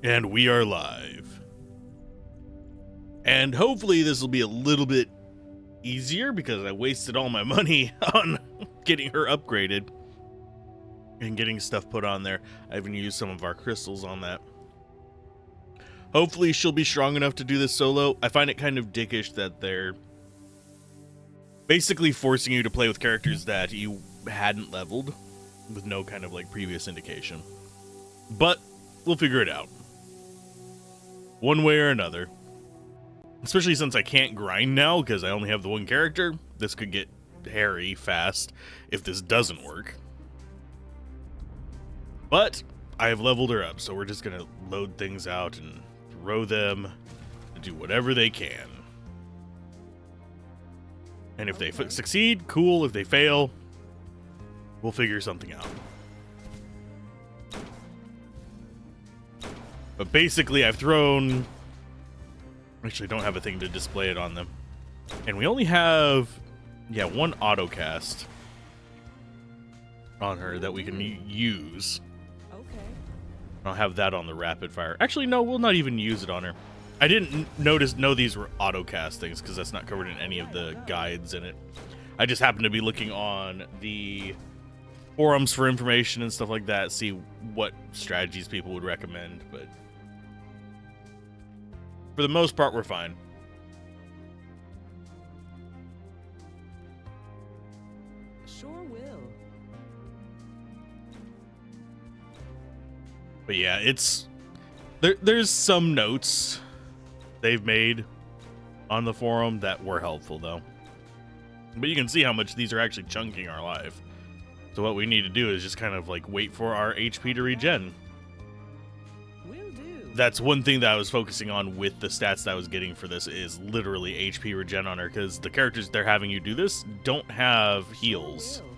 And we are live. And hopefully this will be a little bit easier because I wasted all my money on getting her upgraded and getting stuff put on there. I even used some of our crystals on that. Hopefully she'll be strong enough to do this solo. I find it kind of dickish that they're basically forcing you to play with characters that you hadn't leveled with no kind of like previous indication. But we'll figure it out. One way or another. Especially since I can't grind now because I only have the one character. This could get hairy fast if this doesn't work. But I have leveled her up, so we're just going to load things out and throw them to do whatever they can. And if they succeed, cool. If they fail, we'll figure something out. But basically, I've thrown... Actually, I don't have a thing to display it on them. And we only have, one autocast on her that we can use. Okay. I'll have that on the rapid fire. Actually, no, we'll not even use it on her. I didn't know these were autocast things because that's not covered in any of the guides in it. I just happened to be looking on the forums for information and stuff like that, see what strategies people would recommend, but for the most part, we're fine. Sure will. But yeah, it's there's some notes they've made on the forum that were helpful though. But you can see how much these are actually chunking our life. So what we need to do is just kind of like wait for our HP to regen. Will do. That's one thing that I was focusing on with the stats that I was getting for this is literally HP regen on her, because the characters they're having you do this don't have heals. Sure will.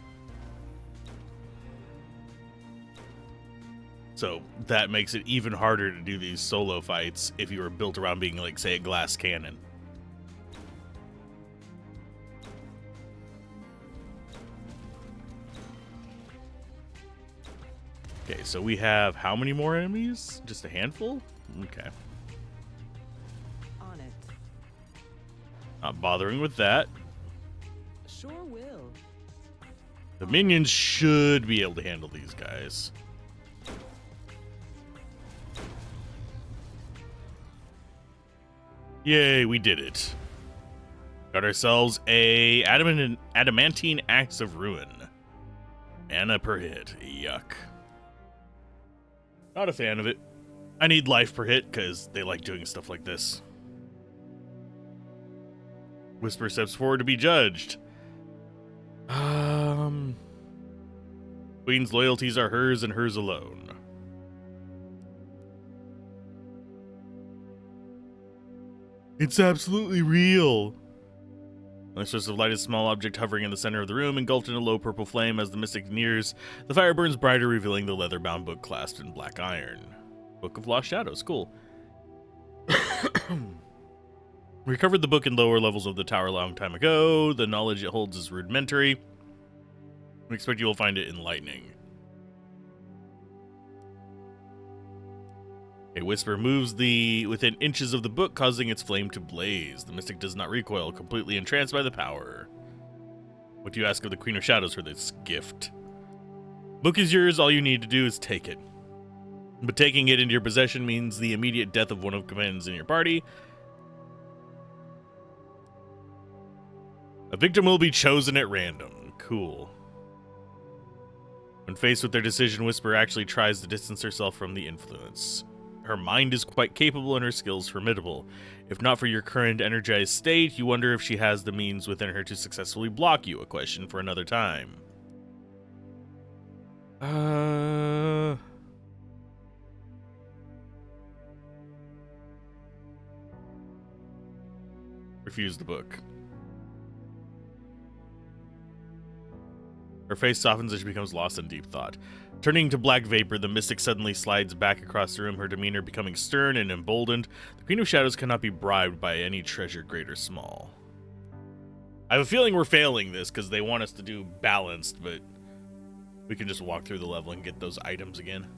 So that makes it even harder to do these solo fights if you were built around being like, say, a glass cannon. Okay, so we have how many more enemies? Just a handful? Okay. On it. Not bothering with that. Sure will. The minions should be able to handle these guys. Yay, we did it. Got ourselves a adamantine axe of ruin. Mana per hit. Yuck. Not a fan of it. I need life per hit because they like doing stuff like this. Whisper steps forward to be judged. Queen's loyalties are hers and hers alone. It's absolutely real. A source of light is a small object hovering in the center of the room, engulfed in a low purple flame. As the mystic nears, the fire burns brighter, revealing the leather-bound book clasped in black iron. Book of Lost Shadows. Cool. Recovered the book in lower levels of the tower a long time ago. The knowledge it holds is rudimentary. We expect you will find it enlightening. A whisper moves within inches of the book, causing its flame to blaze. The mystic does not recoil, completely entranced by the power. What do you ask of the Queen of Shadows for this gift? Book is yours, all you need to do is take it. But taking it into your possession means the immediate death of one of the companions in your party. A victim will be chosen at random. Cool. When faced with their decision, Whisper actually tries to distance herself from the influence. Her mind is quite capable and her skills formidable. If not for your current energized state, you wonder if she has the means within her to successfully block you. A question for another time. Refuse the book. Her face softens as she becomes lost in deep thought. Turning to black vapor, the mystic suddenly slides back across the room, her demeanor becoming stern and emboldened. The Queen of Shadows cannot be bribed by any treasure, great or small. I have a feeling we're failing this because they want us to do balanced, but we can just walk through the level and get those items again.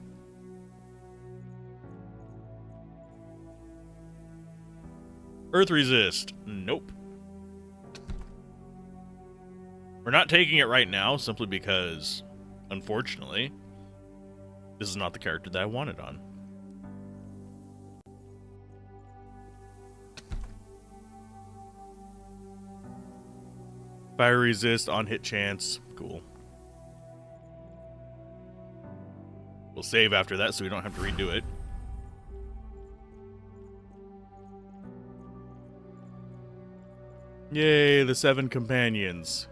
Earth resist. Nope. We're not taking it right now simply because, unfortunately, this is not the character that I wanted on. Fire resist on hit chance. Cool. We'll save after that so we don't have to redo it. Yay, the 7 companions.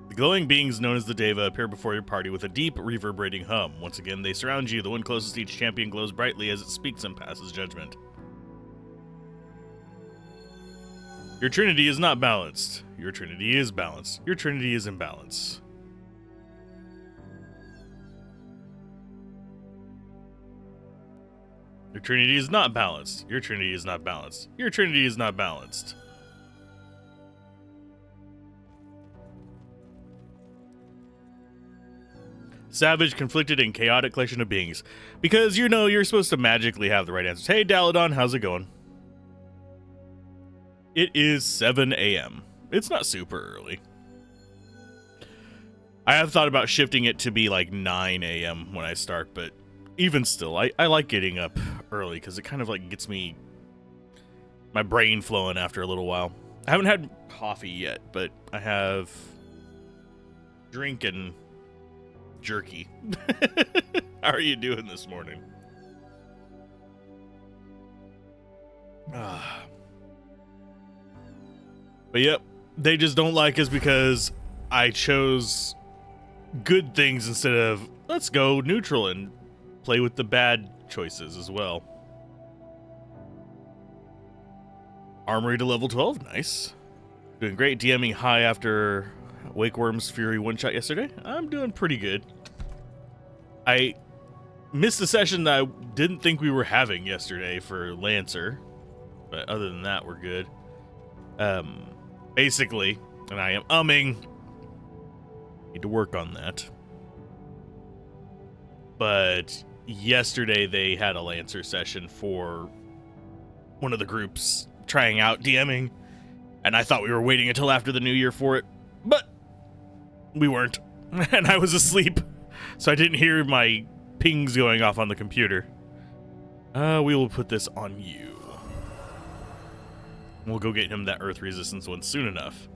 The glowing beings known as the Deva appear before your party with a deep, reverberating hum. Once again, they surround you. The one closest to each champion glows brightly as it speaks and passes judgment. Your trinity is not balanced. Your trinity is balanced. Your trinity is in balance. Your trinity is not balanced. Your trinity is not balanced. Your trinity is not balanced. Savage, conflicted, and chaotic collection of beings. Because, you know, you're supposed to magically have the right answers. Hey, Daladon, how's it going? It is 7 a.m. It's not super early. I have thought about shifting it to be like 9 a.m. when I start, but even still, I like getting up early because it kind of like gets my brain flowing after a little while. I haven't had coffee yet, but I have drink and jerky. How are you doing this morning? But yep, they just don't like us because I chose good things instead of let's go neutral and play with the bad choices as well. Armory to level 12, nice. Doing great, DMing high after Wakeworm's Fury one-shot yesterday. I'm doing pretty good. I missed a session that I didn't think we were having yesterday for Lancer, but other than that, we're good. Basically, and I am need to work on that. But yesterday they had a Lancer session for one of the groups trying out DMing, and I thought we were waiting until after the new year for it, but we weren't, and I was asleep, so I didn't hear my pings going off on the computer. We will put this on you. We'll go get him that Earth Resistance one soon enough.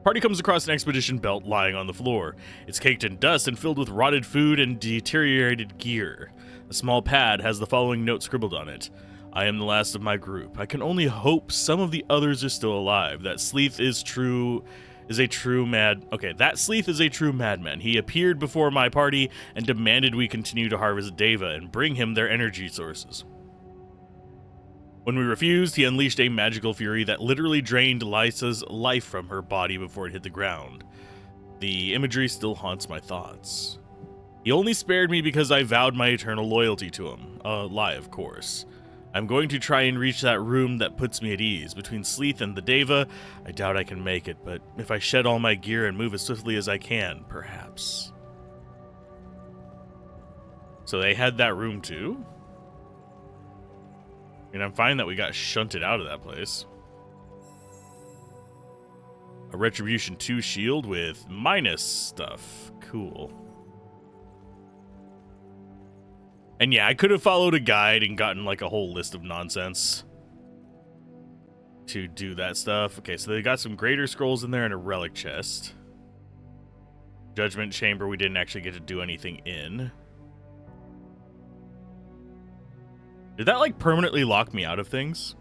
Party comes across an expedition belt lying on the floor. It's caked in dust and filled with rotted food and deteriorated gear. A small pad has the following note scribbled on it. I am the last of my group. I can only hope some of the others are still alive. That Sleeth is a true madman. He appeared before my party and demanded we continue to harvest Deva and bring him their energy sources. When we refused, he unleashed a magical fury that literally drained Lysa's life from her body before it hit the ground. The imagery still haunts my thoughts. He only spared me because I vowed my eternal loyalty to him. A lie, of course. I'm going to try and reach that room that puts me at ease. Between Sleeth and the Deva, I doubt I can make it, but if I shed all my gear and move as swiftly as I can, perhaps. So they had that room too? I mean, I'm fine that we got shunted out of that place. A Retribution 2 shield with minus stuff. Cool. And yeah, I could have followed a guide and gotten like a whole list of nonsense to do that stuff. Okay, so they got some greater scrolls in there and a relic chest. Judgment chamber we didn't actually get to do anything in. Did that like permanently lock me out of things?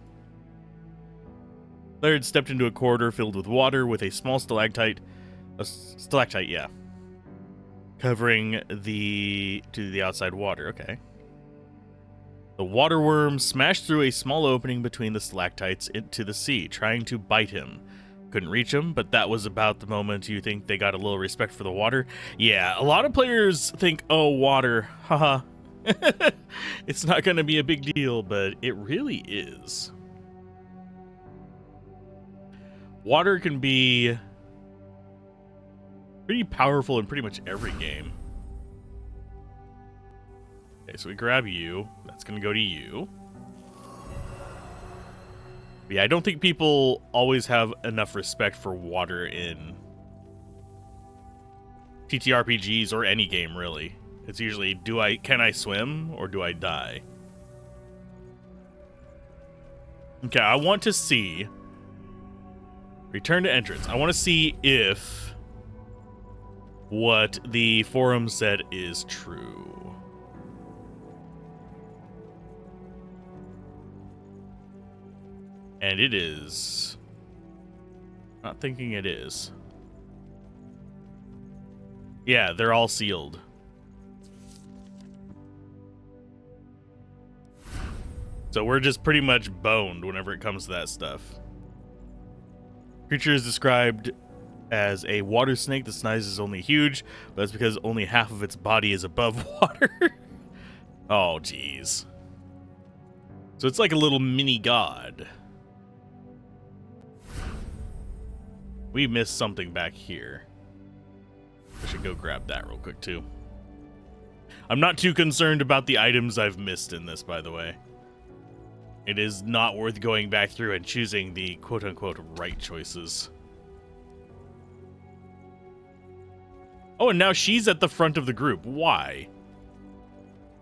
Laird stepped into a corridor filled with water with a small stalactite. Yeah. Covering the outside water. Okay. The water worm smashed through a small opening between the stalactites into the sea, trying to bite him. Couldn't reach him, but that was about the moment you think they got a little respect for the water. Yeah, a lot of players think, oh, water, haha. It's not going to be a big deal, but it really is. Water can be pretty powerful in pretty much every game. Okay, so we grab you. That's going to go to you. Yeah, I don't think people always have enough respect for water in TTRPGs or any game, really. It's usually, can I swim or do I die? Okay, I want to see, return to entrance. I want to see if what the forum said is true. And it is. Not thinking it is. Yeah, they're all sealed. So we're just pretty much boned whenever it comes to that stuff. Creature is described as a water snake. The size is only huge, but that's because only half of its body is above water. Oh, jeez. So it's like a little mini god. We missed something back here. I should go grab that real quick, too. I'm not too concerned about the items I've missed in this, by the way. It is not worth going back through and choosing the quote-unquote right choices. Oh, and now she's at the front of the group. Why?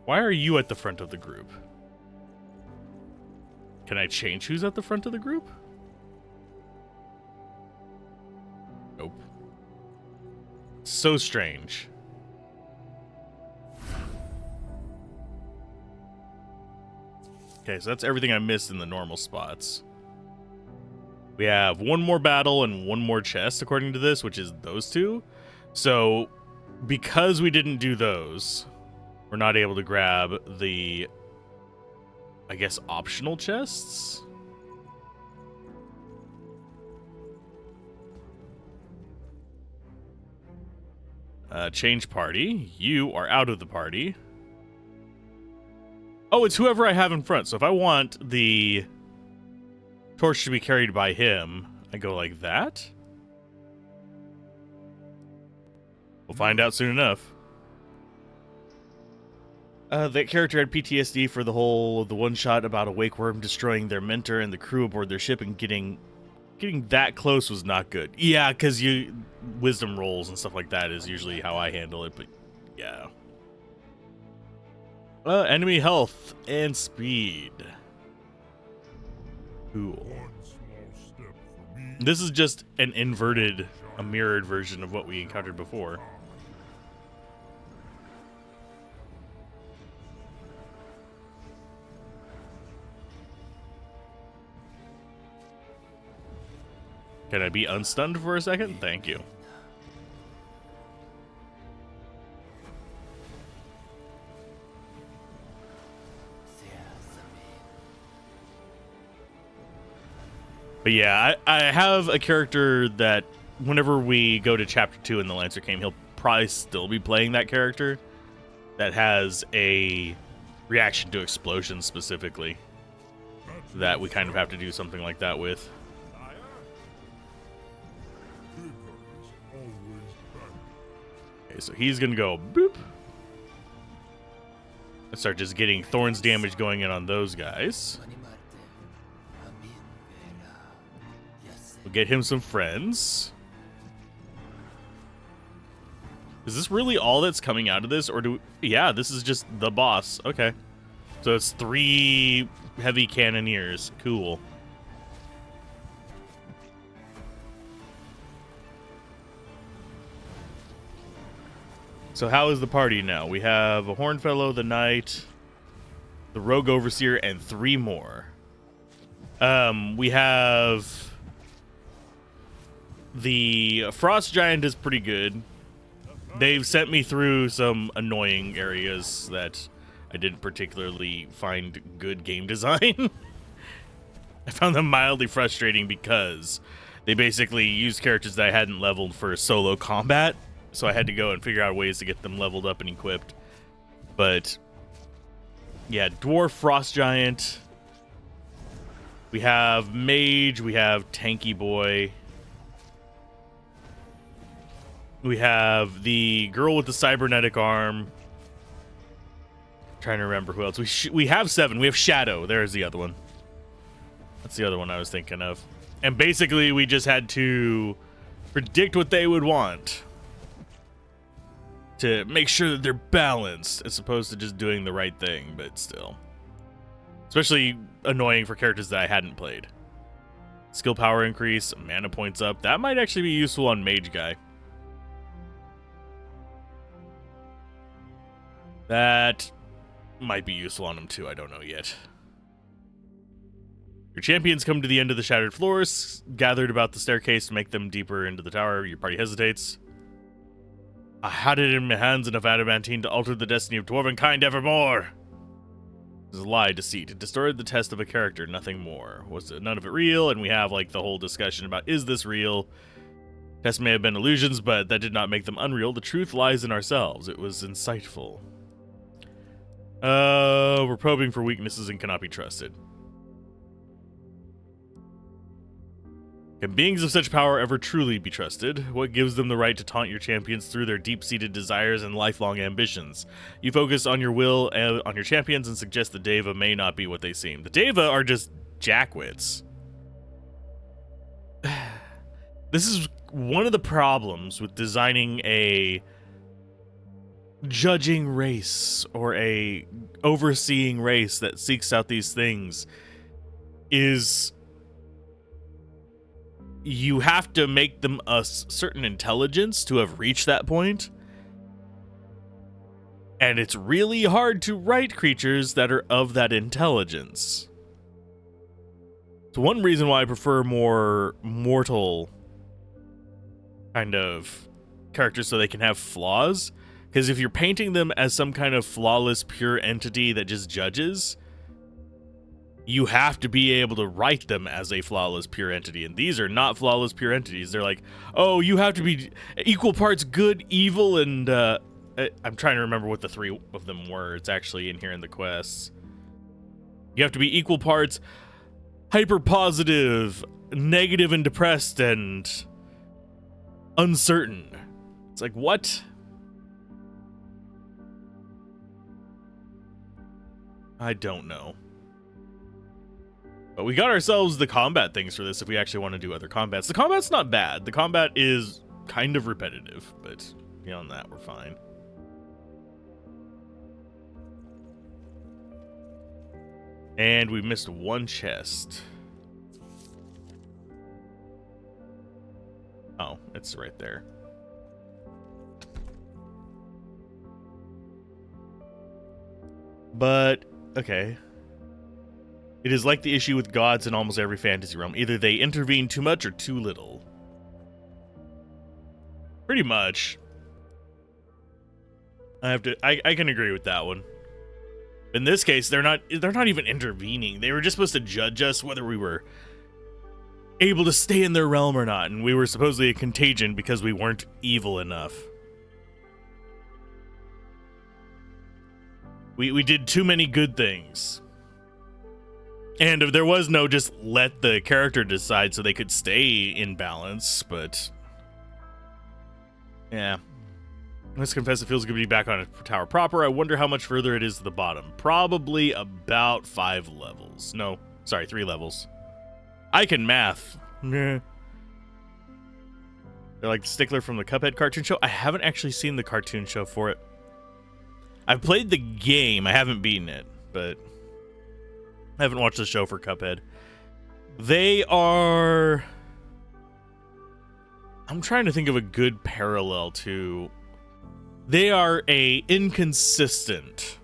Why are you at the front of the group? Can I change who's at the front of the group? Nope. So strange. Okay, so that's everything I missed in the normal spots. We have one more battle and one more chest, according to this, which is those two. So, because we didn't do those, we're not able to grab the, I guess, optional chests? Change party. You are out of the party. Oh, it's whoever I have in front. So if I want the torch to be carried by him, I go like that. We'll find out soon enough. That character had PTSD for the one shot about a wake worm destroying their mentor and the crew aboard their ship, and getting that close was not good. Yeah, because wisdom rolls and stuff like that is usually how I handle it, but yeah. Enemy health and speed. Cool. This is just an inverted, a mirrored version of what we encountered before. Can I be unstunned for a second? Thank you. But yeah, I have a character that whenever we go to Chapter 2 in the Lancer Came, he'll probably still be playing that character that has a reaction to explosions specifically that we kind of have to do something like that with. Okay, so he's going to go boop. Let's start just getting Thorns damage going in on those guys. We'll get him some friends. Is this really all that's coming out of this? Or yeah, this is just the boss. Okay. So it's 3 heavy cannoneers. Cool. So how is the party now? We have a Hornfellow, the Knight, the Rogue Overseer, and 3 more. We have... The Frost Giant is pretty good. They've sent me through some annoying areas that I didn't particularly find good game design. I found them mildly frustrating because they basically used characters that I hadn't leveled for solo combat. So I had to go and figure out ways to get them leveled up and equipped. But yeah, Dwarf Frost Giant. We have Mage. We have Tanky Boy. We have the girl with the cybernetic arm. I'm trying to remember who else. We have 7. We have Shadow. There's the other one. That's the other one I was thinking of. And basically, we just had to predict what they would want to make sure that they're balanced, as opposed to just doing the right thing, but still. Especially annoying for characters that I hadn't played. Skill power increase, mana points up. That might actually be useful on Mage Guy. That might be useful on him too, I don't know yet. Your champions come to the end of the shattered floors, gathered about the staircase to make them deeper into the tower. Your party hesitates. I had it in my hands enough adamantine to alter the destiny of dwarven kind evermore. This is a lie, deceit. It distorted the test of a character, nothing more. Was none of it real? And we have like the whole discussion about, is this real? Tests may have been illusions, but that did not make them unreal. The truth lies in ourselves. It was insightful. We're probing for weaknesses and cannot be trusted. Can beings of such power ever truly be trusted? What gives them the right to taunt your champions through their deep-seated desires and lifelong ambitions? You focus on your will and on your champions and suggest the Deva may not be what they seem. The Deva are just jackwits. This is one of the problems with designing a judging race or a overseeing race that seeks out these things is you have to make them a certain intelligence to have reached that point. And it's really hard to write creatures that are of that intelligence. So one reason why I prefer more mortal kind of characters so they can have flaws, because if you're painting them as some kind of flawless, pure entity that just judges, you have to be able to write them as a flawless, pure entity. And these are not flawless, pure entities. They're like, oh, you have to be equal parts good, evil, and I'm trying to remember what the three of them were. It's actually in here in the quests. You have to be equal parts hyper positive, negative and depressed, and uncertain. It's like, what? I don't know. But we got ourselves the combat things for this if we actually want to do other combats. The combat's not bad. The combat is kind of repetitive, but beyond that, we're fine. And we missed one chest. Oh, it's right there. But, okay. It is like the issue with gods in almost every fantasy realm. Either they intervene too much or too little. Pretty much. I can agree with that one. In this case, they're not even intervening. They were just supposed to judge us whether we were able to stay in their realm or not, and we were supposedly a contagion because we weren't evil enough. We did too many good things. And there was no just let the character decide so they could stay in balance, but yeah. Let's confess it feels good to be back on a tower proper. I wonder how much further it is to the bottom. Probably about 5 levels. No, sorry, 3 levels. I can math. They're like the Stickler from the Cuphead cartoon show. I haven't actually seen the cartoon show for it. I've played the game. I haven't beaten it, but I haven't watched the show for Cuphead. They are... I'm trying to think of a good parallel to... They are a inconsistent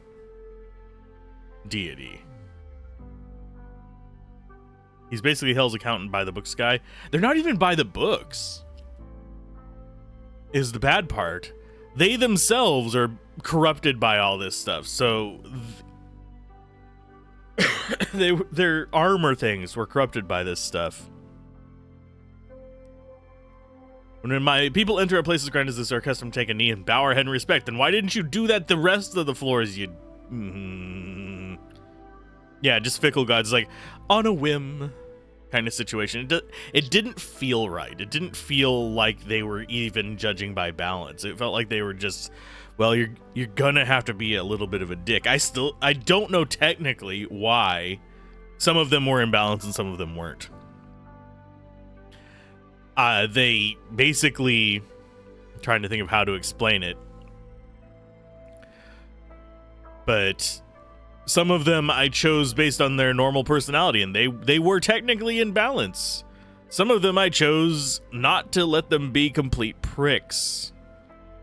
deity. He's basically Hell's accountant by the books guy. They're not even by the books, is the bad part. They themselves are corrupted by all this stuff. So their armor things were corrupted by this stuff. When my people enter a place as grand as this, our custom take a knee and bow our head in respect. Then why didn't you do that the rest of the floors, you... Yeah, just fickle gods, like, on a whim kind of situation. It didn't feel right. It didn't feel like they were even judging by balance. It felt like they were just, well, you're gonna have to be a little bit of a dick. I don't know technically why Some of them were imbalanced and some of them weren't. They basically, trying to think of how to explain it, but some of them I chose based on their normal personality, and they were technically in balance. Some of them I chose not to let them be complete pricks,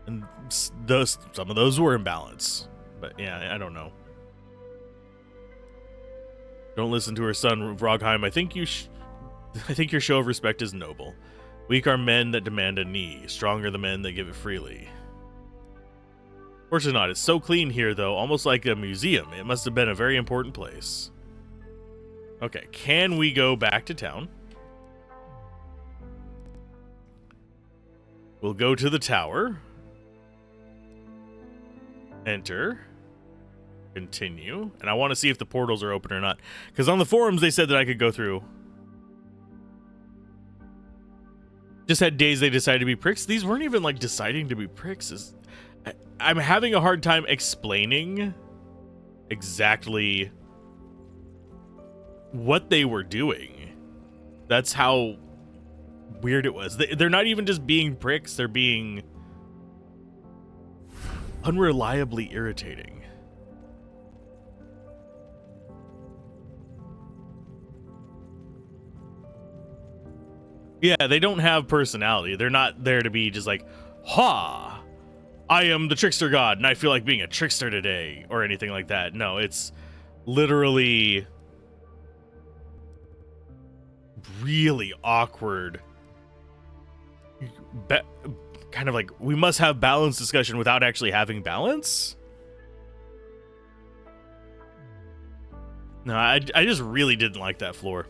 and some of those were in balance. But yeah, I don't know. Don't listen to her son, Vrogheim. I think your show of respect is noble. Weak are men that demand a knee. Strong are the men that give it freely. Fortunately not. It's so clean here, though, almost like a museum. It must have been a very important place. Okay, can we go back to town? We'll go to the tower. Enter. Continue. And I want to see if the portals are open or not. Because on the forums, they said that I could go through. Just had days they decided to be pricks. These weren't even like deciding to be pricks. I'm having a hard time explaining exactly what they were doing. That's how weird it was. They're not even just being pricks. They're being unreliably irritating. Yeah, they don't have personality. They're not there to be just like, ha, I am the trickster god and I feel like being a trickster today or anything like that. No, it's literally really awkward. Kind of like, we must have balanced discussion without actually having balance. No, I just really didn't like that floor.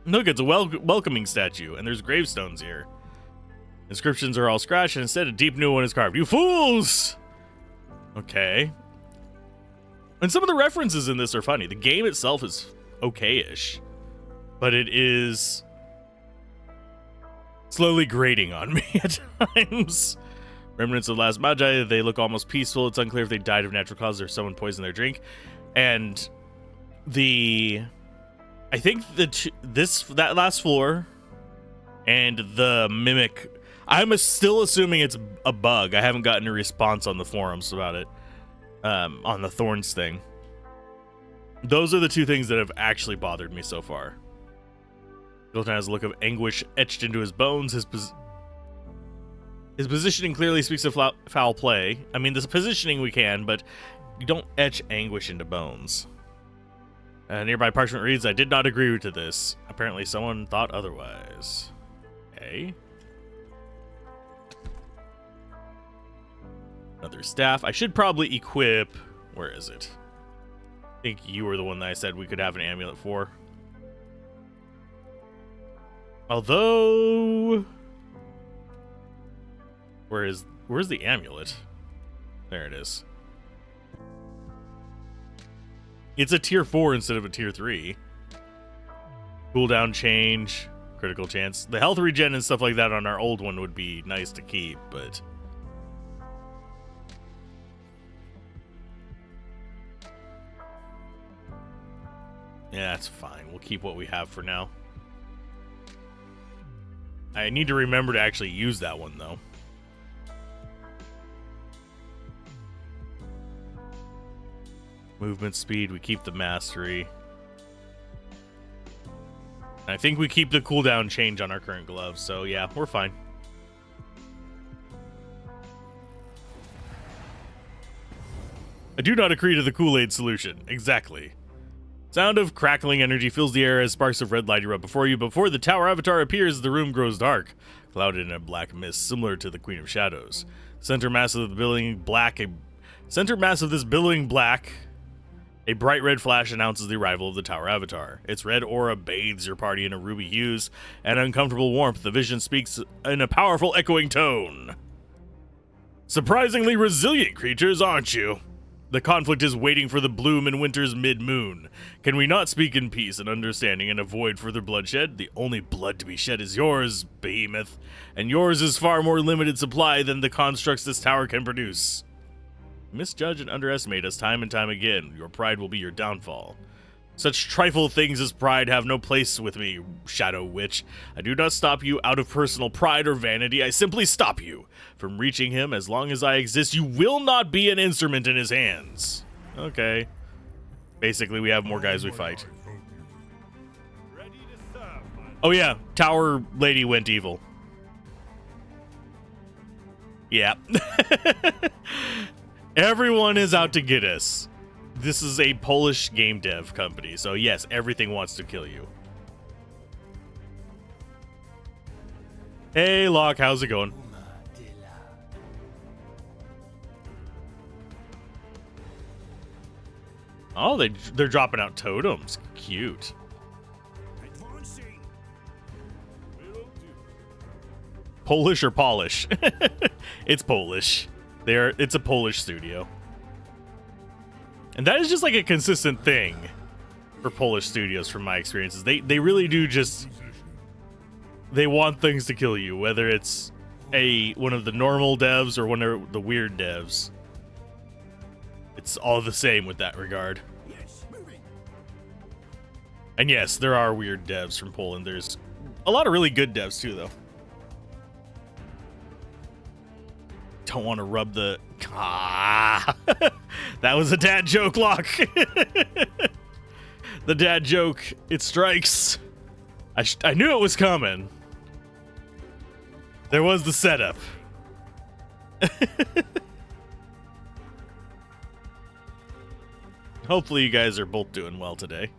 Look, it's a welcoming statue, and there's gravestones here. Inscriptions are all scratched, and instead a deep new one is carved. You fools! Okay. And some of the references in this are funny. The game itself is okay-ish, but it is slowly grating on me at times. Remnants of the last Magi, they look almost peaceful. It's unclear if they died of natural causes or someone poisoned their drink. And I think that last floor and the mimic, I'm still assuming it's a bug. I haven't gotten a response on the forums about it, on the Thorns thing. Those are the two things that have actually bothered me so far. Giltan has a look of anguish etched into his bones. His positioning clearly speaks of foul play. I mean, this positioning we can, but you don't etch anguish into bones. Nearby parchment reads, I did not agree to this. Apparently someone thought otherwise. Okay. Another staff. I should probably equip... Where is it? I think you were the one that I said we could have an amulet for. Although... Where's the amulet? There it is. It's a tier 4 instead of a tier 3. Cooldown change, critical chance. The health regen and stuff like that on our old one would be nice to keep, but... Yeah, that's fine. We'll keep what we have for now. I need to remember to actually use that one, though. Movement speed, we keep the mastery. I think we keep the cooldown change on our current gloves, so yeah, we're fine. I do not agree to the Kool-Aid solution. Exactly. Sound of crackling energy fills the air as sparks of red light erupt before you. Before the tower avatar appears, the room grows dark, clouded in a black mist similar to the Queen of Shadows. Center mass of the billowing black. A bright red flash announces the arrival of the tower avatar. Its red aura bathes your party in a ruby hues and uncomfortable warmth. The vision speaks in a powerful echoing tone. Surprisingly resilient creatures, aren't you? The conflict is waiting for the bloom in winter's mid-moon. Can we not speak in peace and understanding and avoid further bloodshed? The only blood to be shed is yours, behemoth, and yours is far more limited supply than the constructs this tower can produce. Misjudge and underestimate us time and time again. Your pride will be your downfall. Such trifle things as pride have no place with me, Shadow Witch. I do not stop you out of personal pride or vanity. I simply stop you from reaching him. As long as I exist, you will not be an instrument in his hands. Okay. Basically, we have more guys we fight. Oh yeah, Tower Lady went evil. Yeah. Everyone is out to get us. This is a Polish game dev company, so yes, everything wants to kill you. Hey, Locke, how's it going? Oh, they're dropping out totems. Cute. Polish or Polish? It's Polish. It's a Polish studio. And that is just like a consistent thing for Polish studios from my experiences. They really do just, they want things to kill you, whether it's one of the normal devs or one of the weird devs. It's all the same with that regard. And yes, there are weird devs from Poland. There's a lot of really good devs too, though. Don't want to rub the... Ah, that was a dad joke, Locke. The dad joke, it strikes. I knew it was coming. There was the setup. Hopefully you guys are both doing well today.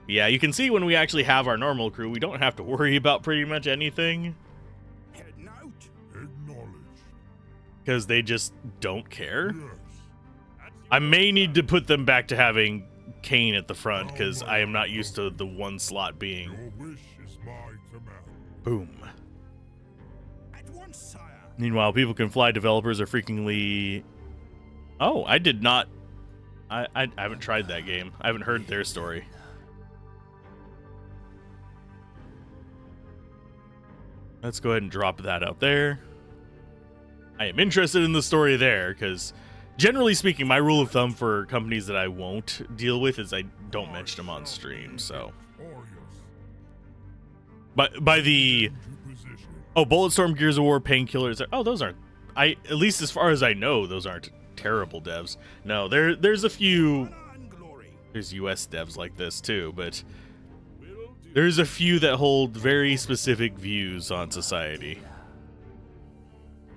Yeah, you can see when we actually have our normal crew, we don't have to worry about pretty much anything. Because they just don't care. I may need to put them back to having Kane at the front, because I am not used to the one slot being... Boom. Meanwhile, people can fly developers are freakingly... Oh, I did not... I haven't tried that game. I haven't heard their story. Let's go ahead and drop that out there. I am interested in the story there, because generally speaking, my rule of thumb for companies that I won't deal with is I don't mention them on stream, so. But by the... Oh, Bulletstorm, Gears of War, Painkillers. Oh, those aren't... at least as far as I know, those aren't terrible devs. No, there's a few... There's US devs like this too, but... There's a few that hold very specific views on society.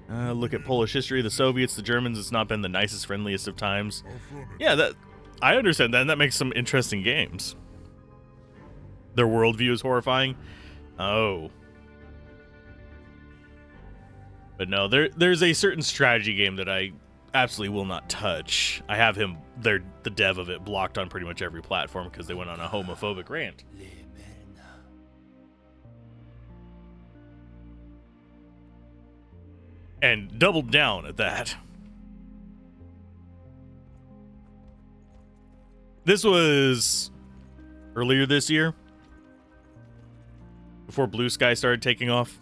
Look at Polish history, the Soviets, the Germans, it's not been the nicest, friendliest of times. Yeah, I understand that, and that makes some interesting games. Their worldview is horrifying. Oh. But no, there's a certain strategy game that I absolutely will not touch. I have the dev of it, blocked on pretty much every platform because they went on a homophobic rant. And doubled down at that. This was earlier this year, before Blue Sky started taking off.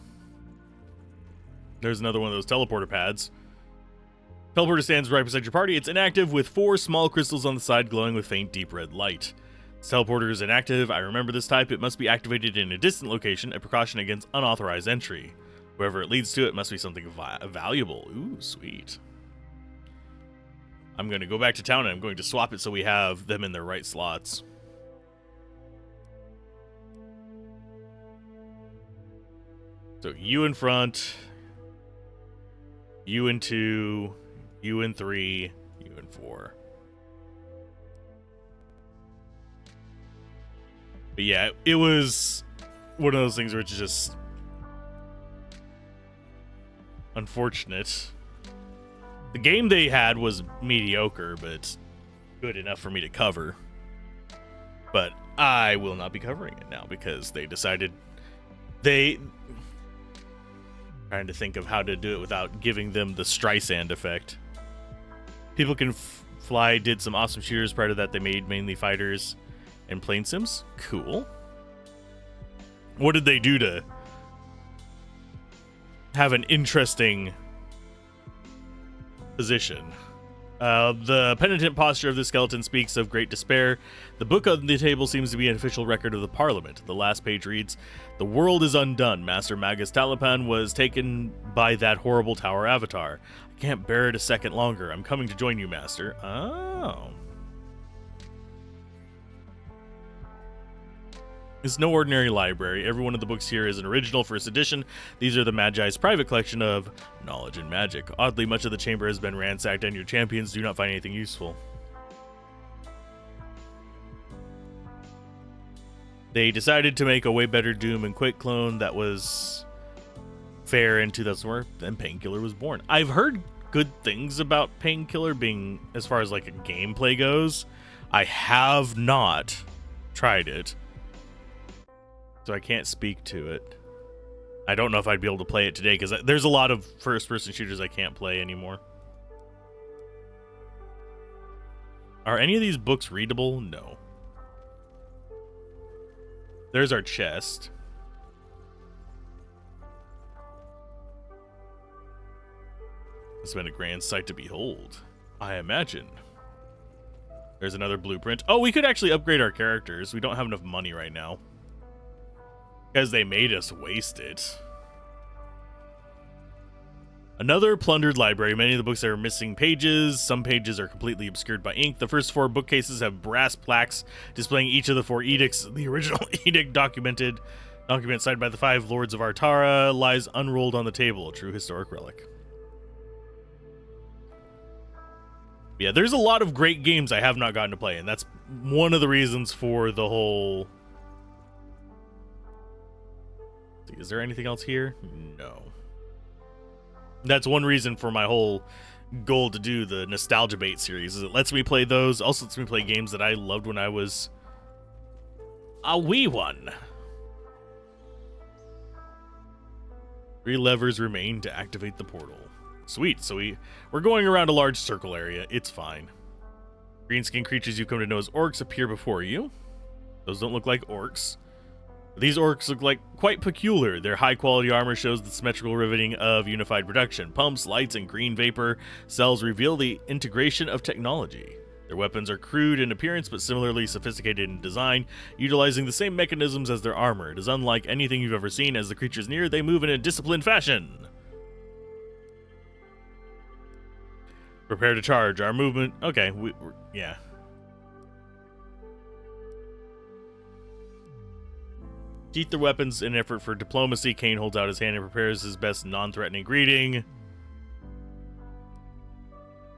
There's another one of those teleporter pads. Teleporter stands right beside your party. It's inactive with 4 small crystals on the side glowing with faint deep red light. This teleporter is inactive. I remember this type. It must be activated in a distant location, a precaution against unauthorized entry. Whoever it leads to, it must be something valuable. Ooh, sweet. I'm going to go back to town and I'm going to swap it so we have them in their right slots. So you in front, you in 2, you in 3, you in 4. But yeah, it was one of those things where it's just unfortunate. The game they had was mediocre, but good enough for me to cover. But I will not be covering it now because they decided trying to think of how to do it without giving them the Streisand effect. People Can Fly did some awesome shooters. Prior to that, they made mainly fighters and plane sims. Cool. What did they do to have an interesting position? The penitent posture of the skeleton speaks of great despair. The book on the table seems to be an official record of the Parliament. The last page reads, "The world is undone. Master Magus Talapan was taken by that horrible tower avatar. I can't bear it a second longer. I'm coming to join you, Master." Oh. It's no ordinary library. Every one of the books here is an original first edition. These are the Magi's private collection of knowledge and magic. Oddly, much of the chamber has been ransacked and your champions do not find anything useful. They decided to make a way better Doom and Quake clone that was fair in 2004, then Painkiller was born. I've heard good things about Painkiller being, as far as like a gameplay goes. I have not tried it, so I can't speak to it. I don't know if I'd be able to play it today because there's a lot of first-person shooters I can't play anymore. Are any of these books readable? No. There's our chest. It's been a grand sight to behold, I imagine. There's another blueprint. Oh, we could actually upgrade our characters. We don't have enough money right now, because they made us waste it. Another plundered library. Many of the books are missing pages. Some pages are completely obscured by ink. The first 4 bookcases have brass plaques displaying each of the 4 edicts. The original edict document signed by the 5 lords of Artara lies unrolled on the table, a true historic relic. Yeah, there's a lot of great games I have not gotten to play, and that's one of the reasons for the whole... Is there anything else here? No. That's one reason for my whole goal to do the Nostalgia Bait series, is it lets me play those, also lets me play games that I loved when I was a wee one. 3 levers remain to activate the portal. Sweet, so we're going around a large circle area. It's fine. Greenskin creatures you come to know as orcs appear before you. Those don't look like orcs. These orcs look like quite peculiar. Their high-quality armor shows the symmetrical riveting of unified production. Pumps, lights, and green vapor cells reveal the integration of technology. Their weapons are crude in appearance, but similarly sophisticated in design, utilizing the same mechanisms as their armor. It is unlike anything you've ever seen. As the creatures near, they move in a disciplined fashion. Prepare to charge. Our movement... Okay, yeah. Sheath their weapons in an effort for diplomacy. Kane holds out his hand and prepares his best non-threatening greeting.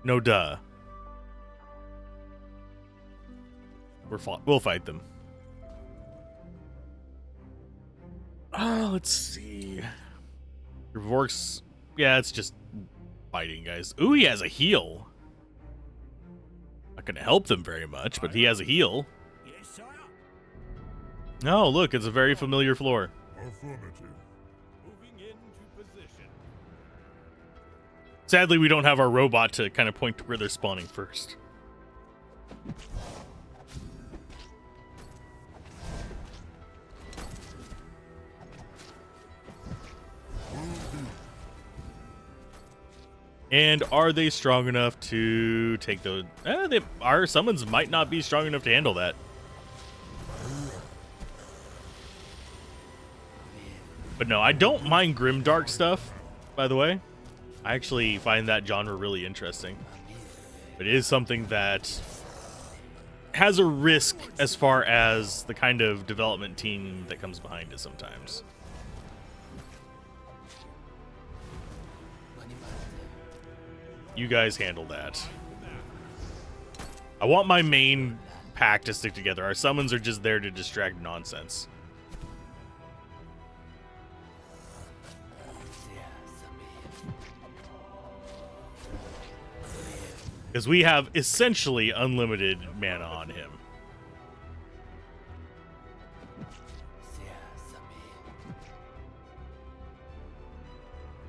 No duh. We'll fight them. Oh, let's see. Vork's... Yeah, it's just fighting, guys. Ooh, he has a heal. Not gonna help them very much, but he has a heal. Oh, look, it's a very familiar floor. Affirmative. Moving into position. Sadly, we don't have our robot to kind of point to where they're spawning first. And are they strong enough to take those? Our summons might not be strong enough to handle that. But no, I don't mind grimdark stuff, by the way. I actually find that genre really interesting. It is something that has a risk as far as the kind of development team that comes behind it sometimes. You guys handle that. I want my main pack to stick together. Our summons are just there to distract nonsense. Because we have essentially unlimited mana on him.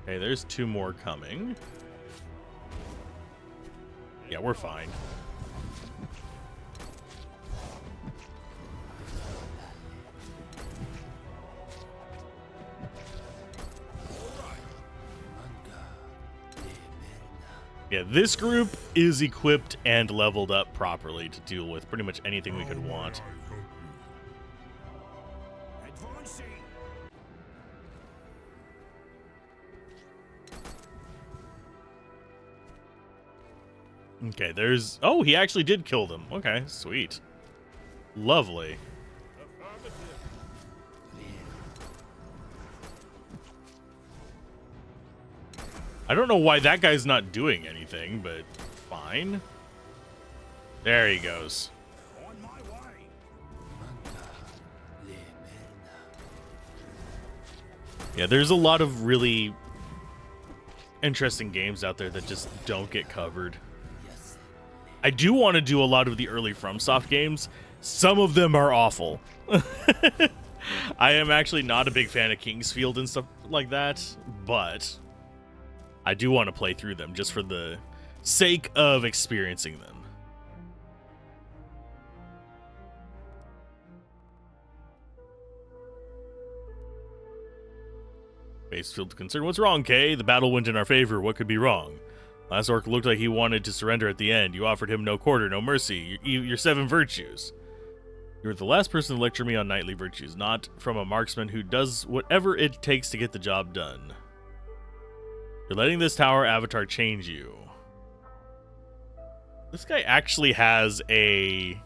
Okay, there's 2 more coming. Yeah, we're fine. Yeah, this group is equipped and leveled up properly to deal with pretty much anything we could want. Okay, there's... Oh, he actually did kill them. Okay, sweet. Lovely. I don't know why that guy's not doing anything, but fine. There he goes. On my way. Yeah, there's a lot of really interesting games out there that just don't get covered. I do want to do a lot of the early FromSoft games. Some of them are awful. I am actually not a big fan of Kingsfield and stuff like that, but I do want to play through them just for the sake of experiencing them. Basefield concerned. What's wrong, Kay? The battle went in our favor. What could be wrong? Last orc looked like he wanted to surrender at the end. You offered him no quarter, no mercy. Your 7 virtues. You were the last person to lecture me on knightly virtues, not from a marksman who does whatever it takes to get the job done. You're letting this tower avatar change you. This guy actually has a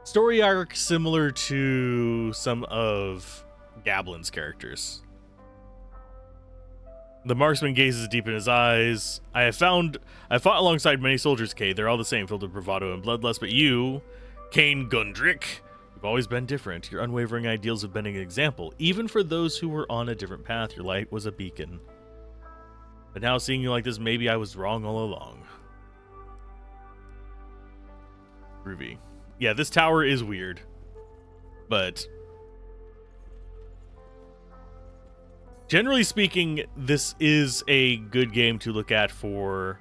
story arc similar to some of Gablin's characters. The marksman gazes deep in his eyes. I fought alongside many soldiers, Kay. They're all the same, filled with bravado and bloodlust. But you, Kane Gundrick, you've always been different. Your unwavering ideals have been an example. Even for those who were on a different path, your light was a beacon. But now seeing you like this, maybe I was wrong all along. Groovy. Yeah, this tower is weird. But generally speaking, this is a good game to look at for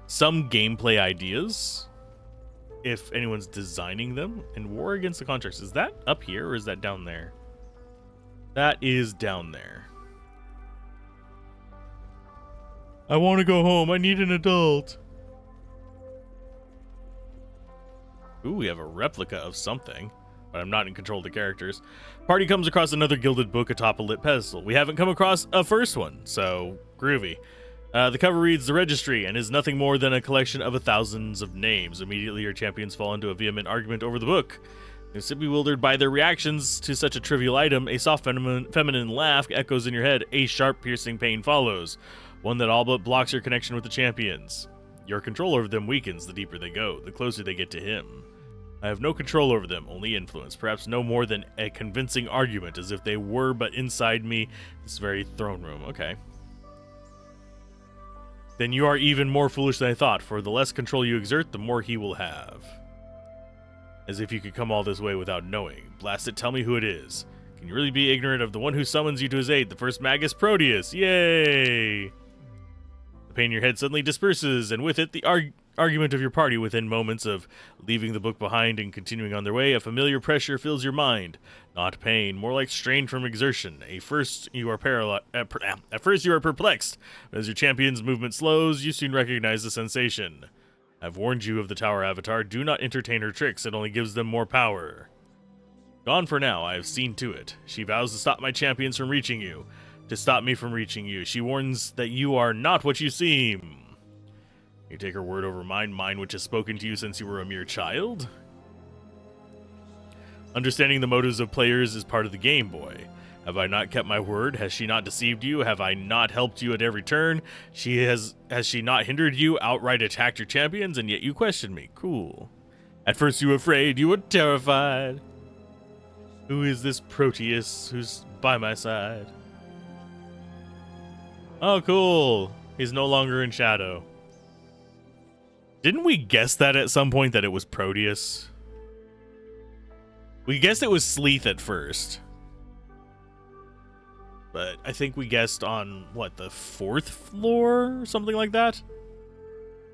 some gameplay ideas, if anyone's designing them. And War Against the Contracts, is that up here or is that down there? That is down there. I want to go home. I need an adult. Ooh, we have a replica of something, but I'm not in control of the characters. Party comes across another gilded book atop a lit pedestal. We haven't come across a first one, so groovy. The cover reads, The Registry, and is nothing more than a collection of thousands of names. Immediately, your champions fall into a vehement argument over the book. They sit bewildered by their reactions to such a trivial item. A soft feminine laugh echoes in your head. A sharp, piercing pain follows, one that all but blocks your connection with the champions. Your control over them weakens the deeper they go, the closer they get to him. I have no control over them, only influence, perhaps no more than a convincing argument, as if they were but inside me, this very throne room. Okay. Then you are even more foolish than I thought, for the less control you exert, the more he will have. As if you could come all this way without knowing. Blast it, tell me who it is. Can you really be ignorant of the one who summons you to his aid, the first Magus Proteus? Yay! The pain in your head suddenly disperses, and with it, the argument of your party. Within moments of leaving the book behind and continuing on their way, a familiar pressure fills your mind. Not pain, more like strain from exertion. At first you are perplexed, but as your champion's movement slows, you soon recognize the sensation. I've warned you of the tower avatar. Do not entertain her tricks. It only gives them more power. Gone for now. I have seen to it. She vows to stop my champions from reaching you. To stop me from reaching you. She warns that you are not what you seem. You take her word over mine which has spoken to you since you were a mere child? Understanding the motives of players is part of the game, boy. Have I not kept my word? Has she not deceived you? Have I not helped you at every turn? Has she not hindered you, outright attacked your champions, and yet you questioned me? Cool. At first you were afraid, you were terrified. Who is this Proteus who's by my side? Oh, cool. He's no longer in shadow. Didn't we guess that at some point that it was Proteus? We guessed it was Sleeth at first. But I think we guessed on, what, the 4th floor or something like that?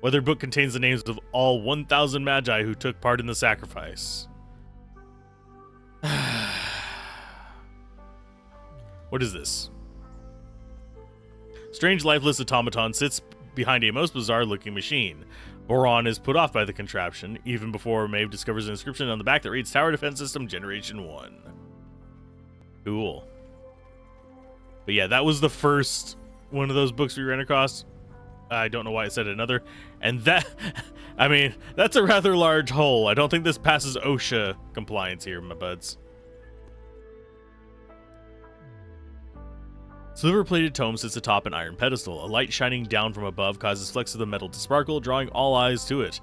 Whether book contains the names of all 1,000 magi who took part in the sacrifice. What is this? Strange lifeless automaton sits behind a most bizarre-looking machine. Boron is put off by the contraption, even before Maeve discovers an inscription on the back that reads Tower Defense System Generation 1. Cool. But yeah, that was the first one of those books we ran across. I don't know why it said another. And that, I mean, that's a rather large hole. I don't think this passes OSHA compliance here, my buds. Silver-plated tome sits atop an iron pedestal. A light shining down from above causes flecks of the metal to sparkle, drawing all eyes to it.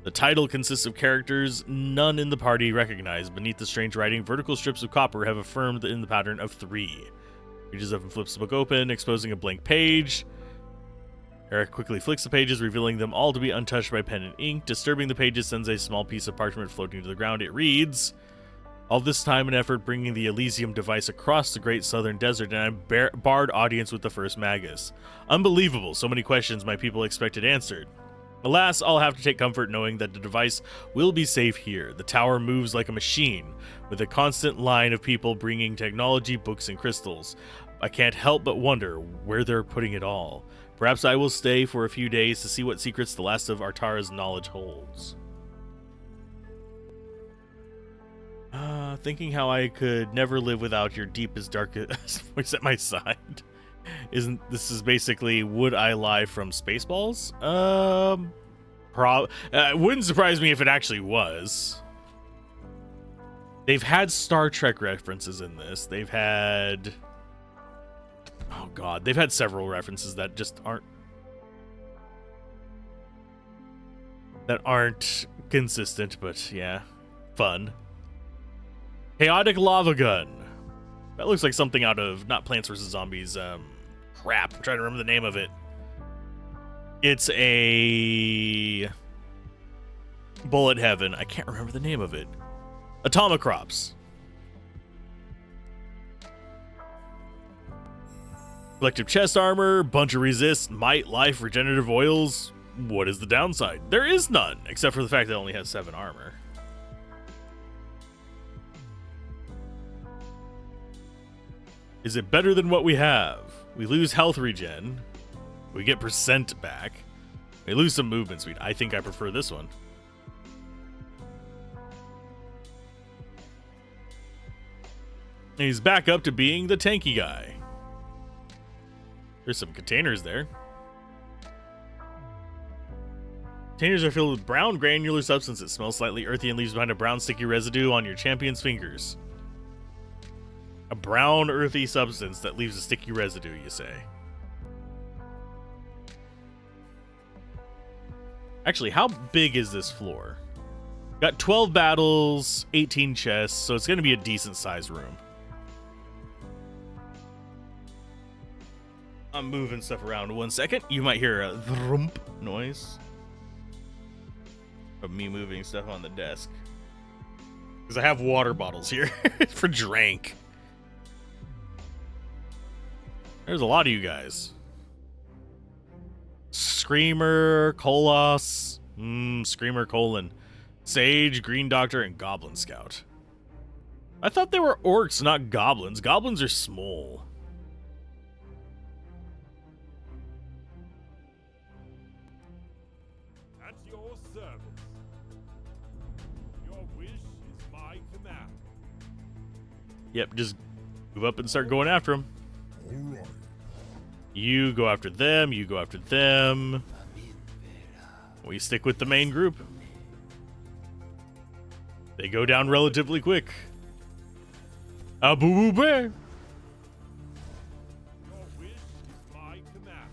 The title consists of characters none in the party recognize. Beneath the strange writing, vertical strips of copper have affirmed in the pattern of 3. Reaches up and flips the book open, exposing a blank page. Eric quickly flicks the pages, revealing them all to be untouched by pen and ink. Disturbing the pages sends a small piece of parchment floating to the ground. It reads, all this time and effort bringing the Elysium device across the great southern desert, and I barred audience with the first Magus. Unbelievable, so many questions my people expected answered. Alas, I'll have to take comfort knowing that the device will be safe here. The tower moves like a machine, with a constant line of people bringing technology, books, and crystals. I can't help but wonder where they're putting it all. Perhaps I will stay for a few days to see what secrets the last of Artara's knowledge holds. Thinking how I could never live without your deepest, darkest voice at my side. This is basically Would I Lie from Spaceballs? It wouldn't surprise me if it actually was. They've had Star Trek references in this. They've had... Oh god, they've had several references that just aren't consistent, but yeah, fun. Chaotic lava gun. That looks like something out of not Plants vs Zombies. Crap, I'm trying to remember the name of it. It's a bullet heaven. I can't remember the name of it. Atomicrops. Collective chest armor, bunch of resist, might, life, regenerative oils. What is the downside? There is none, except for the fact that it only has 7 armor. Is it better than what we have? We lose health regen. We get percent back. We lose some movement speed. I think I prefer this one. And he's back up to being the tanky guy. There's some containers there. Containers are filled with brown granular substance that smells slightly earthy and leaves behind a brown sticky residue on your champion's fingers. A brown earthy substance that leaves a sticky residue, you say? Actually, how big is this floor? Got 12 battles, 18 chests, so it's going to be a decent sized room. I'm moving stuff around 1 second. You might hear a thump noise of me moving stuff on the desk. Because I have water bottles here for drink. There's a lot of you guys. Screamer, Kolos, Screamer, Colon, Sage, Green Doctor, and Goblin Scout. I thought they were orcs, not goblins. Goblins are small. At your service. Your wish is my command. Yep, just move up and start going after them. All right. You go after them, you go after them. We stick with the main group. They go down relatively quick. A boo boo bear. Your wish is my command.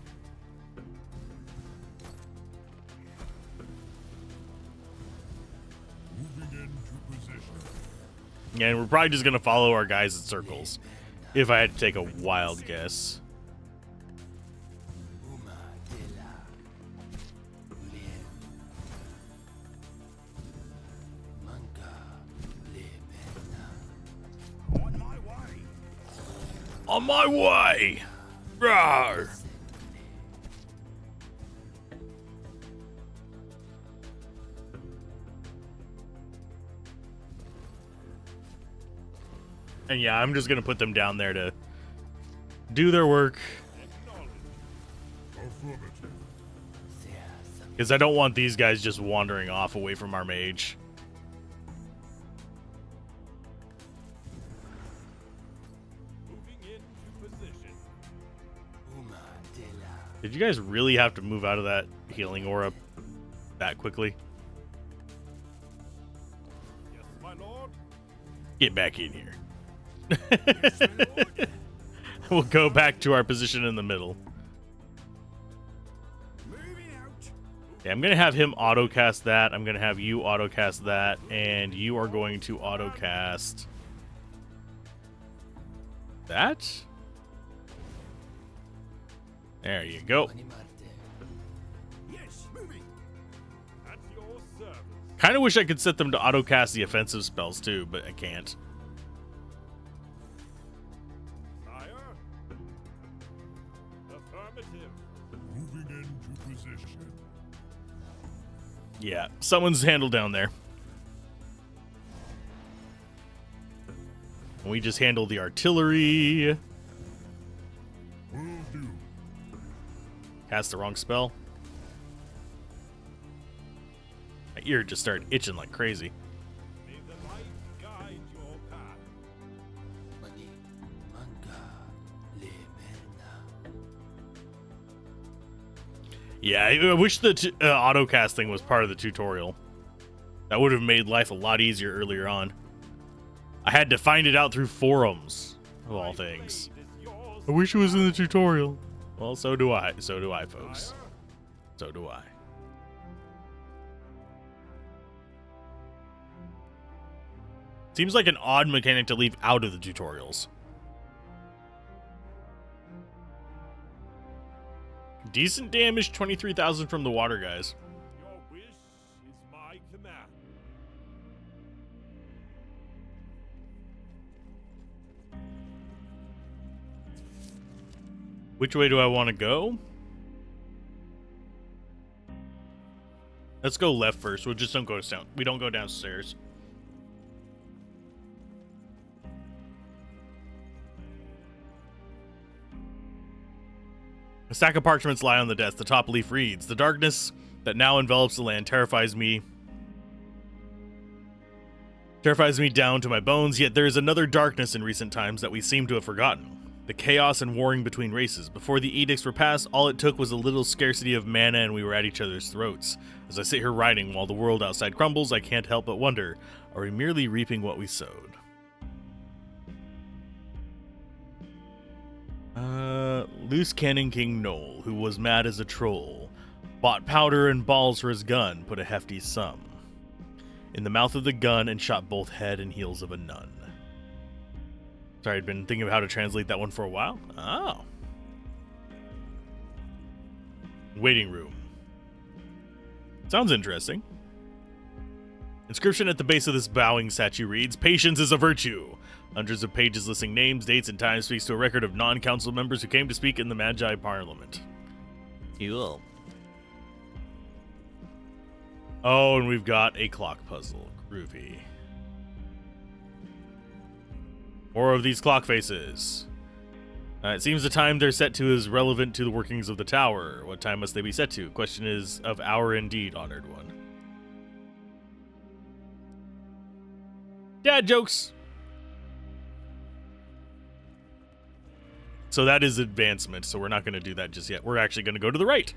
Moving into position. And we're probably just gonna follow our guys in circles. If I had to take a wild guess. On my way! Rawr! And yeah, I'm just gonna put them down there to do their work. Acknowledged. Affirmative. Because I don't want these guys just wandering off away from our mage. Moving into position. Did you guys really have to move out of that healing aura that quickly? Yes, my lord. Get back in here. Yes, my lord. We'll go back to our position in the middle. Moving out. Okay, I'm going to have him auto-cast that. I'm going to have you auto-cast that. And you are going to auto-cast that. There you go. Yes, moving. At your service. Kind of wish I could set them to auto-cast the offensive spells too, but I can't. Sire. Affirmative. Moving into position. Yeah, someone's handled down there. And we just handle the artillery. Will do. Cast the wrong spell. My ear just started itching like crazy. May the light guide your path. Yeah, I wish the auto casting was part of the tutorial. That would have made life a lot easier earlier on. I had to find it out through forums, of all things. Blade is yours, I wish it was in the tutorial. Well, so do I. So do I, folks. sire. So do I. Seems like an odd mechanic to leave out of the tutorials. Decent damage, 23,000 from the water guys. Your wish is my command. Which way do I want to go? Let's go left first. We just don't go down. We don't go downstairs. A stack of parchments lie on the desk. The top leaf reads, "The darkness that now envelops the land terrifies me down to my bones, yet there is another darkness in recent times that we seem to have forgotten. The chaos and warring between races. Before the edicts were passed, all it took was a little scarcity of mana and we were at each other's throats. As I sit here writing while the world outside crumbles, I can't help but wonder, are we merely reaping what we sowed?" Loose Cannon King Noel, who was mad as a troll, bought powder and balls for his gun, put a hefty sum in the mouth of the gun, and shot both head and heels of a nun. Sorry, I'd been thinking of how to translate that one for a while. Oh. Waiting room. Sounds interesting. Inscription at the base of this bowing statue reads, "Patience is a virtue." Hundreds of pages listing names, dates, and times speaks to a record of non-council members who came to speak in the Magi Parliament. Cool. Oh, and we've got a clock puzzle. Groovy. More of these clock faces. It seems the time they're set to is relevant to the workings of the tower. What time must they be set to? Question is of hour indeed, honored one. Dad jokes. So that is advancement, so we're not going to do that just yet. We're actually going to go to the right.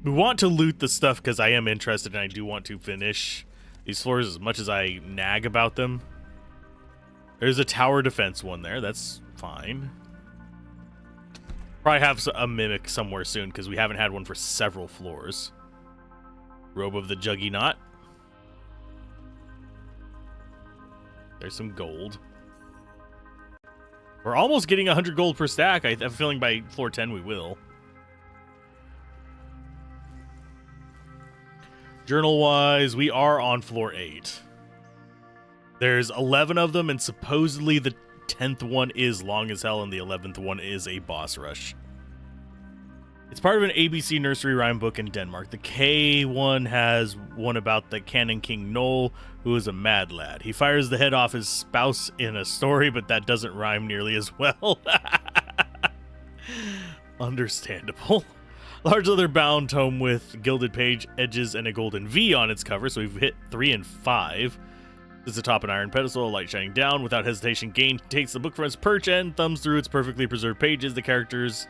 We want to loot the stuff because I am interested and I do want to finish these floors as much as I nag about them. There's a tower defense one there. That's fine. Probably have a mimic somewhere soon because we haven't had one for several floors. Robe of the Juggernaut. There's some gold. We're almost getting 100 gold per stack. I have a feeling by floor 10 we will. Journal-wise, we are on floor 8. There's 11 of them, and supposedly the 10th one is long as hell, and the 11th one is a boss rush. It's part of an ABC nursery rhyme book in Denmark. The K one has one about the Cannon King Noel, who is a mad lad. He fires the head off his spouse in a story, but that doesn't rhyme nearly as well. Understandable. Large leather bound tome with gilded page edges and a golden V on its cover. So we've hit 3 and 5. There's atop an iron pedestal, light shining down. Without hesitation, Gain takes the book from its perch and thumbs through its perfectly preserved pages. The characters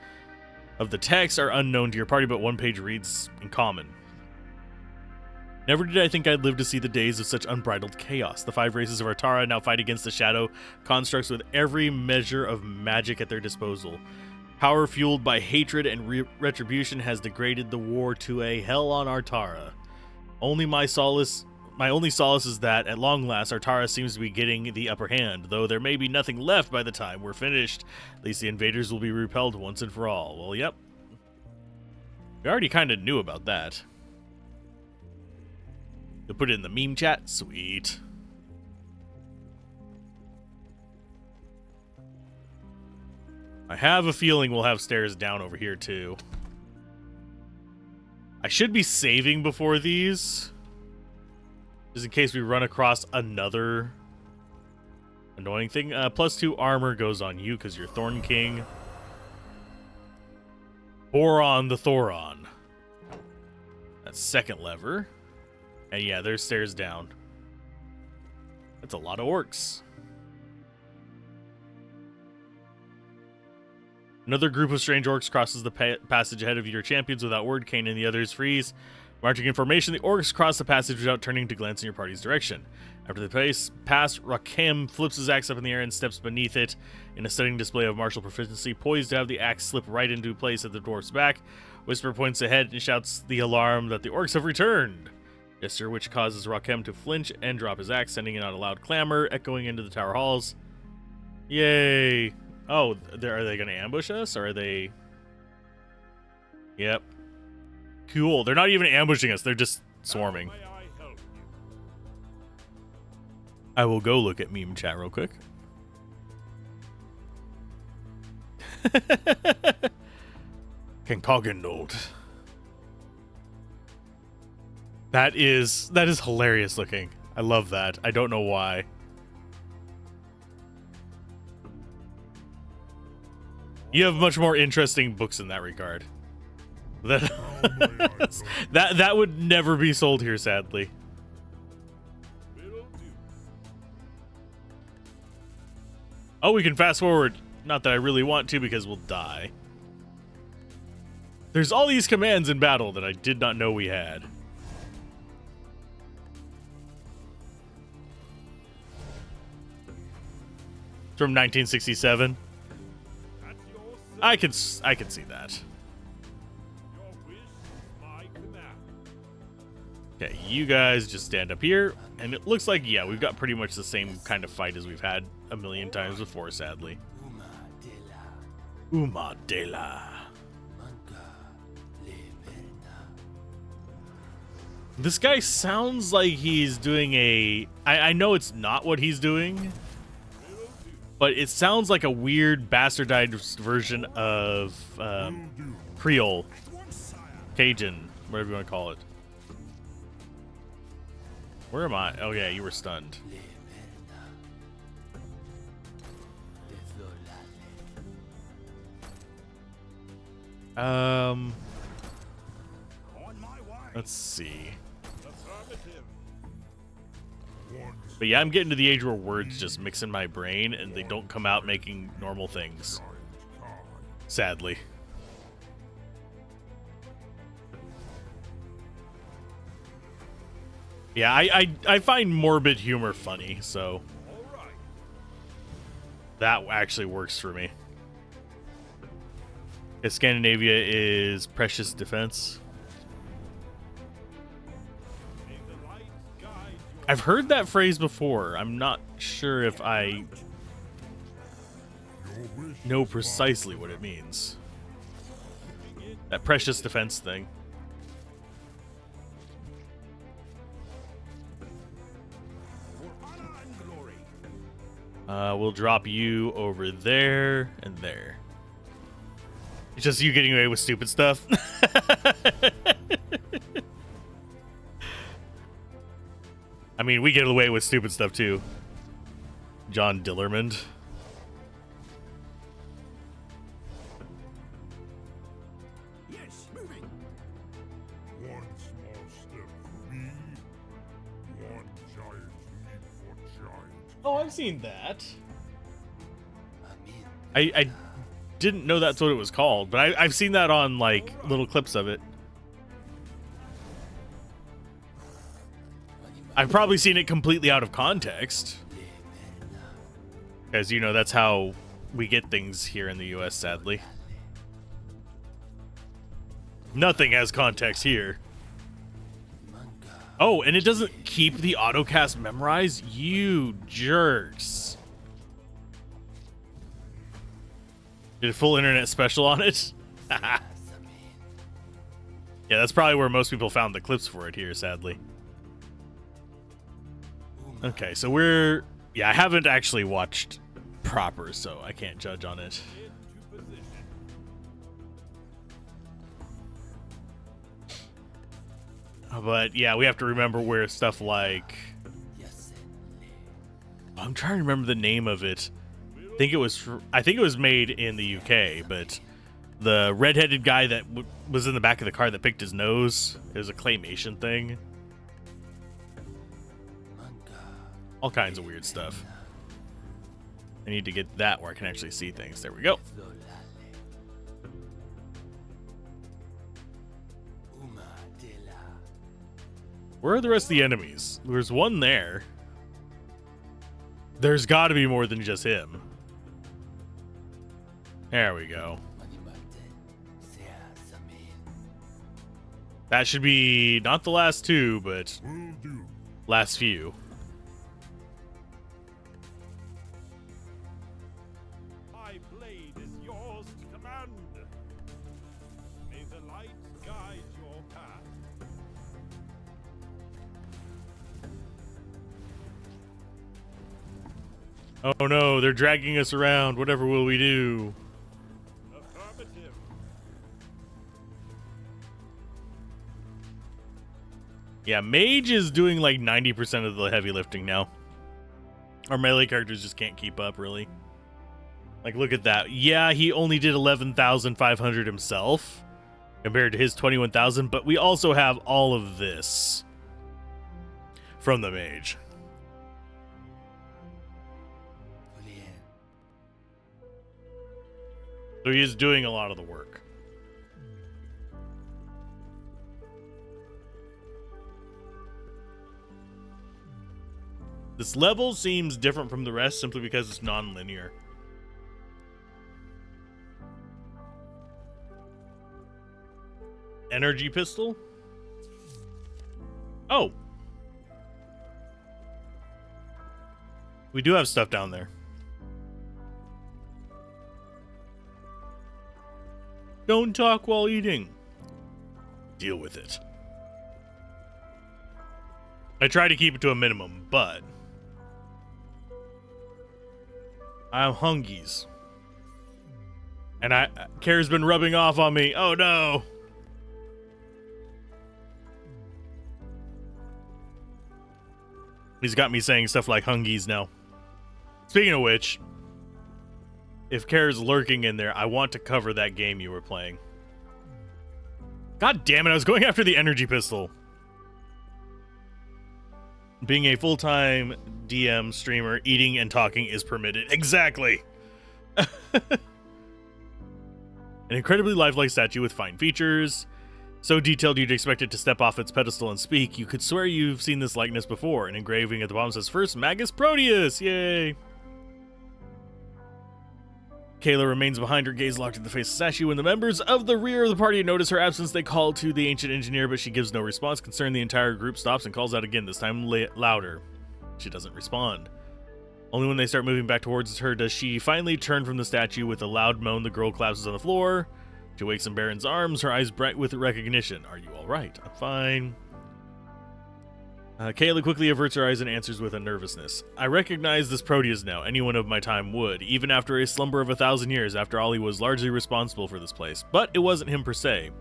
of the text are unknown to your party, but one page reads in common. Never did I think I'd live to see the days of such unbridled chaos. The 5 races of Artara now fight against the shadow constructs with every measure of magic at their disposal. Power fueled by hatred and retribution has degraded the war to a hell on Artara. My only solace is that, at long last, Artara seems to be getting the upper hand. Though there may be nothing left by the time we're finished, at least the invaders will be repelled once and for all. Well, yep. We already kind of knew about that. You'll put it in the meme chat? Sweet. I have a feeling we'll have stairs down over here, too. I should be saving before these, just in case we run across another annoying thing. +2 armor goes on you because you're Thorn King. Boron the Thoron. That's second lever. And yeah, there's stairs down. That's a lot of orcs. Another group of strange orcs crosses the passage ahead of your champions without word. Kane and the others freeze. Marching in formation, the orcs cross the passage without turning to glance in your party's direction. After the pass, Rakim flips his axe up in the air and steps beneath it in a stunning display of martial proficiency, poised to have the axe slip right into place at the dwarf's back. Whisper points ahead and shouts the alarm that the orcs have returned. Gesture which causes Rakim to flinch and drop his axe, sending out a loud clamor echoing into the tower halls. Yay! Oh, are they going to ambush us, or are they... Yep. Cool. They're not even ambushing us. They're just swarming. I will go look at meme chat real quick. Kenkogendold. That is hilarious looking. I love that. I don't know why. You have much more interesting books in that regard. That would never be sold here, sadly. Oh, we can fast forward. Not that I really want to, because we'll die. There's all these commands in battle that I did not know we had. From 1967. I can see that. Okay, you guys just stand up here, and it looks like, yeah, we've got pretty much the same kind of fight as we've had a million times before, sadly. Uma de la. This guy sounds like he's doing a... I know it's not what he's doing, but it sounds like a weird bastardized version of Creole, Cajun, whatever you want to call it. Where am I? Oh yeah, you were stunned. Let's see. But yeah, I'm getting to the age where words just mix in my brain and they don't come out making normal things. Sadly. Yeah, I find morbid humor funny, so that actually works for me. Scandinavia is precious defense. I've heard that phrase before. I'm not sure if I know precisely what it means. That precious defense thing. We'll drop you over there and there. It's just you getting away with stupid stuff. I mean, we get away with stupid stuff too. John Dillermand. Yes, moving. Oh, I've seen that. I didn't know that's what it was called, but I've seen that on like little clips of it. I've probably seen it completely out of context. Because, you know, that's how we get things here in the US, sadly. Nothing has context here. Oh, and it doesn't keep the autocast memorized? You jerks. Did a full internet special on it? Yeah, that's probably where most people found the clips for it here, sadly. Okay, so we're... Yeah, I haven't actually watched proper, so I can't judge on it. Into position. But yeah, we have to remember where stuff like... I'm trying to remember the name of it. I think it was made in the UK, but the redheaded guy that was in the back of the car that picked his nose, it was a claymation thing. All kinds of weird stuff. I need to get that where I can actually see things. There we go. Where are the rest of the enemies? There's one there. There's got to be more than just him. There we go. That should be not the last two, but Will do. last few. My blade is yours to command. May the light guide your path. Oh no, they're dragging us around. Whatever will we do? Affirmative. Yeah, Mage is doing like 90% of the heavy lifting now. Our melee characters just can't keep up, really. Like, look at that. Yeah, he only did 11,500 himself compared to his 21,000, but we also have all of this from the Mage. So he is doing a lot of the work. This level seems different from the rest simply because it's non-linear. Energy pistol? Oh. We do have stuff down there. Don't talk while eating. Deal with it. I try to keep it to a minimum, but I'm hungies. And Kara's been rubbing off on me. Oh no. He's got me saying stuff like hungies now. Speaking of which, if Kara's lurking in there, I want to cover that game you were playing. God damn it, I was going after the energy pistol. Being a full-time DM streamer, eating and talking is permitted. Exactly. An incredibly lifelike statue with fine features. So detailed you'd expect it to step off its pedestal and speak. You could swear you've seen this likeness before. An engraving at the bottom says, First Magus Proteus! Yay! Kayla remains behind, her gaze locked in the face of the statue. When the members of the rear of the party notice her absence, they call to the ancient engineer, but she gives no response. Concerned, the entire group stops and calls out again, this time louder. She doesn't respond. Only when they start moving back towards her does she finally turn from the statue. With a loud moan, the girl collapses on the floor. She wakes in Baron's arms, her eyes bright with recognition. Are you all right? I'm fine. Kayla quickly averts her eyes and answers with a nervousness. I recognize this Proteus now. Anyone of my time would, even after a slumber of 1,000 years. After all, he was largely responsible for this place. But it wasn't him per se.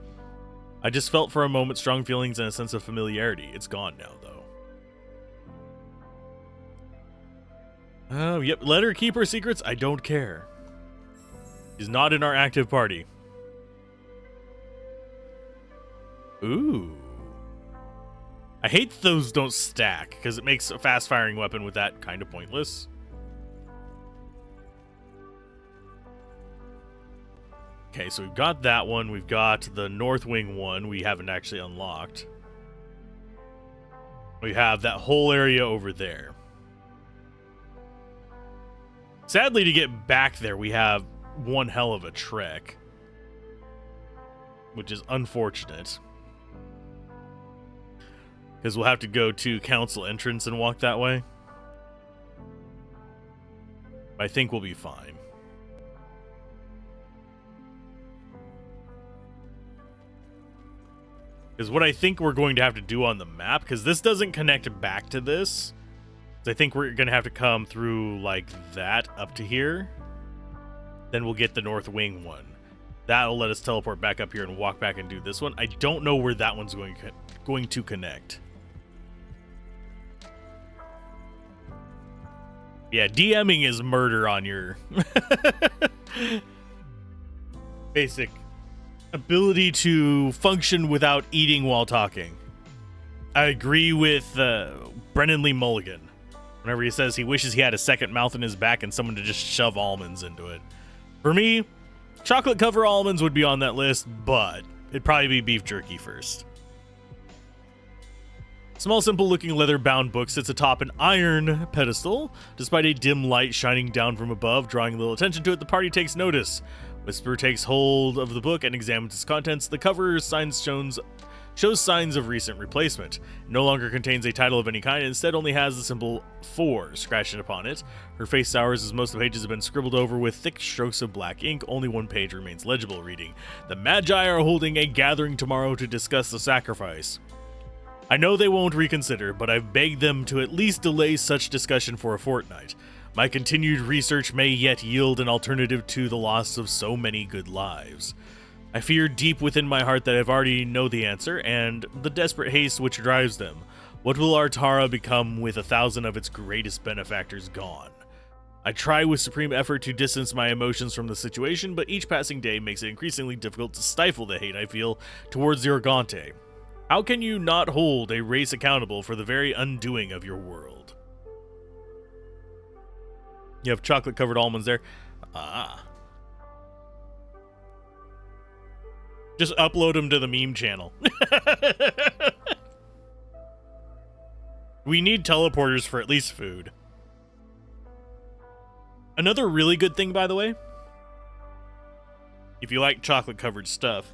I just felt for a moment strong feelings and a sense of familiarity. It's gone now, though. Oh, yep. Let her keep her secrets. I don't care. She's not in our active party. Ooh. I hate those don't stack, because it makes a fast-firing weapon with that kind of pointless. Okay, so we've got that one. We've got the North Wing one we haven't actually unlocked. We have that whole area over there. Sadly, to get back there, we have one hell of a trek, which is unfortunate. Because we'll have to go to Council entrance and walk that way. I think we'll be fine. Is what I think we're going to have to do on the map, because this doesn't connect back to this. So I think we're going to have to come through like that up to here. Then we'll get the North Wing one. That'll let us teleport back up here and walk back and do this one. I don't know where that one's going to connect. Yeah, DMing is murder on your basic ability to function without eating while talking. I agree with Brennan Lee Mulligan whenever he says he wishes he had a second mouth in his back and someone to just shove almonds into it. For me, chocolate cover almonds would be on that list, but it'd probably be beef jerky first. Small, simple-looking leather-bound book sits atop an iron pedestal. Despite a dim light shining down from above, drawing little attention to it, the party takes notice. Whisper takes hold of the book and examines its contents. The cover shows signs of recent replacement. It no longer contains a title of any kind, instead only has the symbol 4 scratched upon it. Her face sours as most of the pages have been scribbled over with thick strokes of black ink. Only one page remains legible, reading, "The Magi are holding a gathering tomorrow to discuss the sacrifice. I know they won't reconsider, but I've begged them to at least delay such discussion for a fortnight. My continued research may yet yield an alternative to the loss of so many good lives. I fear deep within my heart that I've already know the answer, and the desperate haste which drives them. What will our Tara become with 1,000 of its greatest benefactors gone? I try with supreme effort to distance my emotions from the situation, but each passing day makes it increasingly difficult to stifle the hate I feel towards the Organte. How can you not hold a race accountable for the very undoing of your world?" You have chocolate-covered almonds there. Ah. Just upload them to the meme channel. We need teleporters for at least food. Another really good thing, by the way, if you like chocolate-covered stuff,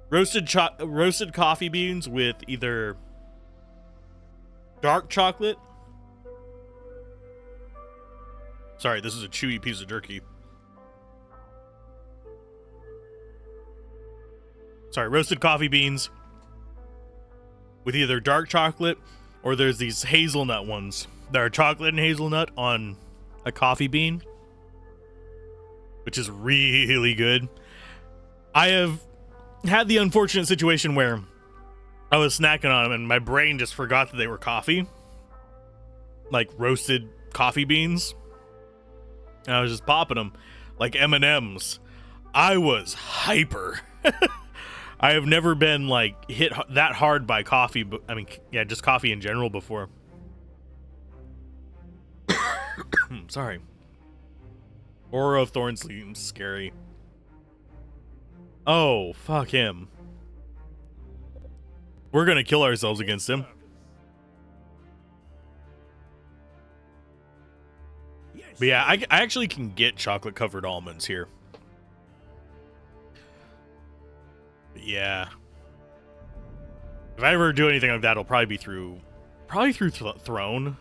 roasted coffee beans with either dark chocolate. Sorry, this is a chewy piece of jerky. Sorry, roasted coffee beans with either dark chocolate or there's these hazelnut ones that are chocolate and hazelnut on a coffee bean, which is really good. I have had the unfortunate situation where I was snacking on them and my brain just forgot that they were coffee, like roasted coffee beans. And I was just popping them like M&Ms. I was hyper. I have never been like hit that hard by coffee, but I mean, yeah, just coffee in general before. Sorry. Aura of Thorns seems scary. Oh, fuck him. We're gonna kill ourselves against him. But yeah, I actually can get chocolate-covered almonds here. But yeah. If I ever do anything like that, it'll probably be through Throne.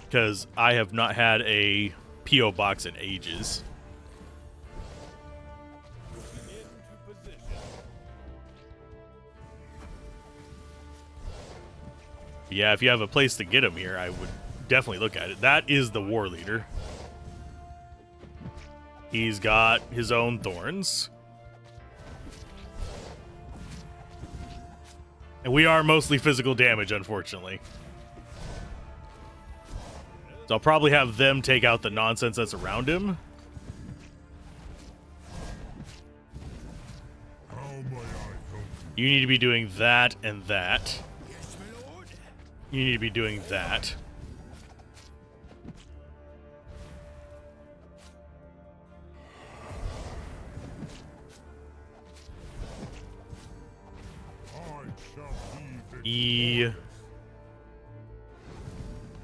Because I have not had a P.O. box in ages. Yeah, if you have a place to get him here, I would definitely look at it. That is the war leader. He's got his own thorns. And we are mostly physical damage, unfortunately. So I'll probably have them take out the nonsense that's around him. You need to be doing that and that. You need to be doing that. E.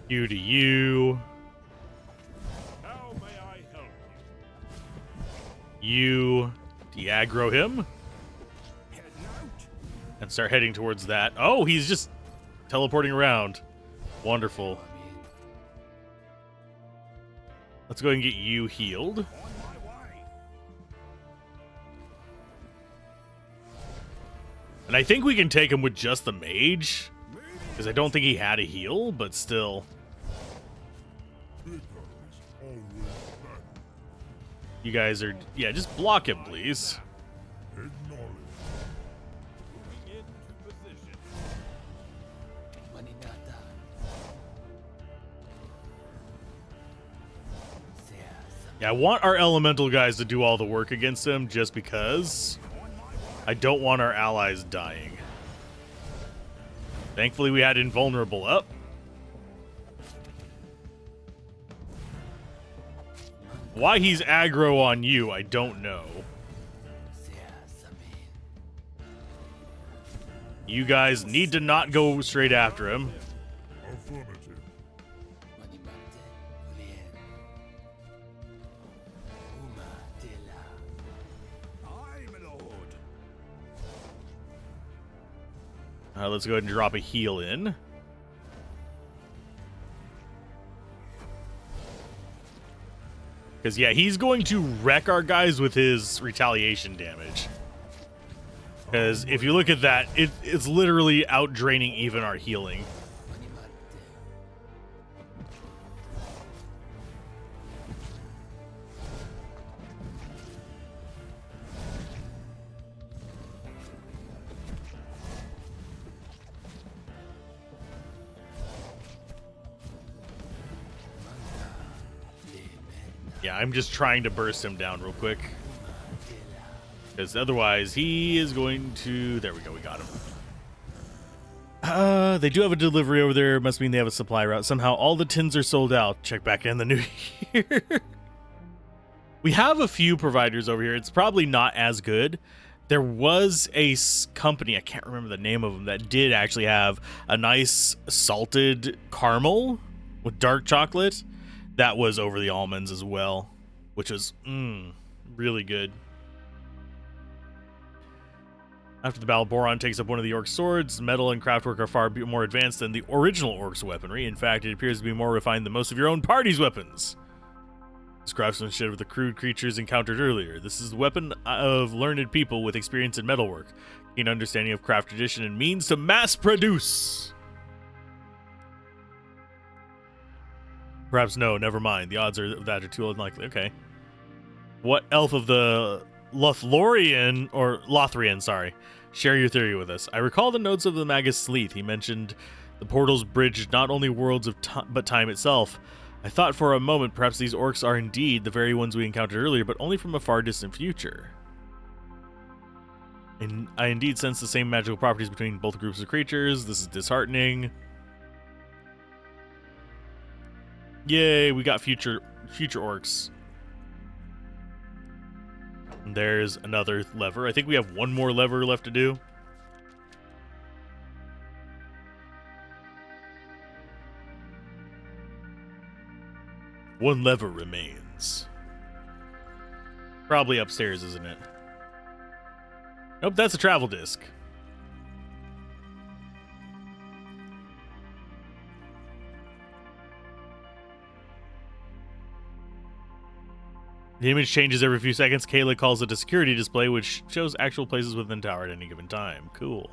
U to U. How may I help You de-aggro him and start heading towards that. Oh, he's just teleporting around. Wonderful. Let's go ahead and get you healed. And I think we can take him with just the mage, because I don't think he had a heal, but still. You guys are... Yeah, just block him, please. Moving into position. Yeah, I want our elemental guys to do all the work against him, just because I don't want our allies dying. Thankfully, we had invulnerable up. Why he's aggro on you, I don't know. You guys need to not go straight after him. Affirmative. Aye, my lord. Let's go ahead and drop a heal in. Because, yeah, he's going to wreck our guys with his retaliation damage. Because if you look at that, it's literally out-draining even our healing. Yeah, I'm just trying to burst him down real quick. Because otherwise, he is going to... There we go, we got him. They do have a delivery over there. Must mean they have a supply route. Somehow, all the tins are sold out. Check back in the new year. We have a few providers over here. It's probably not as good. There was a company, I can't remember the name of them, that did actually have a nice salted caramel with dark chocolate. That was over the almonds as well, which was really good. After the battle, Boron takes up one of the orc swords. Metal and craftwork are far more advanced than the original orc's weaponry. In fact, it appears to be more refined than most of your own party's weapons. This craftsmanship of the crude creatures encountered earlier. This is the weapon of learned people with experience in metalwork, keen understanding of craft tradition, and means to mass produce. Perhaps no, never mind. The odds are that are too unlikely. Okay. What elf of the Lothrian, sorry, share your theory with us? I recall the notes of the Magus Sleeth. He mentioned the portals bridged not only worlds of but time itself. I thought for a moment perhaps these orcs are indeed the very ones we encountered earlier, but only from a far distant future. And I indeed sense the same magical properties between both groups of creatures. This is disheartening. Yay, we got future orcs. And there's another lever. I think we have one more lever left to do. One lever remains. Probably upstairs, isn't it? Nope, that's a travel disc. The image changes every few seconds. Kayla calls it a security display, which shows actual places within the tower at any given time. Cool.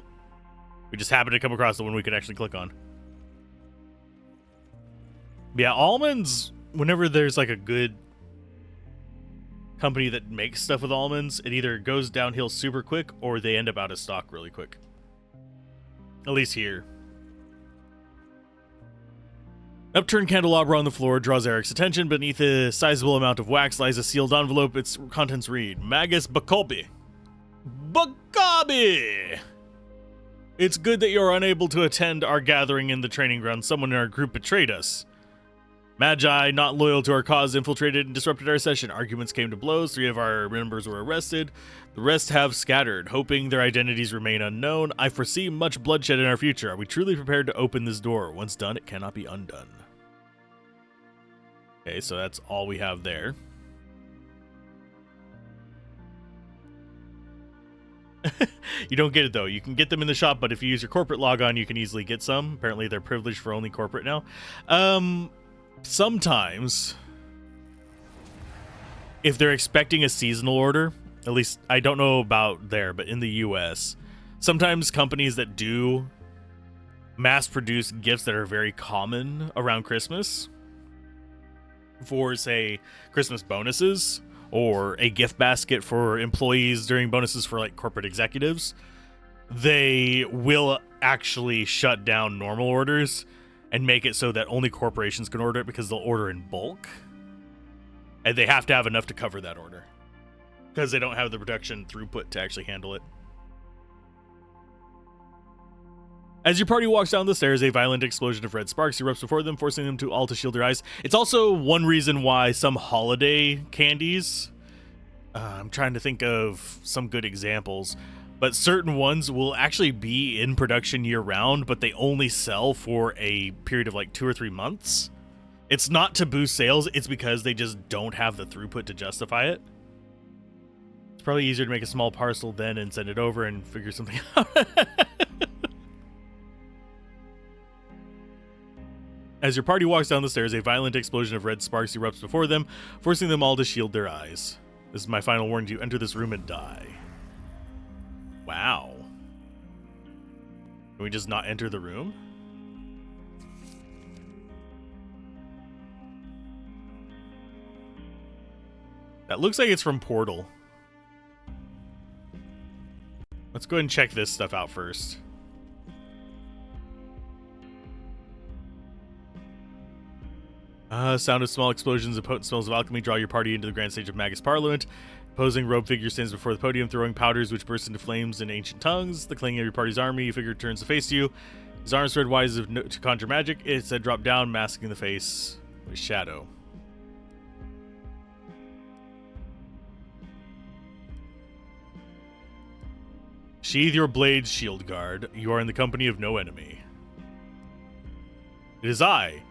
We just happened to come across the one we could actually click on. Yeah, almonds, whenever there's like a good company that makes stuff with almonds, it either goes downhill super quick or they end up out of stock really quick. At least here. Upturned candelabra on the floor draws Eric's attention. Beneath a sizable amount of wax lies a sealed envelope. Its contents read, Magus Bakobi. Bakobi! It's good that you're unable to attend our gathering in the training ground. Someone in our group betrayed us. Magi, not loyal to our cause, infiltrated and disrupted our session. Arguments came to blows. 3 of our members were arrested. The rest have scattered, hoping their identities remain unknown. I foresee much bloodshed in our future. Are we truly prepared to open this door? Once done, it cannot be undone. Okay, so that's all we have there. You don't get it, though. You can get them in the shop, but if you use your corporate logon, you can easily get some. Apparently, they're privileged for only corporate now. Sometimes, if they're expecting a seasonal order, at least I don't know about there, but in the US, sometimes companies that do mass produce gifts that are very common around Christmas for, say, Christmas bonuses or a gift basket for employees during bonuses for like corporate executives, they will actually shut down normal orders and make it so that only corporations can order it because they'll order in bulk. And they have to have enough to cover that order because they don't have the production throughput to actually handle it. As your party walks down the stairs, a violent explosion of red sparks erupts before them, forcing them to all to shield their eyes. It's also one reason why some holiday candies, I'm trying to think of some good examples, but certain ones will actually be in production year-round, but they only sell for a period of like 2 or 3 months. It's not to boost sales, it's because they just don't have the throughput to justify it. It's probably easier to make a small parcel then and send it over and figure something out. As your party walks down the stairs, a violent explosion of red sparks erupts before them, forcing them all to shield their eyes. This is my final warning to you. Enter this room and die. Wow. Can we just not enter the room? That looks like it's from Portal. Let's go ahead and check this stuff out first. Sound of small explosions and potent smells of alchemy draw your party into the grand stage of Magus Parliament. Posing robed figure stands before the podium, throwing powders which burst into flames in ancient tongues. The clanging of your party's army figure turns to face you. His arms spread wide as if to conjure magic. Its head dropped down, masking the face with shadow. Sheathe your blades, shield guard. You are in the company of no enemy. It is I,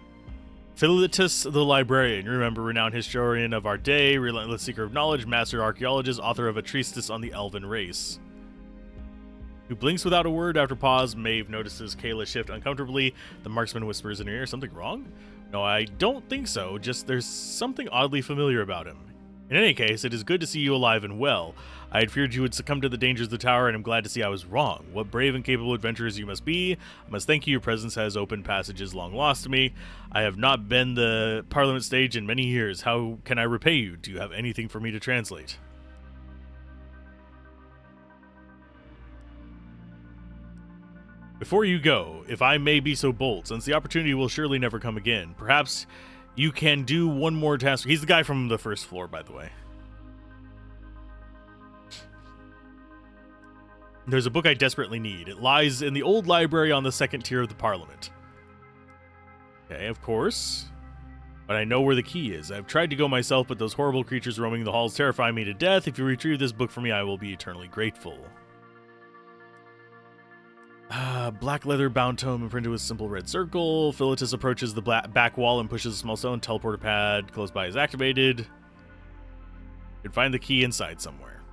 Philetus the Librarian, remember, renowned historian of our day, relentless seeker of knowledge, master archaeologist, author of a treatise on the elven race. Who blinks without a word. After pause, Maeve notices Kayla shift uncomfortably. The marksman whispers in her ear, something wrong? No, I don't think so, just there's something oddly familiar about him. In any case, it is good to see you alive and well. I had feared you would succumb to the dangers of the tower, and I'm glad to see I was wrong. What brave and capable adventurers you must be. I must thank you. Your presence has opened passages long lost to me. I have not been the Parliament stage in many years. How can I repay you? Do you have anything for me to translate? Before you go, if I may be so bold, since the opportunity will surely never come again, perhaps you can do one more task. He's the guy from the first floor, by the way. There's a book I desperately need. It lies in the old library on the second tier of the Parliament. Okay, of course. But I know where the key is. I've tried to go myself, but those horrible creatures roaming the halls terrify me to death. If you retrieve this book for me, I will be eternally grateful. Black leather bound tome imprinted with simple red circle. Philetus approaches the back wall and pushes a small stone. Teleporter pad close by is activated. You can find the key inside somewhere.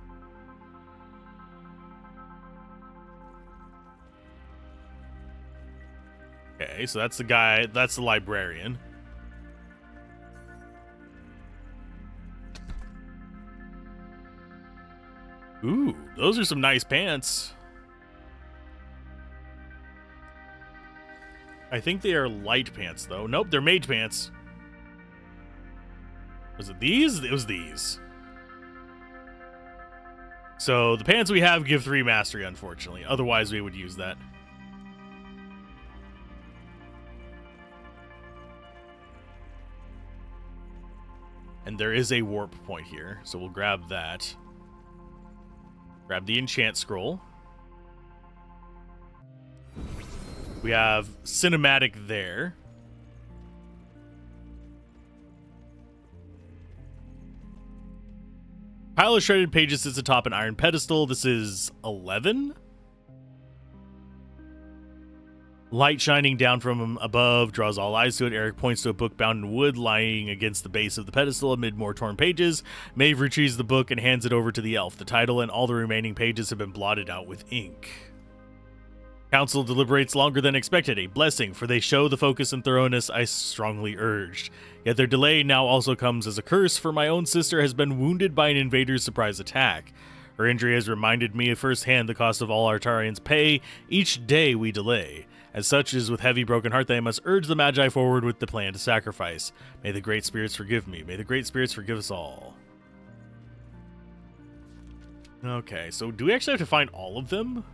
Okay, so that's the guy, that's the librarian. Ooh, those are some nice pants. I think they are light pants, though. Nope, they're mage pants. Was it these? It was these. So the pants we have give 3 mastery, unfortunately. Otherwise, we would use that. And there is a warp point here, so we'll grab that. Grab the enchant scroll. We have cinematic there. Pile of shredded pages sits atop an iron pedestal. This is 11. Light shining down from above draws all eyes to it. Eric points to a book bound in wood lying against the base of the pedestal amid more torn pages. Maeve retrieves the book and hands it over to the elf. The title and all the remaining pages have been blotted out with ink. Council deliberates longer than expected. A blessing, for they show the focus and thoroughness I strongly urged. Yet their delay now also comes as a curse, for my own sister has been wounded by an invader's surprise attack. Her injury has reminded me firsthand the cost of all Artarians pay each day we delay. As such, it is with heavy broken heart that I must urge the Magi forward with the plan to sacrifice. May the Great Spirits forgive me. May the Great Spirits forgive us all. Okay, so do we actually have to find all of them?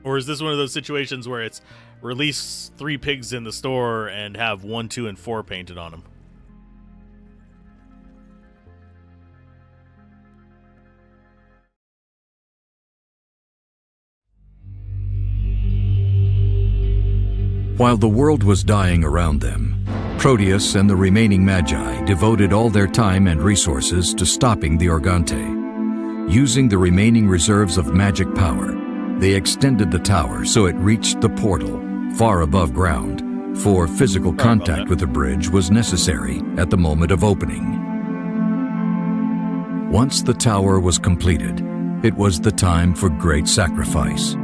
Or is this one of those situations where it's release 3 pigs in the store and have 1, 2, and 4 painted on them? While the world was dying around them, Proteus and the remaining Magi devoted all their time and resources to stopping the Organte. Using the remaining reserves of magic power, they extended the tower so it reached the portal, far above ground, for physical contact with the bridge was necessary at the moment of opening. Once the tower was completed, it was the time for great sacrifice.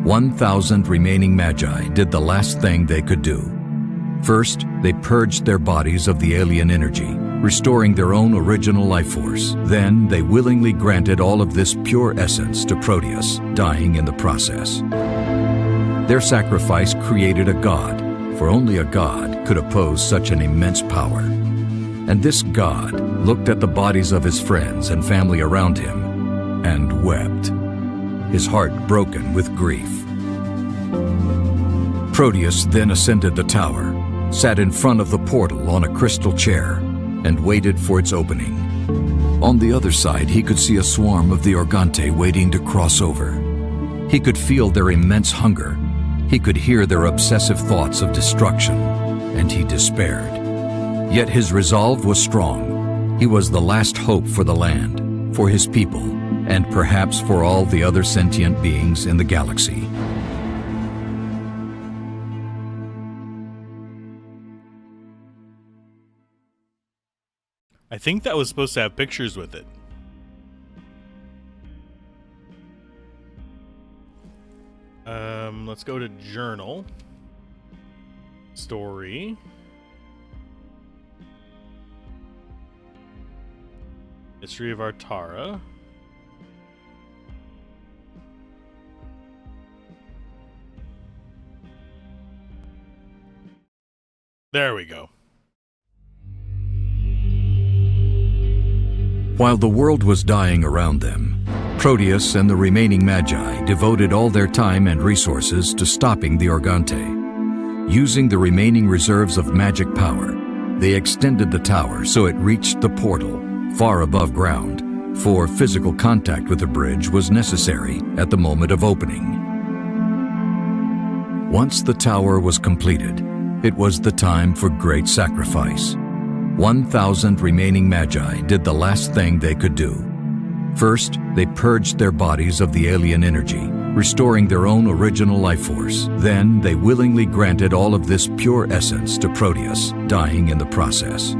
1,000 remaining Magi did the last thing they could do. First, they purged their bodies of the alien energy, restoring their own original life force. Then, they willingly granted all of this pure essence to Proteus, dying in the process. Their sacrifice created a god, for only a god could oppose such an immense power. And this god looked at the bodies of his friends and family around him and wept, his heart broken with grief. Proteus then ascended the tower, sat in front of the portal on a crystal chair, and waited for its opening. On the other side, he could see a swarm of the Organte waiting to cross over. He could feel their immense hunger. He could hear their obsessive thoughts of destruction, and he despaired. Yet his resolve was strong. He was the last hope for the land, for his people, and perhaps for all the other sentient beings in the galaxy. I think that was supposed to have pictures with it. Let's go to journal. Story. History of Artara. There we go. While the world was dying around them, Proteus and the remaining Magi devoted all their time and resources to stopping the Organte. Using the remaining reserves of magic power, they extended the tower so it reached the portal, far above ground, for physical contact with the bridge was necessary at the moment of opening. Once the tower was completed, it was the time for great sacrifice. 1,000 remaining Magi did the last thing they could do. First, they purged their bodies of the alien energy, restoring their own original life force. Then, they willingly granted all of this pure essence to Proteus, dying in the process.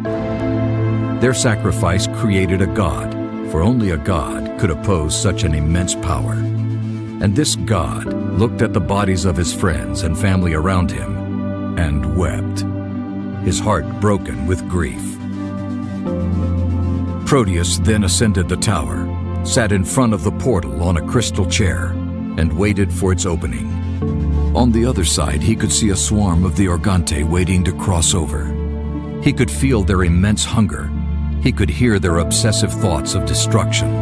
Their sacrifice created a god, for only a god could oppose such an immense power. And this god looked at the bodies of his friends and family around him and wept, his heart broken with grief. Proteus then ascended the tower, sat in front of the portal on a crystal chair, and waited for its opening. On the other side, he could see a swarm of the Organte waiting to cross over. He could feel their immense hunger. He could hear their obsessive thoughts of destruction,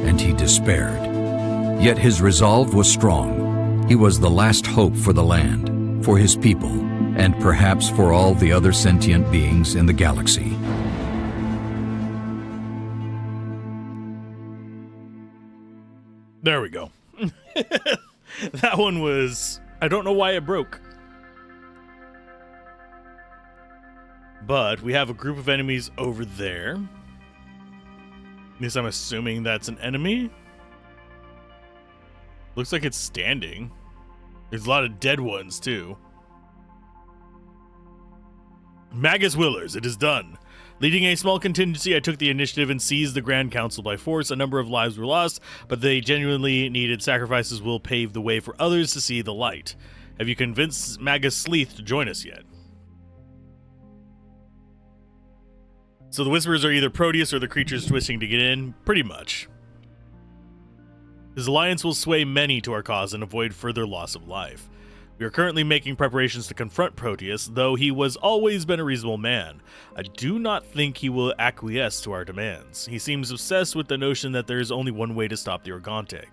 and he despaired. Yet his resolve was strong. He was the last hope for the land, for his people, and perhaps for all the other sentient beings in the galaxy. There we go. That one was... I don't know why it broke. But we have a group of enemies over there. At least I'm assuming that's an enemy. Looks like it's standing. There's a lot of dead ones, too. Magus Willers, it is done. Leading a small contingency, I took the initiative and seized the Grand Council by force. A number of lives were lost, but they genuinely needed sacrifices will pave the way for others to see the light. Have you convinced Magus Sleeth to join us yet? So the Whisperers are either Proteus or the creatures wishing to get in, pretty much. His alliance will sway many to our cause and avoid further loss of life. We are currently making preparations to confront Proteus, though he was always been a reasonable man. I do not think he will acquiesce to our demands. He seems obsessed with the notion that there is only one way to stop the Organte.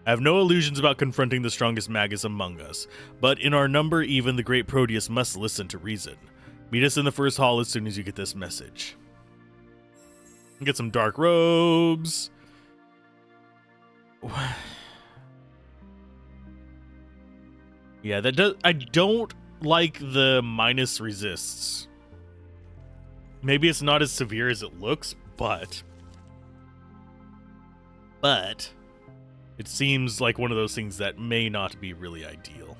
I have no illusions about confronting the strongest Magus among us, but in our number even the great Proteus must listen to reason. Meet us in the first hall as soon as you get this message. Get some dark robes. Yeah, that does. I don't like the minus resists. Maybe it's not as severe as it looks, but it seems like one of those things that may not be really ideal.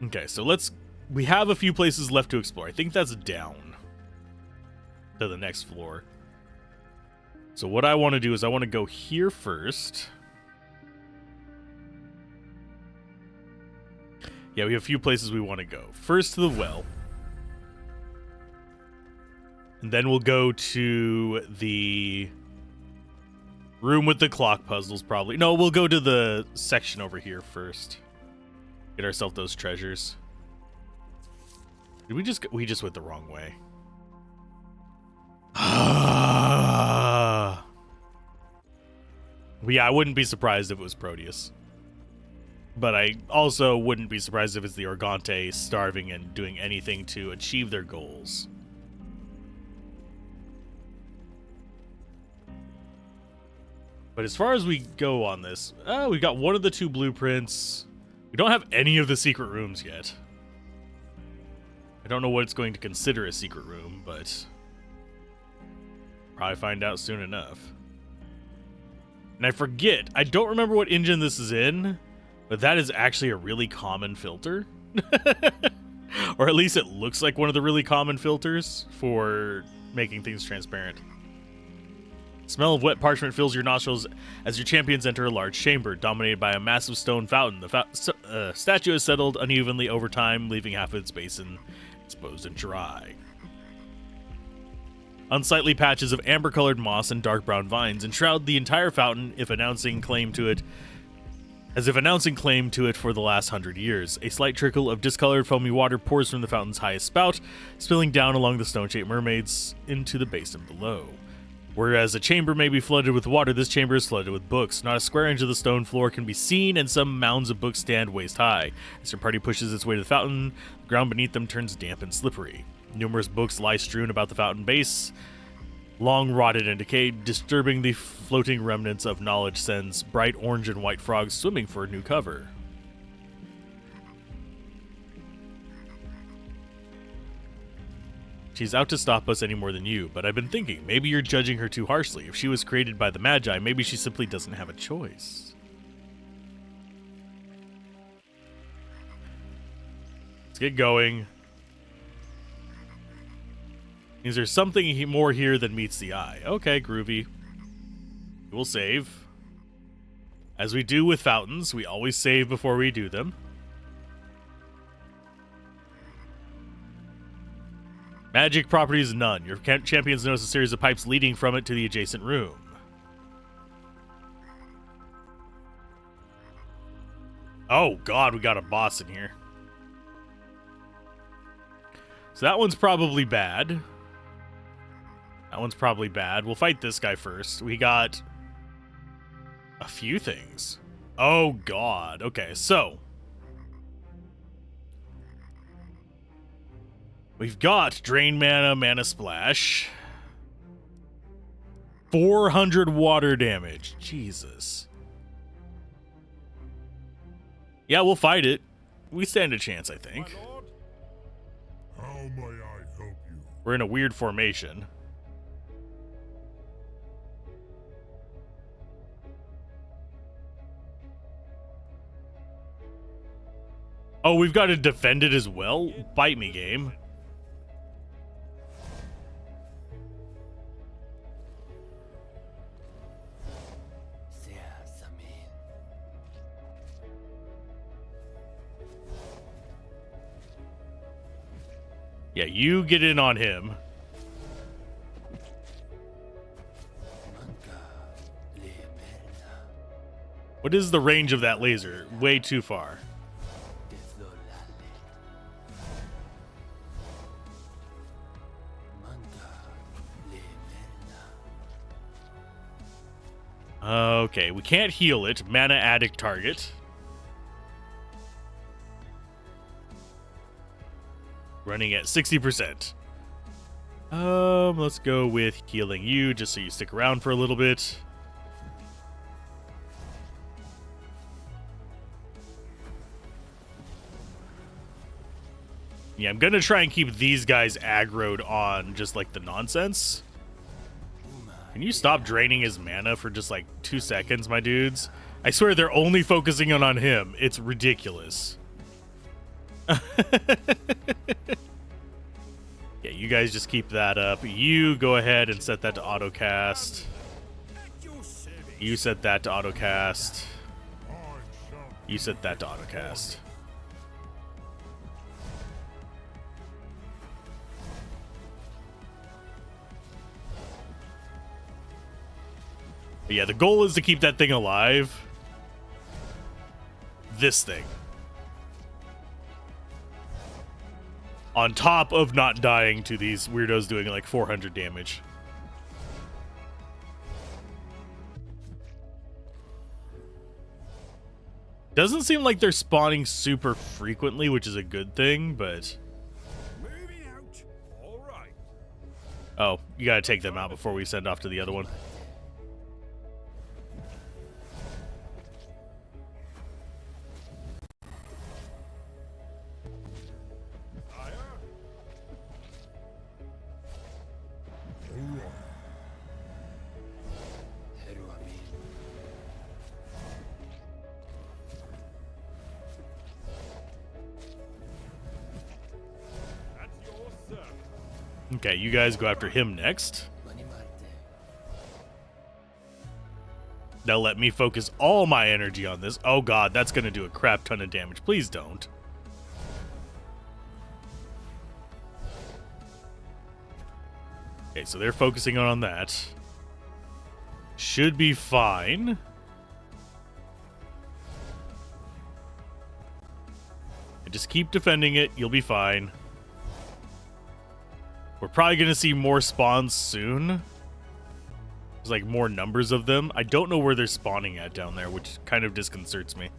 Okay, so we have a few places left to explore. I think that's down to the next floor. So what I want to do is I want to go here first. Yeah, we have a few places we want to go. First to the well. And then we'll go to the room with the clock puzzles, probably. No, we'll go to the section over here first. Get ourselves those treasures. Did we just went the wrong way. Yeah, I wouldn't be surprised if it was Proteus. But I also wouldn't be surprised if it's the Organte starving and doing anything to achieve their goals. But as far as we go on this, we've got one of the two blueprints. We don't have any of the secret rooms yet. I don't know what it's going to consider a secret room, but probably find out soon enough. And I forget, I don't remember what engine this is in, but that is actually a really common filter. Or at least it looks like one of the really common filters for making things transparent. Smell of wet parchment fills your nostrils as your champions enter a large chamber dominated by a massive stone fountain. The statue has settled unevenly over time, leaving half of its basin exposed and dry. Unsightly patches of amber-colored moss and dark brown vines enshroud the entire fountain as if announcing claim to it for the last 100 years. A slight trickle of discolored foamy water pours from the fountain's highest spout, spilling down along the stone-shaped mermaids into the basin below. Whereas a chamber may be flooded with water, this chamber is flooded with books. Not a square inch of the stone floor can be seen, and some mounds of books stand waist high. As your party pushes its way to the fountain, the ground beneath them turns damp and slippery. Numerous books lie strewn about the fountain base, long rotted and decayed. Disturbing the floating remnants of knowledge sends bright orange and white frogs swimming for a new cover. She's out to stop us any more than you, but I've been thinking, maybe you're judging her too harshly. If she was created by the Magi, maybe she simply doesn't have a choice. Let's get going. Is there something more here than meets the eye? Okay, groovy. We'll save. As we do with fountains, we always save before we do them. Magic properties, none. Your champions notice a series of pipes leading from it to the adjacent room. Oh god, we got a boss in here. So that one's probably bad. That one's probably bad. We'll fight this guy first. We got a few things. Oh god. Okay, so we've got Drain Mana, Mana Splash. 400 water damage. Jesus. Yeah, we'll fight it. We stand a chance, I think. My lord, may I help you? We're in a weird formation. Oh, we've got to defend it as well? Bite me, game. Yeah, you get in on him. What is the range of that laser? Way too far. Okay, we can't heal it. Mana addict target. Running at 60%. Let's go with healing you just so you stick around for a little bit. Yeah, I'm gonna try and keep these guys aggroed on just like the nonsense. Can you stop draining his mana for just like 2 seconds, my dudes? I swear they're only focusing on him. It's ridiculous. Yeah, you guys just keep that up. You go ahead and set that to autocast. You set that to autocast. You set that to autocast. But yeah, the goal is to keep that thing alive. This thing. On top of not dying to these weirdos doing like 400 damage. Doesn't seem like they're spawning super frequently, which is a good thing, but... Moving out. All right. Oh, you gotta take them out before we send off to the other one. Okay, you guys go after him next. They'll let me focus all my energy on this. Oh god, that's gonna do a crap ton of damage. Please don't. Okay, so they're focusing on that. Should be fine. Just keep defending it. You'll be fine. We're probably going to see more spawns soon. There's like more numbers of them. I don't know where they're spawning at down there, which kind of disconcerts me.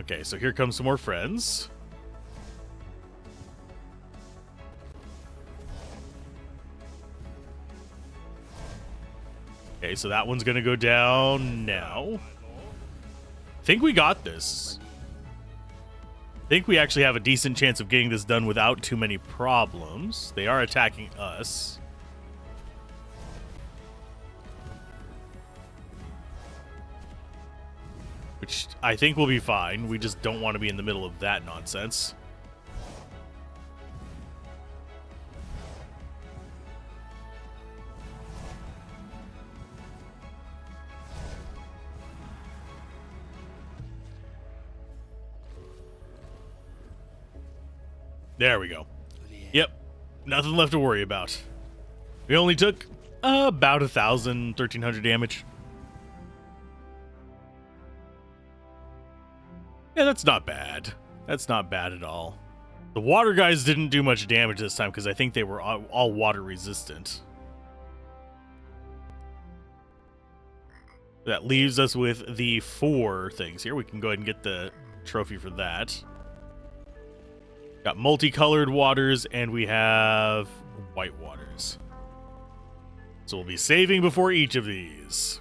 Okay, so here comes some more friends. Okay, so that one's going to go down now. I think we got this. I think we actually have a decent chance of getting this done without too many problems. They are attacking us. Which I think will be fine. We just don't want to be in the middle of that nonsense. There we go. Yep. Nothing left to worry about. We only took about 1,000, 1,300 damage. Yeah, that's not bad. That's not bad at all. The water guys didn't do much damage this time because I think they were all water resistant. That leaves us with the 4 things here. We can go ahead and get the trophy for that. Got multicolored waters, and we have white waters. So we'll be saving before each of these.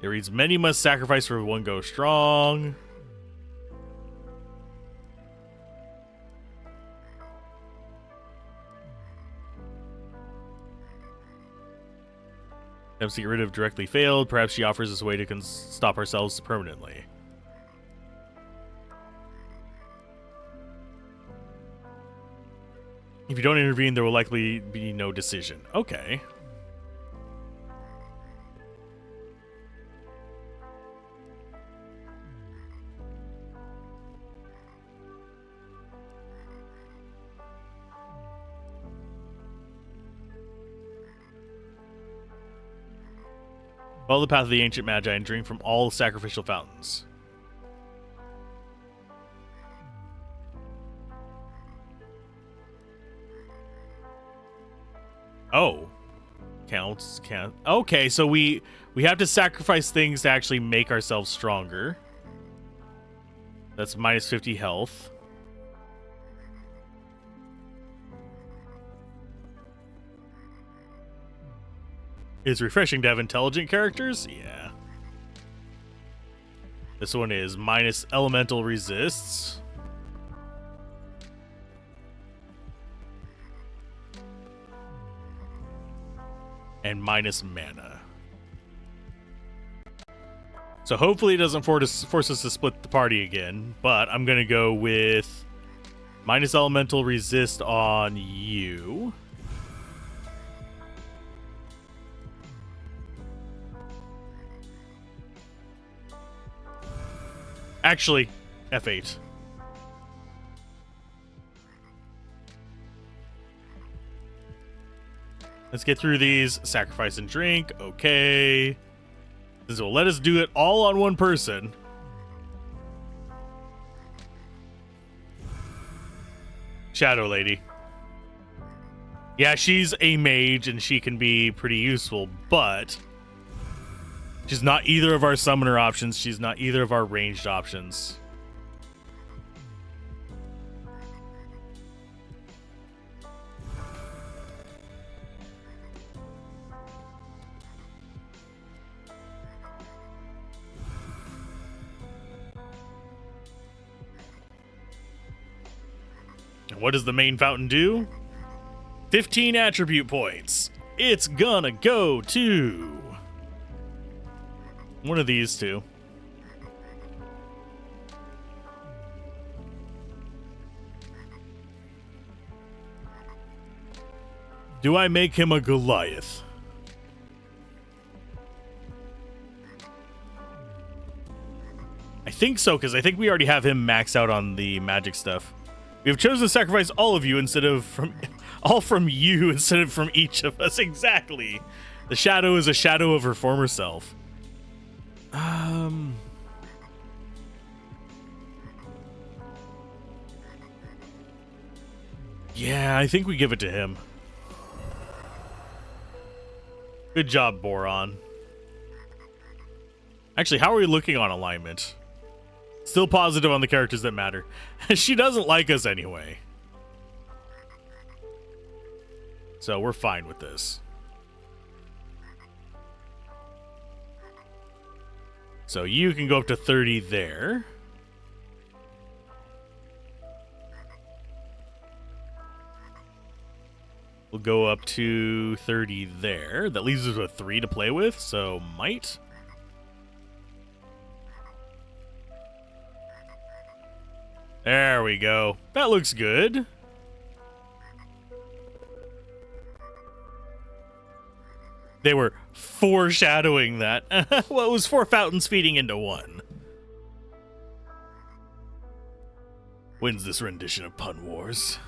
It reads, many must sacrifice for one go strong. Attempts to get rid of directly failed. Perhaps she offers us a way to stop ourselves permanently. If you don't intervene, there will likely be no decision. Okay. Follow the path of the ancient magi and drink from all sacrificial fountains. Oh. Counts. Okay, so we have to sacrifice things to actually make ourselves stronger. That's minus 50 health. It's refreshing to have intelligent characters. Yeah. This one is minus elemental resists. And minus mana. So hopefully it doesn't force us to split the party again, but I'm going to go with minus elemental resist on you. Actually, F8. Let's get through these. Sacrifice and drink. Okay. This will let us do it all on one person. Shadow Lady. Yeah, she's a mage and she can be pretty useful, but she's not either of our summoner options. She's not either of our ranged options. And what does the main fountain do? 15 attribute points. It's gonna go to one of these two. Do I make him a Goliath? I think so, because I think we already have him maxed out on the magic stuff. We have chosen to sacrifice all of you instead of from you instead of from each of us. Exactly. The shadow is a shadow of her former self. Yeah, I think we give it to him. Good job, Boron. Actually, how are we looking on alignment? Still positive on the characters that matter. She doesn't like us anyway. So we're fine with this. So you can go up to 30 there. We'll go up to 30 there. That leaves us with 3 to play with, so might. There we go. That looks good. They were foreshadowing that. Well, it was 4 fountains feeding into one. Wins this rendition of Pun Wars.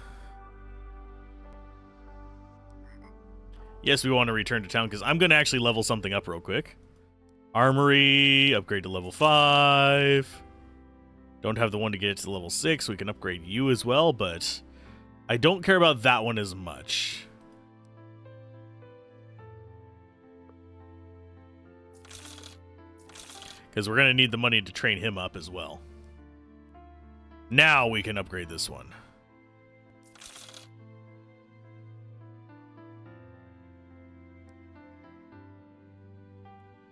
Yes, we want to return to town because I'm going to actually level something up real quick. Armory, upgrade to level 5. Don't have the one to get it to level 6. We can upgrade you as well, but I don't care about that one as much. Because we're going to need the money to train him up as well. Now we can upgrade this one.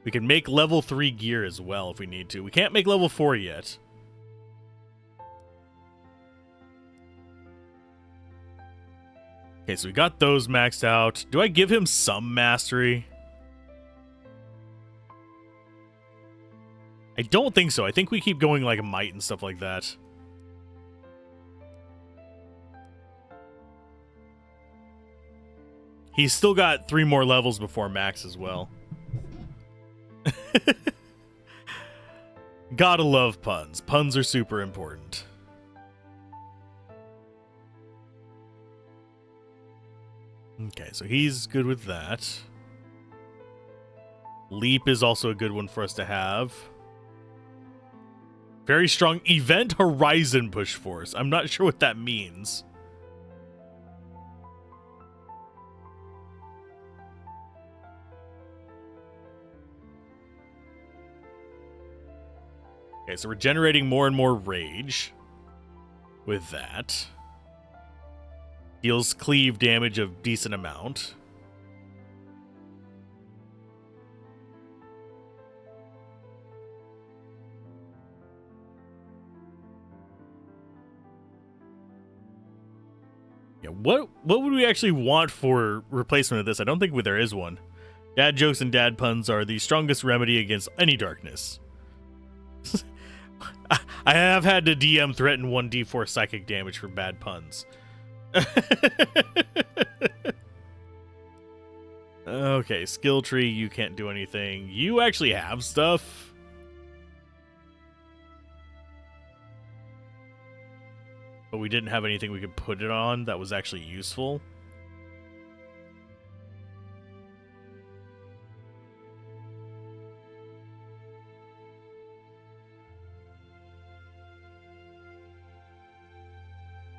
We can make level 3 gear as well if we need to. We can't make level 4 yet. Okay, so we got those maxed out. Do I give him some mastery? I don't think so. I think we keep going like a might and stuff like that. He's still got 3 more levels before max as well. Gotta love puns. Puns are super important. Okay, so he's good with that. Leap is also a good one for us to have. Very strong Event Horizon Push Force. I'm not sure what that means. Okay, so we're generating more and more rage with that. Deals cleave damage of decent amount. Yeah, what would we actually want for replacement of this? I don't think there is one. Dad jokes and dad puns are the strongest remedy against any darkness. I have had to DM threaten 1d4 psychic damage for bad puns. Okay, skill tree, you can't do anything. You actually have stuff. But we didn't have anything we could put it on that was actually useful.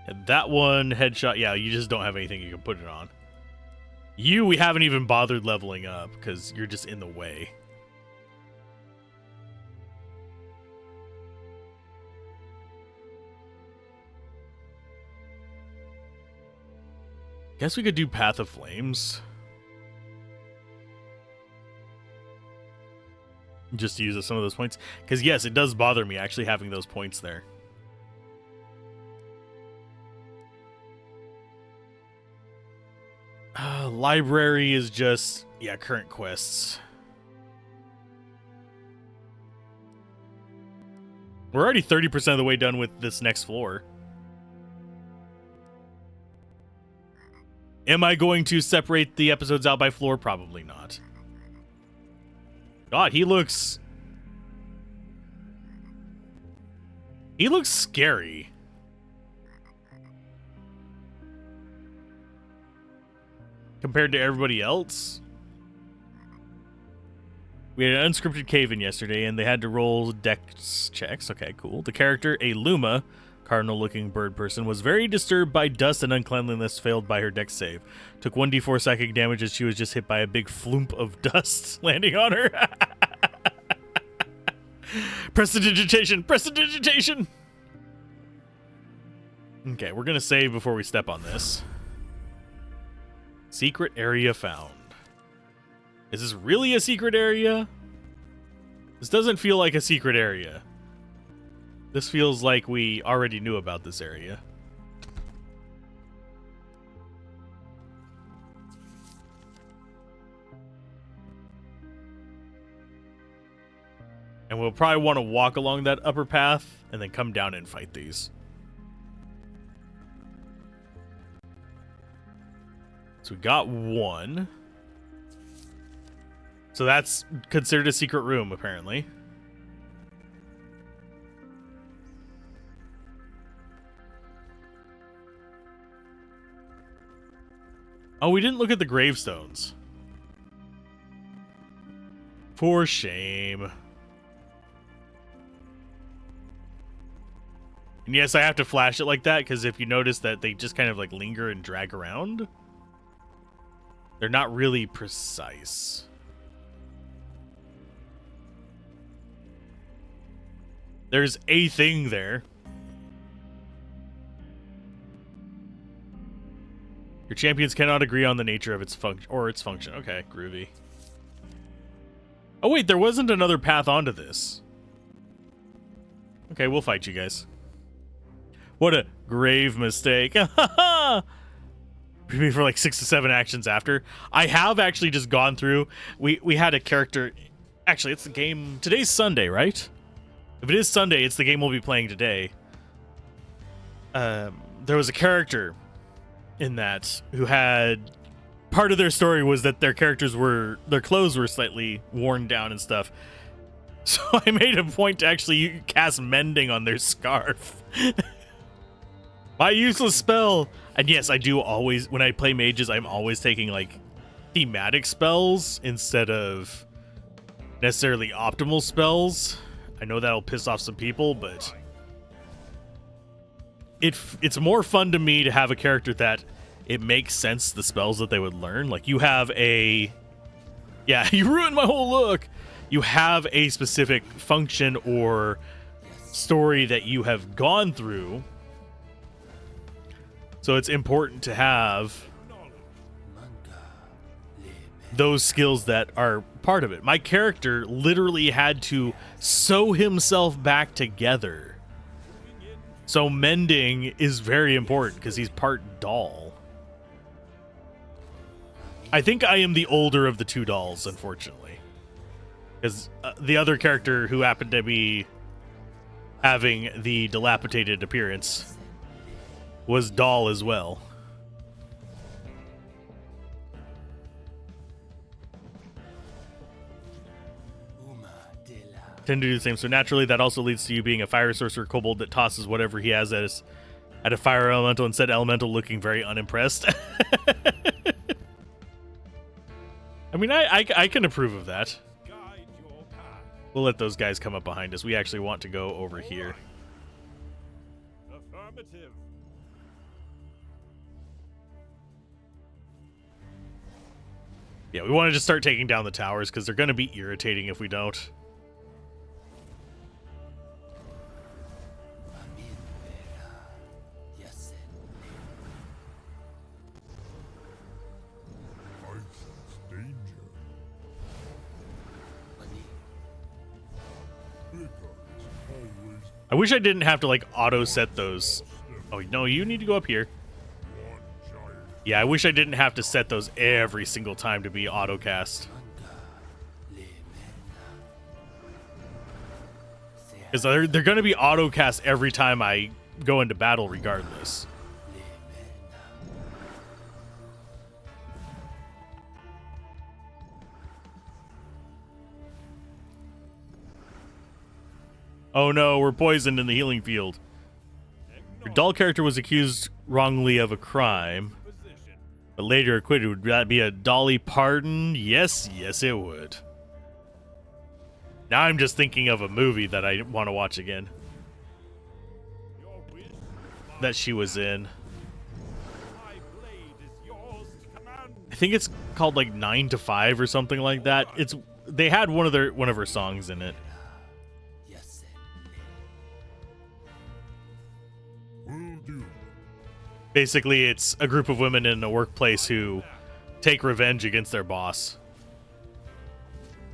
And that one, headshot, yeah, you just don't have anything you can put it on. You, we haven't even bothered leveling up because you're just in the way. Guess we could do Path of Flames. Just to use some of those points. Because yes, it does bother me actually having those points there. Library is just, yeah, current quests. We're already 30% of the way done with this next floor. Am I going to separate the episodes out by floor? Probably not. God, he looks scary. Compared to everybody else. We had an unscripted cave-in yesterday, and they had to roll dex checks. Okay, cool. The character, a Luma, cardinal-looking bird person, was very disturbed by dust and uncleanliness, failed by her dex save. Took 1d4 psychic damage as she was just hit by a big floomp of dust landing on her. Prestidigitation! Prestidigitation! Okay, we're gonna save before we step on this. Secret area found. Is this really a secret area? This doesn't feel like a secret area. This feels like we already knew about this area. And we'll probably want to walk along that upper path and then come down and fight these. So we got one. So that's considered a secret room, apparently. Oh, we didn't look at the gravestones. For shame. And yes, I have to flash it like that, because if you notice that they just kind of like linger and drag around, they're not really precise. There's a thing there. Your champions cannot agree on the nature of its function or its function. Okay, groovy. Oh wait, there wasn't another path onto this. Okay, we'll fight you guys. What a grave mistake. Maybe for like 6 to 7 actions after. I have actually just gone through. We had a character. Actually, it's the game. Today's Sunday, right? If it is Sunday, it's the game we'll be playing today. There was a character in that who had part of their story was that their clothes were slightly worn down and stuff. So I made a point to actually cast mending on their scarf. My useless spell. And yes, I do always, when I play mages, I'm always taking like thematic spells instead of necessarily optimal spells. I know that'll piss off some people, but it's more fun to me to have a character that it makes sense the spells that they would learn. Like you have a, yeah, you ruined my whole look. You have a specific function or story that you have gone through. So it's important to have those skills that are part of it. My character literally had to sew himself back together. So mending is very important because he's part doll. I think I am the older of the two dolls, unfortunately. Because the other character who happened to be having the dilapidated appearance was doll as well. Tend to do the same. So naturally, that also leads to you being a fire sorcerer kobold that tosses whatever he has at a fire elemental and said elemental looking very unimpressed. I mean, I can approve of that. We'll let those guys come up behind us. We actually want to go over here. Affirmative. Yeah, we want to just start taking down the towers because they're going to be irritating if we don't. I wish I didn't have to like auto set those. Oh no, you need to go up here. Yeah, I wish I didn't have to set those every single time to be auto cast. Because they're going to be auto cast every time I go into battle regardless. Oh no, we're poisoned in the healing field. Your doll character was accused wrongly of a crime, but later acquitted. Would that be a dolly pardon? Yes, yes it would. Now I'm just thinking of a movie that I want to watch again. That she was in. I think it's called like 9 to 5 or something like that. They had one of her songs in it. Basically, it's a group of women in a workplace who take revenge against their boss.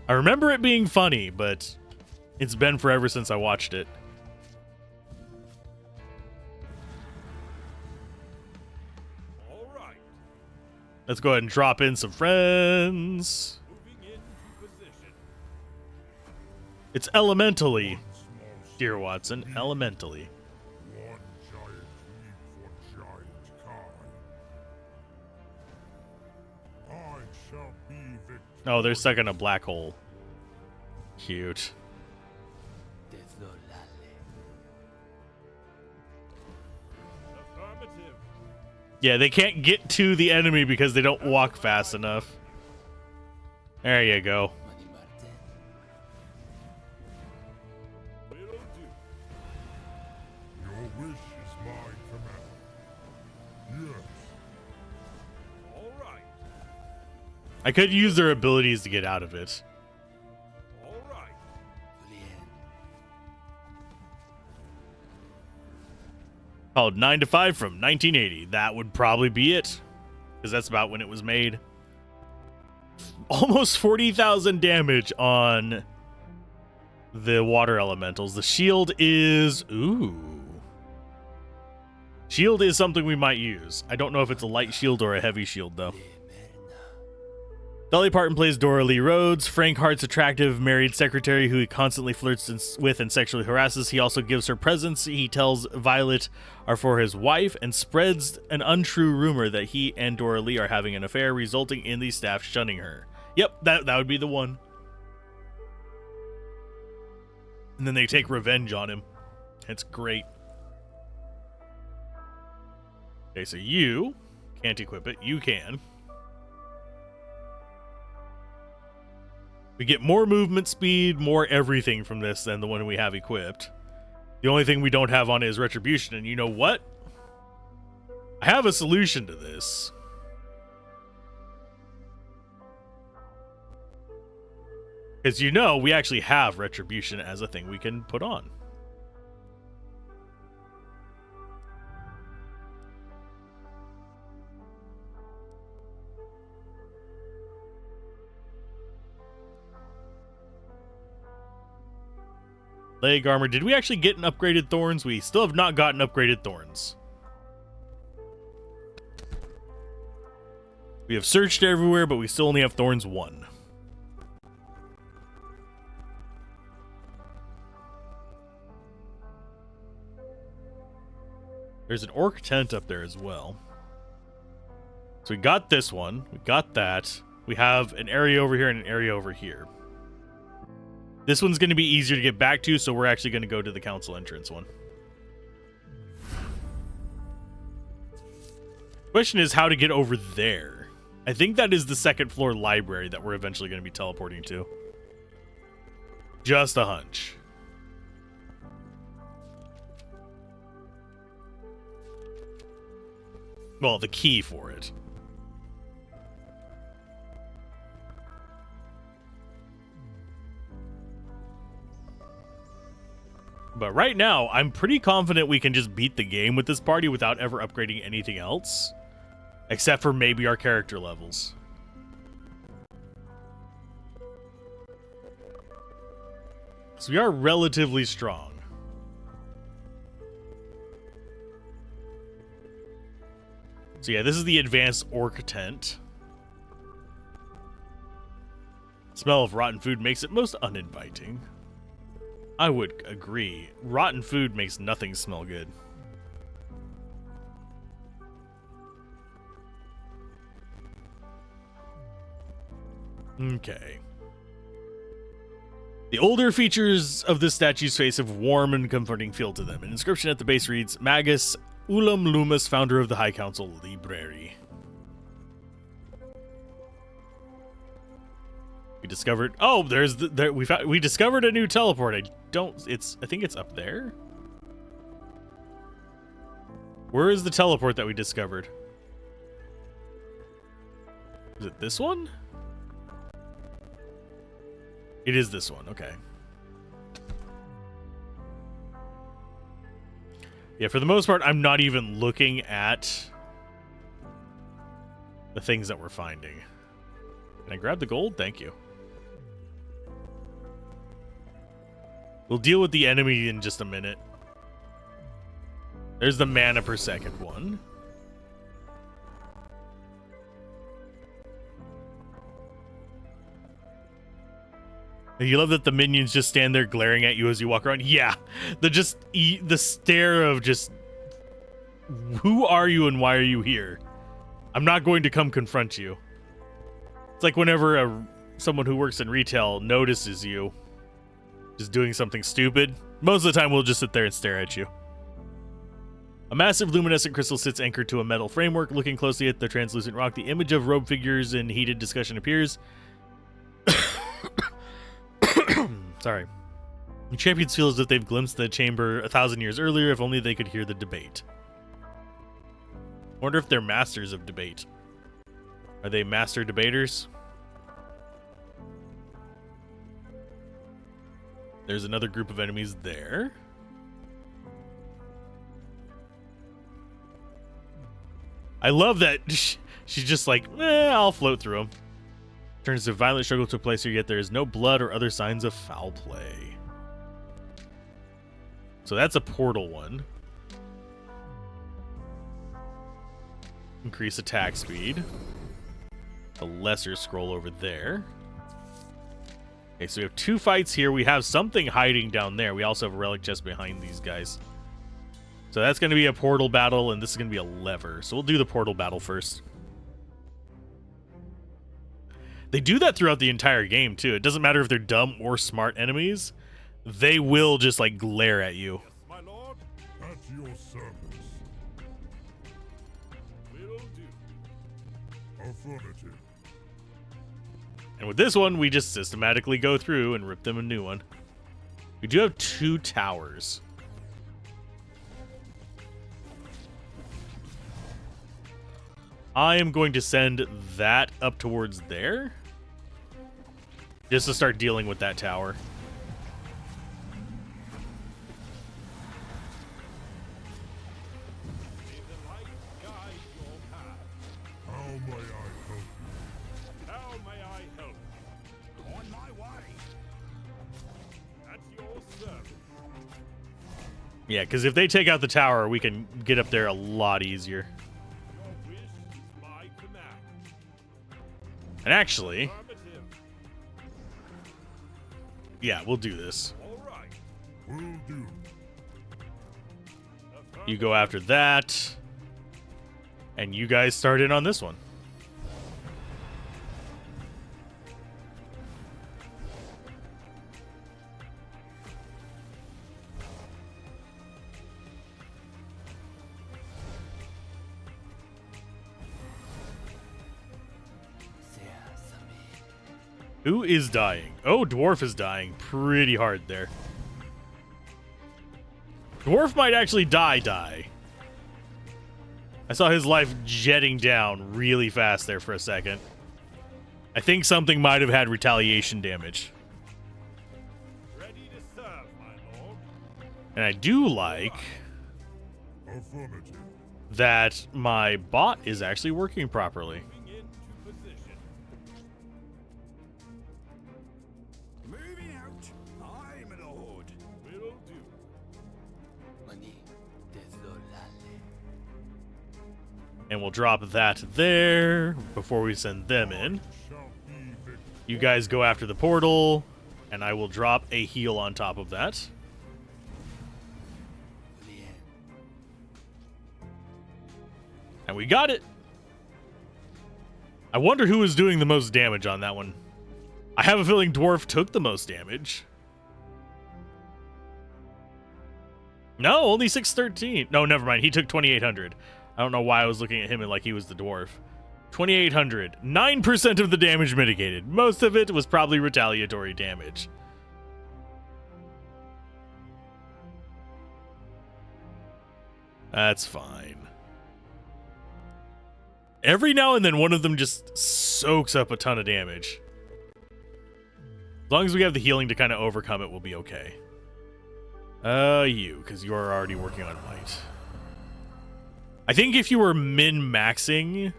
I remember it being funny, but it's been forever since I watched it. All right. Let's go ahead and drop in some friends. Moving into position. It's elementally, dear Watson, elementally. One giant leap for giant kind. I shall be victorious. Oh, they're stuck in a black hole. Cute. Affirmative. Yeah, they can't get to the enemy because they don't walk fast enough. There you go. Will do. Your wish is my command. Yes. All right. I could use their abilities to get out of it. All right. Called 9 to 5 from 1980. That would probably be it. Because that's about when it was made. almost 40,000 damage on the water elementals. The shield is... Ooh. Shield is something we might use. I don't know if it's a light shield or a heavy shield, though. Dolly Parton plays Dora Lee Rhodes, Frank Hart's attractive married secretary who he constantly flirts with and sexually harasses. He also gives her presents he tells Violet are for his wife and spreads an untrue rumor that he and Dora Lee are having an affair, resulting in the staff shunning her. Yep, that would be the one. And then they take revenge on him. It's great. Okay, so you can't equip it. You can. We get more movement speed, more everything from this than the one we have equipped. The only thing we don't have on it is Retribution, and you know what? I have a solution to this. Because you know, we actually have Retribution as a thing we can put on. Leg armor. Did we actually get an upgraded thorns? We still have not gotten upgraded thorns. We have searched everywhere, but we still only have thorns 1. There's an orc tent up there as well. So we got this one. We got that. We have an area over here and an area over here. This one's going to be easier to get back to, so we're actually going to go to the council entrance one. Question is how to get over there. I think that is the second floor library that we're eventually going to be teleporting to. Just a hunch. Well, the key for it. But right now, I'm pretty confident we can just beat the game with this party without ever upgrading anything else. Except for maybe our character levels. So we are relatively strong. So yeah, this is the advanced orc tent. Smell of rotten food makes it most uninviting. I would agree. Rotten food makes nothing smell good. Okay. The older features of this statue's face have warm and comforting feel to them. An inscription at the base reads, Magus Ulam Lumus, founder of the High Council Library. We discovered... Oh, there's the... we discovered a new teleport. I think it's up there. Where is the teleport that we discovered? Is it this one? It is this one. Okay. Yeah, for the most part, I'm not even looking at the things that we're finding. Can I grab the gold? Thank you. We'll deal with the enemy in just a minute. There's the mana per second one. You love that the minions just stand there glaring at you as you walk around. Yeah, the stare of just, who are you and why are you here? I'm not going to come confront you. It's like whenever someone who works in retail notices you just doing something stupid, most of the time we'll just sit there and stare at you. A massive luminescent crystal sits anchored to a metal framework. Looking closely at the translucent rock, the image of robed figures in heated discussion appears. Sorry. The champions feel as if they've glimpsed the chamber 1,000 years earlier, if only they could hear the debate. I wonder if they're masters of debate. Are they master debaters? There's another group of enemies there. I love that she's just like, I'll float through them. Turns to violent struggle took place here, yet there is no blood or other signs of foul play. So that's a portal one. Increase attack speed. A lesser scroll over there. Okay, so we have 2 fights here. We have something hiding down there. We also have a relic chest behind these guys. So that's going to be a portal battle, and this is going to be a lever. So we'll do the portal battle first. They do that throughout the entire game, too. It doesn't matter if they're dumb or smart enemies. They will just, like, glare at you. My lord, At your service. will do. Affirmative. And with this one, we just systematically go through and rip them a new one. We do have 2 towers. I am going to send that up towards there. Just to start dealing with that tower. May the light guide your path. How may I help you? How may I help? On my way. At your service. Yeah, because if they take out the tower, we can get up there a lot easier. Your wish is my command. And actually, Affirmative. yeah, we'll do this. All right. Will do. You go after that. And you guys start in on this one. Who is dying? Oh, Dwarf is dying pretty hard there. Dwarf might actually die. I saw his life jetting down really fast there for a second. I think something might have had retaliation damage. Ready to serve, my lord. And I do like Affirmative. that my bot is actually working properly. Moving into position. Moving out. I'm an horde. Will do. And we'll drop that there before we send them in. Shall be victor. You guys go after the portal, and I will drop a heal on top of that. And we got it. I wonder who was doing the most damage on that one. I have a feeling Dwarf took the most damage. No, only 613. No, never mind. He took 2,800. I don't know why I was looking at him and like he was the dwarf. 2,800. 9% of the damage mitigated. Most of it was probably retaliatory damage. That's fine. Every now and then one of them just soaks up a ton of damage. As long as we have the healing to kind of overcome it, we'll be okay. You, because you are already working on white. I think if you were min-maxing,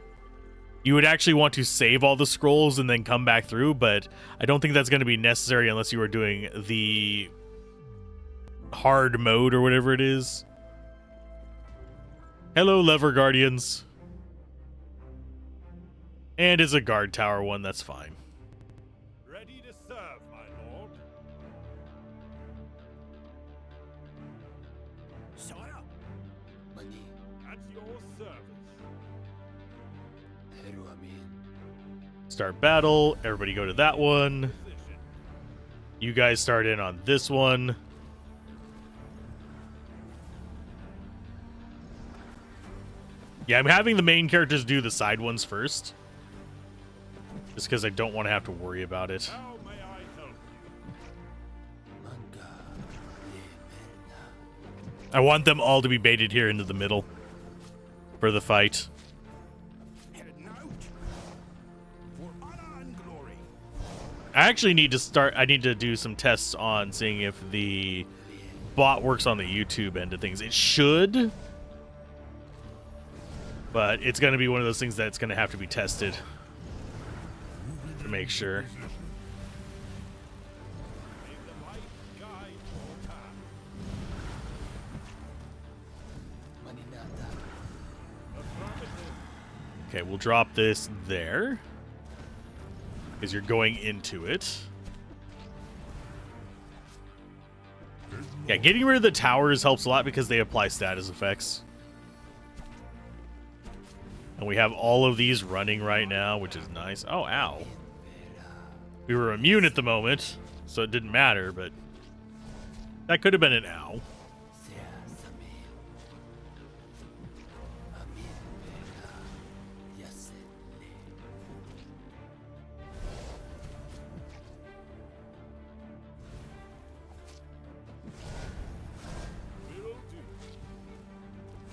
you would actually want to save all the scrolls and then come back through, but I don't think that's going to be necessary unless you are doing the hard mode or whatever it is. Hello, Lever Guardians. And it's a guard tower one, that's fine. Ready to serve, my lord. Sire. At your service. Start battle. Everybody go to that one. Position. You guys start in on this one. Yeah, I'm having the main characters do the side ones first. Just because I don't want to have to worry about it. How may I help you? I want them all to be baited here into the middle for the fight. Heading out for honor and glory. I actually need to start. I need to do some tests on seeing if the bot works on the YouTube end of things. It should, but it's going to be one of those things that's going to have to be tested. to make sure. May the light guide your path. Affirmative. Okay, we'll drop this there. Because you're going into it. Yeah, getting rid of the towers helps a lot because they apply status effects. And we have all of these running right now, which is nice. Oh, ow. We were immune at the moment, so it didn't matter, but that could have been an ow.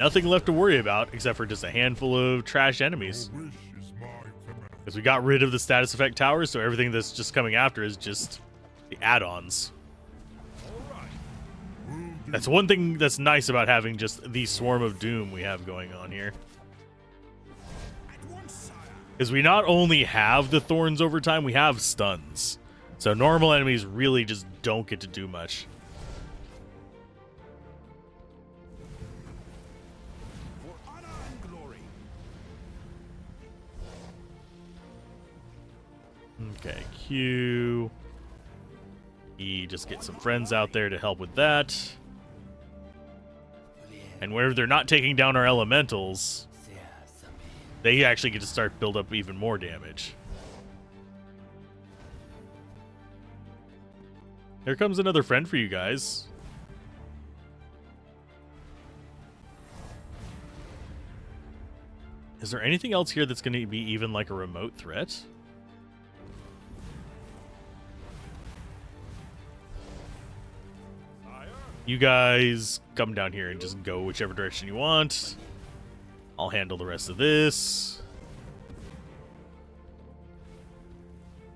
Nothing left to worry about except for just a handful of trash enemies. Your wish is my command. Because we got rid of the status effect towers, so everything that's just coming after is just the add-ons. Will do. That's one thing that's nice about having just the swarm of doom we have going on here. Is we not only have the thorns over time, we have stuns. So normal enemies really just don't get to do much. For honor and glory. Okay, Q. E, just get some friends out there to help with that. And whenever they're not taking down our elementals, they actually get to start build up even more damage. Here comes another friend for you guys. Is there anything else here that's going to be even like a remote threat? Sire, You guys come down here and just go whichever direction you want. I'll handle the rest of this.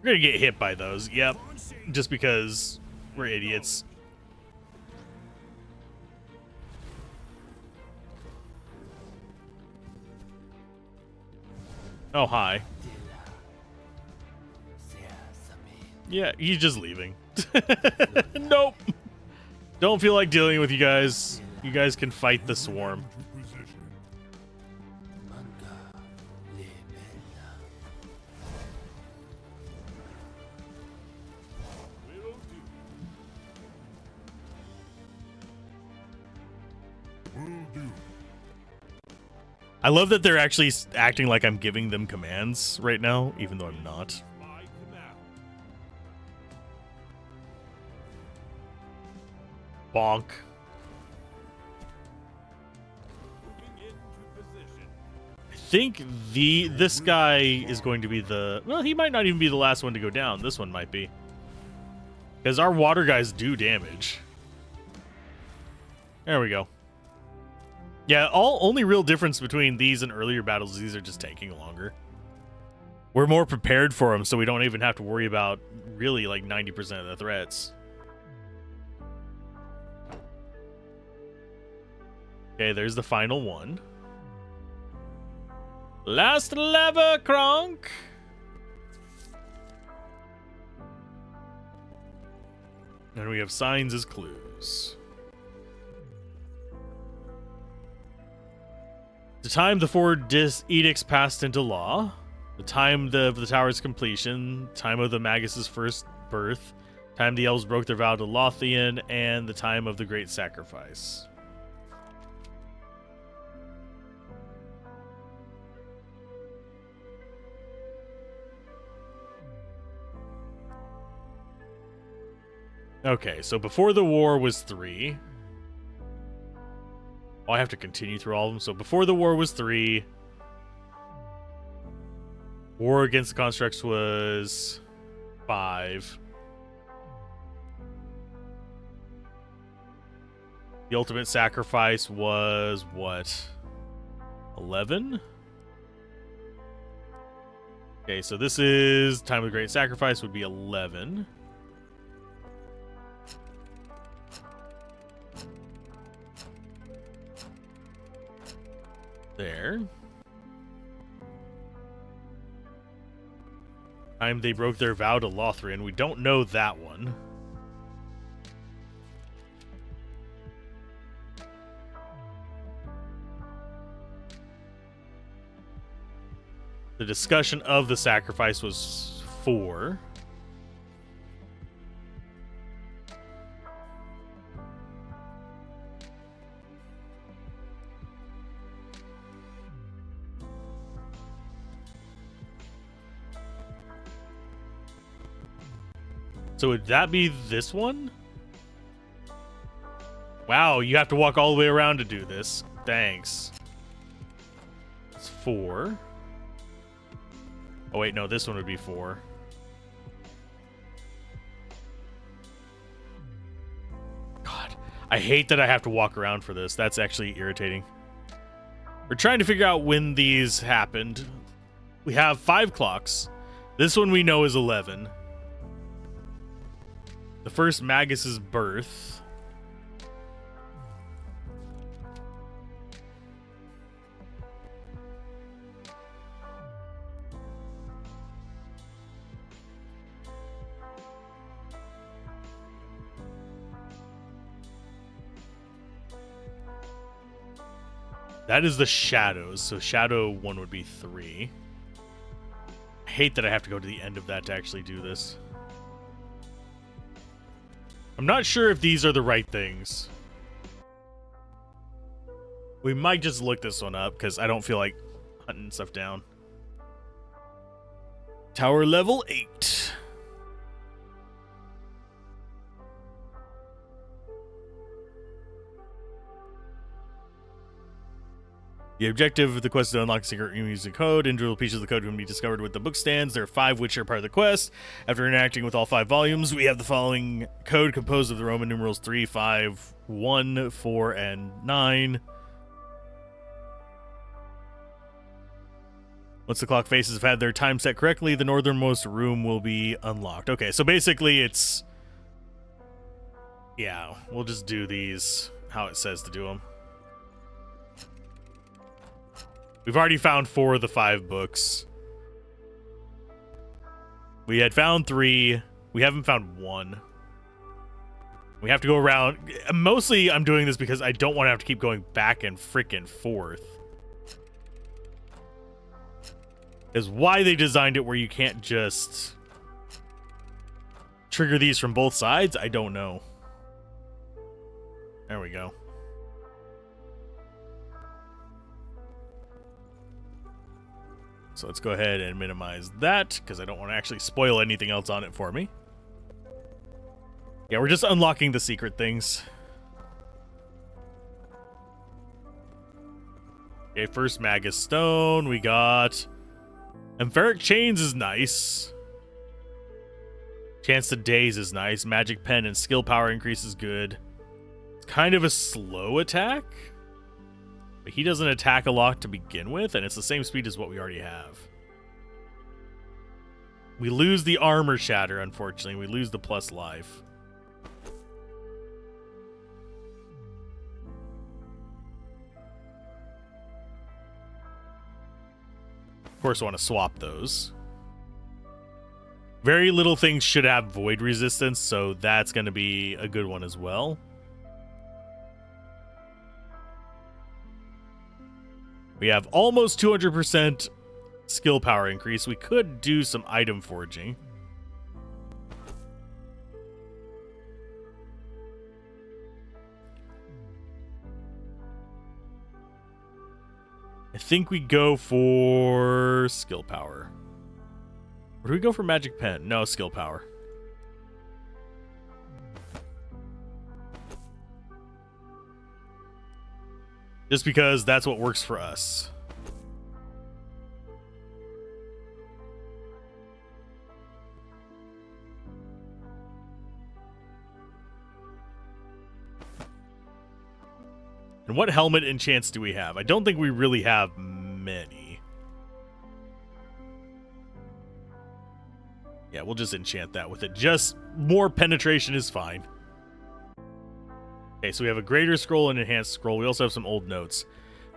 We're gonna get hit by those, yep. Just because we're idiots. Oh, hi. Yeah, he's just leaving. Nope. Don't feel like dealing with you guys. You guys can fight the swarm. To position. will do. Will do. I love that they're actually acting like I'm giving them commands right now, even though I'm not. My command. Bonk. Moving into position. I think this guy is going to be the... Well, he might not even be the last one to go down. This one might be. Because our water guys do damage. There we go. Yeah, only real difference between these and earlier battles is these are just taking longer. We're more prepared for them, so we don't even have to worry about really like 90% of the threats. Okay, there's the final one. Last lever, Kronk! And we have signs as clues. The time the four edicts passed into law, the time of the tower's completion, time of the Magus's first birth, time the elves broke their vow to Lothian, and the time of the great sacrifice. Okay, so before the war was 3. Oh, I have to continue through all of them. So before the war was 3. War against the constructs was 5. The ultimate sacrifice was what? 11? Okay, so this is time of the great sacrifice would be 11. There. Time they broke their vow to Lothrian. We don't know that one. The discussion of the sacrifice was 4. So would that be this one? Wow, you have to walk all the way around to do this. Thanks. It's 4. Oh wait, no, this one would be 4. God, I hate that I have to walk around for this. That's actually irritating. We're trying to figure out when these happened. We have 5 clocks. This one we know is 11. The first Magus's birth. That is the shadows, so shadow 1 would be 3. I hate that I have to go to the end of that to actually do this. I'm not sure if these are the right things. We might just look this one up, because I don't feel like hunting stuff down. Tower level 8. The objective of the quest is to unlock the secret music code. Individual pieces of the code can be discovered with the book stands. There are 5 which are part of the quest. After interacting with all 5 volumes, we have the following code composed of the Roman numerals 3, 5, 1, 4, and 9. Once the clock faces have had their time set correctly, the northernmost room will be unlocked. Okay, so basically it's... Yeah, we'll just do these how it says to do them. We've already found 4 of the 5 books. We had found 3. We haven't found 1. We have to go around. Mostly I'm doing this because I don't want to have to keep going back and frickin' forth. Is why they designed it where you can't just trigger these from both sides? I don't know. There we go. So let's go ahead and minimize that, because I don't want to actually spoil anything else on it for me. Yeah, we're just unlocking the secret things. Okay, first Magus Stone. We got... Empheric Chains is nice. Chance to Daze is nice. Magic Pen and Skill Power Increase is good. It's kind of a slow attack. But he doesn't attack a lot to begin with, and it's the same speed as what we already have. We lose the armor shatter, unfortunately. We lose the plus life. Of course, I want to swap those. Very little things should have void resistance, so that's going to be a good one as well. We have almost 200% skill power increase. We could do some item forging. I think we go for skill power. Or do we go for magic pen? No, skill power. Just because that's what works for us. And what helmet enchants do we have? I don't think we really have many. Yeah, we'll just enchant that with it. Just more penetration is fine. Okay, so we have a greater scroll and enhanced scroll. We also have some old notes.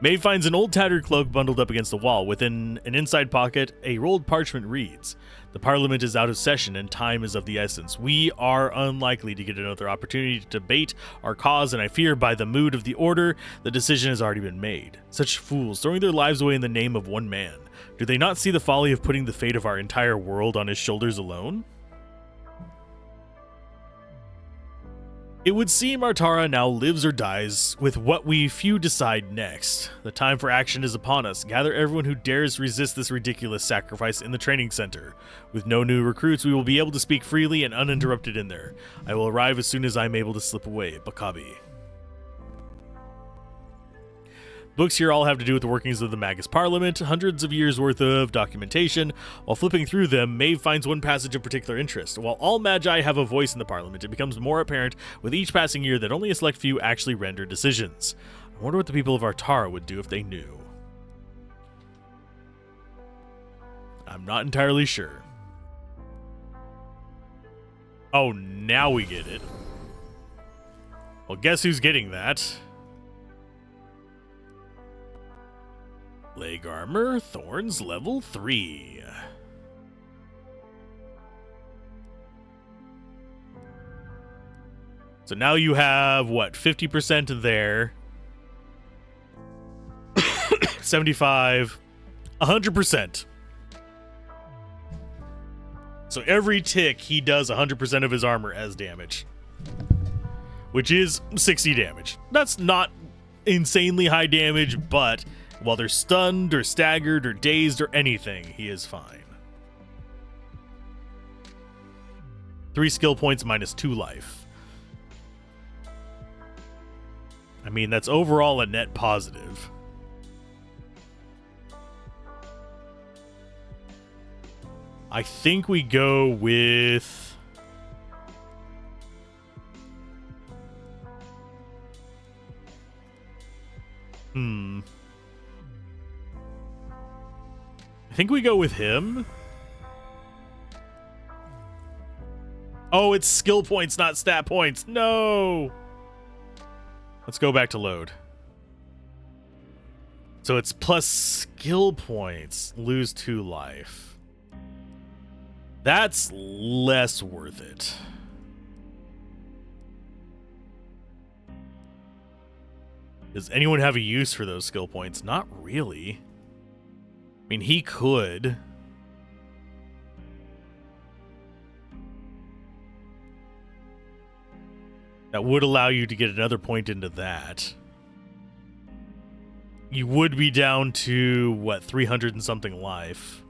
Maeve finds an old tattered cloak bundled up against the wall. Within an inside pocket, a rolled parchment reads, "The Parliament is out of session and time is of the essence. We are unlikely to get another opportunity to debate our cause, and I fear by the mood of the order, the decision has already been made. Such fools, throwing their lives away in the name of one man. Do they not see the folly of putting the fate of our entire world on his shoulders alone?" It would seem Artara now lives or dies with what we few decide next. The time for action is upon us. Gather everyone who dares resist this ridiculous sacrifice in the training center. With no new recruits, we will be able to speak freely and uninterrupted in there. I will arrive as soon as I am able to slip away. Bakabi. Books here all have to do with the workings of the Magus Parliament, hundreds of years worth of documentation. While flipping through them, Maeve finds one passage of particular interest. While all Magi have a voice in the Parliament, it becomes more apparent with each passing year that only a select few actually render decisions. I wonder what the people of Artara would do if they knew. I'm not entirely sure. Oh, now we get it. Well, guess who's getting that? Leg armor, thorns, level 3. So now you have, what, 50% there. 75. 100%. So every tick, he does 100% of his armor as damage. Which is 60 damage. That's not insanely high damage, but while they're stunned or staggered or dazed or anything, he is fine. 3 skill points minus 2 life. I mean, that's overall a net positive. I think we go with... I think we go with him. Oh, it's skill points, not stat points. No! Let's go back to load. So it's plus skill points. Lose 2 life. That's less worth it. Does anyone have a use for those skill points? Not really. I mean, he could. That would allow you to get another point into that. You would be down to, what, 300 and something life.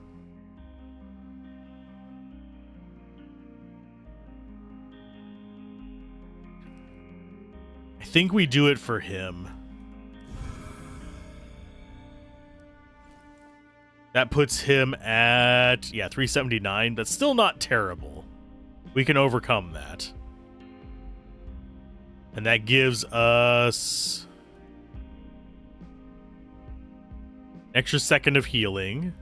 I think we do it for him. That puts him at, 379. That's still not terrible. We can overcome that. And that gives us an extra second of healing.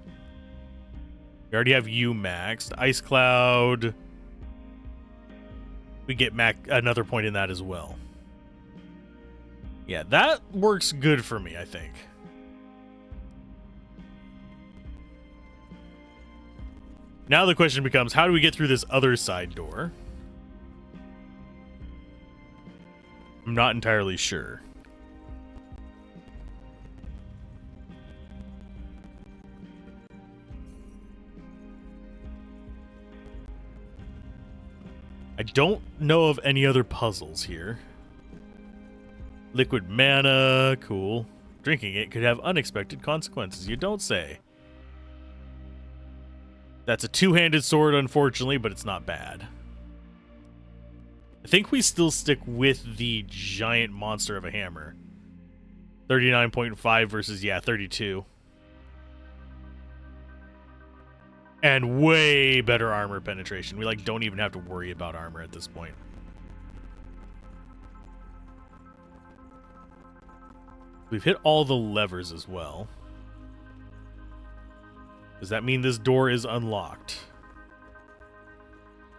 We already have you maxed. Ice Cloud. We get another point in that as well. Yeah, that works good for me, I think. Now the question becomes, how do we get through this other side door? I'm not entirely sure. I don't know of any other puzzles here. Liquid mana, cool. Drinking it could have unexpected consequences, you don't say. That's a two-handed sword, unfortunately, but it's not bad. I think we still stick with the giant monster of a hammer. 39.5 versus, 32. And way better armor penetration. We, don't even have to worry about armor at this point. We've hit all the levers as well. Does that mean this door is unlocked?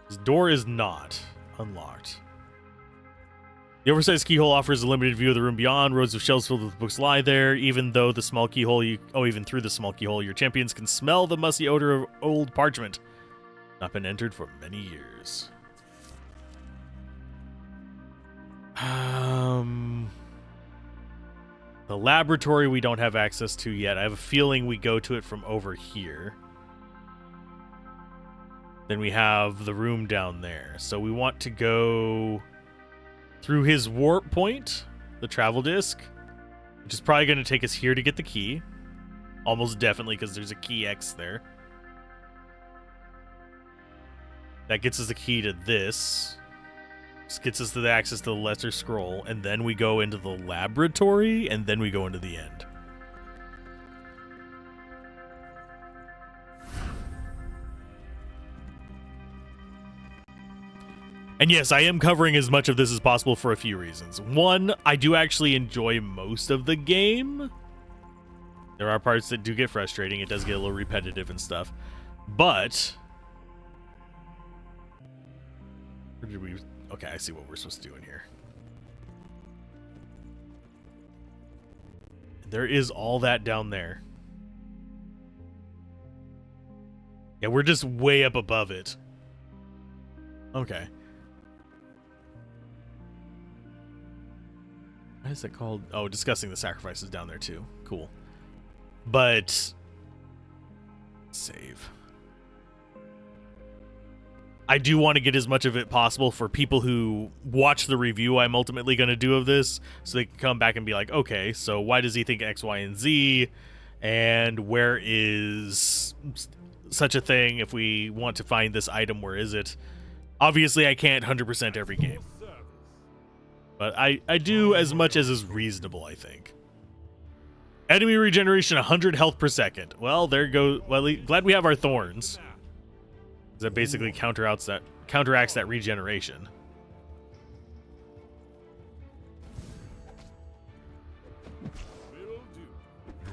This door is not unlocked. The oversized keyhole offers a limited view of the room beyond. Rows of shelves filled with books lie there. Even though the small keyhole, even through the small keyhole, your champions can smell the musty odor of old parchment. Not been entered for many years. The laboratory we don't have access to yet. I have a feeling we go to it from over here. Then we have the room down there. So we want to go through his warp point, the travel disc, which is probably going to take us here to get the key. Almost definitely, because there's a key X there. That gets us the key to this. This gets us to the access to the lesser scroll, and then we go into the laboratory, and then we go into the end. And yes, I am covering as much of this as possible for a few reasons. One, I do actually enjoy most of the game. There are parts that do get frustrating. It does get a little repetitive and stuff. But... where did we... okay, I see what we're supposed to do in here. There is all that down there. Yeah, we're just way up above it. Okay. What is it called? Oh, discussing the sacrifices down there too. Cool. But... save. I do want to get as much of it possible for people who watch the review I'm ultimately going to do of this, so they can come back and be like, okay, so why does he think X, Y, and Z? And where is such a thing? If we want to find this item, where is it? Obviously, I can't 100% every game. But I do as much as is reasonable, I think. Enemy regeneration 100 health per second. Well, there goes... well, glad we have our thorns. That basically counteracts that regeneration.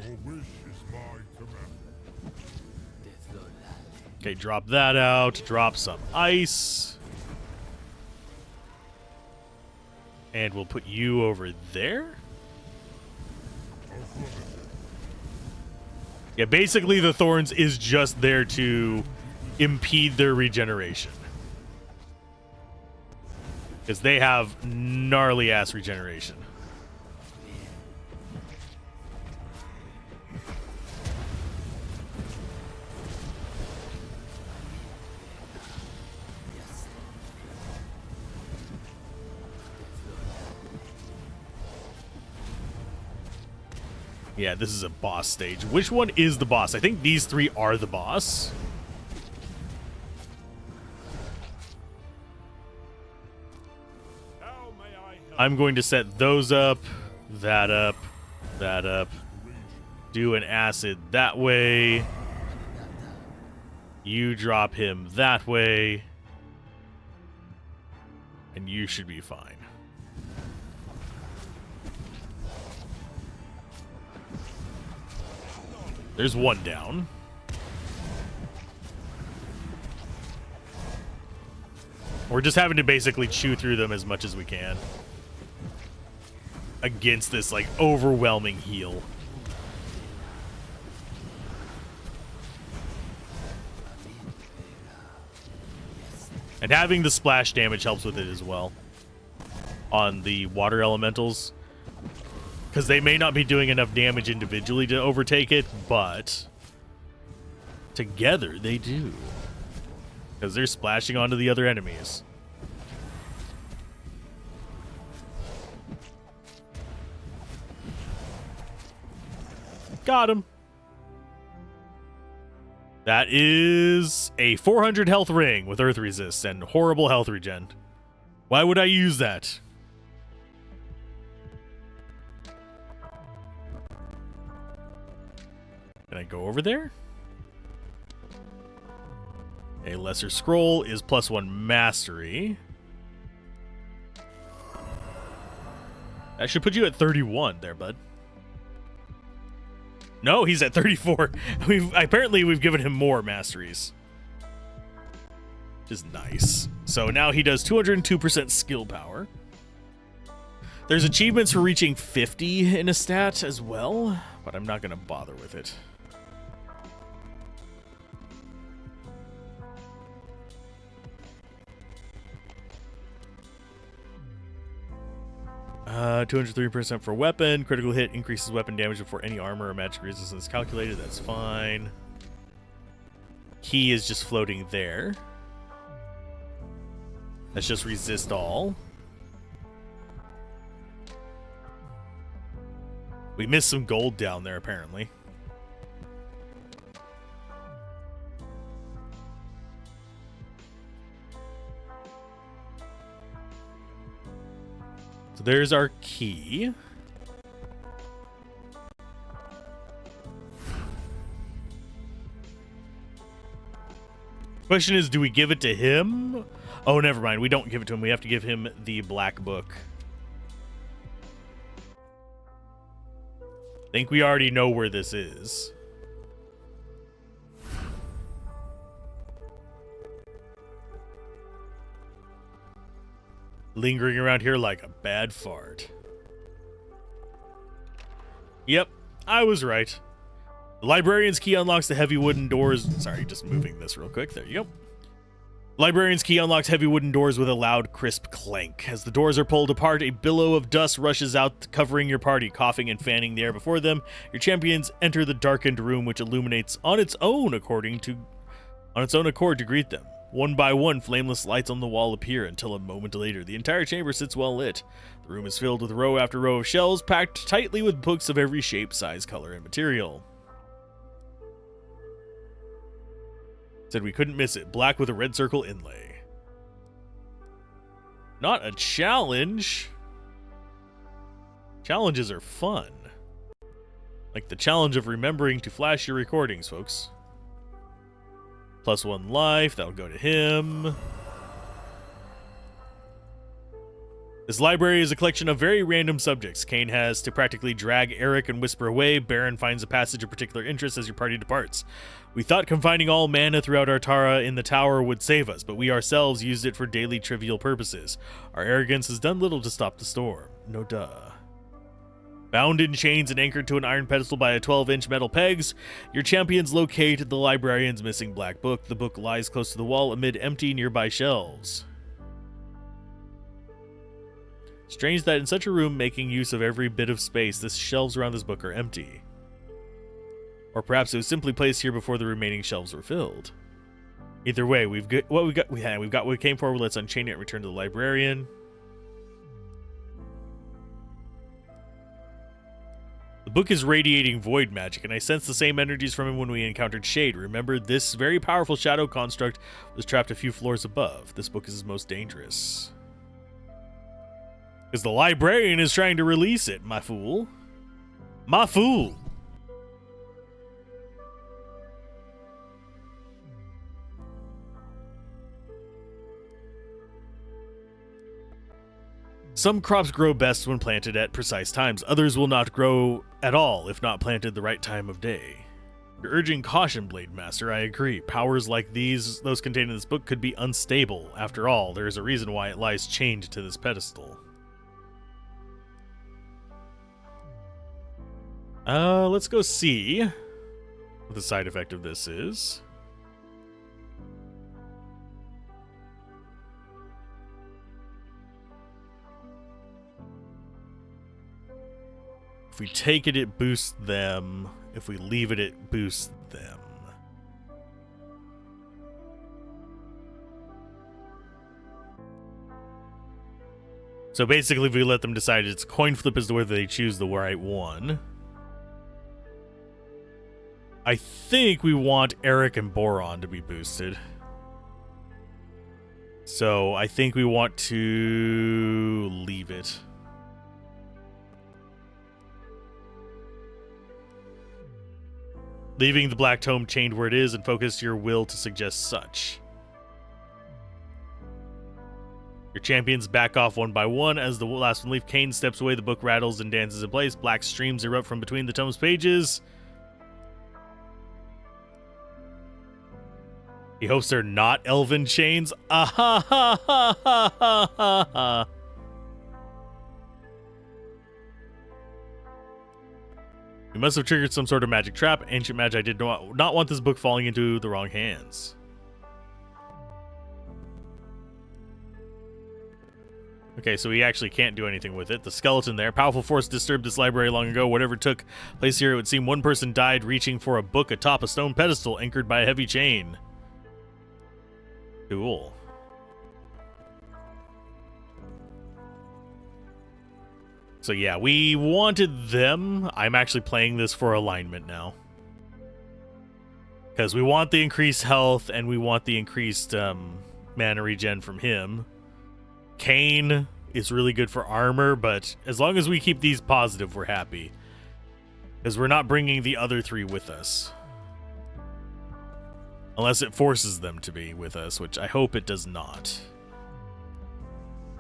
Your wish is my command. Okay, drop that out. Drop some ice. And we'll put you over there. Yeah, basically the thorns is just there to impede their regeneration. Because they have gnarly ass regeneration. Yeah, this is a boss stage. Which one is the boss? I think these three are the boss. How may I help? I'm going to set those up, that up, that up. Do an acid that way. You drop him that way. And you should be fine. There's one down. We're just having to basically chew through them as much as we can against this, like, overwhelming heal. And having the splash damage helps with it as well on the water elementals. Because they may not be doing enough damage individually to overtake it, but together they do. Because they're splashing onto the other enemies. Got him. That is a 400 health ring with earth resist and horrible health regen. Why would I use that? Can I go over there? A lesser scroll is +1 mastery. That should put you at 31 there, bud. No, he's at 34. Apparently we've given him more masteries. Which is nice. So now he does 202% skill power. There's achievements for reaching 50 in a stat as well, but I'm not going to bother with it. 203% for weapon. Critical hit increases weapon damage before any armor or magic resistance is calculated. That's fine. Key is just floating there. That's just resist all. We missed some gold down there, apparently. So there's our key. Question is, do we give it to him? Oh, never mind. We don't give it to him. We have to give him the black book. I think we already know where this is. Lingering around here like a bad fart. Yep, I was right. The librarian's key unlocks the heavy wooden doors. Sorry, just moving this real quick. There you go. Librarian's key unlocks heavy wooden doors with a loud, crisp clank. As the doors are pulled apart, a billow of dust rushes out, covering your party, coughing and fanning the air before them. Your champions enter the darkened room, which illuminates on its own accord to greet them. One by one, flameless lights on the wall appear until a moment later, the entire chamber sits well lit. The room is filled with row after row of shelves, packed tightly with books of every shape, size, color, and material. Said we couldn't miss it. Black with a red circle inlay. Not a challenge. Challenges are fun. Like the challenge of remembering to flash your recordings, folks. +1 life, that'll go to him. This library is a collection of very random subjects. Kane has to practically drag Eric and whisper away. Baron finds a passage of particular interest as your party departs. We thought confining all mana throughout our Tara in the tower would save us, but we ourselves used it for daily trivial purposes. Our arrogance has done little to stop the storm. No duh. Bound in chains and anchored to an iron pedestal by a 12-inch metal pegs, your champions locate the librarian's missing black book. The book lies close to the wall amid empty nearby shelves. Strange that in such a room making use of every bit of space, the shelves around this book are empty. Or perhaps it was simply placed here before the remaining shelves were filled. Either way, we've got what we came for. Let's unchain it and return to the librarian. The book is radiating void magic, and I sense the same energies from him when we encountered Shade. Remember, this very powerful shadow construct was trapped a few floors above. This book is his most dangerous. Because the librarian is trying to release it, my fool. My fool. Some crops grow best when planted at precise times. Others will not grow at all if not planted the right time of day. You're urging caution, Blade Master. I agree. Powers like those contained in this book, could be unstable. After all, there is a reason why it lies chained to this pedestal. Let's go see what the side effect of this is. If we take it, it boosts them. If we leave it, it boosts them. So basically, if we let them decide, it's coin flip as to whether they choose the right one. I think we want Eric and Boron to be boosted. So I think we want to leave it. Leaving the black tome chained where it is and focus your will to suggest such. Your champions back off one by one. As the last one leaves, Kane steps away. The book rattles and dances in place. Black streams erupt from between the tome's pages. He hopes they're not elven chains. Ah ha ha ha ha ha ha. We must have triggered some sort of magic trap. Ancient Magi did not want this book falling into the wrong hands. Okay, so we actually can't do anything with it. The skeleton there. Powerful force disturbed this library long ago. Whatever took place here, it would seem one person died reaching for a book atop a stone pedestal anchored by a heavy chain. Cool. So yeah, we wanted them. I'm actually playing this for alignment now. Because we want the increased health and we want the increased mana regen from him. Kane is really good for armor, but as long as we keep these positive, we're happy. Because we're not bringing the other three with us. Unless it forces them to be with us, which I hope it does not.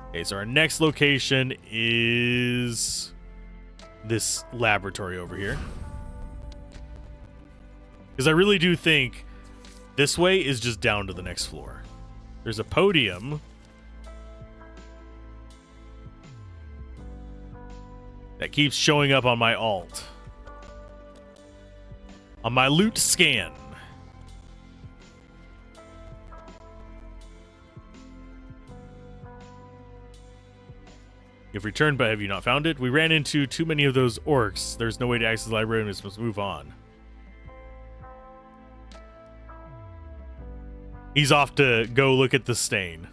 Okay, so our next location is this laboratory over here. Because I really do think this way is just down to the next floor. There's a podium that keeps showing up on my alt. On my loot scan. You've returned, but have you not found it? We ran into too many of those orcs. There's no way to access the library and we must move on. He's off to go look at the stain.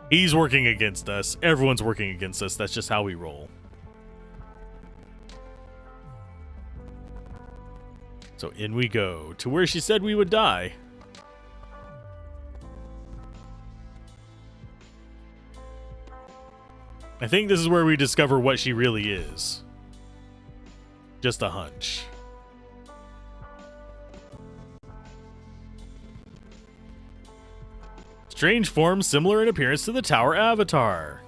He's working against us. Everyone's working against us. That's just how we roll. So in we go to where she said we would die. I think this is where we discover what she really is. Just a hunch. Strange form similar in appearance to the tower avatar.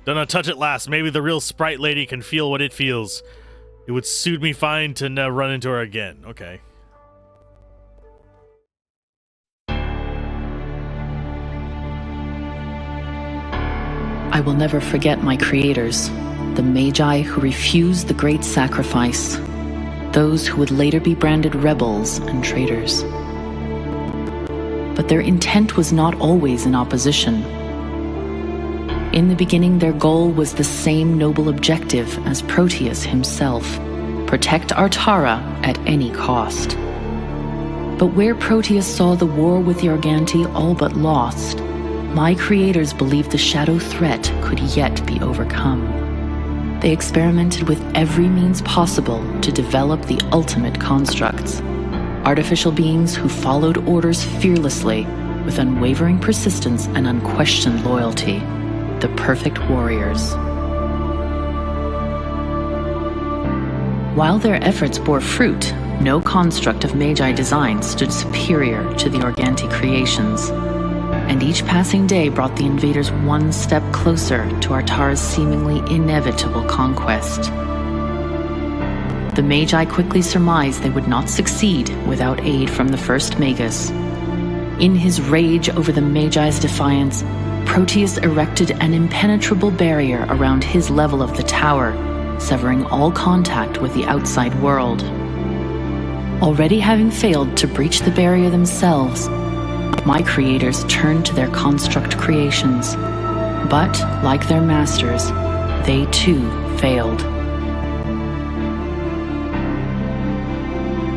Don't know, touch it last. Maybe the real sprite lady can feel what it feels. It would suit me fine to never run into her again. Okay. I will never forget my creators, the Magi who refused the great sacrifice, those who would later be branded rebels and traitors. But their intent was not always in opposition. In the beginning, their goal was the same noble objective as Proteus himself: protect Artara at any cost. But where Proteus saw the war with the Arganti all but lost, my creators believed the shadow threat could yet be overcome. They experimented with every means possible to develop the ultimate constructs, artificial beings who followed orders fearlessly with unwavering persistence and unquestioned loyalty, the perfect warriors. While their efforts bore fruit, no construct of Magi design stood superior to the Arganti creations, and each passing day brought the invaders one step closer to Artara's seemingly inevitable conquest. The Magi quickly surmised they would not succeed without aid from the first Magus. In his rage over the Magi's defiance, Proteus erected an impenetrable barrier around his level of the tower, severing all contact with the outside world. Already having failed to breach the barrier themselves, my creators turned to their construct creations, but, like their masters, they too failed.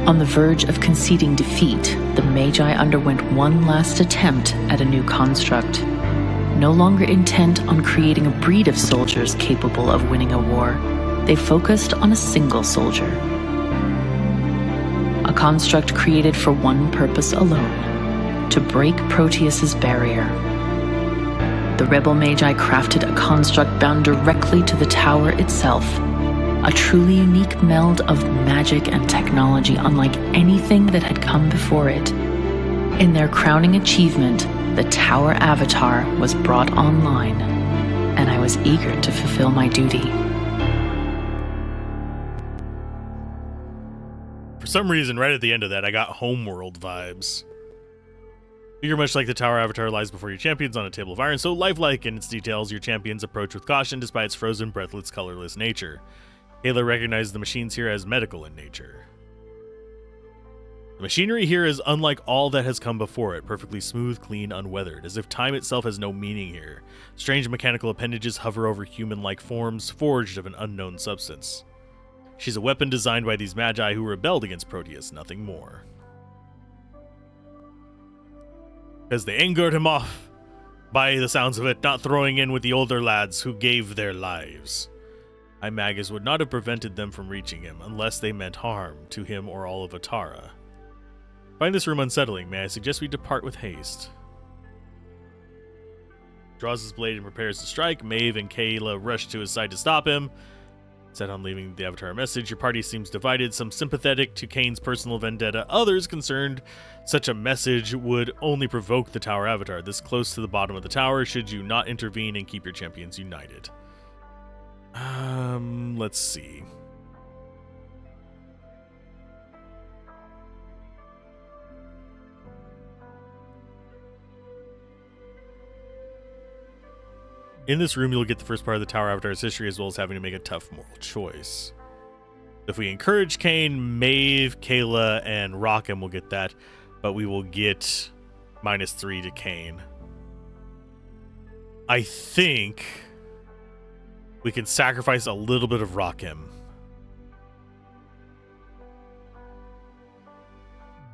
On the verge of conceding defeat, the Magi underwent one last attempt at a new construct. No longer intent on creating a breed of soldiers capable of winning a war, they focused on a single soldier. A construct created for one purpose alone: to break Proteus's barrier. The rebel Magi crafted a construct bound directly to the tower itself, a truly unique meld of magic and technology unlike anything that had come before it. In their crowning achievement, the tower avatar was brought online, and I was eager to fulfill my duty. For some reason, right at the end of that, I got Homeworld vibes. Figure much like the tower avatar lies before your champions on a table of iron, so lifelike in its details, your champions approach with caution despite its frozen, breathless, colorless nature. Kayla recognizes the machines here as medical in nature. The machinery here is unlike all that has come before it, perfectly smooth, clean, unweathered, as if time itself has no meaning here. Strange mechanical appendages hover over human-like forms, forged of an unknown substance. She's a weapon designed by these magi who rebelled against Proteus, nothing more. Because they angered him off, by the sounds of it, not throwing in with the older lads who gave their lives. I Magus would not have prevented them from reaching him, unless they meant harm to him or all of Atara. Find this room unsettling. May I suggest we depart with haste? Draws his blade and prepares to strike. Maeve and Kayla rush to his side to stop him. Set on leaving the Avatar a message, your party seems divided, some sympathetic to Kane's personal vendetta, others concerned such a message would only provoke the Tower Avatar. This close to the bottom of the tower, should you not intervene and keep your champions united? Let's see. In this room, you'll get the first part of the Tower Avatar's history, as well as having to make a tough moral choice. If we encourage Kane, Maeve, Kayla, and Rockham will get that, but we will get -3 to Kane. I think we can sacrifice a little bit of Rockham.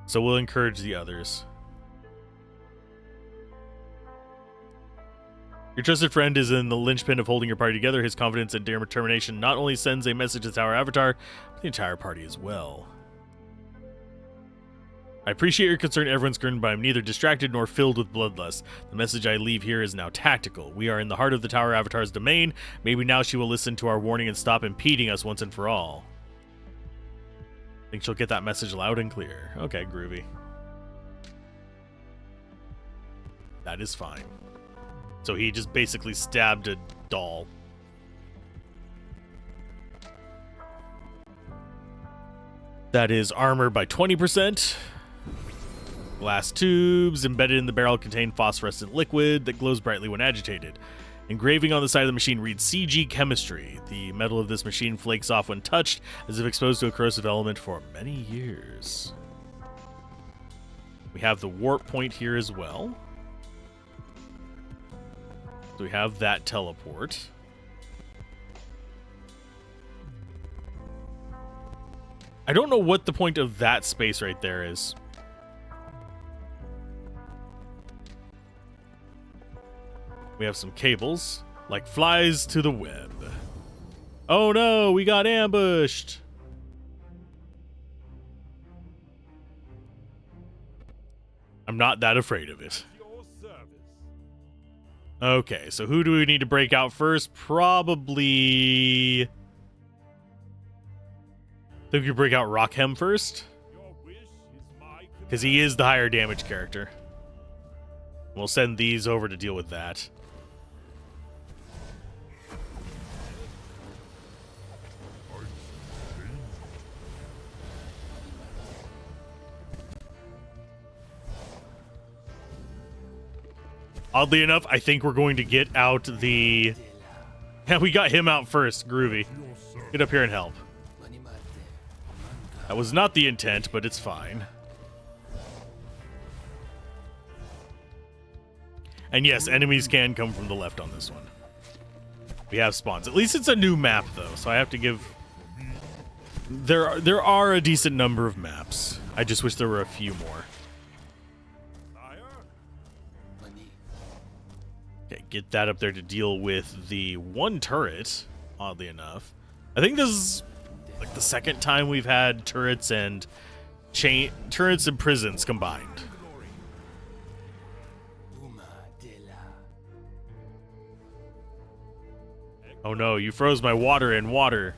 So we'll encourage the others. Your trusted friend is in the linchpin of holding your party together. His confidence and determination not only sends a message to the Tower Avatar, but the entire party as well. I appreciate your concern, everyone's concerned, but I'm neither distracted nor filled with bloodlust. The message I leave here is now tactical. We are in the heart of the Tower Avatar's domain. Maybe now she will listen to our warning and stop impeding us once and for all. Think she'll get that message loud and clear. Okay, groovy. That is fine. So he just basically stabbed a doll. That is armor by 20%. Glass tubes embedded in the barrel contain phosphorescent liquid that glows brightly when agitated. Engraving on the side of the machine reads CG Chemistry. The metal of this machine flakes off when touched, as if exposed to a corrosive element for many years. We have the warp point here as well. So we have that teleport. I don't know what the point of that space right there is. We have some cables, like flies to the web. Oh no, we got ambushed! I'm not that afraid of it. Your service. Okay, so who do we need to break out first? Probably... I think we break out Rockham first, Your wish is my because he is the higher damage character. We'll send these over to deal with that. Oddly enough, I think we're going to get out the... Yeah, we got him out first. Groovy. Get up here and help. That was not the intent, but it's fine. And yes, enemies can come from the left on this one. We have spawns. At least it's a new map, though, so I have to give... There are a decent number of maps. I just wish there were a few more. Okay, get that up there to deal with the one turret, oddly enough. I think this is like the second time we've had turrets and prisons combined. Oh no, you froze my water in water.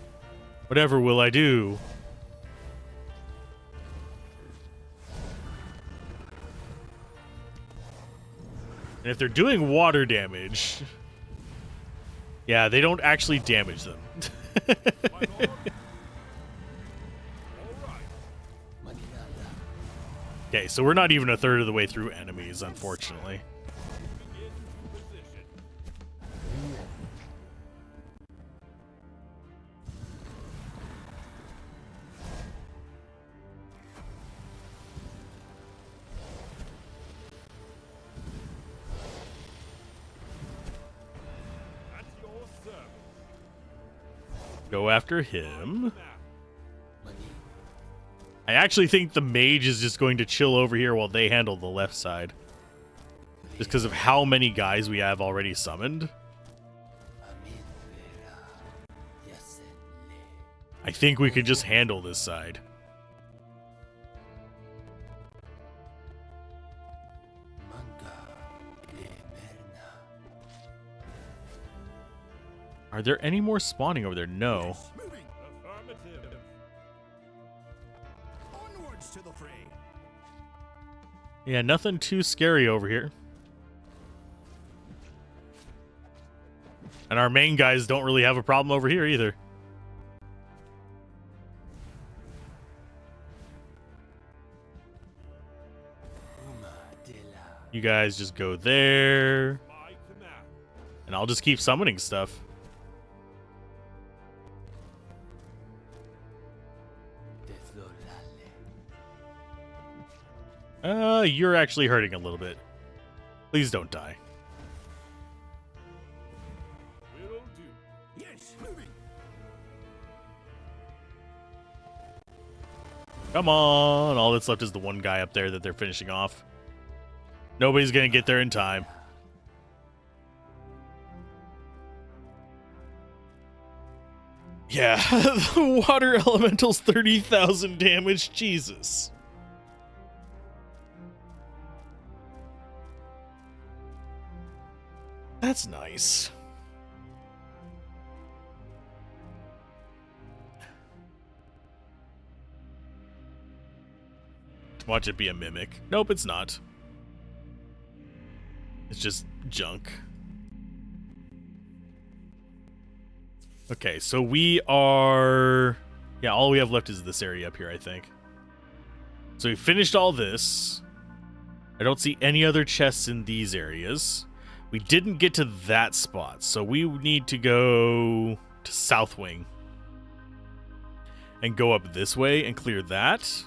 Whatever will I do? And if they're doing water damage... Yeah, they don't actually damage them. Okay, so we're not even a third of the way through enemies, unfortunately. At your service. Go after him. I actually think the mage is just going to chill over here while they handle the left side. Just because of how many guys we have already summoned. I think we could just handle this side. Are there any more spawning over there? No. Affirmative. Onwards to the fray. Yeah, nothing too scary over here. And our main guys don't really have a problem over here either. You guys just go there. My command. And I'll just keep summoning stuff. You're actually hurting a little bit. Please don't die. Will do. Yes, moving. Come on. All that's left is the one guy up there that they're finishing off. Nobody's gonna get there in time. Yeah, the water elemental's 30,000 damage. Jesus. That's nice. Watch it be a mimic. Nope, it's not. It's just junk. Okay, so we are... Yeah, all we have left is this area up here, I think. So we finished all this. I don't see any other chests in these areas. We didn't get to that spot, so we need to go to South Wing. And go up this way and clear that.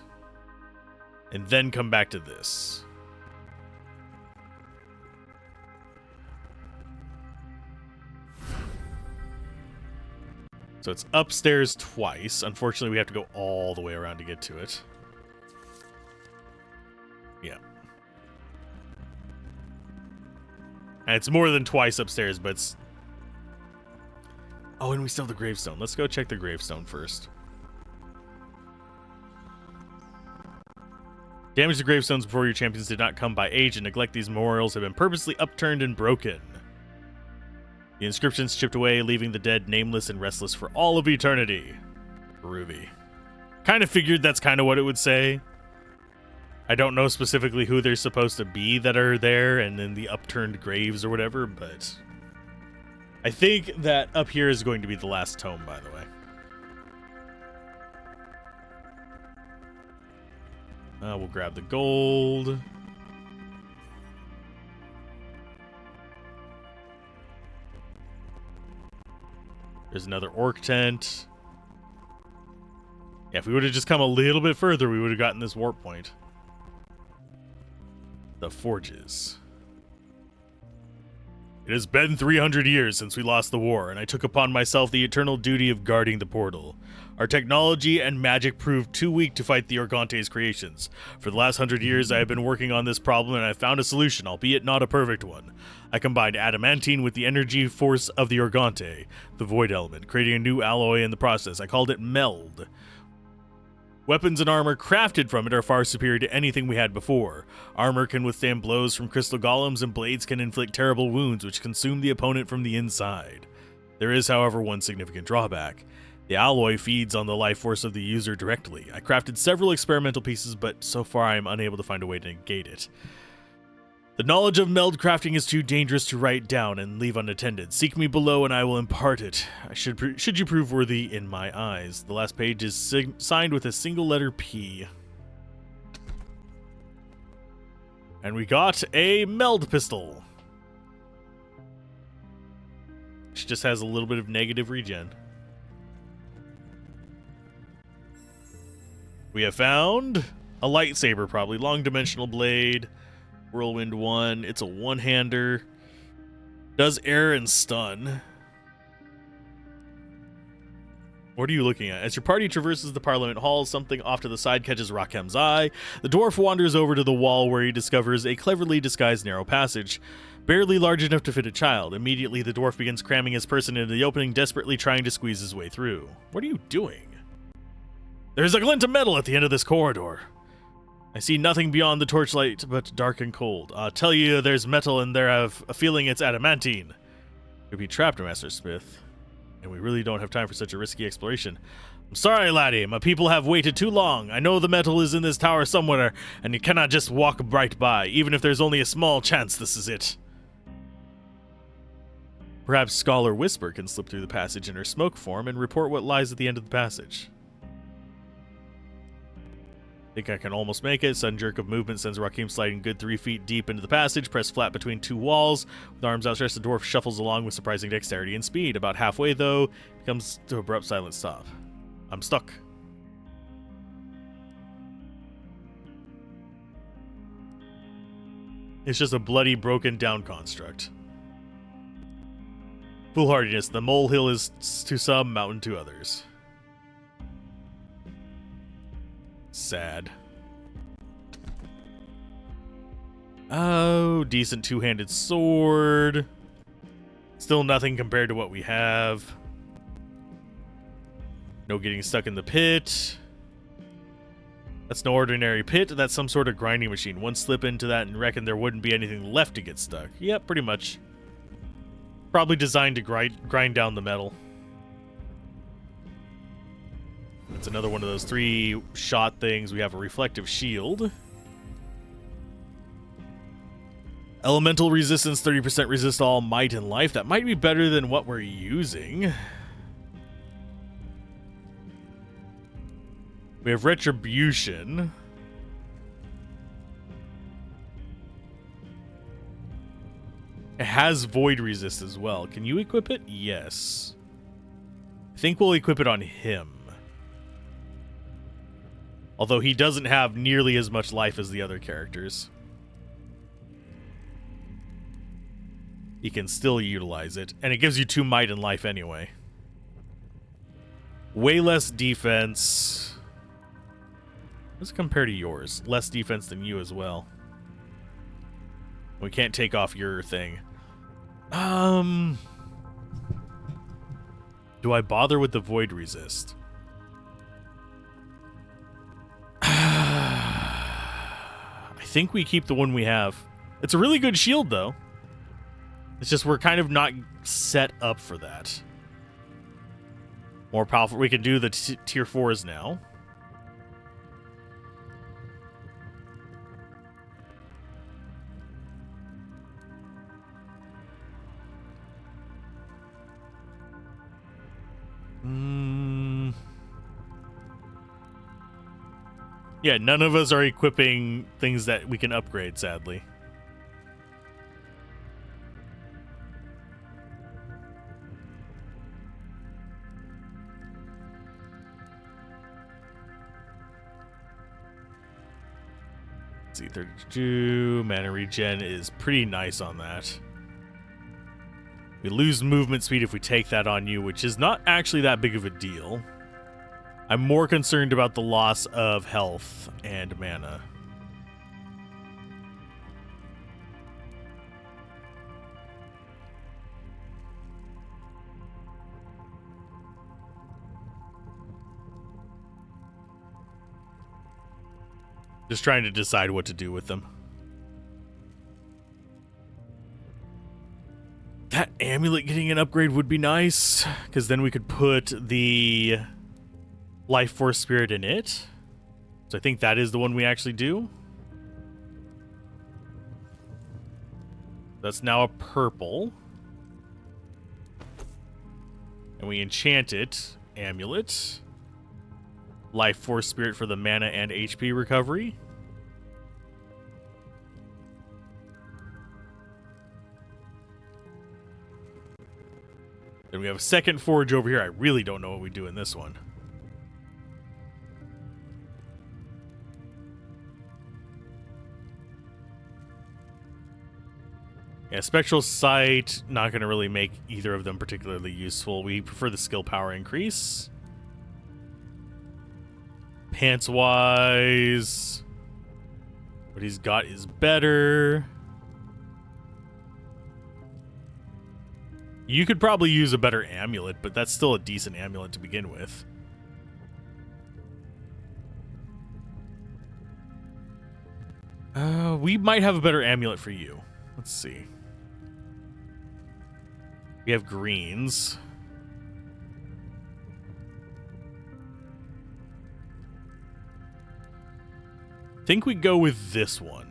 And then come back to this. So it's upstairs twice. Unfortunately, we have to go all the way around to get to it. Yeah. And it's more than twice upstairs, but it's... Oh, and we still have the gravestone. Let's go check the gravestone first. Damage to gravestones before your champions did not come by age and neglect. These memorials have been purposely upturned and broken. The inscriptions chipped away, leaving the dead nameless and restless for all of eternity. Ruby. Kind of figured that's kind of what it would say. I don't know specifically who they're supposed to be that are there and in the upturned graves or whatever, but I think that up here is going to be the last tome, by the way. We'll grab the gold. There's another orc tent. Yeah, if we would have just come a little bit further, we would have gotten this warp point. The forges. It has been 300 years since we lost the war, and I took upon myself the eternal duty of guarding the portal. Our technology and magic proved too weak to fight the Organte's creations. For the last 100 years, I have been working on this problem, and I found a solution, albeit not a perfect one. I combined adamantine with the energy force of the Organte, the void element, creating a new alloy in the process. I called it Meld. Weapons and armor crafted from it are far superior to anything we had before. Armor can withstand blows from crystal golems, and blades can inflict terrible wounds which consume the opponent from the inside. There is, however, one significant drawback. The alloy feeds on the life force of the user directly. I crafted several experimental pieces, but so far I am unable to find a way to negate it. The knowledge of meld crafting is too dangerous to write down and leave unattended. Seek me below and I will impart it. Should you prove worthy in my eyes. The last page is signed with a single letter P. And we got a meld pistol. Which just has a little bit of negative regen. We have found a lightsaber, probably. Long dimensional blade. Whirlwind 1. It's a one-hander. Does air and stun. What are you looking at? As your party traverses the Parliament Hall, something off to the side catches Rakhem's eye. The dwarf wanders over to the wall where he discovers a cleverly disguised narrow passage, barely large enough to fit a child. Immediately, the dwarf begins cramming his person into the opening, desperately trying to squeeze his way through. What are you doing? There's a glint of metal at the end of this corridor. I see nothing beyond the torchlight, but dark and cold. I'll tell you there's metal in there. I have a feeling it's adamantine. Could be trapped, Master Smith. And we really don't have time for such a risky exploration. I'm sorry, laddie. My people have waited too long. I know the metal is in this tower somewhere, and you cannot just walk right by, even if there's only a small chance this is it. Perhaps Scholar Whisper can slip through the passage in her smoke form and report what lies at the end of the passage. Think I can almost make it. Sudden jerk of movement sends Rakim sliding good 3 feet deep into the passage, pressed flat between two walls. With arms outstretched, the dwarf shuffles along with surprising dexterity and speed. About halfway, though, it comes to abrupt silent stop. I'm stuck. It's just a bloody, broken down construct. Foolhardiness. The molehill is to some, mountain to others. Sad. Oh, decent two-handed sword. Still nothing compared to what we have. No getting stuck in the pit. That's no ordinary pit. That's some sort of grinding machine. One slip into that and reckon there wouldn't be anything left to get stuck. Yep, pretty much. Probably designed to grind down the metal. It's another one of those 3-shot things. We have a reflective shield. Elemental resistance, 30% resist all might and life. That might be better than what we're using. We have retribution. It has void resist as well. Can you equip it? Yes. I think we'll equip it on him. Although he doesn't have nearly as much life as the other characters. He can still utilize it. And it gives you 2 might and life anyway. Way less defense. How does it compare to yours? Less defense than you as well. We can't take off your thing. Do I bother with the void resist? I think we keep the one we have. It's a really good shield, though. It's just we're kind of not set up for that. More powerful. We can do the tier 4s now. Yeah, none of us are equipping things that we can upgrade, sadly. Let's see, 32. Mana regen is pretty nice on that. We lose movement speed if we take that on you, which is not actually that big of a deal. I'm more concerned about the loss of health and mana. Just trying to decide what to do with them. That amulet getting an upgrade would be nice, because then we could put the Life Force Spirit in it. So I think that is the one we actually do. That's now a purple. And we enchant it. Amulet. Life Force Spirit for the mana and HP recovery. Then we have a second forge over here. I really don't know what we do in this one. Yeah, Spectral Sight, not going to really make either of them particularly useful. We prefer the skill power increase. Pants-wise, what he's got is better. You could probably use a better amulet, but that's still a decent amulet to begin with. We might have a better amulet for you. Let's see. We have greens. I think we go with this one.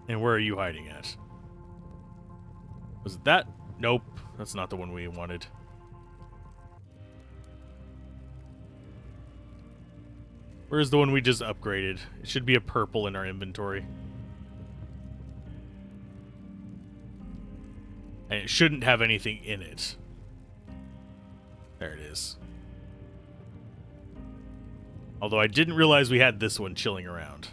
And where are you hiding at? Was it that? Nope. That's not the one we wanted. Where's the one we just upgraded? It should be a purple in our inventory. And it shouldn't have anything in it. There it is. Although I didn't realize we had this one chilling around.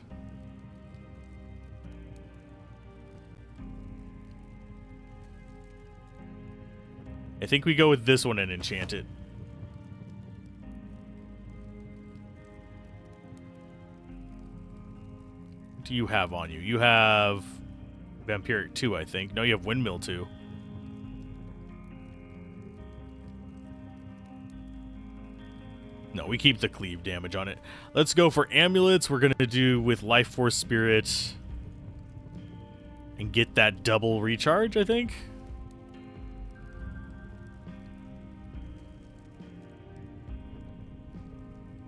I think we go with this one and enchant it. What do you have on you? You have Vampiric 2, I think. No, you have Windmill 2. No, we keep the cleave damage on it. Let's go for amulets. We're going to do with Life Force Spirit and get that double recharge, I think.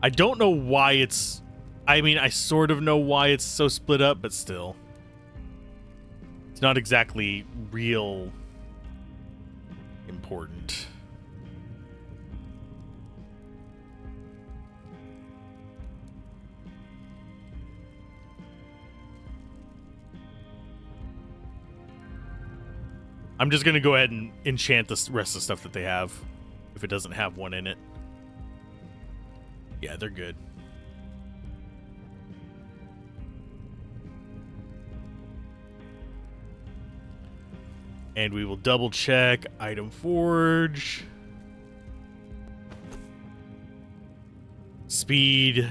I don't know why it's... I mean, I sort of know why it's so split up, but still. It's not exactly real important. I'm just going to go ahead and enchant the rest of the stuff that they have, if it doesn't have one in it. Yeah, they're good. And we will double check item forge. Speed.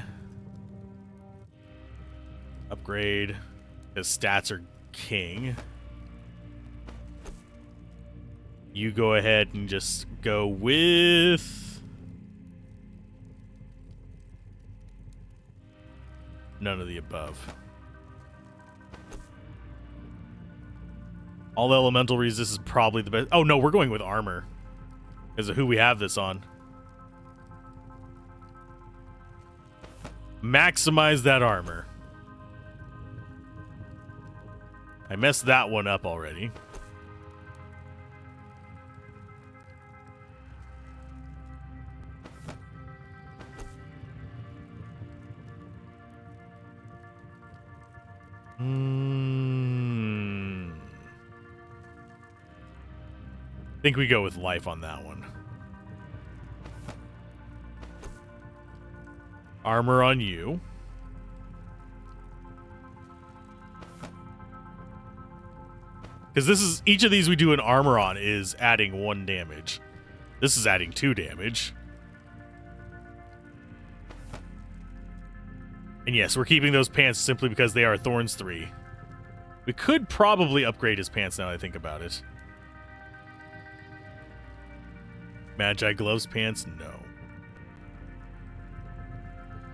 Upgrade. His stats are king. You go ahead and just go with... none of the above. All elemental resist is probably the best. Oh, no, we're going with armor. Because of who we have this on. Maximize that armor. I messed that one up already. I think we go with life on that one. Armor on you. Because this is, each of these we do an armor on is adding 1 damage. This is adding 2 damage. And yes, we're keeping those pants simply because they are Thorns 3. We could probably upgrade his pants now that I think about it. Magi gloves pants? No.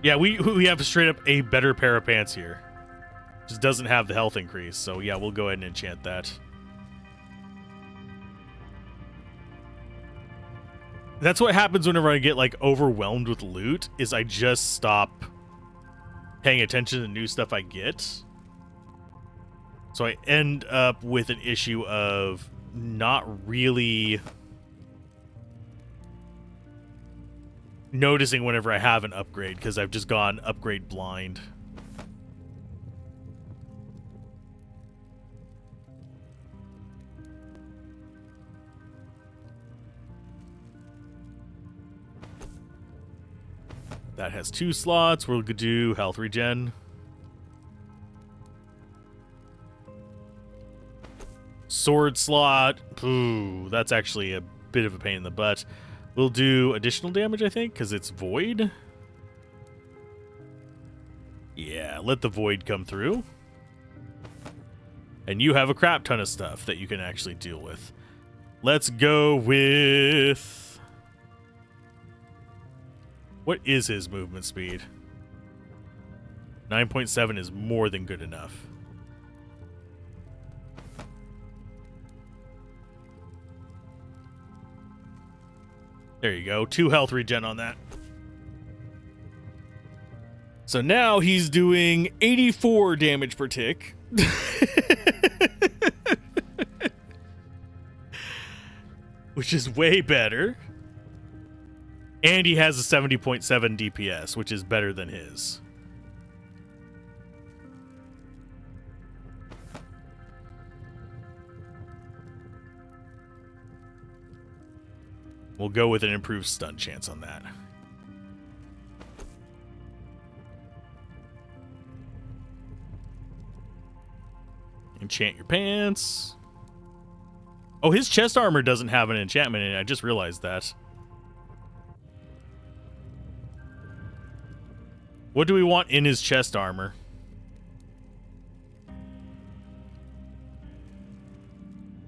Yeah, we have straight up a better pair of pants here. Just doesn't have the health increase, so yeah, we'll go ahead and enchant that. That's what happens whenever I get like overwhelmed with loot, is I just stop paying attention to the new stuff I get. So I end up with an issue of not really noticing whenever I have an upgrade, because I've just gone upgrade blind. That has 2 slots. We'll do health regen. Sword slot. Ooh, that's actually a bit of a pain in the butt. We'll do additional damage, I think, because it's void. Yeah, let the void come through. And you have a crap ton of stuff that you can actually deal with. Let's go with... What is his movement speed? 9.7 is more than good enough. There you go. 2 health regen on that. So now he's doing 84 damage per tick. Which is way better. And he has a 70.7 DPS, which is better than his. We'll go with an improved stun chance on that. Enchant your pants. Oh, his chest armor doesn't have an enchantment in it. I just realized that. What do we want in his chest armor?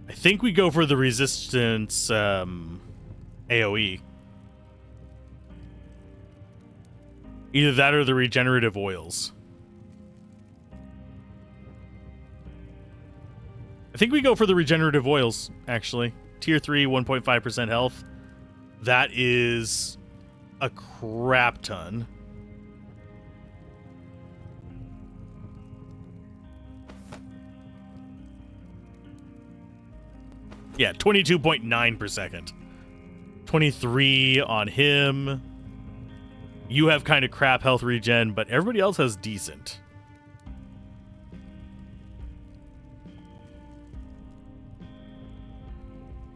I think we go for the resistance AoE. Either that or the regenerative oils. I think we go for the regenerative oils, actually. Tier 3, 1.5% health. That is a crap ton. Yeah, 22.9 per second. 23 on him. You have kind of crap health regen, but everybody else has decent.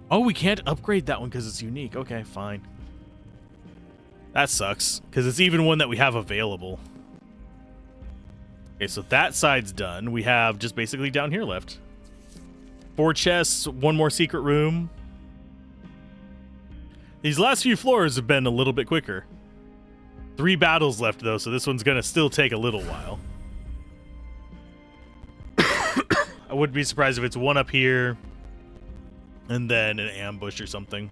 Oh, we can't upgrade that one because it's unique. Okay, fine. That sucks, because it's even one that we have available. Okay, so that side's done. We have just basically down here left. 4 chests, 1 more secret room. These last few floors have been a little bit quicker. 3 battles left, though, so this one's going to still take a little while. I wouldn't be surprised if it's 1 up here and then an ambush or something.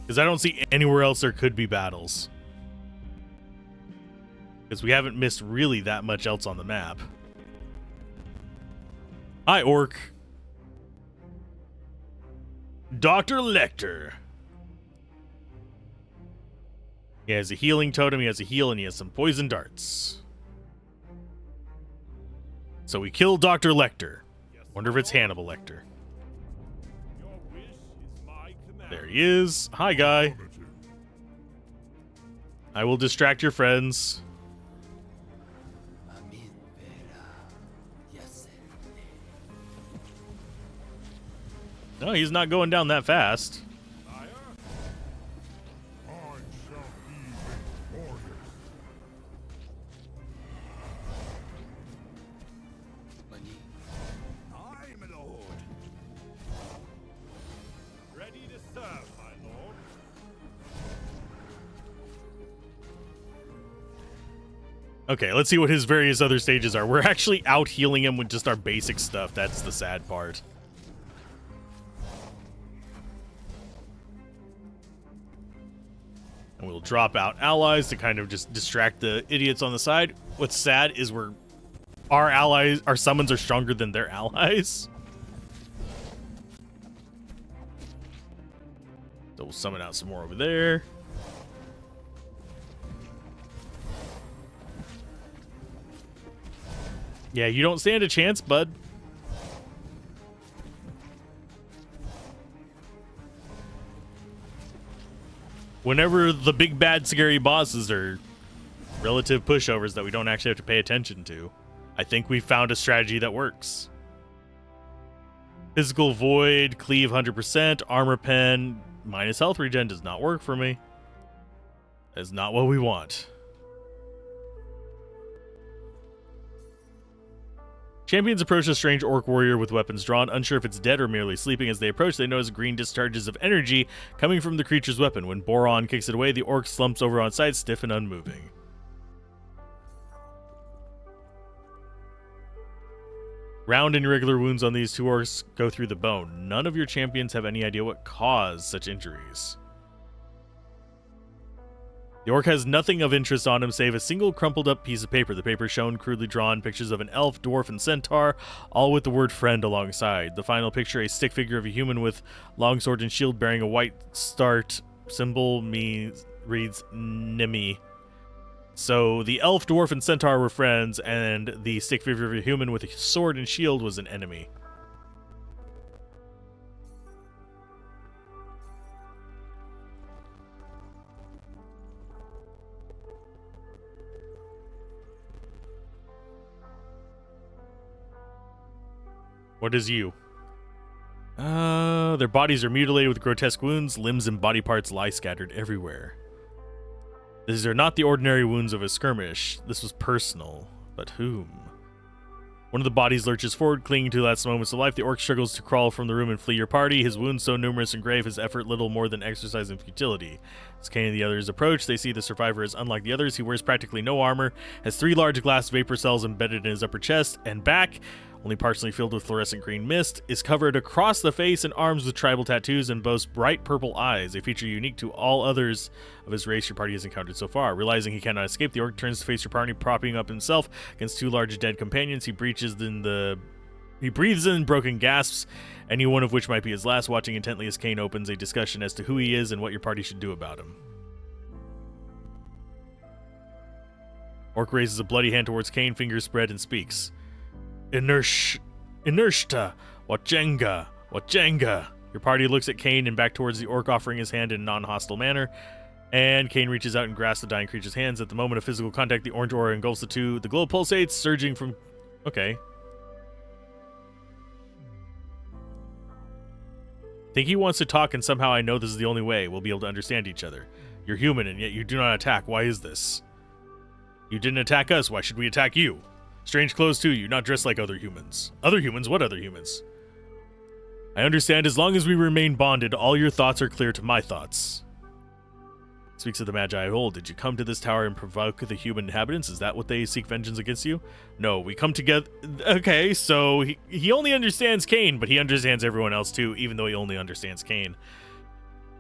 Because I don't see anywhere else there could be battles. Because we haven't missed really that much else on the map. Hi, Orc. Dr. Lecter. He has a healing totem, he has a heal, and he has some poison darts. So we kill Dr. Lecter. Wonder if it's Hannibal Lecter. Your wish is my command. There he is. Hi, guy. I will distract your friends. No, he's not going down that fast. Sire, I shall be victorious. Aye, my lord. ready to serve, my lord. Okay, let's see what his various other stages are. We're actually out healing him with just our basic stuff. That's the sad part. And we'll drop out allies to kind of just distract the idiots on the side. What's sad is our allies, our summons are stronger than their allies. So we'll summon out some more over there. Yeah, you don't stand a chance, bud. Whenever the big bad scary bosses are relative pushovers that we don't actually have to pay attention to, I think we found a strategy that works. Physical void, cleave 100%, armor pen, minus health regen does not work for me. That's not what we want. Champions approach a strange orc warrior with weapons drawn, unsure if it's dead or merely sleeping. As they approach, they notice green discharges of energy coming from the creature's weapon. When Boron kicks it away, the orc slumps over on side, stiff and unmoving. Round and irregular wounds on these two orcs go through the bone. None of your champions have any idea what caused such injuries. The orc has nothing of interest on him save a single crumpled up piece of paper. The paper shown crudely drawn pictures of an elf, dwarf, and centaur, all with the word friend alongside. The final picture, a stick figure of a human with longsword and shield bearing a white start symbol, reads Nimi. So the elf, dwarf, and centaur were friends, and the stick figure of a human with a sword and shield was an enemy. What is you? Their bodies are mutilated with grotesque wounds. Limbs and body parts lie scattered everywhere. These are not the ordinary wounds of a skirmish. This was personal. But whom? One of the bodies lurches forward, clinging to the last moments of life. The orc struggles to crawl from the room and flee your party. His wounds so numerous and grave, his effort little more than exercise in futility. As Kane and the others approach, they see the survivor is unlike the others. He wears practically no armor, has 3 large glass vapor cells embedded in his upper chest and back, only partially filled with fluorescent green mist, is covered across the face and arms with tribal tattoos, and boasts bright purple eyes, a feature unique to all others of his race your party has encountered so far. Realizing he cannot escape, the orc turns to face your party, propping up himself against 2 large dead companions. He breathes in broken gasps, any one of which might be his last, watching intently as Kane opens a discussion as to who he is and what your party should do about him. Orc raises a bloody hand towards Kane, fingers spread, and speaks. Inershta, Watjenga. Your party looks at Kane and back towards the orc, offering his hand in a non-hostile manner. And Kane reaches out and grasps the dying creature's hands. At the moment of physical contact, the orange aura engulfs the two. The glow pulsates, surging from... Okay. Think he wants to talk, and somehow I know this is the only way we'll be able to understand each other. You're human, and yet you do not attack. Why is this? You didn't attack us. Why should we attack you? Strange clothes too, you not dressed like other humans. Other humans? What other humans? I understand, as long as we remain bonded, all your thoughts are clear to my thoughts. Speaks of the Magi of old. Did you come to this tower and provoke the human inhabitants? Is that what they seek vengeance against you? No, we come together... Okay, so he only understands Kane, but he understands everyone else too, even though he only understands Kane.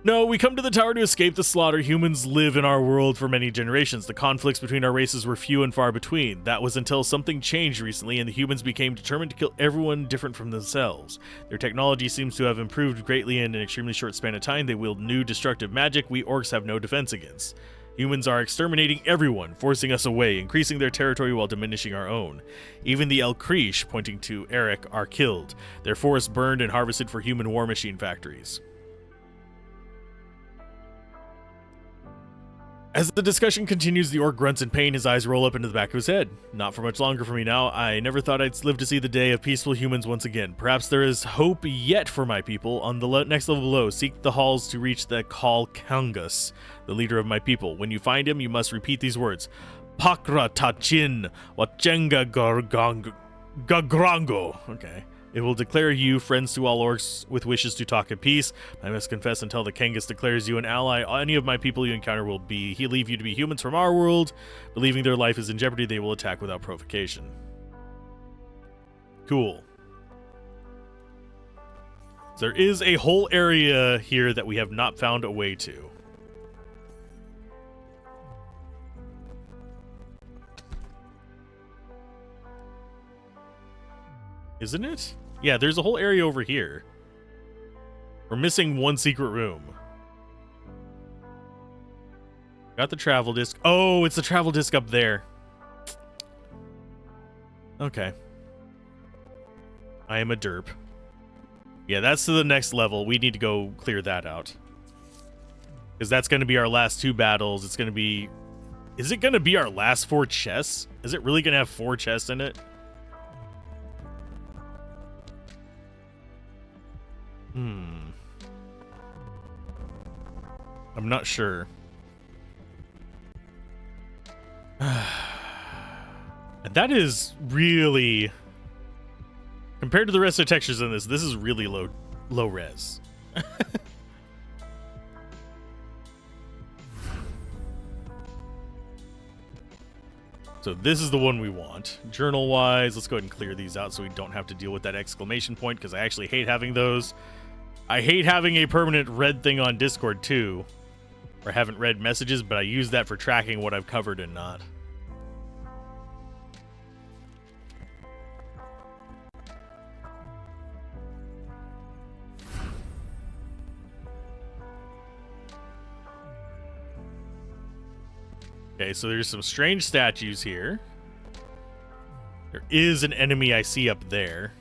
No, we come to the tower to escape the slaughter. Humans live in our world for many generations. The conflicts between our races were few and far between. That was until something changed recently and the humans became determined to kill everyone different from themselves. Their technology seems to have improved greatly in an extremely short span of time. They wield new destructive magic we orcs have no defense against. Humans are exterminating everyone, forcing us away, increasing their territory while diminishing our own. Even the Elkrish, pointing to Eric, are killed. Their forests burned and harvested for human war machine factories. As the discussion continues, the orc grunts in pain, his eyes roll up into the back of his head. Not for much longer for me now. I never thought I'd live to see the day of peaceful humans once again. Perhaps there is hope yet for my people. On the next level below, seek the halls to reach the Kal Kangas, the leader of my people. When you find him, you must repeat these words. Pakra Tachin Watjenga Gagrango. Okay. It will declare you friends to all orcs with wishes to talk in peace. I must confess, until the Kangas declares you an ally, any of my people you encounter will leave you to be humans from our world. Believing their life is in jeopardy, they will attack without provocation. Cool. There is a whole area here that we have not found a way to. Isn't it? Yeah, there's a whole area over here. We're missing one secret room. Got the travel disc. Oh, it's the travel disc up there. Okay. I am a derp. Yeah, that's to the next level. We need to go clear that out. Because that's going to be our last 2 battles. It's going to be... Is it going to be our last 4 chests? Is it really going to have 4 chests in it? I'm not sure. And that is really... Compared to the rest of the textures in this is really low res. So this is the one we want. Journal-wise, let's go ahead and clear these out so we don't have to deal with that exclamation point, because I actually hate having those. I hate having a permanent red thing on Discord, too. Or haven't read messages, but I use that for tracking what I've covered and not. Okay, so there's some strange statues here. There is an enemy I see up there.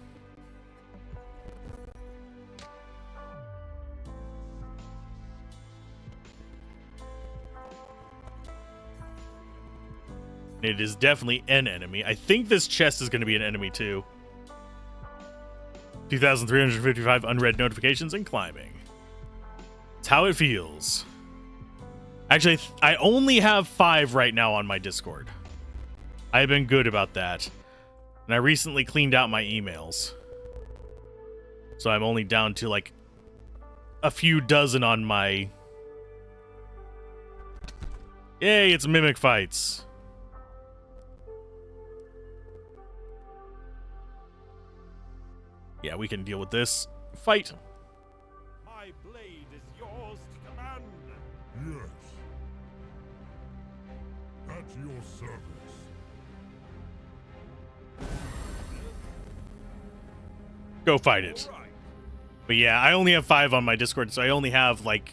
It is definitely an enemy. I think this chest is going to be an enemy too. 2,355 unread notifications and climbing. It's how it feels. Actually, I only have 5 right now on my Discord. I've been good about that. And I recently cleaned out my emails. So I'm only down to like a few dozen on my... Yay, it's mimic fights. Yeah, we can deal with this. Fight. My blade is yours to command. Yes. At your service. Go fight it. All right. But yeah, I only have 5 on my Discord, so I only have like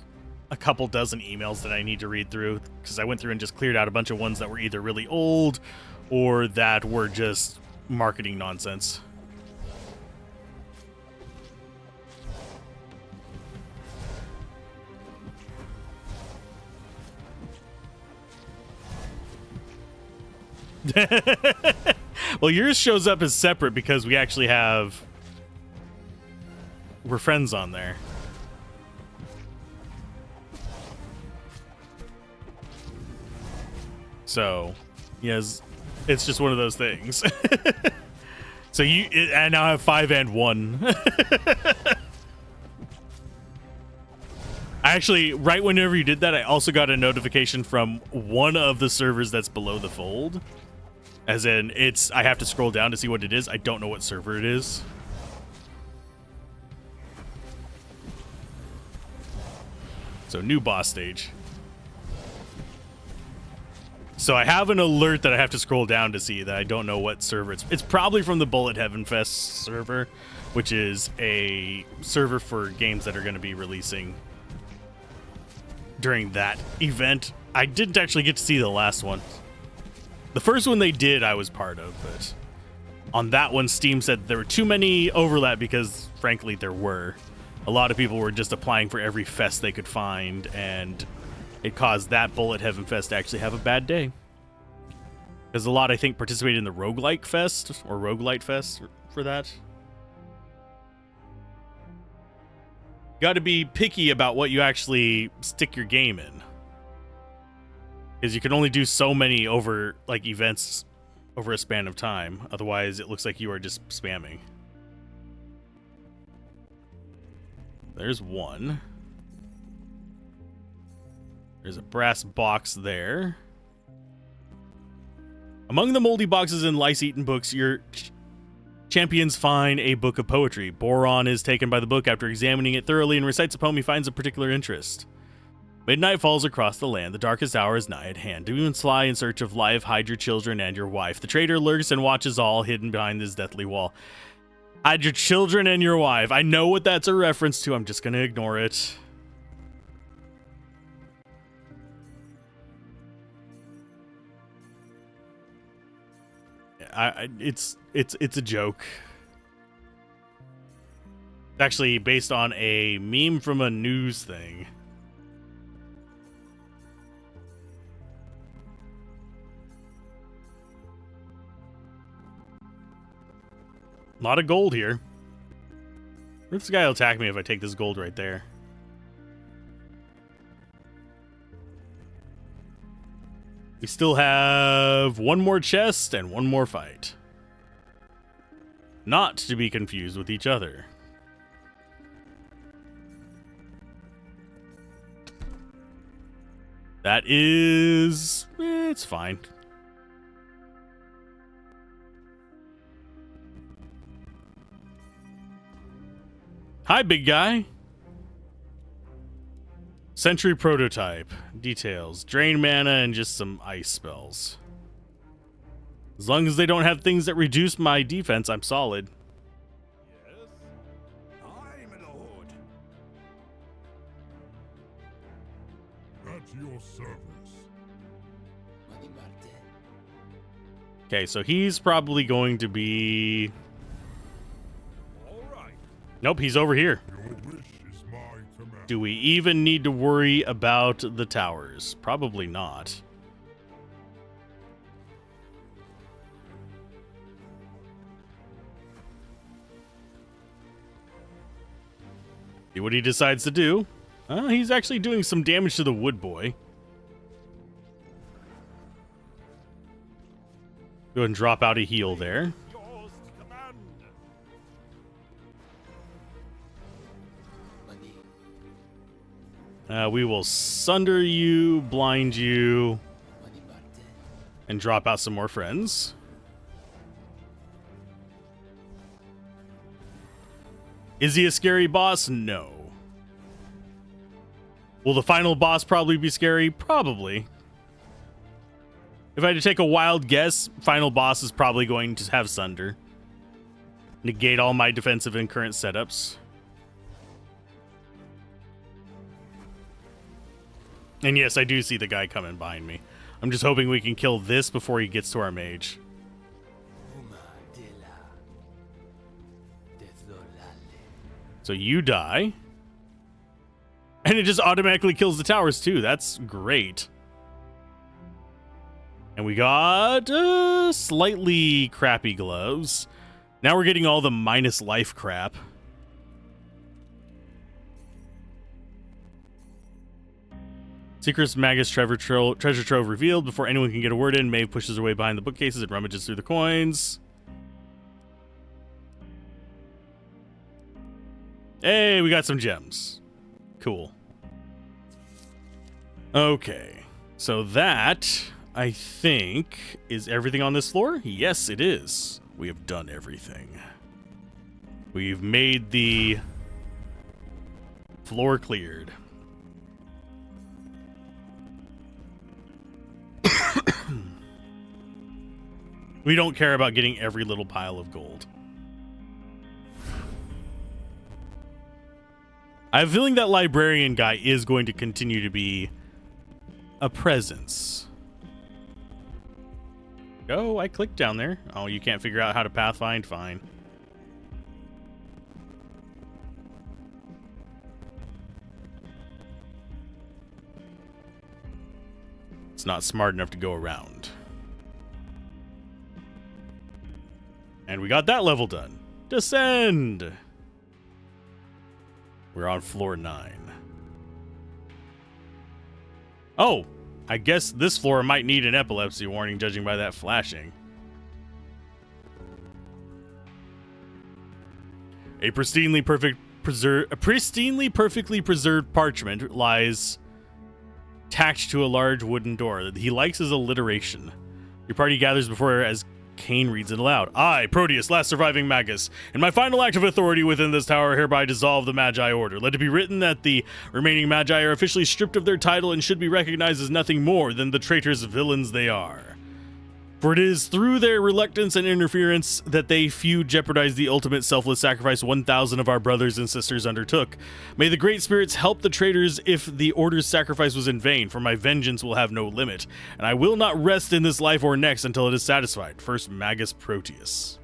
a couple dozen emails that I need to read through, because I went through and just cleared out a bunch of ones that were either really old or that were just marketing nonsense. Well, yours shows up as separate because we actually have... We're friends on there. So, yes, it's just one of those things. So I now have 5 and 1. I actually, right whenever you did that, I also got a notification from one of the servers that's below the fold. As in, I have to scroll down to see what it is. I don't know what server it is. So, new boss stage. So I have an alert that I have to scroll down to see that I don't know what server it's probably from the Bullet Heaven Fest server, which is a server for games that are going to be releasing during that event. I didn't actually get to see the last one. The first one they did, I was part of, but on that one, Steam said there were too many overlap because, frankly, there were. A lot of people were just applying for every fest they could find, and it caused that Bullet Heaven Fest to actually have a bad day. Because a lot, I think, participated in the Roguelike Fest, or Roguelite Fest for that. You got to be picky about what you actually stick your game in. Because you can only do so many over, like, events over a span of time. Otherwise, it looks like you are just spamming. There's one. There's a brass box there. Among the moldy boxes and lice-eaten books, your champions find a book of poetry. Boron is taken by the book after examining it thoroughly and recites a poem he finds of particular interest. Midnight falls across the land. The darkest hour is nigh at hand. Demons fly in search of life. Hide your children and your wife. The traitor lurks and watches all, hidden behind this deathly wall. Hide your children and your wife. I know what that's a reference to. I'm just going to ignore it. It's a joke. It's actually based on a meme from a news thing. A lot of gold here. This guy will attack me if I take this gold right there. We still have one more chest and one more fight. Not to be confused with each other. That is... it's fine. Hi, big guy. Sentry prototype. Details. Drain mana and just some ice spells. As long as they don't have things that reduce my defense, I'm solid. Yes? Aye, my lord. At your service. Okay, so he's probably going to be... All right. Nope, he's over here. Your wish is my command. Do we even need to worry about the towers? Probably not. See what he decides to do. He's actually doing some damage to the wood boy. Go ahead and drop out a heal there. Yours to command. We will sunder you, blind you, and drop out some more friends. Is he a scary boss? No. Will the final boss probably be scary? Probably. If I had to take a wild guess, final boss is probably going to have Sunder. Negate all my defensive and current setups. And yes, I do see the guy coming behind me. I'm just hoping we can kill this before he gets to our mage. So you die. And it just automatically kills the towers too. That's great. And we got slightly crappy gloves. Now we're getting all the minus life crap. Secret's Magus treasure trove revealed. Before anyone can get a word in, Maeve pushes her way behind the bookcases and rummages through the coins. Hey, we got some gems. Cool. Okay. So that, I think, is everything on this floor? Yes, it is. We have done everything. We've made the floor cleared. We don't care about getting every little pile of gold. I have a feeling that librarian guy is going to continue to be a presence. Oh, I clicked down there. Oh, you can't figure out how to pathfind? Fine. It's not smart enough to go around. And we got that level done. Descend! We're on floor 9. Oh, I guess this floor might need an epilepsy warning, judging by that flashing. A pristinely perfectly preserved parchment lies tacked to a large wooden door. He likes his alliteration. Your party gathers before her as Kane reads it aloud. I, Proteus, last surviving Magus, in my final act of authority within this tower, hereby dissolve the Magi Order. Let it be written that the remaining Magi are officially stripped of their title and should be recognized as nothing more than the traitorous villains they are. For it is through their reluctance and interference that they few jeopardize the ultimate selfless sacrifice 1,000 of our brothers and sisters undertook. May the great spirits help the traitors if the Order's sacrifice was in vain, for my vengeance will have no limit, and I will not rest in this life or next until it is satisfied. First Magus Proteus.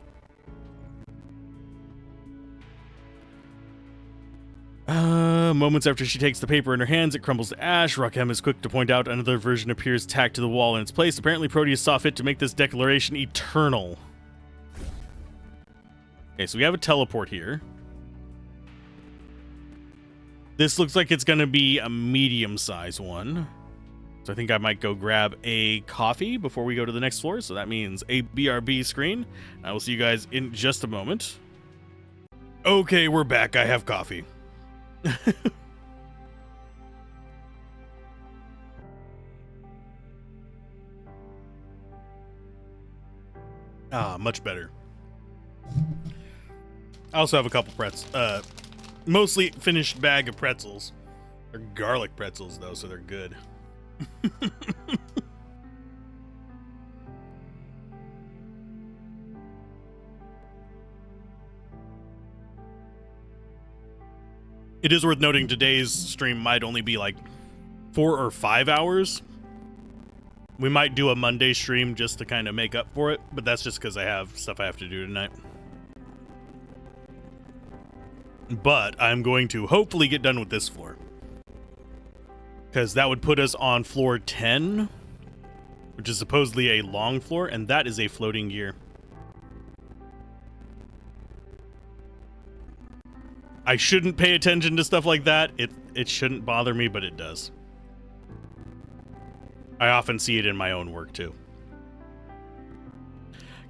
Moments after she takes the paper in her hands, it crumbles to ash. Rakhem is quick to point out another version appears tacked to the wall in its place. Apparently, Proteus saw fit to make this declaration eternal. Okay, so we have a teleport here. This looks like it's going to be a medium-sized one. So I think I might go grab a coffee before we go to the next floor. So that means a BRB screen. I will see you guys in just a moment. Okay, we're back. I have coffee. Much better. I also have a couple mostly finished bag of pretzels. They're garlic pretzels though, so they're good. It is worth noting today's stream might only be like 4 or 5 hours. We might do a Monday stream just to kind of make up for it, but that's just because I have stuff I have to do tonight. But I'm going to hopefully get done with this floor, because that would put us on floor 10, which is supposedly a long floor, and that is a floating gear. I shouldn't pay attention to stuff like that. It shouldn't bother me, but it does. I often see it in my own work, too.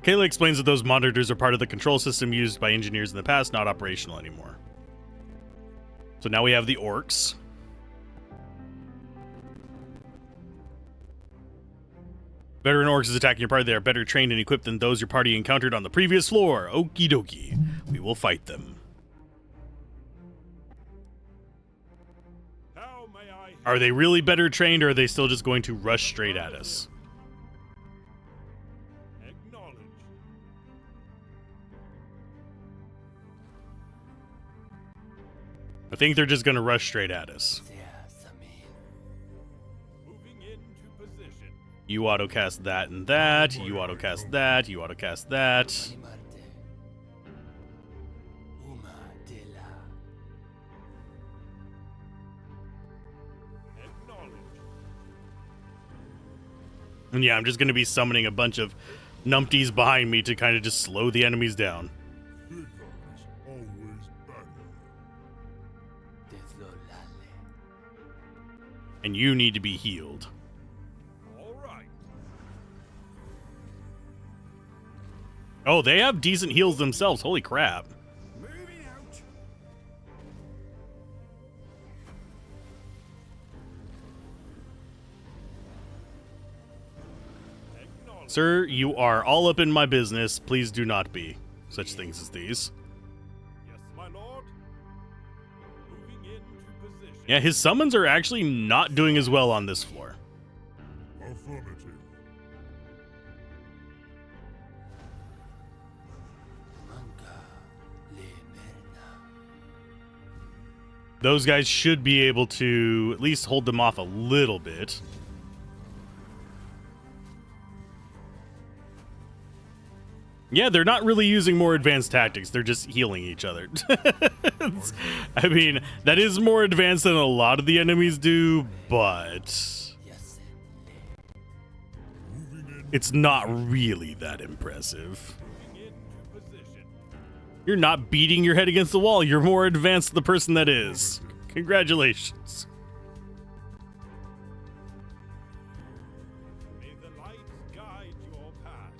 Kayla explains that those monitors are part of the control system used by engineers in the past, not operational anymore. So now we have the orcs. Veteran orcs is attacking your party. They are better trained and equipped than those your party encountered on the previous floor. Okie dokie. We will fight them. Are they really better trained, or are they still just going to rush straight at us? I think they're just going to rush straight at us. You autocast that and that. You autocast that. You autocast that. And yeah, I'm just going to be summoning a bunch of numpties behind me to kind of just slow the enemies down. Bigger is always better. And you need to be healed. All right. Oh, they have decent heals themselves. Holy crap. Moving out. Sir, you are all up in my business. Please do not be such things as these. Yes, my lord. Moving into position. Yeah, his summons are actually not doing as well on this floor. Affirmative. Those guys should be able to at least hold them off a little bit. Yeah, they're not really using more advanced tactics. They're just healing each other. I mean, that is more advanced than a lot of the enemies do, but it's not really that impressive. You're not beating your head against the wall. You're more advanced than the person that is. Congratulations. May the light guide your path.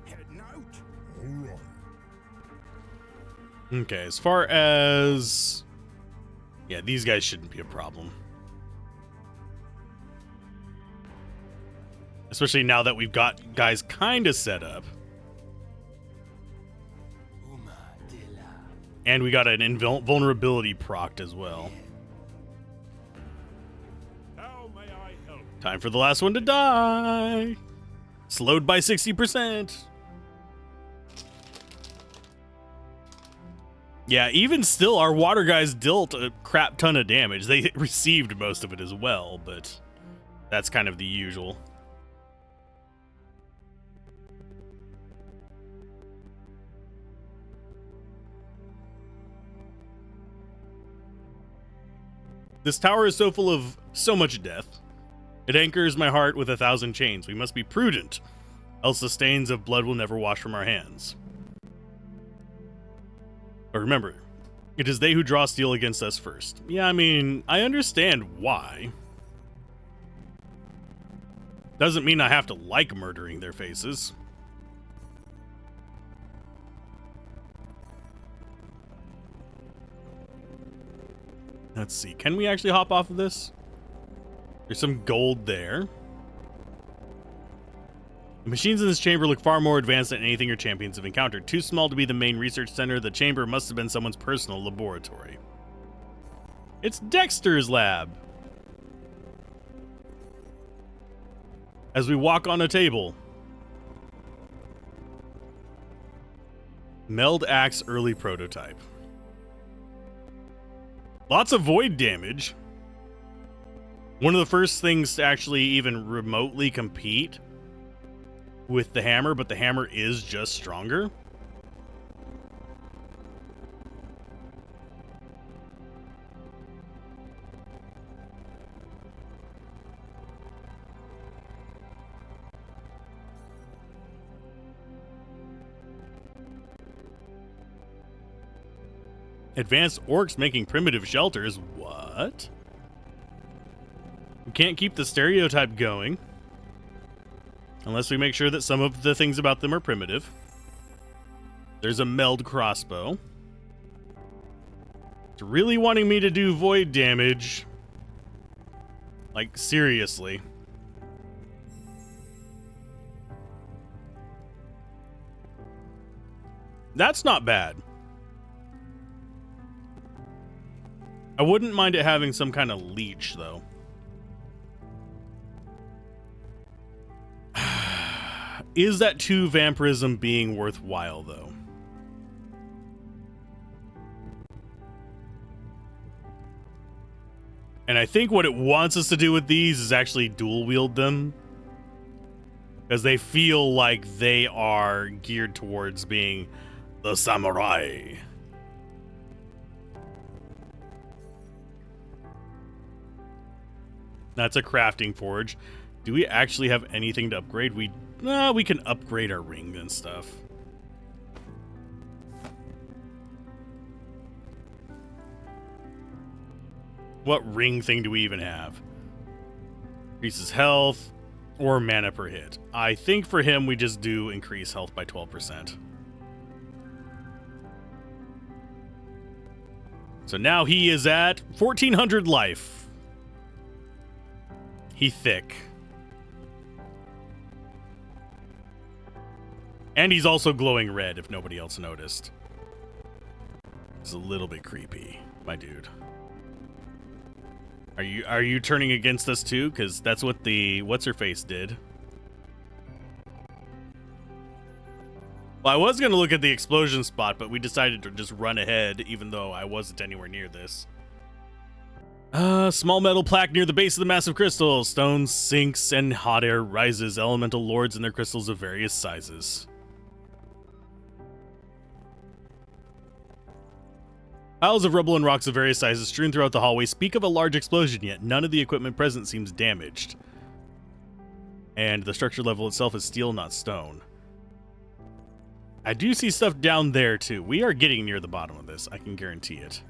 Heading out. All right. Okay, as far as... yeah, these guys shouldn't be a problem. Especially now that we've got guys kind of set up. And we got an invulnerability procced as well. How may I help? Time for the last one to die. Slowed by 60%. Yeah, even still, our water guys dealt a crap ton of damage. They received most of it as well, but that's kind of the usual. This tower is so full of so much death. It anchors my heart with 1,000 chains. We must be prudent, else the stains of blood will never wash from our hands. But remember, it is they who draw steel against us first. Yeah, I mean, I understand why. Doesn't mean I have to like murdering their faces. Let's see. Can we actually hop off of this? There's some gold there. The machines in this chamber look far more advanced than anything your champions have encountered. Too small to be the main research center, the chamber must have been someone's personal laboratory. It's Dexter's lab. As we walk on a table. Meld Axe early prototype. Lots of void damage. One of the first things to actually even remotely compete with the hammer, but the hammer is just stronger. Advanced orcs making primitive shelters. What? We can't keep the stereotype going unless we make sure that some of the things about them are primitive. There's a meld crossbow. It's really wanting me to do void damage. Like, seriously. That's not bad. I wouldn't mind it having some kind of leech, though. Is that 2 vampirism being worthwhile, though? And I think what it wants us to do with these is actually dual wield them. Because they feel like they are geared towards being the samurai. That's a crafting forge. Do we actually have anything to upgrade? We can upgrade our ring and stuff. What ring thing do we even have? Increases health or mana per hit. I think for him we just do increase health by 12%. So now he is at 1400 life. He thick. And he's also glowing red, if nobody else noticed. It's a little bit creepy, my dude. Are you turning against us too? Because that's what the what's-her-face did. Well, I was going to look at the explosion spot, but we decided to just run ahead, even though I wasn't anywhere near this. Small metal plaque near the base of the massive crystal. Stone sinks and hot air rises. Elemental lords and their crystals of various sizes. Piles of rubble and rocks of various sizes strewn throughout the hallway speak of a large explosion, yet none of the equipment present seems damaged. And the structure level itself is steel, not stone. I do see stuff down there, too. We are getting near the bottom of this. I can guarantee it.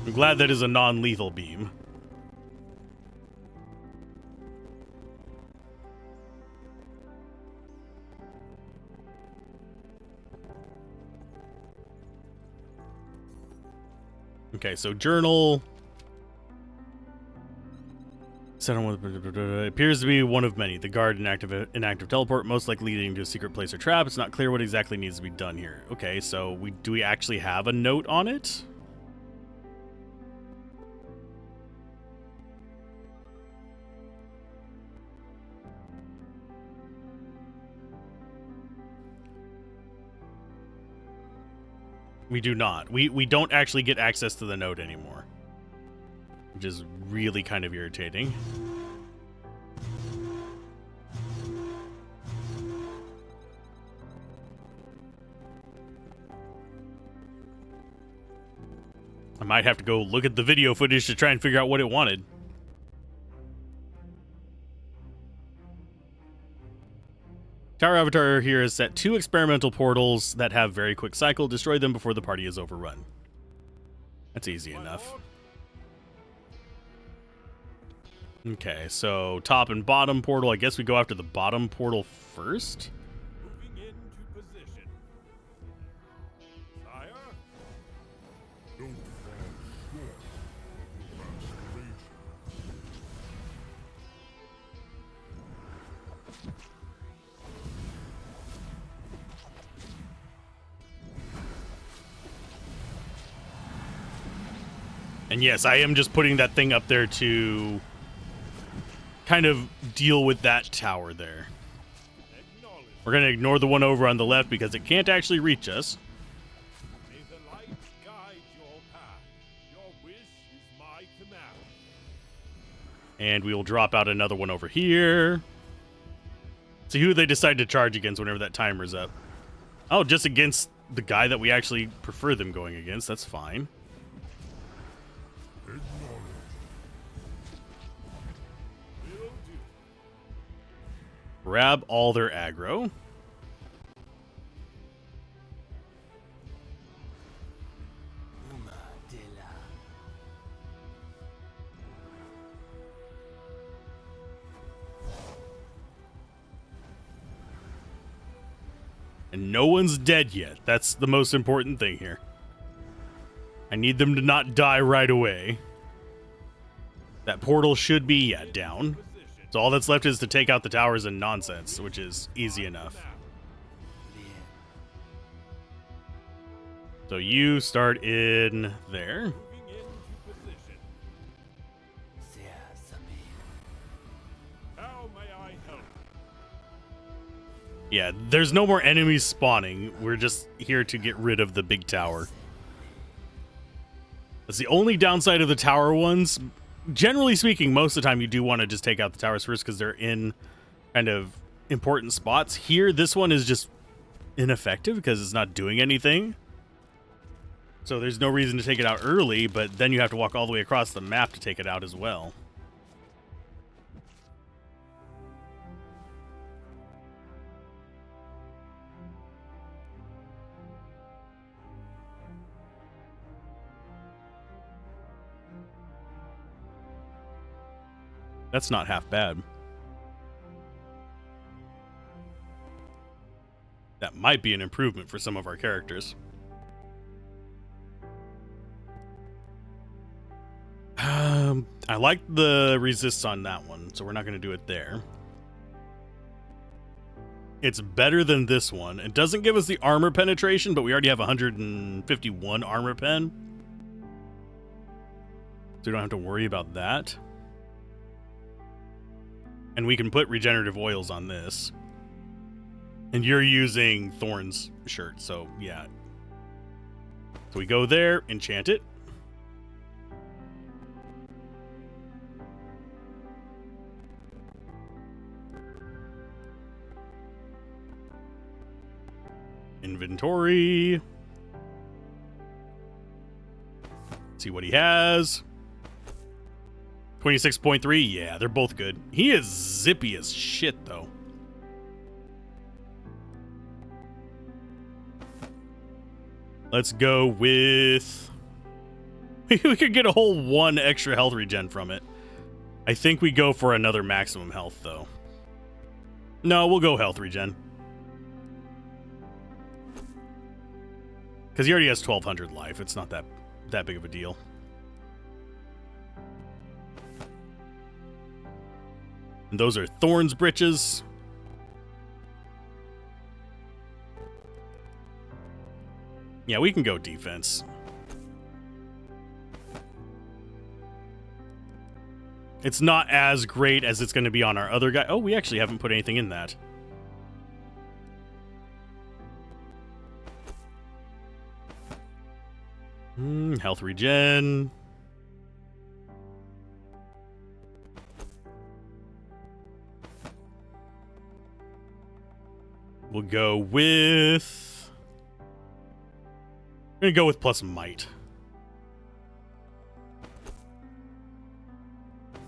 I'm glad that is a non-lethal beam. Okay, so journal. It appears to be one of many. The guard inactive teleport, most likely leading to a secret place or trap. It's not clear what exactly needs to be done here. Okay, so do we actually have a note on it? We do not. We don't actually get access to the node anymore, which is really kind of irritating. I might have to go look at the video footage to try and figure out what it wanted. Tower Avatar here has set 2 experimental portals that have very quick cycle. Destroy them before the party is overrun. That's easy enough. Okay, so top and bottom portal. I guess we go after the bottom portal first. Moving into position. Sire, Don't fall short of your aspiration. And yes, I am just putting that thing up there to kind of deal with that tower there. acknowledge. We're going to ignore the one over on the left because it can't actually reach us. May the light guide your path. Your wish is my command. And we will drop out another one over here. See who they decide to charge against whenever that timer's up. Oh, just against the guy that we actually prefer them going against. That's fine. Acknowledge. Will do. Grab all their aggro. And no one's dead yet. That's the most important thing here. I need them to not die right away. That portal should be, down. Position. So all that's left is to take out the towers and nonsense, which is easy enough. So you start in there. Moving into position. How may I help? Yeah, there's no more enemies spawning. We're just here to get rid of the big tower. That's the only downside of the tower ones. Generally speaking, most of the time you do want to just take out the towers first because they're in kind of important spots. Here, this one is just ineffective because it's not doing anything. So there's no reason to take it out early, but then you have to walk all the way across the map to take it out as well. That's not half bad. That might be an improvement for some of our characters. I like the resists on that one, so we're not going to do it there. It's better than this one. It doesn't give us the armor penetration, but we already have 151 armor pen. So we don't have to worry about that. And we can put regenerative oils on this. And you're using Thorn's shirt, so yeah. So we go there, enchant it. Inventory. See what he has. 26.3. Yeah, they're both good. He is zippy as shit, though. Let's go with... We could get a whole 1 extra health regen from it. I think we go for another maximum health, though. No, we'll go health regen. Because he already has 1,200 life. It's not that big of a deal. And those are Thorn's breeches. Yeah, we can go defense. It's not as great as it's going to be on our other guy. Oh, we actually haven't put anything in that. Health regen. We'll go with... We're going to go with plus might.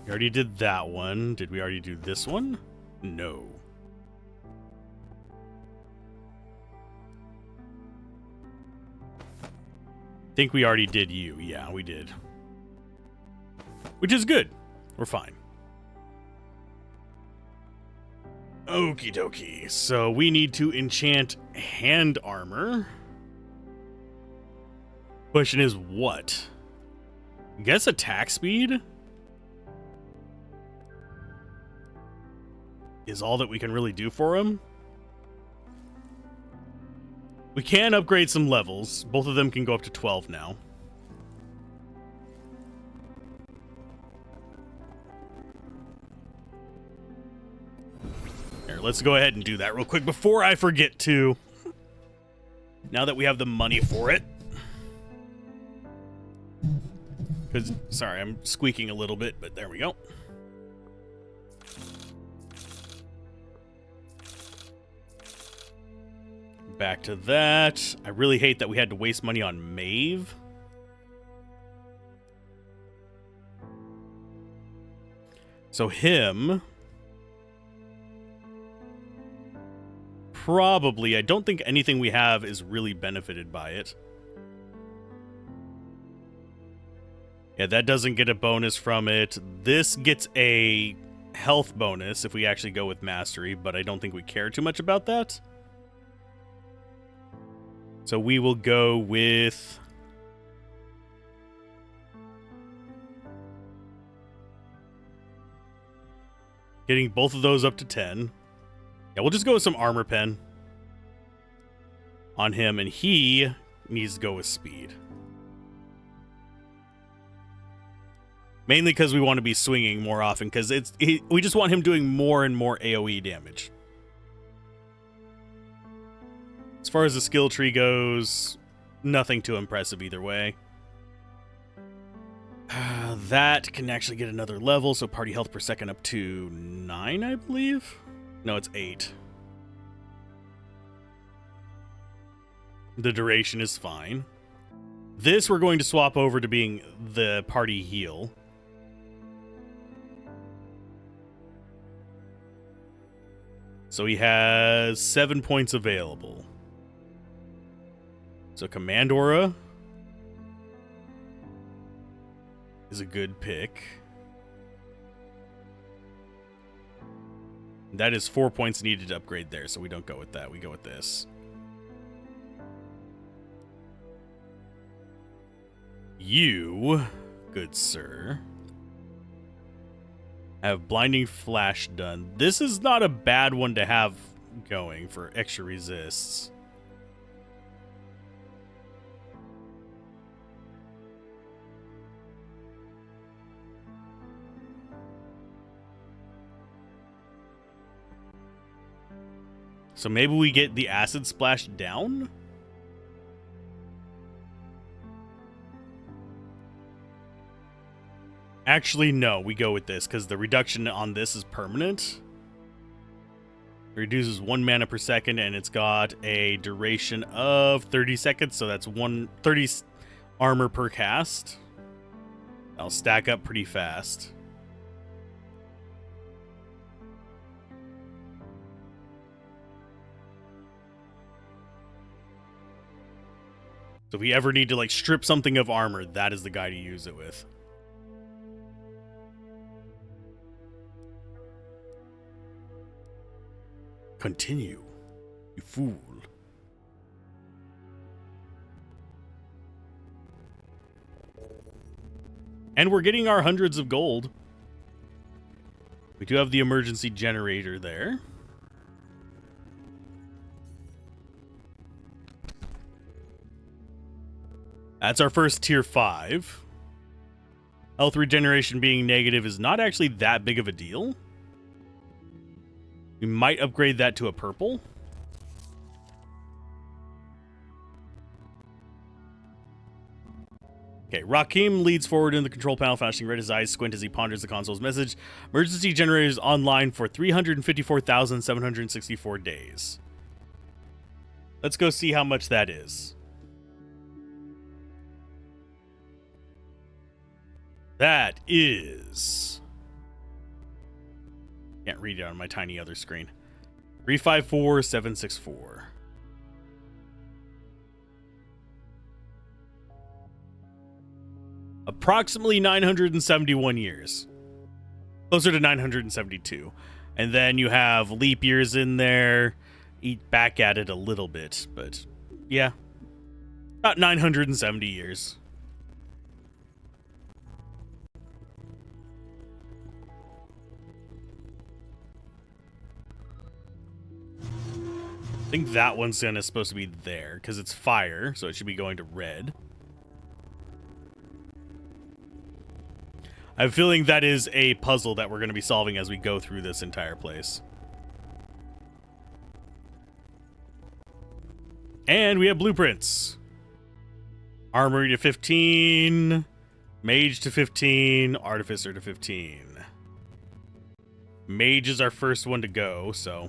We already did that one. Did we already do this one? No. Think we already did you. Yeah, we did. Which is good. We're fine. Okie dokie. So we need to enchant hand armor. Question is what? I guess attack speed is all that we can really do for him. We can upgrade some levels. Both of them can go up to 12 now. Here, let's go ahead and do that real quick before I forget to. Now that we have the money for it. Because, sorry, I'm squeaking a little bit, but there we go. Back to that. I really hate that we had to waste money on Maeve. So him. Probably. I don't think anything we have is really benefited by it. Yeah, that doesn't get a bonus from it. This gets a health bonus if we actually go with Mastery, but I don't think we care too much about that. So we will go with... getting both of those up to 10. Yeah, we'll just go with some armor pen on him, and he needs to go with speed. Mainly because we want to be swinging more often, because we just want him doing more and more AoE damage. As far as the skill tree goes, nothing too impressive either way. That can actually get another level, so party health per second up to 9, I believe. No, it's 8. The duration is fine. This we're going to swap over to being the party heal. So he has 7 points available. So Command Aura is a good pick. That is 4 points needed to upgrade there, so we don't go with that. We go with this. You, good sir, have Blinding Flash done. This is not a bad one to have going for extra resists. So maybe we get the Acid Splash down? Actually, no, we go with this, because the reduction on this is permanent. It reduces 1 mana per second, and it's got a duration of 30 seconds, so that's 30 armor per cast. That'll stack up pretty fast. So if we ever need to like strip something of armor, that is the guy to use it with. Continue, you fool. And we're getting our hundreds of gold. We do have the emergency generator there. That's our first tier 5. Health regeneration being negative is not actually that big of a deal. We might upgrade that to a purple. Okay, Rakim leads forward in the control panel, flashing red. His eyes squint as he ponders the console's message. Emergency generator is online for 354,764 days. Let's go see how much that is. That is Can't read it on my tiny other screen. 354764. Approximately 971 years. Closer to 972. And then you have leap years in there. Eat back at it a little bit, but yeah. About 970 years. I think that one's supposed to be there because it's fire, so it should be going to red. I have a feeling that is a puzzle that we're going to be solving as we go through this entire place. And we have blueprints. Armory to 15, Mage to 15, Artificer to 15. Mage is our first one to go, so...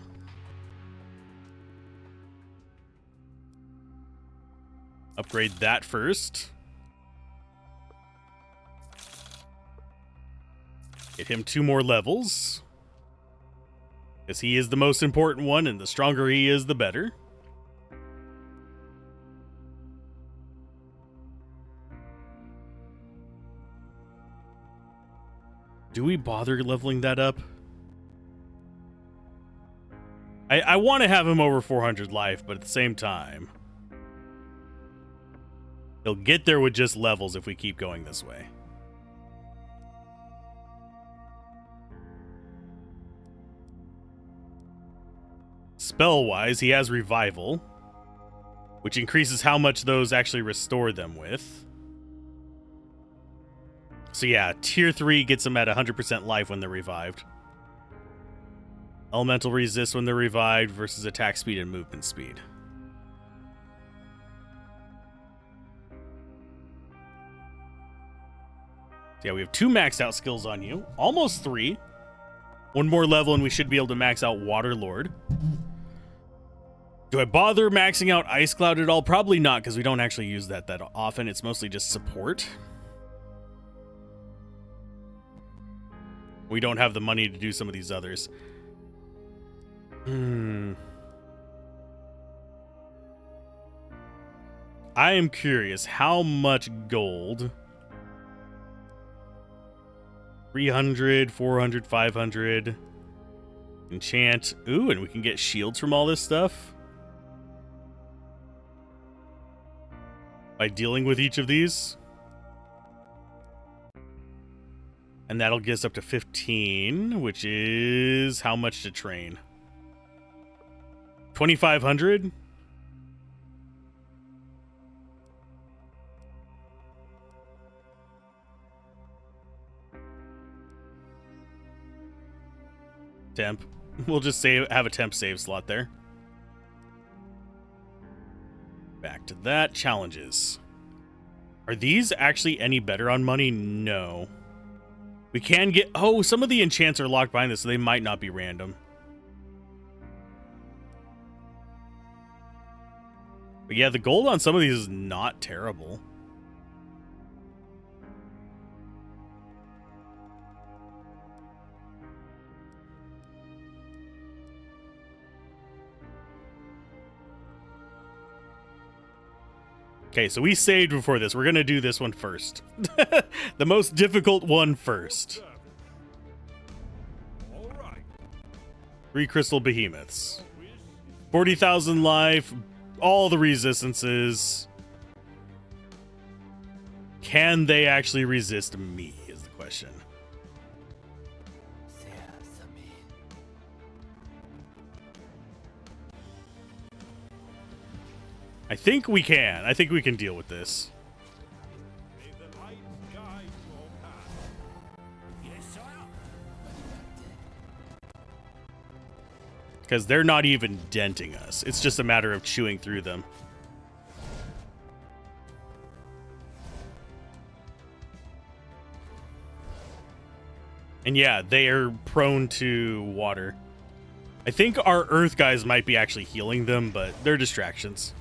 upgrade that first. Get him 2 more levels. Because he is the most important one, and the stronger he is, the better. Do we bother leveling that up? I want to have him over 400 life, but at the same time... he'll get there with just levels if we keep going this way. Spell-wise, he has Revival, which increases how much those actually restore them with. So yeah, Tier 3 gets them at 100% life when they're revived. Elemental resist when they're revived versus attack speed and movement speed. So yeah, we have 2 maxed out skills on you. Almost 3. 1 more level and we should be able to max out Water Lord. Do I bother maxing out Ice Cloud at all? Probably not, because we don't actually use that often. It's mostly just support. We don't have the money to do some of these others. I am curious how much gold... 300, 400, 500. Enchant. Ooh, and we can get shields from all this stuff. By dealing with each of these. And that'll get us up to 15, which is how much to train? 2,500? Temp. We'll just have a temp save slot there. Back to that. Challenges. Are these actually any better on money? No. We can get... oh, some of the enchants are locked behind this, so they might not be random. But yeah, the gold on some of these is not terrible. Okay, so we saved before this. We're going to do this one first. The most difficult one first. All right. 3 crystal behemoths. 40,000 life. All the resistances. Can they actually resist me is the question. I think we can. I think we can deal with this. May the light guide your path. Yes, sir. Because they're not even denting us. It's just a matter of chewing through them. And yeah, they are prone to water. I think our earth guys might be actually healing them, but they're distractions.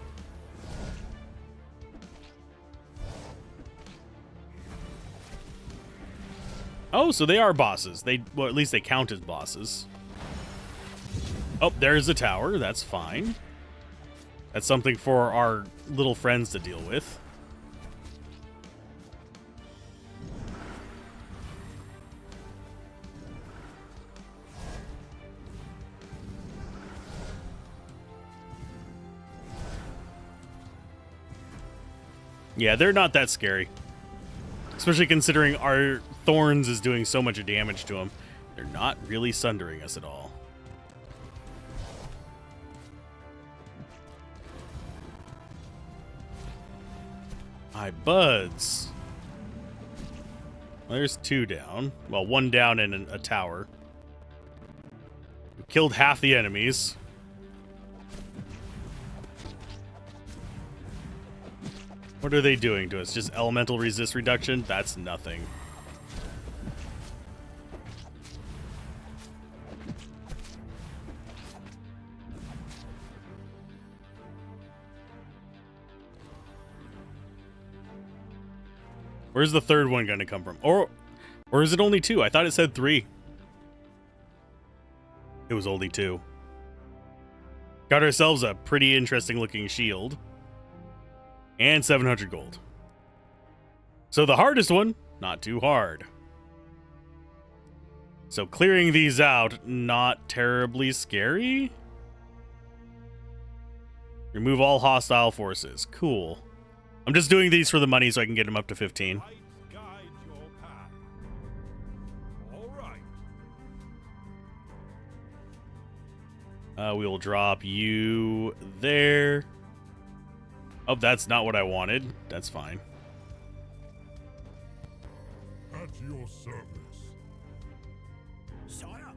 Oh, so they are bosses. Well, at least they count as bosses. Oh, there's a tower. That's fine. That's something for our little friends to deal with. Yeah, they're not that scary. Especially considering our Thorns is doing so much damage to them. They're not really sundering us at all. My buds. Well, there's 2 down. Well, 1 down in a tower. We killed half the enemies. What are they doing to us? Just elemental resist reduction? That's nothing. Where's the third one going to come from? Or is it only 2? I thought it said 3. It was only 2. Got ourselves a pretty interesting looking shield. And 700 gold. So the hardest one, not too hard. So clearing these out, not terribly scary. Remove all hostile forces. Cool. I'm just doing these for the money so I can get them up to 15. Light guide your path. All right. We will drop you there. Oh, that's not what I wanted. That's fine. At your service. Sire.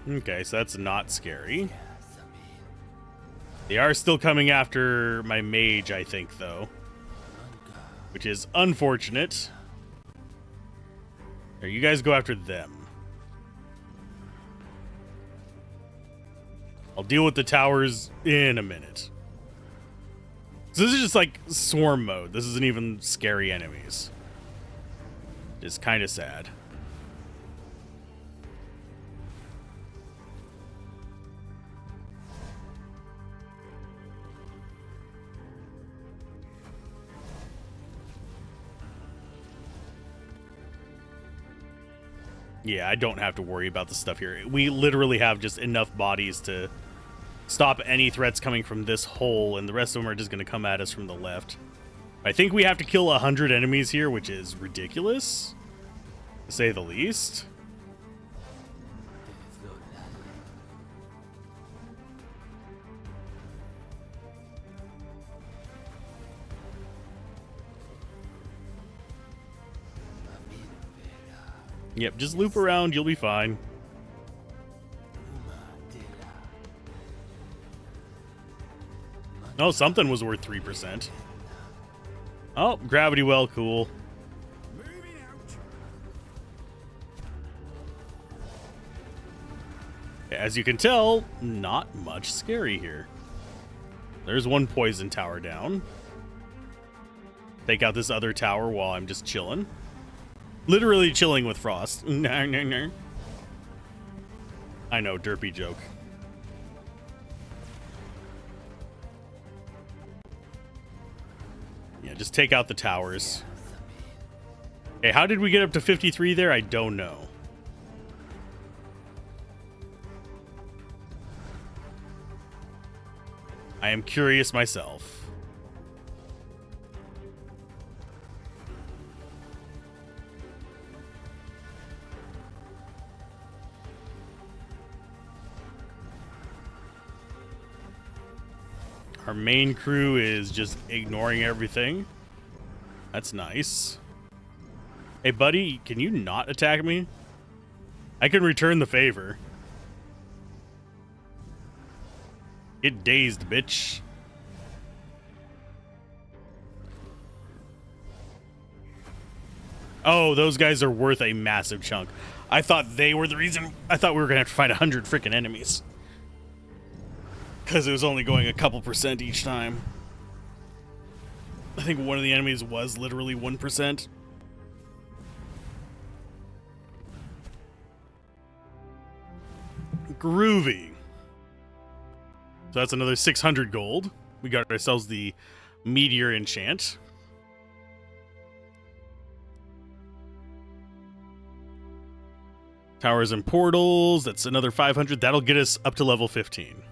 Okay, so that's not scary. They are still coming after my mage, I think, though. Which is unfortunate. Here, you guys go after them. I'll deal with the towers in a minute. So this is just like swarm mode. This isn't even scary enemies. It's kind of sad. Yeah, I don't have to worry about the stuff here. We literally have just enough bodies to stop any threats coming from this hole, and the rest of them are just going to come at us from the left. I think we have to kill 100 enemies here, which is ridiculous, to say the least. Yep, just loop around, you'll be fine. Oh, something was worth 3%. Oh, gravity well, cool. Moving out. As you can tell, not much scary here. There's one poison tower down. Take out this other tower while I'm just chilling. Literally chilling with Frost. I know, derpy joke. Yeah, just take out the towers. Okay, how did we get up to 53 there? I don't know. I am curious myself. Our main crew is just ignoring everything. That's nice. Hey, buddy, can you not attack me? I can return the favor. Get dazed, bitch. Oh, those guys are worth a massive chunk. I thought they were the reason. I thought we were going to have to fight 100 freaking enemies. Because it was only going a couple percent each time. I think one of the enemies was literally 1%. Groovy. So that's another 600 gold. We got ourselves the Meteor enchant. Towers and portals, that's another 500. That'll get us up to level 15.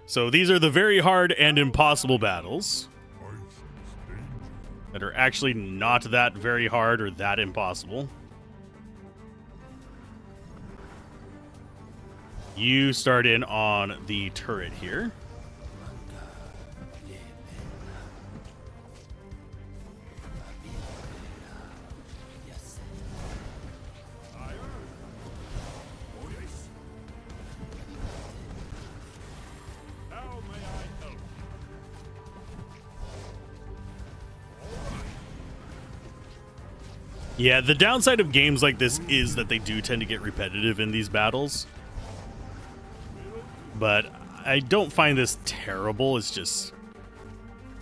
So these are the very hard and impossible battles that are actually not that very hard or that impossible. You start in on the turret here. Yeah, the downside of games like this is that they do tend to get repetitive in these battles. But I don't find this terrible. It's just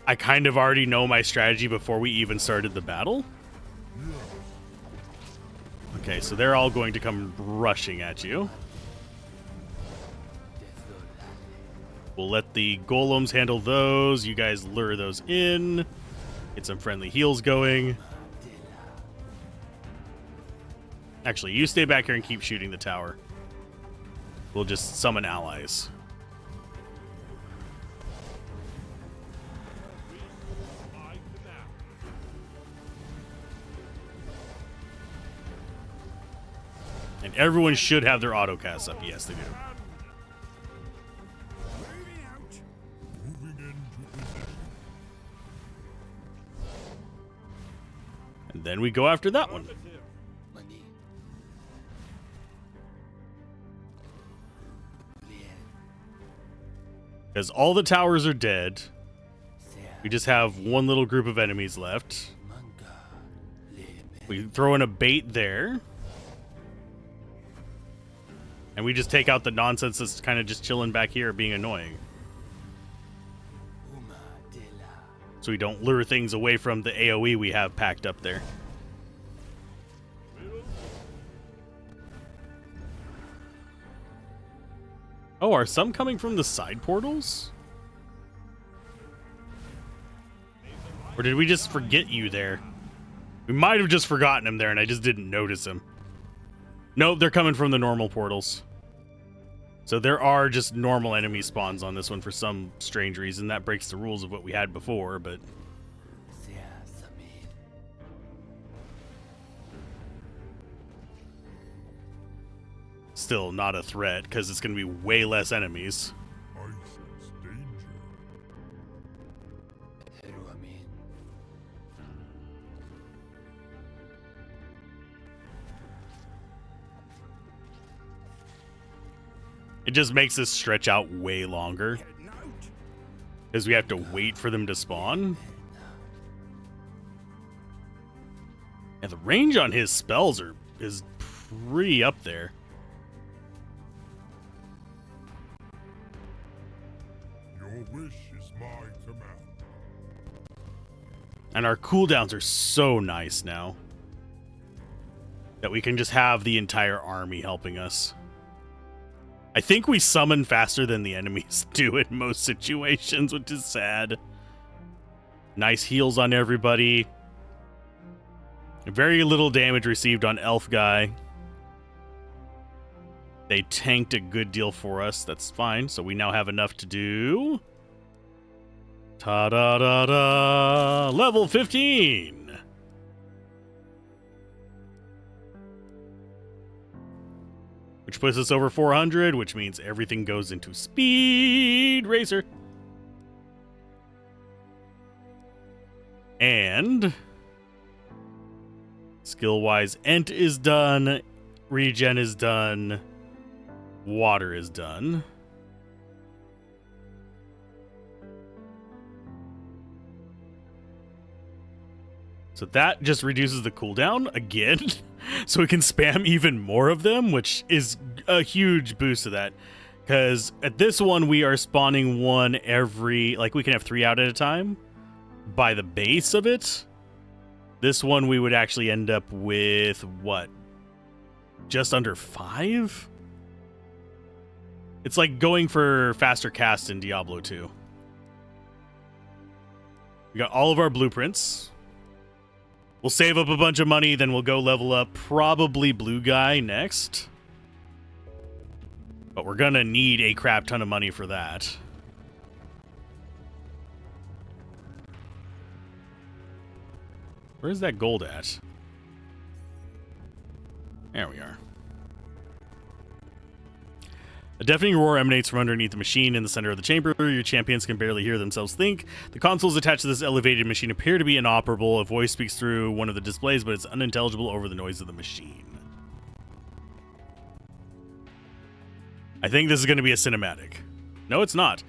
I kind of already know my strategy before we even started the battle. Okay, so they're all going to come rushing at you. We'll let the golems handle those. You guys lure those in. Get some friendly heals going. Actually, you stay back here and keep shooting the tower. We'll just summon allies. And everyone should have their autocast up. Yes, they do. Moving out. Moving into position. And then we go after that one. Because all the towers are dead. We just have one little group of enemies left. We throw in a bait there. And we just take out the nonsense that's kind of just chilling back here being annoying. So we don't lure things away from the AoE we have packed up there. Oh, are some coming from the side portals? Or did we just forget you there? We might have just forgotten him there and I just didn't notice him. Nope, they're coming from the normal portals. So there are just normal enemy spawns on this one for some strange reason. That breaks the rules of what we had before, but... still not a threat, because it's going to be way less enemies. I sense danger. It just makes this stretch out way longer, Heading out. because we have to wait for them to spawn. And the range on his spells is pretty up there. Your wish is my command. And our cooldowns are so nice now that we can just have the entire army helping us. I think we summon faster than the enemies do in most situations, which is sad. Nice heals on everybody. Very little damage received on Elf Guy. They tanked a good deal for us. That's fine. So we now have enough to do... ta-da-da-da! Level 15! Which puts us over 400, which means everything goes into Speed Racer. And... skill-wise, Ent is done. Regen is done. Water is done. So that just reduces the cooldown again. So we can spam even more of them, which is a huge boost to that. Because at this one, we are spawning one every... Like, we can have 3 out at a time by the base of it. This one, we would actually end up with, what? Just under 5? It's like going for faster cast in Diablo 2. We got all of our blueprints. We'll save up a bunch of money, then we'll go level up probably Blue Guy next. But we're gonna need a crap ton of money for that. Where's that gold at? There we are. A deafening roar emanates from underneath the machine in the center of the chamber. Your champions can barely hear themselves think. The consoles attached to this elevated machine appear to be inoperable. A voice speaks through one of the displays, but it's unintelligible over the noise of the machine. I think this is going to be a cinematic. No, it's not.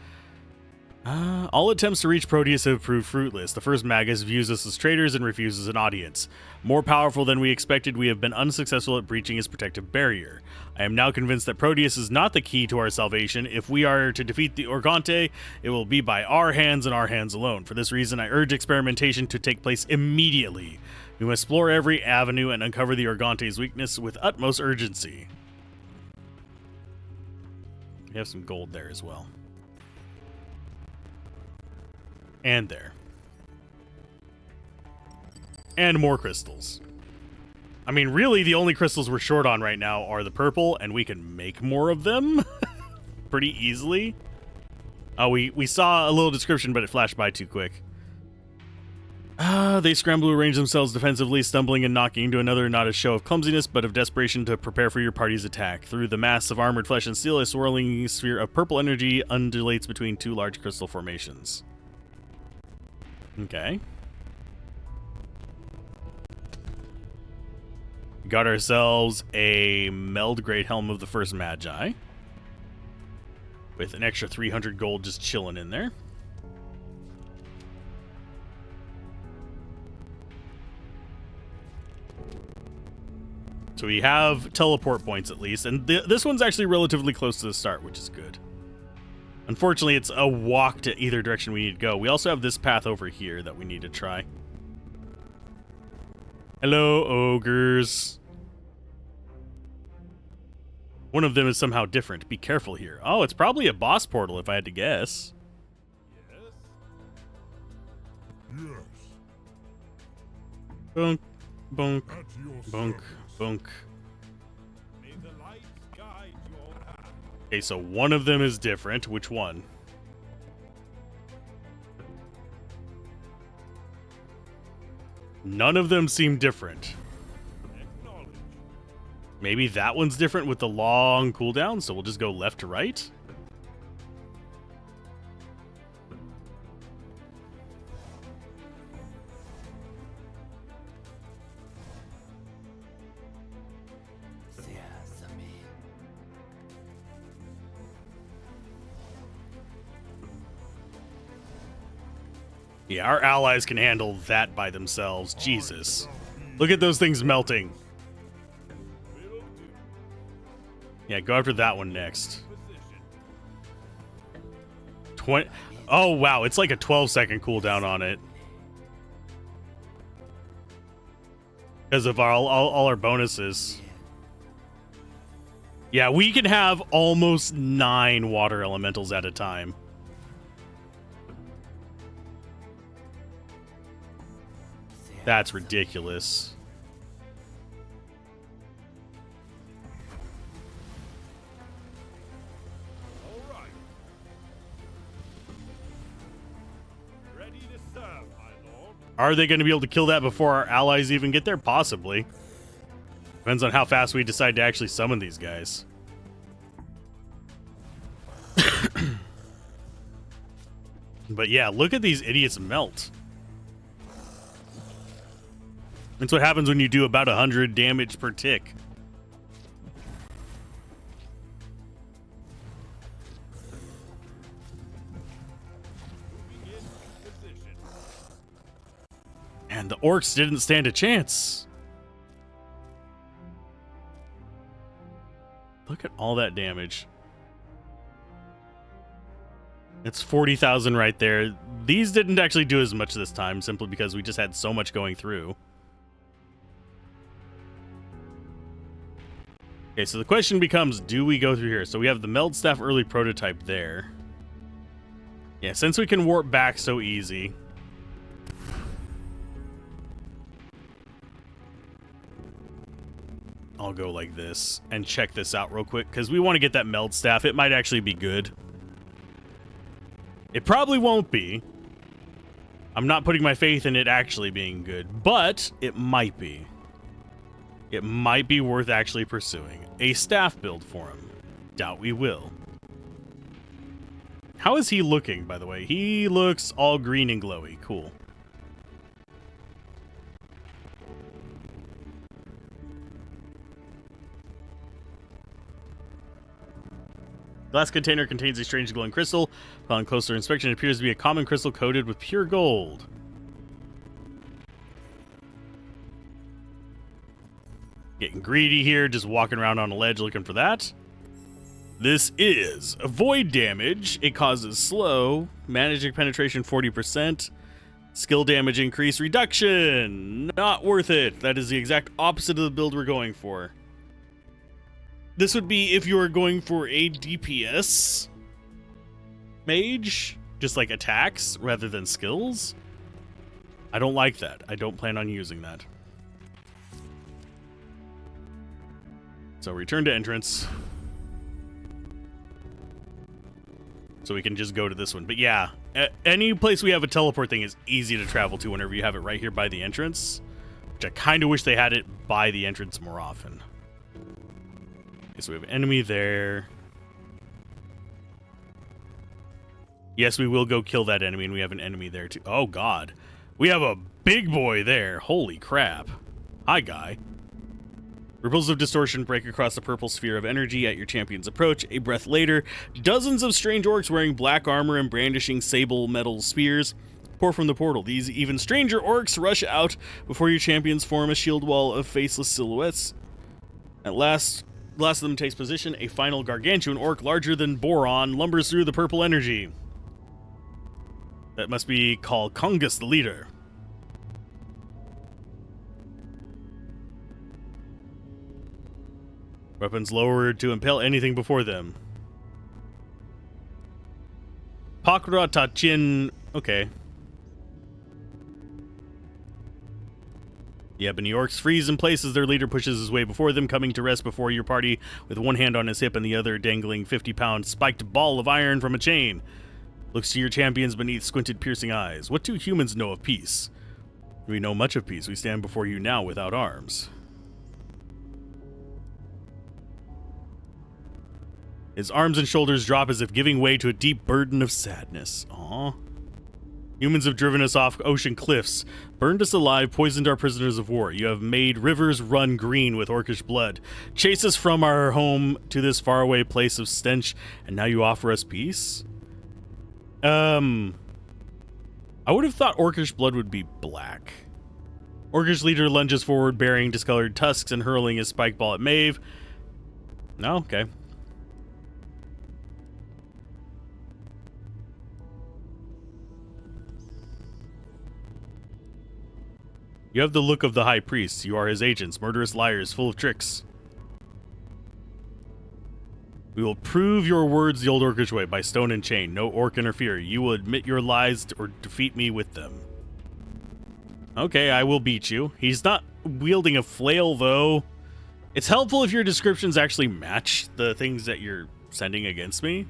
All attempts to reach Proteus have proved fruitless. The first Magus views us as traitors and refuses an audience. More powerful than we expected, we have been unsuccessful at breaching his protective barrier. I am now convinced that Proteus is not the key to our salvation. If we are to defeat the Organte, it will be by our hands and our hands alone. For this reason, I urge experimentation to take place immediately. We must explore every avenue and uncover the Organte's weakness with utmost urgency. We have some gold there as well. And there. And more crystals. I mean, really, the only crystals we're short on right now are the purple, and we can make more of them pretty easily. We saw a little description, but it flashed by too quick. They scramble to arrange themselves defensively, stumbling and knocking into another, not a show of clumsiness, but of desperation to prepare for your party's attack. Through the mass of armored flesh and steel, a swirling sphere of purple energy undulates between 2 large crystal formations. Okay. Got ourselves a Meld Great Helm of the First Magi. With an extra 300 gold just chilling in there. So we have teleport points at least, and this one's actually relatively close to the start, which is good. Unfortunately, it's a walk to either direction we need to go. We also have this path over here that we need to try. Hello, ogres. One of them is somehow different. Be careful here. Oh, it's probably a boss portal if I had to guess. Yes. Bunk, bunk, At your bunk, service. bunk. May the light guide your path. Okay, so one of them is different. Which one? None of them seem different. Acknowledge. Maybe that one's different with the long cooldown, so we'll just go left to right? Yeah, our allies can handle that by themselves. Jesus. Look at those things melting. Will do. Yeah, go after that one next. Position. 20. Oh, wow. It's like a 12-second cooldown on it. Because of all our bonuses. Yeah, we can have almost 9 water elementals at a time. That's ridiculous. All right. Ready to serve, my lord. Are they going to be able to kill that before our allies even get there? Possibly. Depends on how fast we decide to actually summon these guys. But yeah, look at these idiots melt. That's what happens when you do about 100 damage per tick. Moving in position. And the orcs didn't stand a chance. Look at all that damage. It's 40,000 right there. These didn't actually do as much this time, simply because we just had so much going through. Okay, so the question becomes, do we go through here? So we have the Meld Staff early prototype there. Yeah, since we can warp back so easy. I'll go like this and check this out real quick, because we want to get that Meld Staff. It might actually be good. It probably won't be. I'm not putting my faith in it actually being good, but it might be. It might be worth actually pursuing. A staff build for him. Doubt we will. How is he looking, by the way? He looks all green and glowy. Cool. Glass container contains a strange glowing crystal. Upon closer inspection, it appears to be a common crystal coated with pure gold. Getting greedy here, just walking around on a ledge looking for that. This is void damage. It causes slow, magic penetration 40%, skill damage increase reduction. Not worth it. That is the exact opposite of the build we're going for. This would be if you were going for a DPS mage, just like attacks rather than skills. I don't like that. I don't plan on using that. So return to entrance. So we can just go to this one. But yeah, any place we have a teleport thing is easy to travel to whenever you have it right here by the entrance. Which I kind of wish they had it by the entrance more often. Okay, so we have an enemy there. Yes, we will go kill that enemy, and we have an enemy there too. Oh god. We have a big boy there. Holy crap. Hi, guy. Ripples of distortion break across the purple sphere of energy at your champion's approach. A breath later, dozens of strange orcs wearing black armor and brandishing sable metal spears pour from the portal. These even stranger orcs rush out before your champions form a shield wall of faceless silhouettes. At last of them takes position. A final gargantuan orc larger than Boron lumbers through the purple energy. That must be called Congus, the leader. Weapons lowered to impale anything before them. Pakra Tachin. Okay. The Ebony Orcs freeze in place as their leader pushes his way before them, coming to rest before your party with one hand on his hip and the other dangling 50-pound spiked ball of iron from a chain. Looks to your champions beneath squinted, piercing eyes. What do humans know of peace? We know much of peace. We stand before you now without arms. His arms and shoulders drop as if giving way to a deep burden of sadness. Aww. Humans have driven us off ocean cliffs, burned us alive, poisoned our prisoners of war. You have made rivers run green with orcish blood, chased us from our home to this faraway place of stench, and now you offer us peace? I would have thought orcish blood would be black. Orcish leader lunges forward, bearing discolored tusks and hurling his spike ball at Maeve. No? Okay. You have the look of the High Priest. You are his agents, murderous liars, full of tricks. We will prove your words the old orcish way, by stone and chain. No orc interfere. You will admit your lies or defeat me with them. Okay, I will beat you. He's not wielding a flail, though. It's helpful if your descriptions actually match the things that you're sending against me.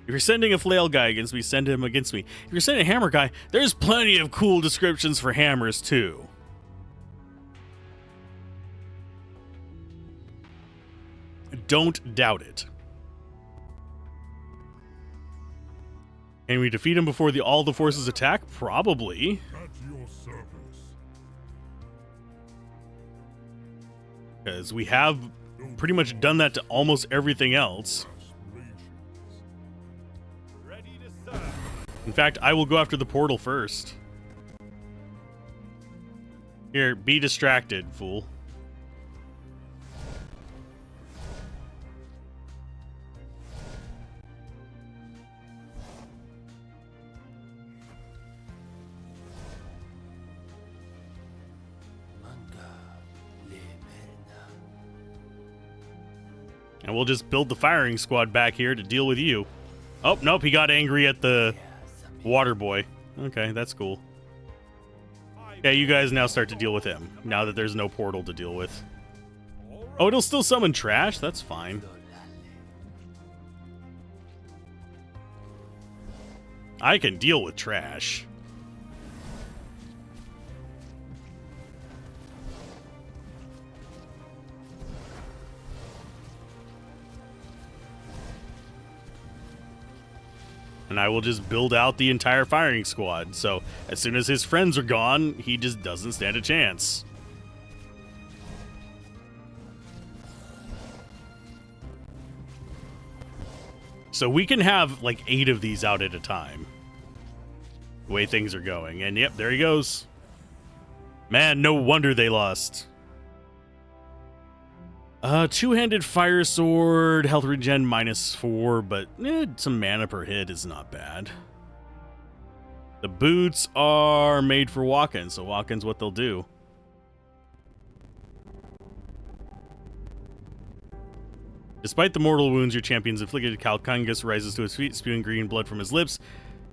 If you're sending a flail guy against me, send him against me. If you're sending a hammer guy, there's plenty of cool descriptions for hammers, too. Don't doubt it. Can we defeat him before all the forces attack? Probably. At your service. Because we have pretty much done that to almost everything else. Ready to serve. In fact, I will go after the portal first. Here, be distracted, fool. And we'll just build the firing squad back here to deal with you. Oh, nope, he got angry at the water boy. Okay, that's cool. Yeah, you guys now start to deal with him, now that there's no portal to deal with. Oh, it'll still summon trash? That's fine. I can deal with trash. And I will just build out the entire firing squad. So as soon as his friends are gone, he just doesn't stand a chance. So we can have like 8 of these out at a time. The way things are going. And yep, there he goes. Man, no wonder they lost. Two-handed fire sword, health regen -4, but some mana per hit is not bad. The boots are made for walk-ins, so walk-ins what they'll do. Despite the mortal wounds your champion's inflicted, Kalkangus rises to his feet, spewing green blood from his lips,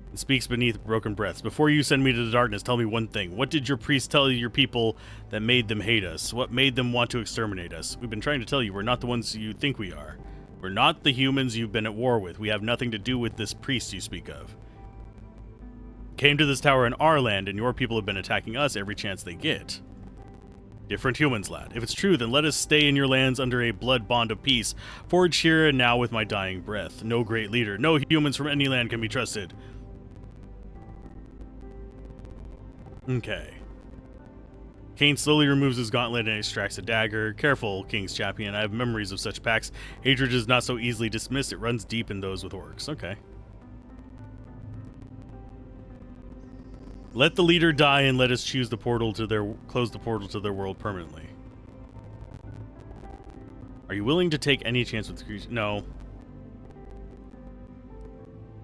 and speaks beneath broken breaths. Before you send me to the darkness, tell me one thing. What did your priest tell your people that made them hate us? What made them want to exterminate us? We've been trying to tell you, we're not the ones you think we are. We're not the humans you've been at war with. We have nothing to do with this priest you speak of. Came to this tower in our land, and your people have been attacking us every chance they get. Different humans, lad. If it's true, then let us stay in your lands under a blood bond of peace. Forge here and now with my dying breath. No great leader. No humans from any land can be trusted. Okay. Kane slowly removes his gauntlet and extracts a dagger. Careful, King's champion. I have memories of such pacts. Hatred is not so easily dismissed. It runs deep in those with orcs. Okay. Let the leader die and let us choose the portal to close the portal to their world permanently. Are you willing to take any chance with the creature? No.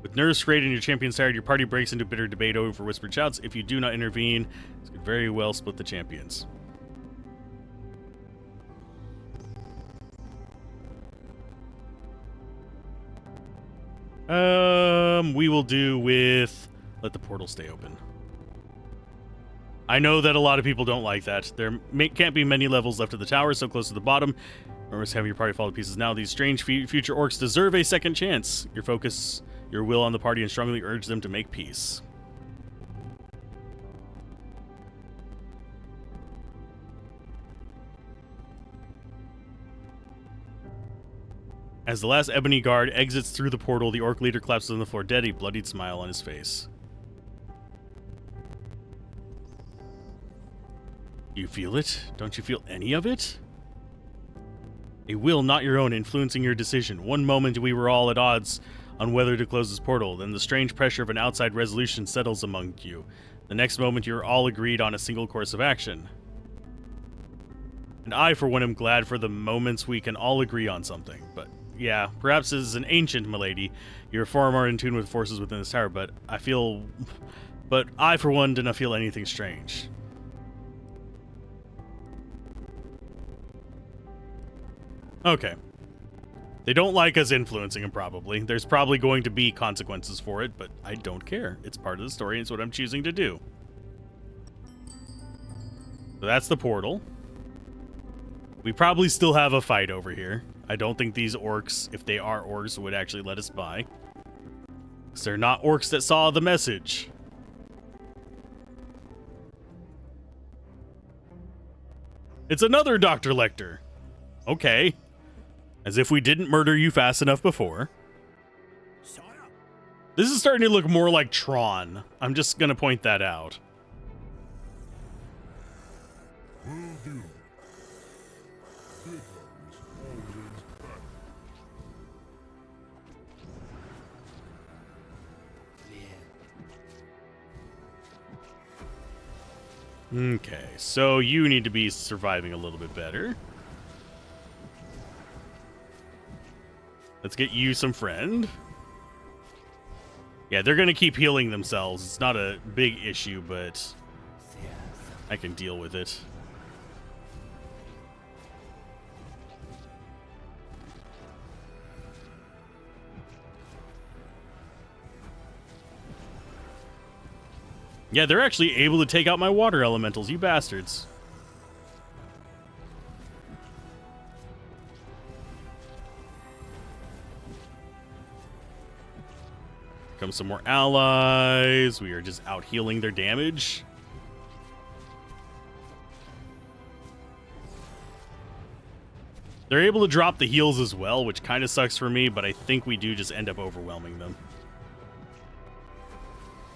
With nerves frayed and your champion tired, your party breaks into bitter debate over whispered shouts. If you do not intervene, this could very well split the champions. We will do with let the portal stay open. I know that a lot of people don't like that. There can't be many levels left of the tower, so close to the bottom. Remember having your party fall to pieces now. These strange future orcs deserve a second chance. Your focus your will on the party and strongly urge them to make peace. As the last ebony guard exits through the portal, the orc leader collapses on the floor dead, a bloodied smile on his face. You feel it? Don't you feel any of it? A will not your own influencing your decision. One moment we were all at odds on whether to close this portal, then the strange pressure of an outside resolution settles among you. The next moment you're all agreed on a single course of action. And I, for one, am glad for the moments we can all agree on something. But yeah, perhaps as an ancient, milady, you're far more in tune with forces within this tower, but I, for one, do not feel anything strange. Okay. They don't like us influencing them, probably. There's probably going to be consequences for it, but I don't care. It's part of the story, and it's what I'm choosing to do. So that's the portal. We probably still have a fight over here. I don't think these orcs, if they are orcs, would actually let us by. Because they're not orcs that saw the message. It's another Dr. Lecter. Okay. As if we didn't murder you fast enough before. Sire, This is starting to look more like Tron. I'm just going to point that out. Will do. Bigger is always better. Okay, so you need to be surviving a little bit better. Let's get you some friend. Yeah, they're going to keep healing themselves. It's not a big issue, but I can deal with it. Yeah, they're actually able to take out my water elementals, you bastards. Come some more allies. We are just out healing their damage. They're able to drop the heals as well, which kind of sucks for me, but I think we do just end up overwhelming them.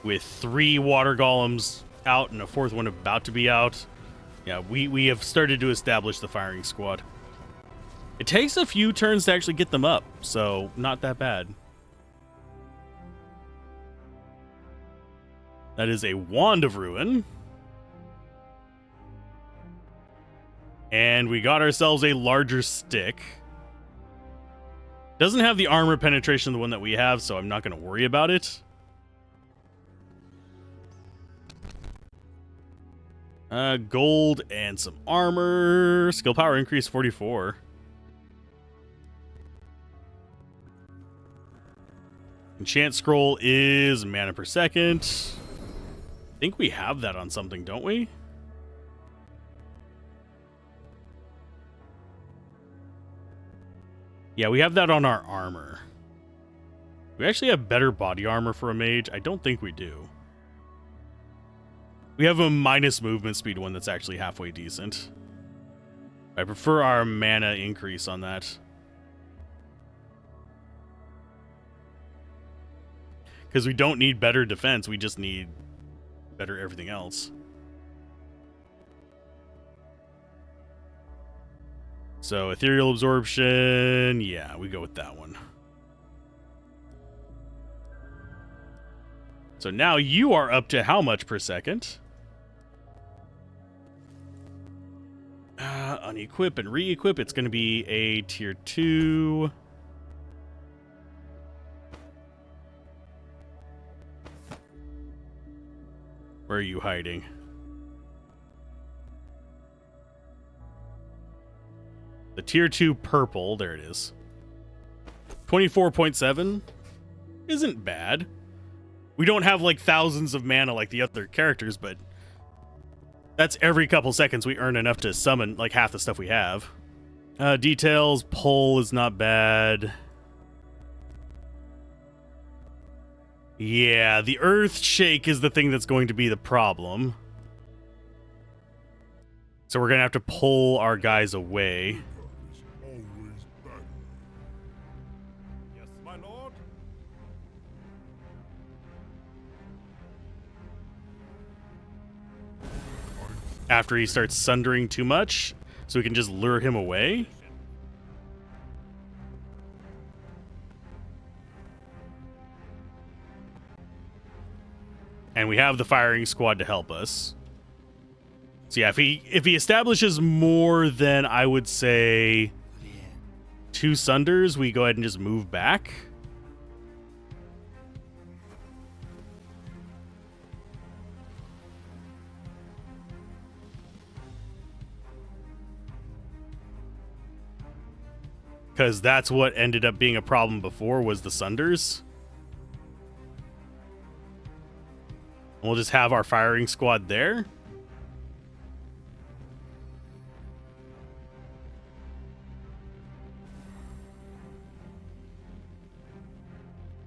With 3 water golems out and a 4th one about to be out. Yeah, we have started to establish the firing squad. It takes a few turns to actually get them up, so not that bad. That is a Wand of Ruin. And we got ourselves a larger stick. Doesn't have the armor penetration of the one that we have, so I'm not going to worry about it. Gold and some armor. Skill power increase 44. Enchant scroll is mana per second. I think we have that on something, don't we? Yeah, we have that on our armor. We actually have better body armor for a mage. I don't think we do. We have a minus movement speed one that's actually halfway decent. I prefer our mana increase on that. Because we don't need better defense, we just need better everything else. So, ethereal absorption, yeah, we go with that one. So now you are up to how much per second? Unequip and re-equip, it's going to be a tier 2. Where are you hiding? The tier 2 purple, there it is. 24.7 isn't bad. We don't have like thousands of mana like the other characters, but that's every couple seconds we earn enough to summon like half the stuff we have. Details, pull is not bad. Yeah, the earth shake is the thing that's going to be the problem. So we're going to have to pull our guys away. Always back. Yes, my lord. After he starts sundering too much, so we can just lure him away. And we have the firing squad to help us. So yeah, if he establishes more than, I would say, 2 sunders, we go ahead and just move back. Because that's what ended up being a problem before, was the sunders. And we'll just have our firing squad there.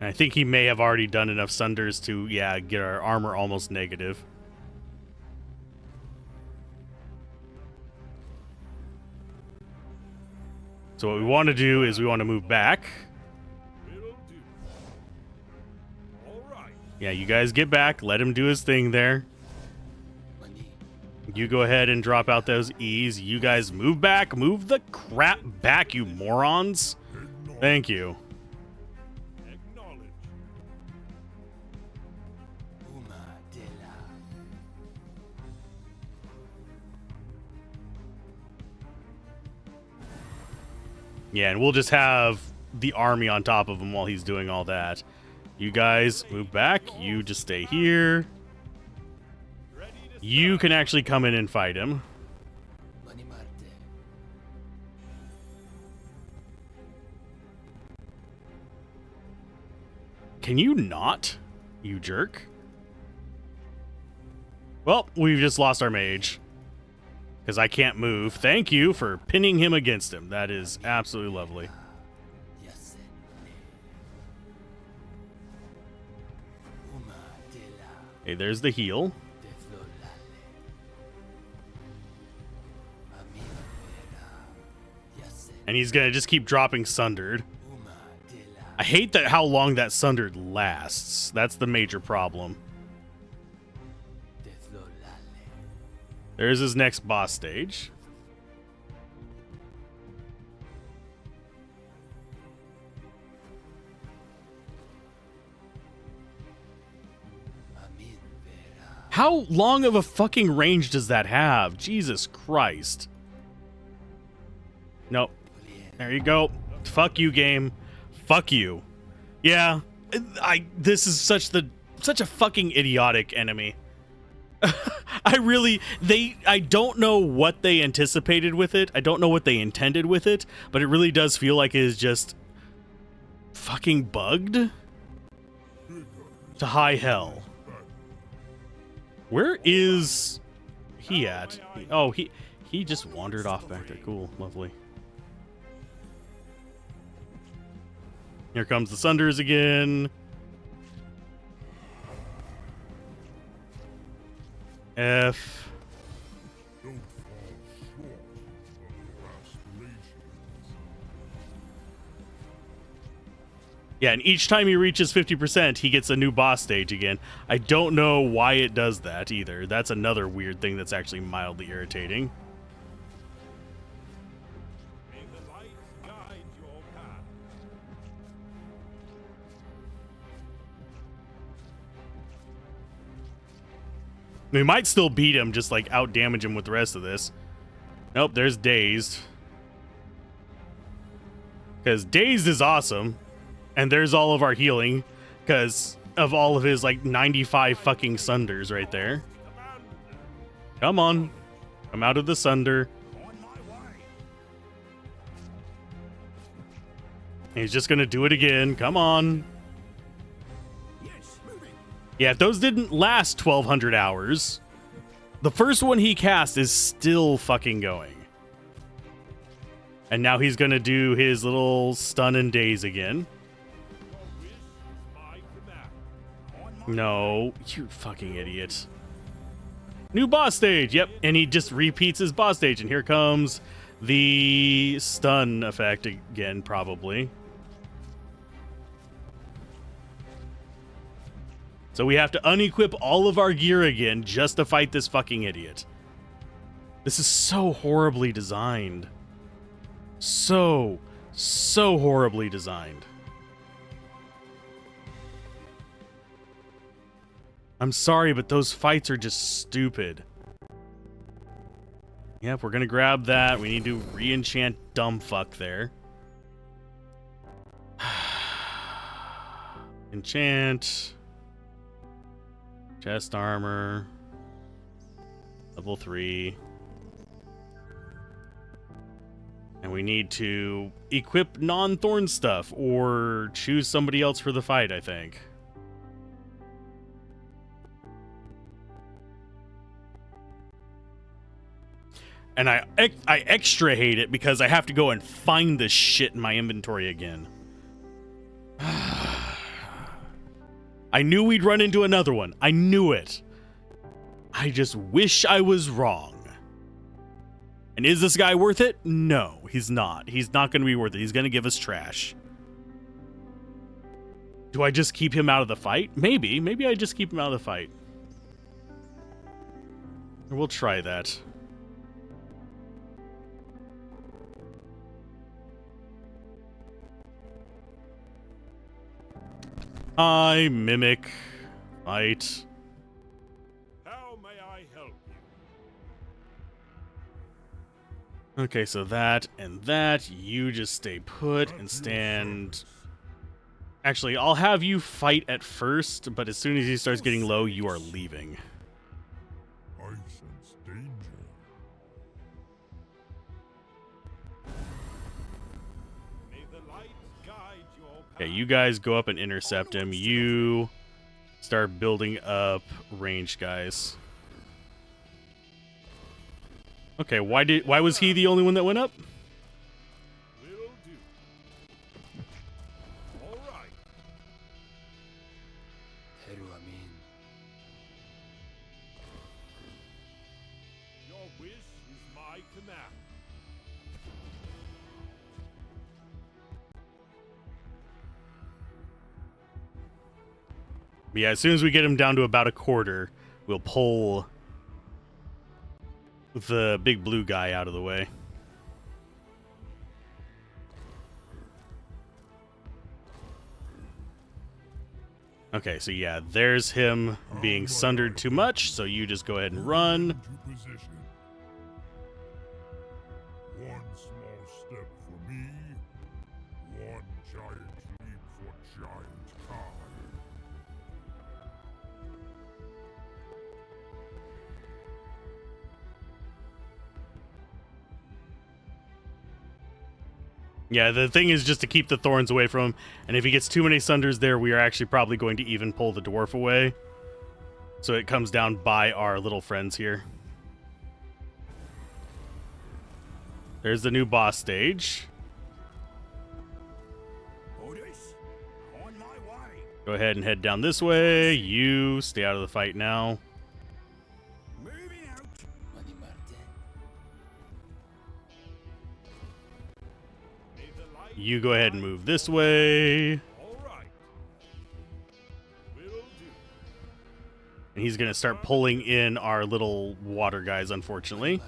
And I think he may have already done enough sunders to, yeah, get our armor almost negative. So what we want to do is we want to move back. Will do. All right. Yeah, you guys get back. Let him do his thing there. You go ahead and drop out those E's. You guys move back. Move the crap back, you morons. Thank you. Acknowledge. Yeah, and we'll just have the army on top of him while he's doing all that. You guys move back. You just stay here. You can actually come in and fight him. Can you not? You jerk. Well, we've just lost our mage. Because I can't move. Thank you for pinning him against him. That is absolutely lovely. Okay, there's the heal. And he's going to just keep dropping Sundered. I hate that how long that Sundered lasts. That's the major problem. There's his next boss stage. How long of a fucking range does that have? Jesus Christ. Nope. There you go. Fuck you, game. Fuck you. Yeah. This is such a fucking idiotic enemy. I don't know what they anticipated with it. I don't know what they intended with it, but it really does feel like it is just fucking bugged to high hell. Where is he at? Oh, he just wandered off back there. Cool, lovely. Here comes the Sunders again. F. Don't fall short of your aspirations. Yeah, and each time he reaches 50%, he gets a new boss stage again. I don't know why it does that either. That's another weird thing that's actually mildly irritating. May the light guide your path. We might still beat him, just like out damage him with the rest of this. Nope, there's Dazed. Because Dazed is awesome. And there's all of our healing. Because of all of his like 95 fucking Sunders right there. Come on. Come out of the Sunder. On my way. He's just going to do it again. Come on. Yes, moving. Yeah, if those didn't last 1,200 hours, the first one he cast is still fucking going. And now he's going to do his little stun and daze again. Your wish is my command. On my No, you fucking idiot. New boss stage, yep. And he just repeats his boss stage. And here comes the stun effect again, probably. So we have to unequip all of our gear again just to fight this fucking idiot. This is so horribly designed. So horribly designed. I'm sorry, but those fights are just stupid. Yep, we're gonna grab that. We need to re-enchant dumb fuck there. Enchant. Chest armor. Level 3. And we need to equip non-thorn stuff or choose somebody else for the fight, I think. And I extra hate it because I have to go and find this shit in my inventory again. I knew we'd run into another one. I knew it. I just wish I was wrong. And is this guy worth it? No, he's not. He's not going to be worth it. He's going to give us trash. Do I just keep him out of the fight? Maybe. Maybe I just keep him out of the fight. We'll try that. I mimic. Fight. How may I help you? Okay, so that and that. You just stay put and stand. Actually, I'll have you fight at first, but as soon as he starts getting low, you are leaving. I sense danger. May the light guide your path. Okay, you guys go up and intercept him. You start building up ranged guys. Okay, why was he the only one that went up? Will do. All right. Your wish is my command. But yeah, as soon as we get him down to about a quarter, we'll pull the big blue guy out of the way. Okay, so yeah, there's him being sundered too much, so you just go ahead and run. Into position. One small step for me, one giant leap for giant kind. Yeah, the thing is just to keep the thorns away from him, and if he gets too many sunders there, we are actually probably going to even pull the dwarf away. So it comes down by our little friends here. There's the new boss stage. Orders? On my way. Go ahead and head down this way. You stay out of the fight now. Moving out. May the light You go ahead and move this way. all right. Will do. And he's going to start pulling in our little water guys, unfortunately.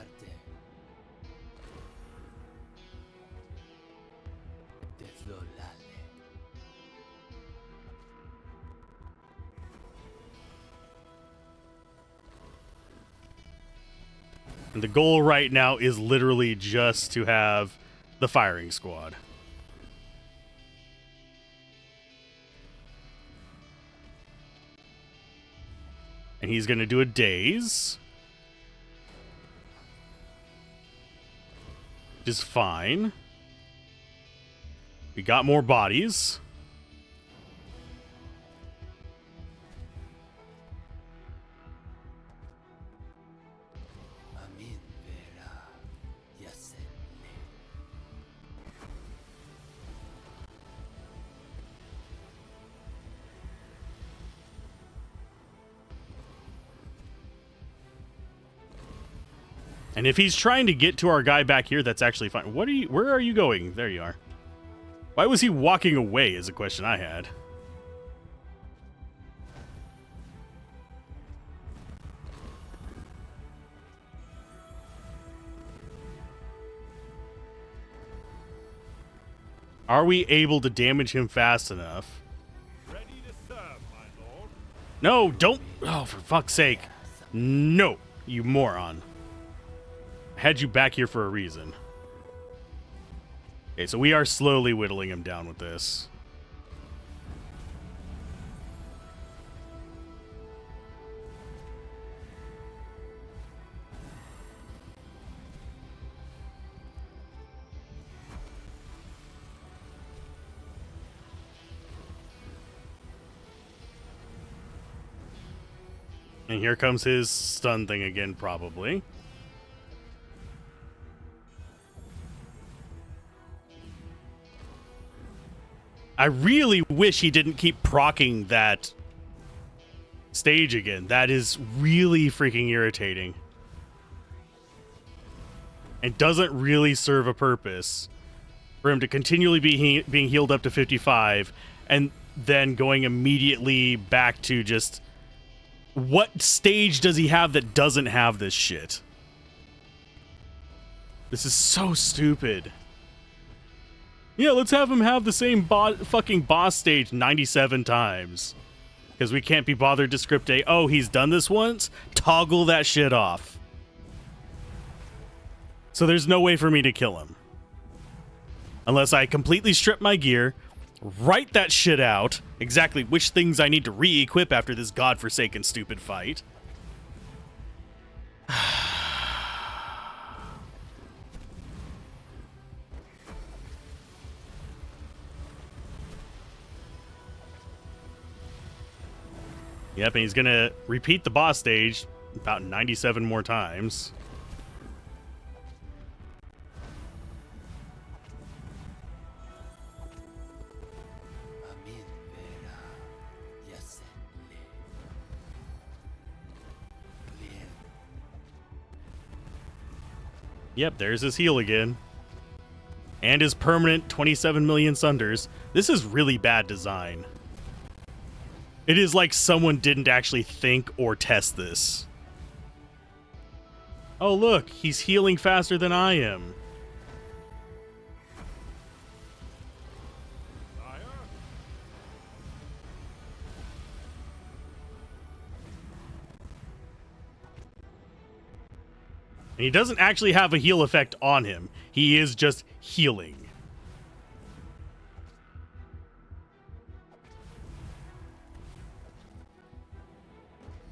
And the goal right now is literally just to have the firing squad. And he's going to do a daze. Which is fine. We got more bodies. And if he's trying to get to our guy back here, that's actually fine. Where are you going? There you are. Why was he walking away is a question I had. Are we able to damage him fast enough? Ready to serve, my lord. No, don't. Oh, for fuck's sake. No, you moron. I had you back here for a reason. Okay, so we are slowly whittling him down with this. And here comes his stun thing again, probably. I really wish he didn't keep proccing that stage again. That is really freaking irritating. And doesn't really serve a purpose for him to continually be being healed up to 55 and then going immediately back to just... What stage does he have that doesn't have this shit? This is so stupid. Yeah, let's have him have the same fucking boss stage 97 times. Because we can't be bothered to script a, oh, he's done this once? Toggle that shit off. So there's no way for me to kill him. Unless I completely strip my gear, write that shit out, exactly which things I need to re-equip after this godforsaken stupid fight. Yep, and he's gonna repeat the boss stage about 97 more times. Yep, there's his heal again. And his permanent 27 million sunders. This is really bad design. It is like someone didn't actually think or test this. Oh look, he's healing faster than I am. And he doesn't actually have a heal effect on him. He is just healing.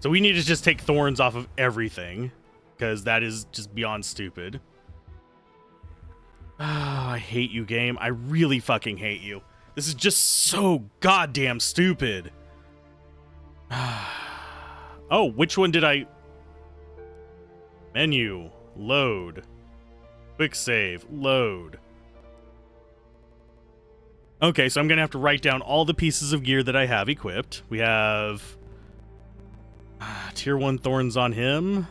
So we need to just take thorns off of everything, because that is just beyond stupid. Oh, I hate you, game. I really fucking hate you. This is just so goddamn stupid. Oh, which one did I... Menu. Load. Quick save. Load. Okay, so I'm going to have to write down all the pieces of gear that I have equipped. We have... Tier 1 thorns on him.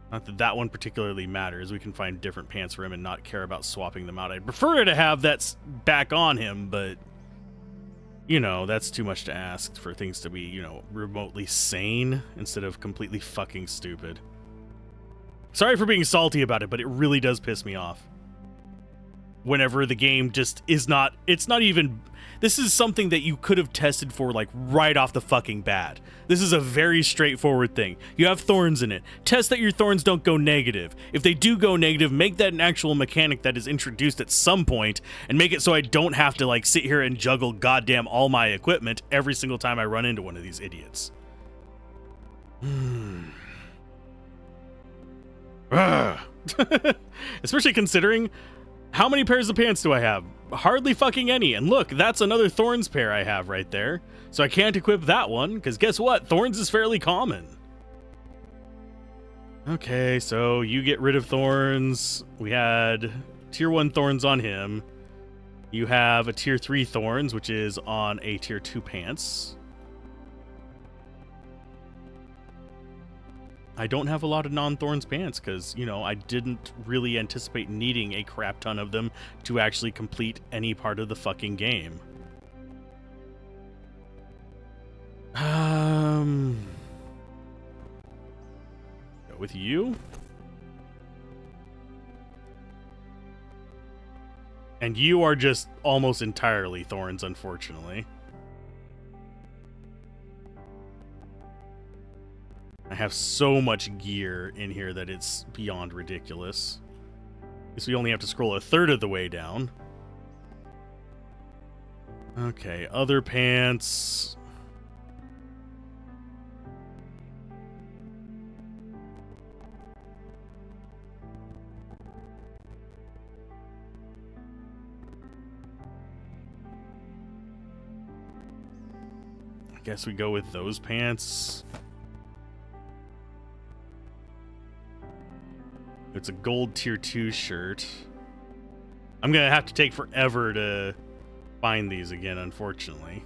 Not that that one particularly matters. We can find different pants for him and not care about swapping them out. I'd prefer to have that back on him, but... You know, that's too much to ask for things to be, you know, remotely sane instead of completely fucking stupid. Sorry for being salty about it, but it really does piss me off. Whenever the game just is not, it's not even, this is something that you could have tested for like right off the fucking bat. This is a very straightforward thing. You have thorns in it. Test that your thorns don't go negative. If they do go negative, make that an actual mechanic that is introduced at some point and make it so I don't have to like sit here and juggle goddamn all my equipment every single time I run into one of these idiots. Especially considering how many pairs of pants do I have? Hardly fucking any. And look, that's another Thorns pair I have right there. So I can't equip that one, because guess what? Thorns is fairly common. Okay, so you get rid of Thorns. We had Tier 1 Thorns on him. You have a Tier 3 Thorns, which is on a Tier 2 pants. I don't have a lot of non-Thorns pants because, you know, I didn't really anticipate needing a crap ton of them to actually complete any part of the fucking game. Go with you. And you are just almost entirely Thorns, unfortunately. I have so much gear in here that it's beyond ridiculous. Guess we only have to scroll a third of the way down. Okay, other pants. I guess we go with those pants. It's a gold tier 2 shirt. I'm gonna have to take forever to find these again, unfortunately.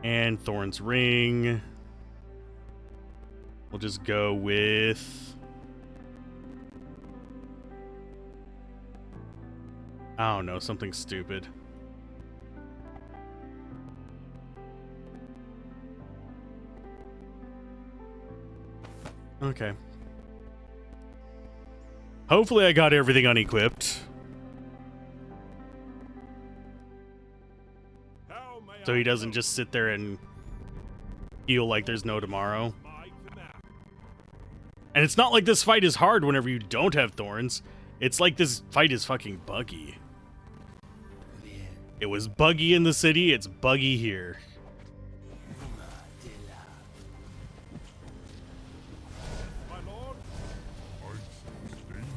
And Thorn's ring. We'll just go with... I don't know, something stupid. Okay. Hopefully I got everything unequipped. So he doesn't just sit there and Heal like there's no tomorrow. My command. And it's not like this fight is hard whenever you don't have thorns. It's like this fight is fucking buggy. It was buggy in the city, it's buggy here. My lord, I sense danger.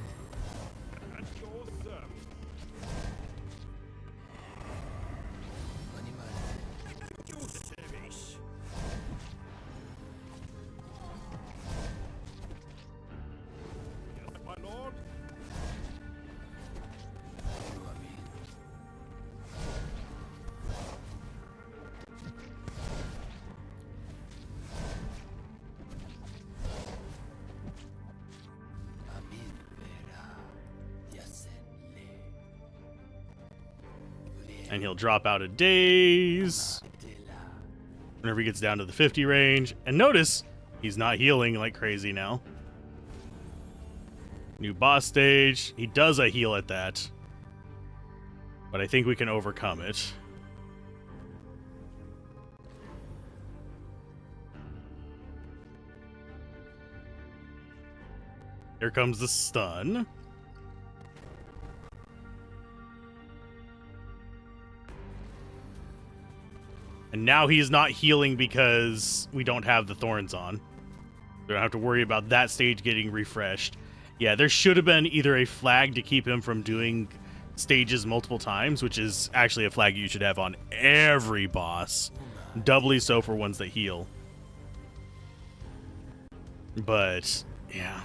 at your service. Your service. Yes, my lord. And he'll drop out of daze whenever he gets down to the 50 range. And notice, he's not healing like crazy now. New boss stage. He does a heal at that. But I think we can overcome it. Here comes the stun. And now he's not healing because we don't have the thorns on. We don't have to worry about that stage getting refreshed. Yeah, there should have been either a flag to keep him from doing stages multiple times, which is actually a flag you should have on every boss. Doubly so for ones that heal. But, yeah.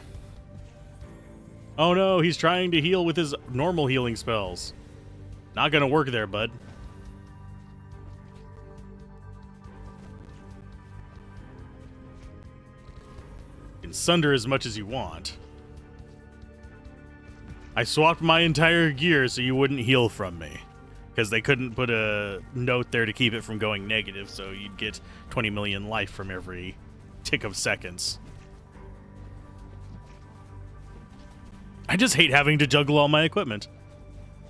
Oh no, he's trying to heal with his normal healing spells. Not gonna work there, bud. You can sunder as much as you want. I swapped my entire gear so you wouldn't heal from me. Because they couldn't put a note there to keep it from going negative, so you'd get 20 million life from every tick of seconds. I just hate having to juggle all my equipment.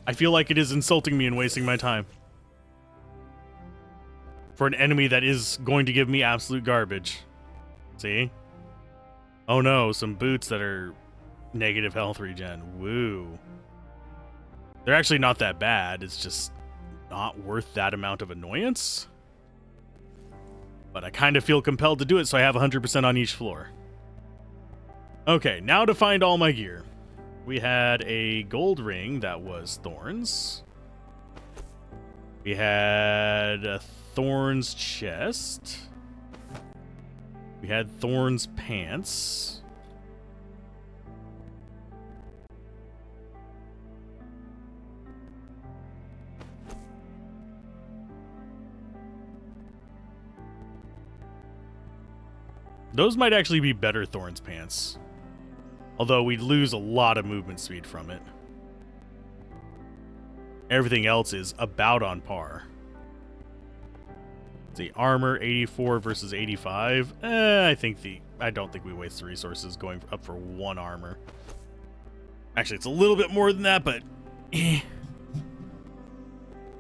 I feel like it is insulting me and wasting my time. For an enemy that is going to give me absolute garbage. See? Oh no, some boots that are negative health regen. Woo. They're actually not that bad. It's just not worth that amount of annoyance. But I kind of feel compelled to do it, so I have 100% on each floor. Okay, now to find all my gear. We had a gold ring that was thorns. We had a thorns chest. We had thorns pants. Those might actually be better thorns pants. Although we'd lose a lot of movement speed from it. Everything else is about on par. The armor 84 versus 85. I don't think we waste the resources going up for one armor. Actually, it's a little bit more than that, but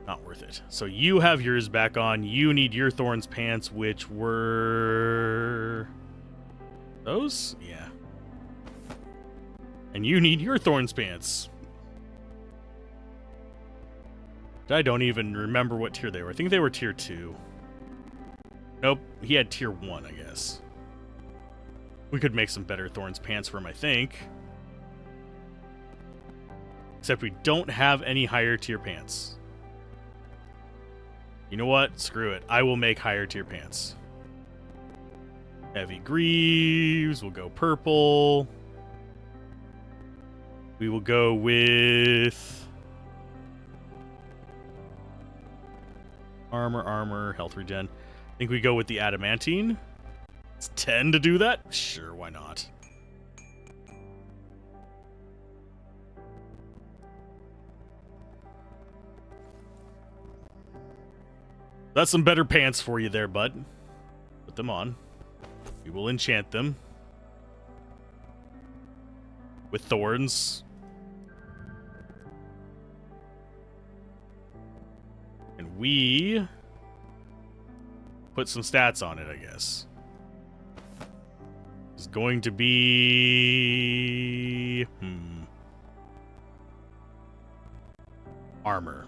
not worth it. So you have yours back on. You need your thorns pants, which were those? Yeah. And you need your thorns pants. I don't even remember what tier they were. I think they were tier 2. Nope, he had tier 1, I guess. We could make some better thorns pants for him, I think. Except we don't have any higher tier pants. You know what? Screw it. I will make higher tier pants. Heavy greaves. We'll go purple. We will go with armor, health regen. I think we go with the adamantine. It's 10 to do that? Sure, why not? That's some better pants for you there, bud. Put them on. We will enchant them with thorns. And we put some stats on it, I guess. It's going to be... Armor.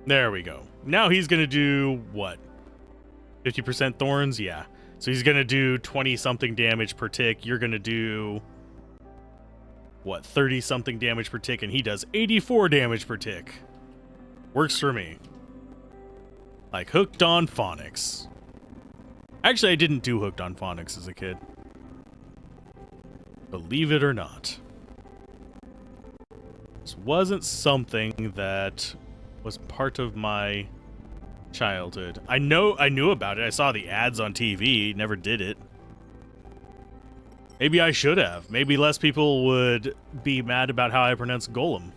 There we go. Now he's going to do what? 50% thorns? Yeah. So he's going to do 20-something damage per tick. You're going to do... what, 30-something damage per tick, and he does 84 damage per tick. Works for me. Like Hooked on Phonics. Actually, I didn't do Hooked on Phonics as a kid. Believe it or not. This wasn't something that was part of my childhood. I knew about it. I saw the ads on TV, never did it. Maybe I should have. Maybe less people would be mad about how I pronounce golem.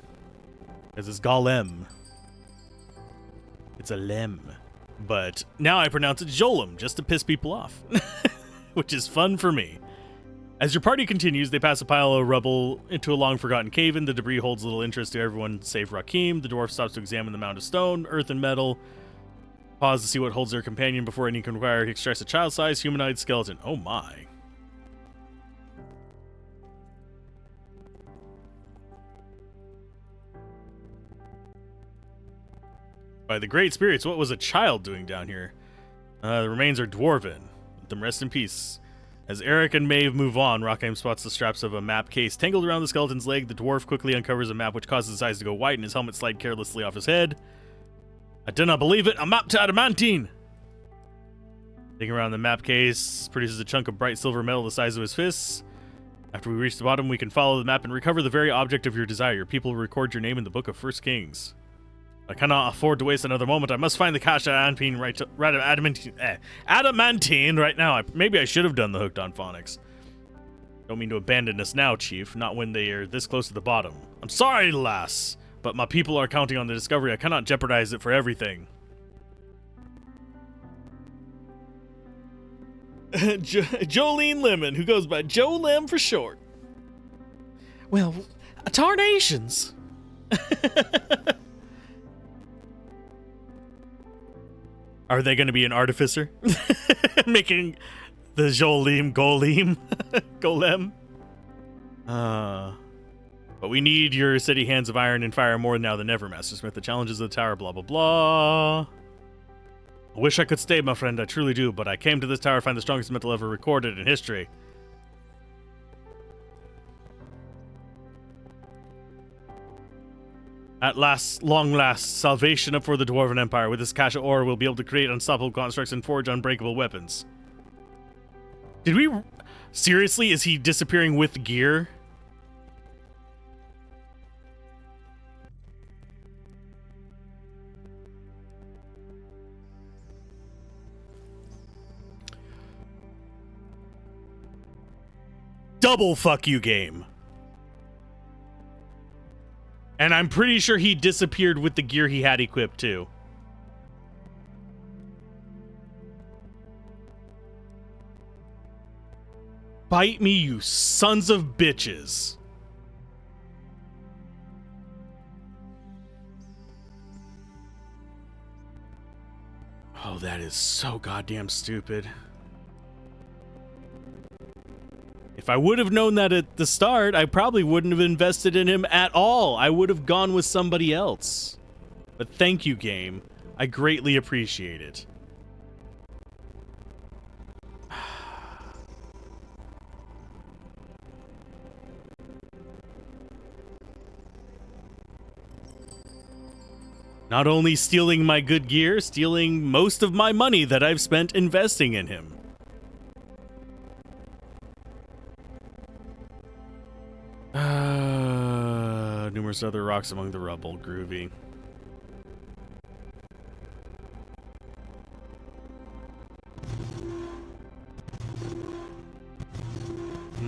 Because it's golem. It's a lem. But now I pronounce it jolem, just to piss people off. Which is fun for me. As your party continues, they pass a pile of rubble into a long-forgotten cave-in. The debris holds little interest to everyone save Rakim. The dwarf stops to examine the mound of stone, earth, and metal. Pause to see what holds their companion before any can require he extracts a child-sized humanoid skeleton. Oh my. By the great spirits, what was a child doing down here? The remains are dwarven. Let them rest in peace. As Eric and Maeve move on, Rockheim spots the straps of a map case tangled around the skeleton's leg. The dwarf quickly uncovers a map which causes his eyes to go white and his helmet slide carelessly off his head. I do not believe it! A map to adamantine! Digging around the map case produces a chunk of bright silver metal the size of his fists. After we reach the bottom, we can follow the map and recover the very object of your desire. Your people will record your name in the Book of First Kings. I cannot afford to waste another moment. I must find the cache adamantine adamantine right now. Maybe I should have done the Hooked on Phonics. Don't mean to abandon us now, Chief. Not when they are this close to the bottom. I'm sorry, lass, but my people are counting on the discovery. I cannot jeopardize it for everything. Jolene Lemon, who goes by Joe Lem for short. Well, tarnations. Are they going to be an artificer? Making the Jolene Golem? Golem? But we need your steady hands of iron and fire more now than ever, Master Smith. The challenges of the tower, blah, blah, blah. I wish I could stay, my friend. I truly do. But I came to this tower to find the strongest metal ever recorded in history. At last, long last, salvation for the Dwarven Empire. With this cache of ore, we'll be able to create unstoppable constructs and forge unbreakable weapons. Did we... Seriously? Is he disappearing with gear? Double fuck you game. And I'm pretty sure he disappeared with the gear he had equipped, too. Bite me, you sons of bitches. Oh, that is so goddamn stupid. If I would have known that at the start, I probably wouldn't have invested in him at all. I would have gone with somebody else. But thank you, game. I greatly appreciate it. Not only stealing my good gear, stealing most of my money that I've spent investing in him. Numerous other rocks among the rubble. Groovy.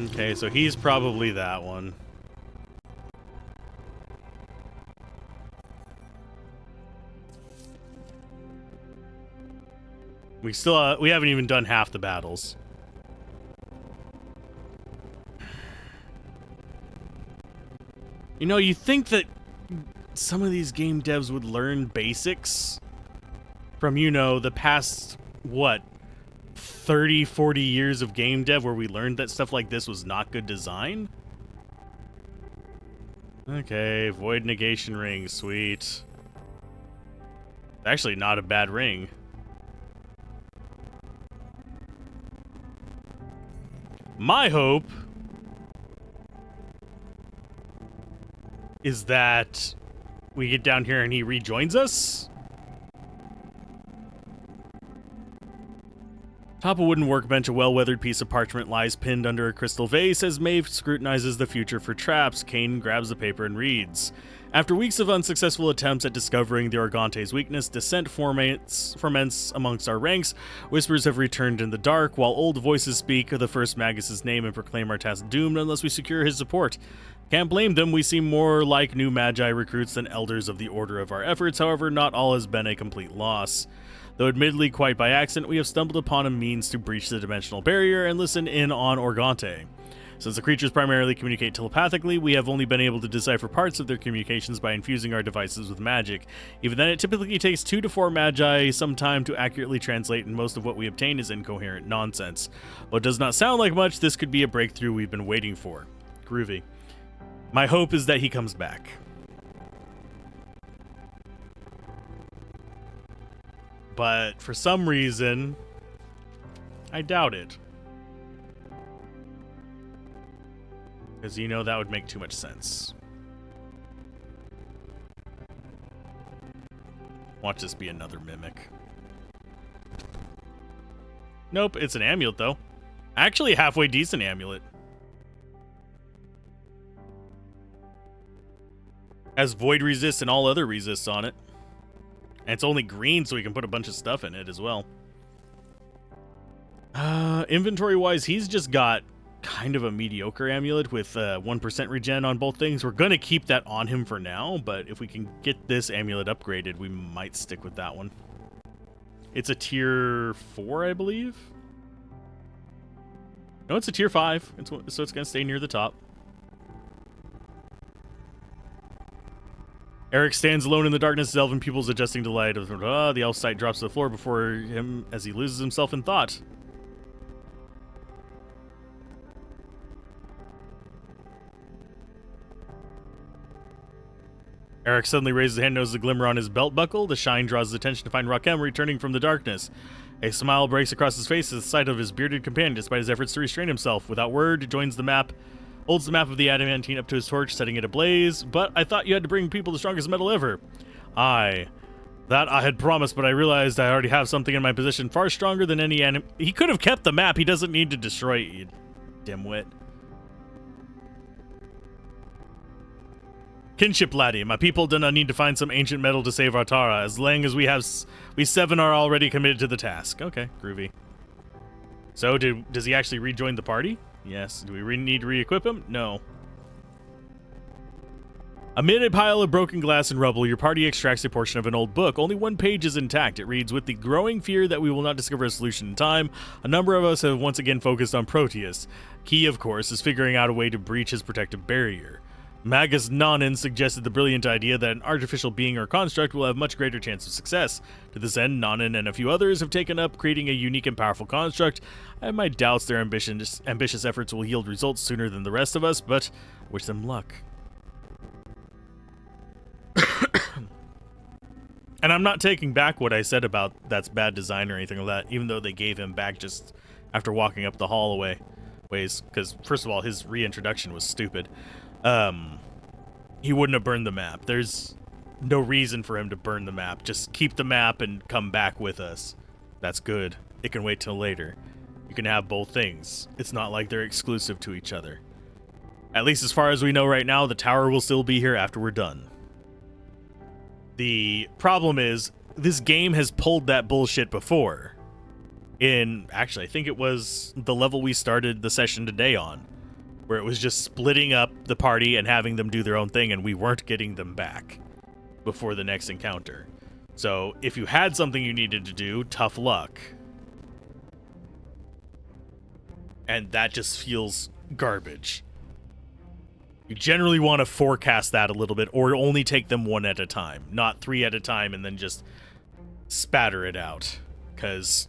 Okay, so he's probably that one. We still we haven't even done half the battles. You know, you think that some of these game devs would learn basics from, you know, the past, what, 30, 40 years of game dev where we learned that stuff like this was not good design? Okay, void negation ring, sweet. Actually, not a bad ring. My hope is that we get down here and he rejoins us. Top a wooden workbench, a well-weathered piece of parchment lies pinned under a crystal vase. As Maeve scrutinizes the future for traps, Kane grabs the paper and reads. After weeks of unsuccessful attempts at discovering the Organte's weakness, dissent ferments amongst our ranks. Whispers have returned in the dark, while old voices speak the first Magus's name and proclaim our task doomed unless we secure his support. Can't blame them, we seem more like new Magi recruits than elders of the order of our efforts. However, not all has been a complete loss. Though admittedly quite by accident, we have stumbled upon a means to breach the dimensional barrier and listen in on Organte. Since the creatures primarily communicate telepathically, we have only been able to decipher parts of their communications by infusing our devices with magic. Even then, it typically takes 2 to 4 Magi some time to accurately translate, and most of what we obtain is incoherent nonsense. While it does not sound like much, this could be a breakthrough we've been waiting for. Groovy. My hope is that he comes back. But for some reason, I doubt it. Because, you know, that would make too much sense. Watch this be another mimic. Nope, it's an amulet, though. Actually, a halfway decent amulet. Has void resist and all other resists on it. And it's only green, so we can put a bunch of stuff in it as well. Inventory-wise, he's just got kind of a mediocre amulet with 1% regen on both things. We're going to keep that on him for now, but if we can get this amulet upgraded, we might stick with that one. It's a tier 4, I believe. No, it's a tier 5, so it's going to stay near the top. Eric stands alone in the darkness, his elven pupils adjusting to light. The elf sight drops to the floor before him as he loses himself in thought. Eric suddenly raises a hand, notices a glimmer on his belt buckle. The shine draws his attention to find Rakem returning from the darkness. A smile breaks across his face at the sight of his bearded companion, despite his efforts to restrain himself. Without word, he joins the map. Holds the map of the adamantine up to his torch, setting it ablaze. But I thought you had to bring people the strongest metal ever. Aye. That I had promised, but I realized I already have something in my possession far stronger than any He could have kept the map. He doesn't need to destroy it, you dimwit. Kinship laddie, my people do not need to find some ancient metal to save Artara. As long as we 7 are already committed to the task. Okay, groovy. So, does he actually rejoin the party? Yes. Do we need to re-equip him? No. Amid a pile of broken glass and rubble, your party extracts a portion of an old book. Only one page is intact. It reads, with the growing fear that we will not discover a solution in time, a number of us have once again focused on Proteus. Key, of course, is figuring out a way to breach his protective barrier. Magus Nonin suggested the brilliant idea that an artificial being or construct will have much greater chance of success. To this end, Nonin and a few others have taken up creating a unique and powerful construct. I have my doubts their ambitious efforts will yield results sooner than the rest of us, but wish them luck. And I'm not taking back what I said about that's bad design or anything like that, even though they gave him back just after walking up the hallway ways, because first of all, his reintroduction was stupid. He wouldn't have burned the map. There's no reason for him to burn the map. Just keep the map and come back with us. That's good. It can wait till later. You can have both things. It's not like they're exclusive to each other. At least as far as we know right now, the tower will still be here after we're done. The problem is, this game has pulled that bullshit before. Actually, I think it was the level we started the session today on, where it was just splitting up the party and having them do their own thing, and we weren't getting them back before the next encounter. So, if you had something you needed to do, tough luck. And that just feels garbage. You generally want to forecast that a little bit, or only take them one at a time, not three at a time, and then just spatter it out. Because,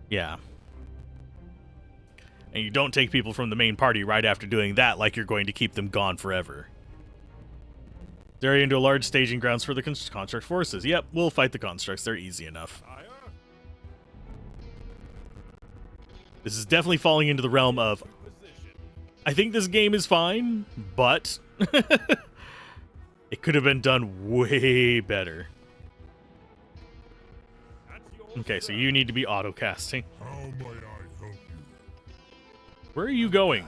yeah. And you don't take people from the main party right after doing that like you're going to keep them gone forever. Area into a large staging grounds for the construct forces. Yep, we'll fight the constructs. They're easy enough. This is definitely falling into the realm of, I think this game is fine, but it could have been done way better. Okay, so you need to be auto-casting. How might I help you? Where are you going?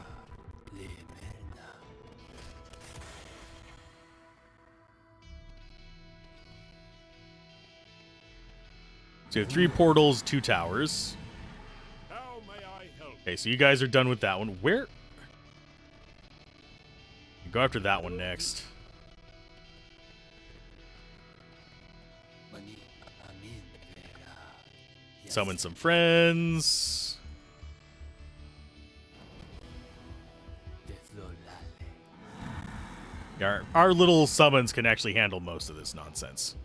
So you have 3 portals, 2 towers. How may I help? Okay, so you guys are done with that one. Where? Go after that one next. Summon some friends. Yeah, our little summons can actually handle most of this nonsense.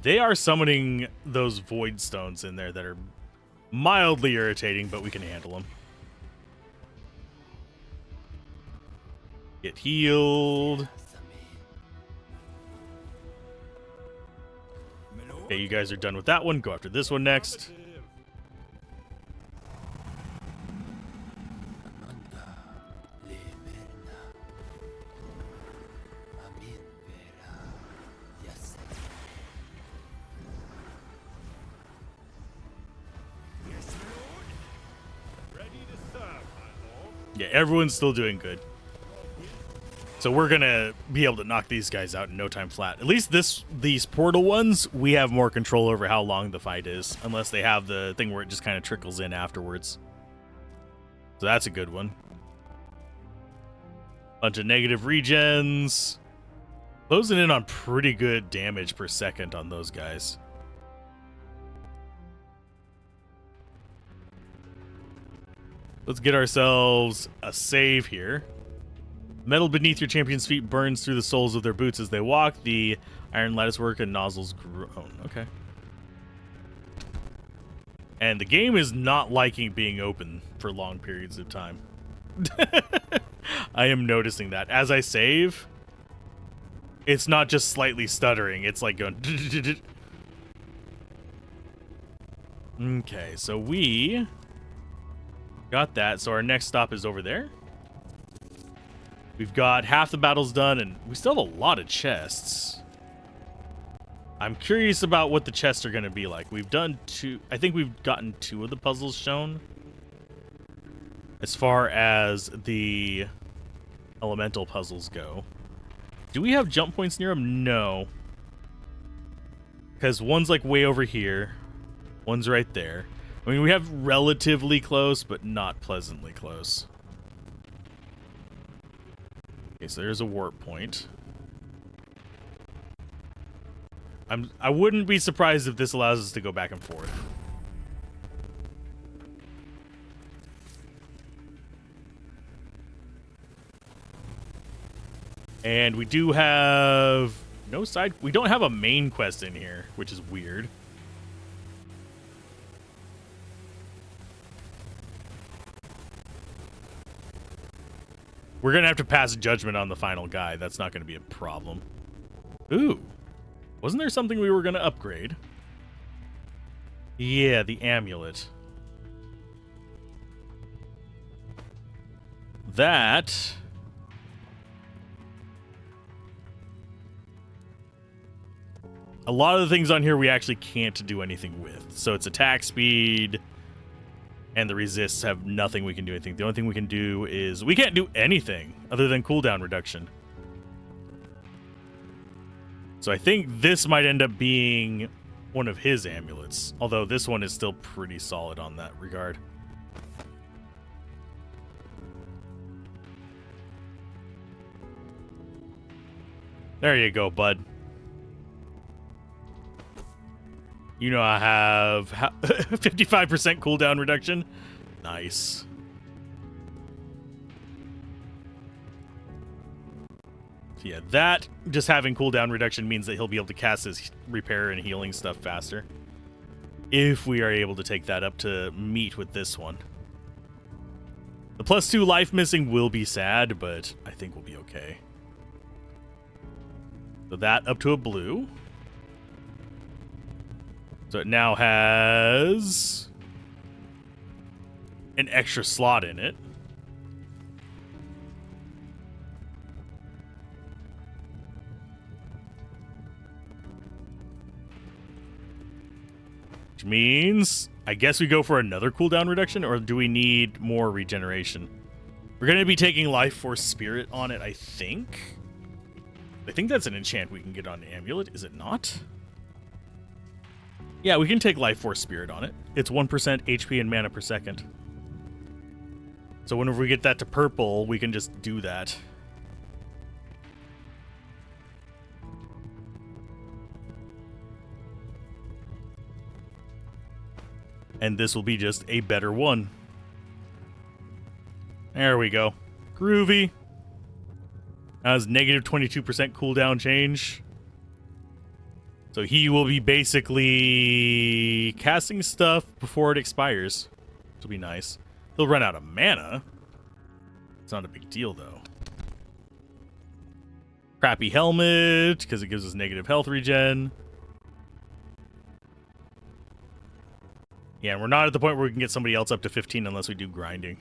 They are summoning those void stones in there that are mildly irritating, but we can handle them. Get healed. Okay, you guys are done with that one. Go after this one next. Yeah, everyone's still doing good. So we're gonna be able to knock these guys out in no time flat. At least these portal ones, we have more control over how long the fight is, unless they have the thing where it just kind of trickles in afterwards. So that's a good one. Bunch of negative regens. Closing in on pretty good damage per second on those guys. Let's get ourselves a save here. Metal beneath your champion's feet burns through the soles of their boots as they walk. The iron latticework and nozzles groan. Okay. And the game is not liking being open for long periods of time. I am noticing that. As I save, it's not just slightly stuttering. It's like going... Okay, so we... got that. So our next stop is over there. We've got half the battles done, and we still have a lot of chests. I'm curious about what the chests are going to be like. We've done 2... I think we've gotten 2 of the puzzles shown. As far as the elemental puzzles go. Do we have jump points near them? No. Because one's like way over here. One's right there. I mean, we have relatively close, but not pleasantly close. Okay, so there's a warp point. I wouldn't be surprised if this allows us to go back and forth. And we do have no side. We don't have a main quest in here, which is weird. We're going to have to pass judgment on the final guy. That's not going to be a problem. Ooh. Wasn't there something we were going to upgrade? Yeah, the amulet. That... a lot of the things on here we actually can't do anything with. So it's attack speed... and the resists have nothing we can do anything. The only thing we can do is... we can't do anything other than cooldown reduction. So I think this might end up being one of his amulets. Although this one is still pretty solid on that regard. There you go, bud. You know I have 55% cooldown reduction. Nice. So yeah, that just having cooldown reduction means that he'll be able to cast his repair and healing stuff faster. If we are able to take that up to meet with this one. The +2 life missing will be sad, but I think we'll be okay. So that up to a blue. So it now has an extra slot in it. Which means, I guess we go for another cooldown reduction, or do we need more regeneration? We're going to be taking Life Force Spirit on it, I think. I think that's an enchant we can get on Amulet, is it not? Yeah, we can take Life Force Spirit on it. It's 1% HP and mana per second. So whenever we get that to purple, we can just do that. And this will be just a better one. There we go. Groovy. Has negative 22% cooldown change. So he will be basically casting stuff before it expires. Which will be nice. He'll run out of mana. It's not a big deal, though. Crappy helmet, because it gives us negative health regen. Yeah, and we're not at the point where we can get somebody else up to 15 unless we do grinding.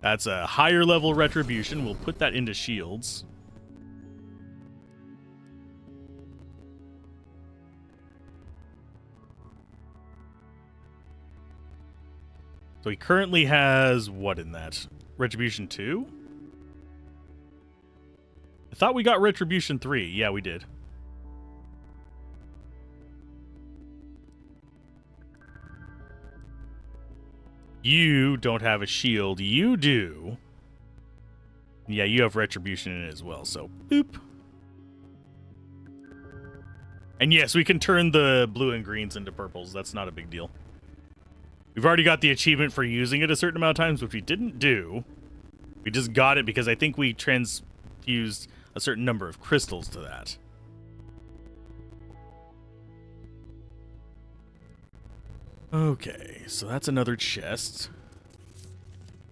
That's a higher level retribution. We'll put that into shields. So he currently has what in that? Retribution 2? I thought we got Retribution 3. Yeah, we did. You don't have a shield. You do. Yeah, you have Retribution in it as well, so boop. And yes, we can turn the blue and greens into purples. That's not a big deal. We've already got the achievement for using it a certain amount of times, which we didn't do. We just got it because I think we transfused a certain number of crystals to that. Okay, so that's another chest.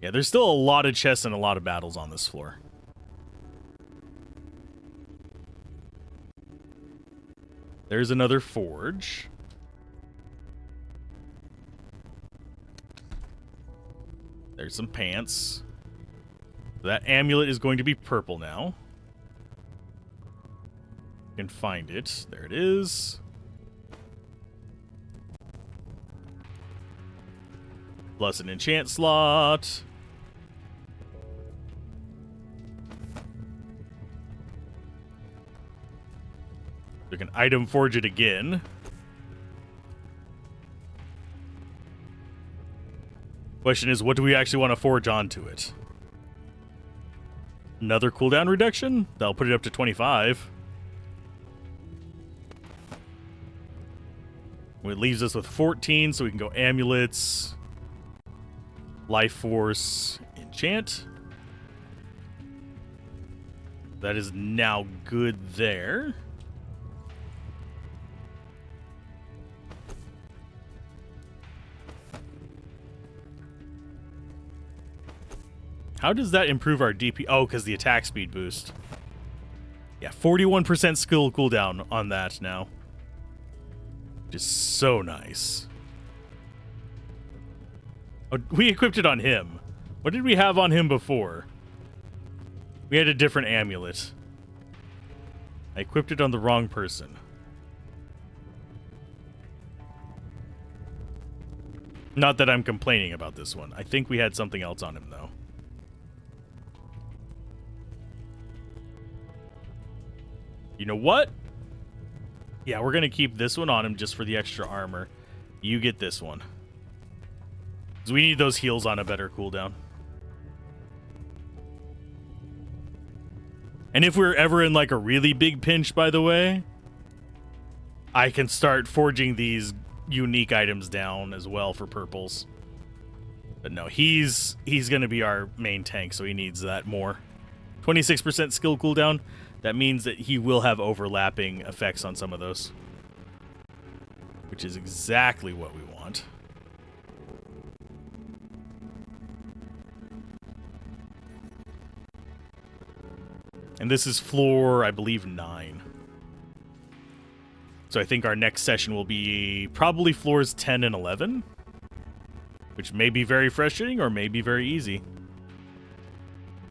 Yeah, there's still a lot of chests and a lot of battles on this floor. There's another forge. There's some pants. That amulet is going to be purple now. You can find it. There it is. Plus an enchant slot. We can item forge it again. Question is, what do we actually want to forge onto it? Another cooldown reduction? That'll put it up to 25. It leaves us with 14, so we can go amulets. Life Force, enchant. That is now good there. How does that improve our DP? Oh, because the attack speed boost. Yeah, 41% skill cooldown on that now. Just so nice. Oh, we equipped it on him. What did we have on him before? We had a different amulet. I equipped it on the wrong person. Not that I'm complaining about this one. I think we had something else on him, though. You know what? Yeah, we're going to keep this one on him just for the extra armor. You get this one. Because we need those heals on a better cooldown. And if we're ever in like a really big pinch, by the way, I can start forging these unique items down as well for purples. But no, he's going to be our main tank, so he needs that more. 26% skill cooldown. That means that he will have overlapping effects on some of those, which is exactly what we want. And this is floor, I believe, 9. So I think our next session will be probably floors 10 and 11, which may be very frustrating or may be very easy.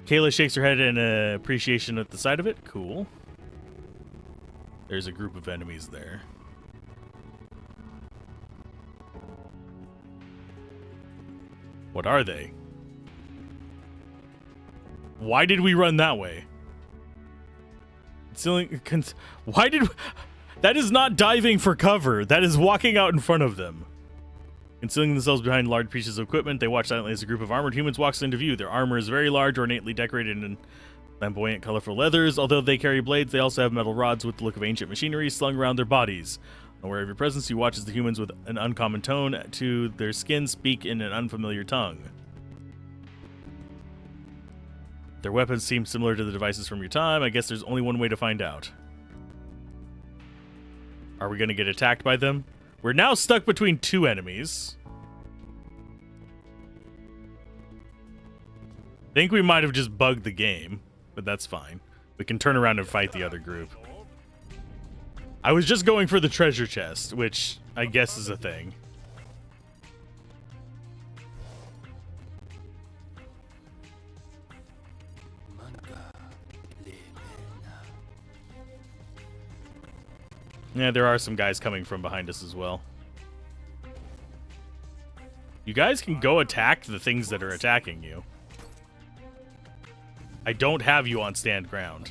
Kayla shakes her head in appreciation at the sight of it. Cool. There's a group of enemies there. What are they? Why did we run that way? Why did... That is not diving for cover. That is walking out in front of them. Concealing themselves behind large pieces of equipment, they watch silently as a group of armored humans walks into view. Their armor is very large, ornately decorated in flamboyant, colorful leathers. Although they carry blades, they also have metal rods with the look of ancient machinery slung around their bodies. Unaware of your presence, you watch as the humans with an uncommon tone to their skin speak in an unfamiliar tongue. Their weapons seem similar to the devices from your time. I guess there's only one way to find out. Are we going to get attacked by them? We're now stuck between two enemies. I think we might have just bugged the game, but that's fine. We can turn around and fight the other group. I was just going for the treasure chest, which I guess is a thing. Yeah, there are some guys coming from behind us as well. You guys can go attack the things that are attacking you. I don't have you on stand ground.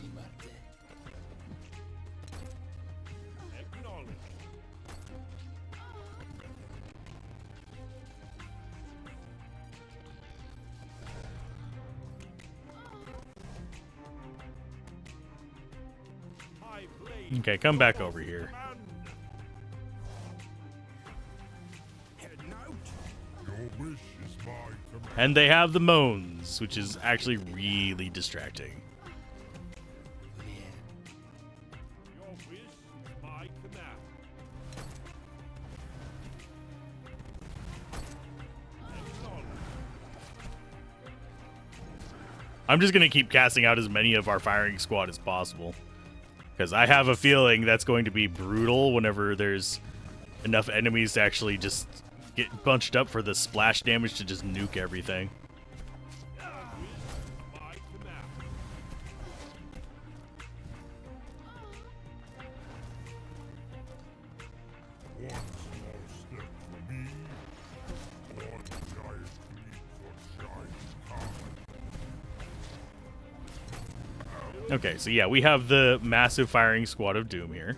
Okay, come back over here. And they have the moans, which is actually really distracting. I'm just going to keep casting out as many of our firing squad as possible, because I have a feeling that's going to be brutal whenever there's enough enemies to actually just get bunched up for the splash damage to just nuke everything. Okay, so yeah, we have the massive firing squad of doom here.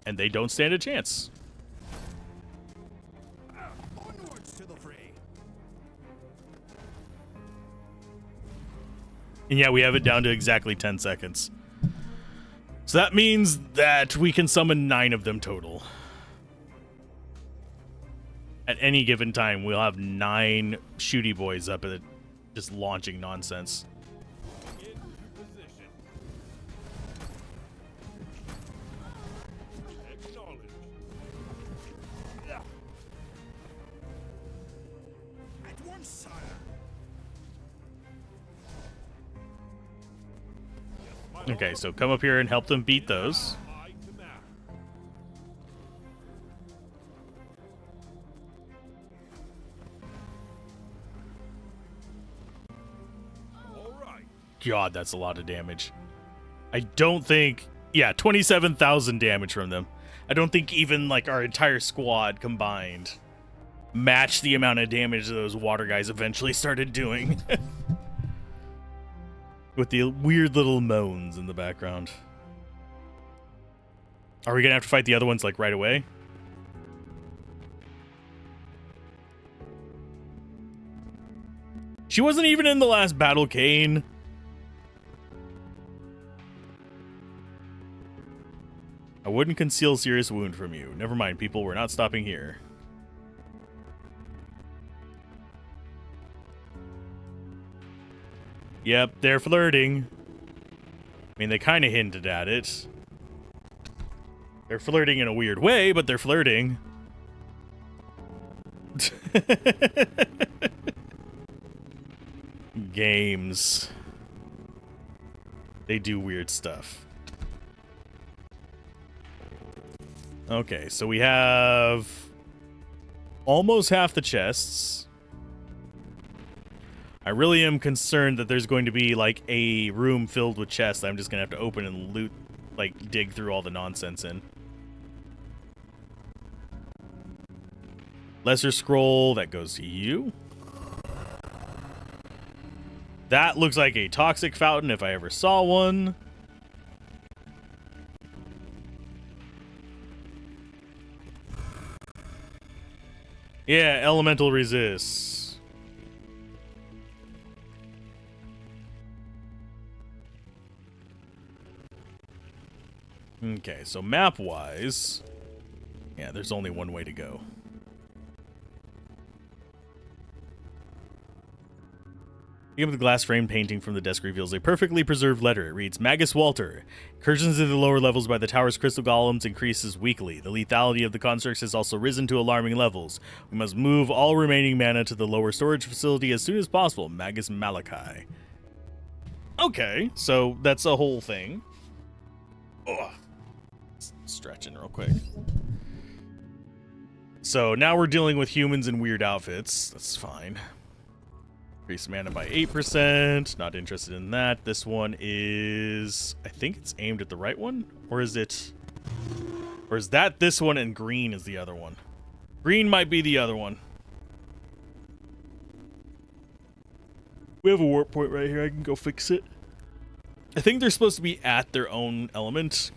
And they don't stand a chance. Onwards to the fray. And yeah, we have it down to exactly 10 seconds. So that means that we can summon 9 of them total. At any given time, we'll have 9 shooty boys up at it, just launching nonsense. At once, sire. Okay, so come up here and help them beat those. God, that's a lot of damage. I don't think... Yeah, 27,000 damage from them. I don't think even, like, our entire squad combined matched the amount of damage those water guys eventually started doing. With the weird little moans in the background. Are we going to have to fight the other ones, like, right away? She wasn't even in the last battle, Kane. I wouldn't conceal serious wound from you. Never mind, people. We're not stopping here. Yep, they're flirting. I mean, they kind of hinted at it. They're flirting in a weird way, but they're flirting. Games. They do weird stuff. Okay, so we have almost half the chests. I really am concerned that there's going to be like a room filled with chests that I'm just going to have to open and loot, like dig through all the nonsense in. Lesser scroll, that goes to you. That looks like a toxic fountain if I ever saw one. Yeah, elemental resists. Okay, so map-wise, yeah, there's only one way to go. Picking up the glass frame painting from the desk reveals a perfectly preserved letter. It reads, Magus Walter. Incursions into the lower levels by the tower's crystal golems increases weekly. The lethality of the constructs has also risen to alarming levels. We must move all remaining mana to the lower storage facility as soon as possible. Magus Malachi. Okay, so that's a whole thing. Ugh. Stretching real quick. So now we're dealing with humans in weird outfits. That's fine. Increase mana by 8%. Not interested in that. This one is... I think it's aimed at the right one? Or is it... Or is that this one and green is the other one? Green might be the other one. We have a warp point right here. I can go fix it. I think they're supposed to be at their own element.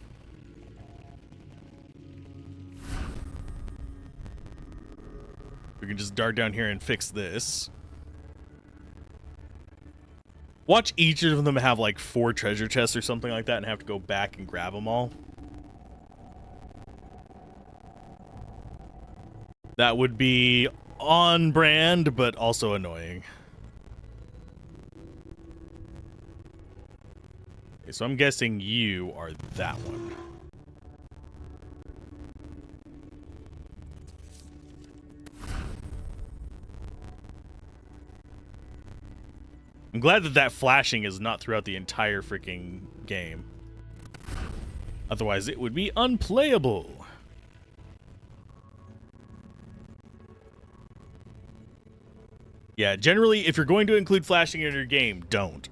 We can just dart down here and fix this. Watch each of them have like 4 treasure chests or something like that and have to go back and grab them all. That would be on brand, but also annoying. Okay, so I'm guessing you are that one. I'm glad that that flashing is not throughout the entire freaking game. Otherwise, it would be unplayable. Yeah, generally, if you're going to include flashing in your game, don't.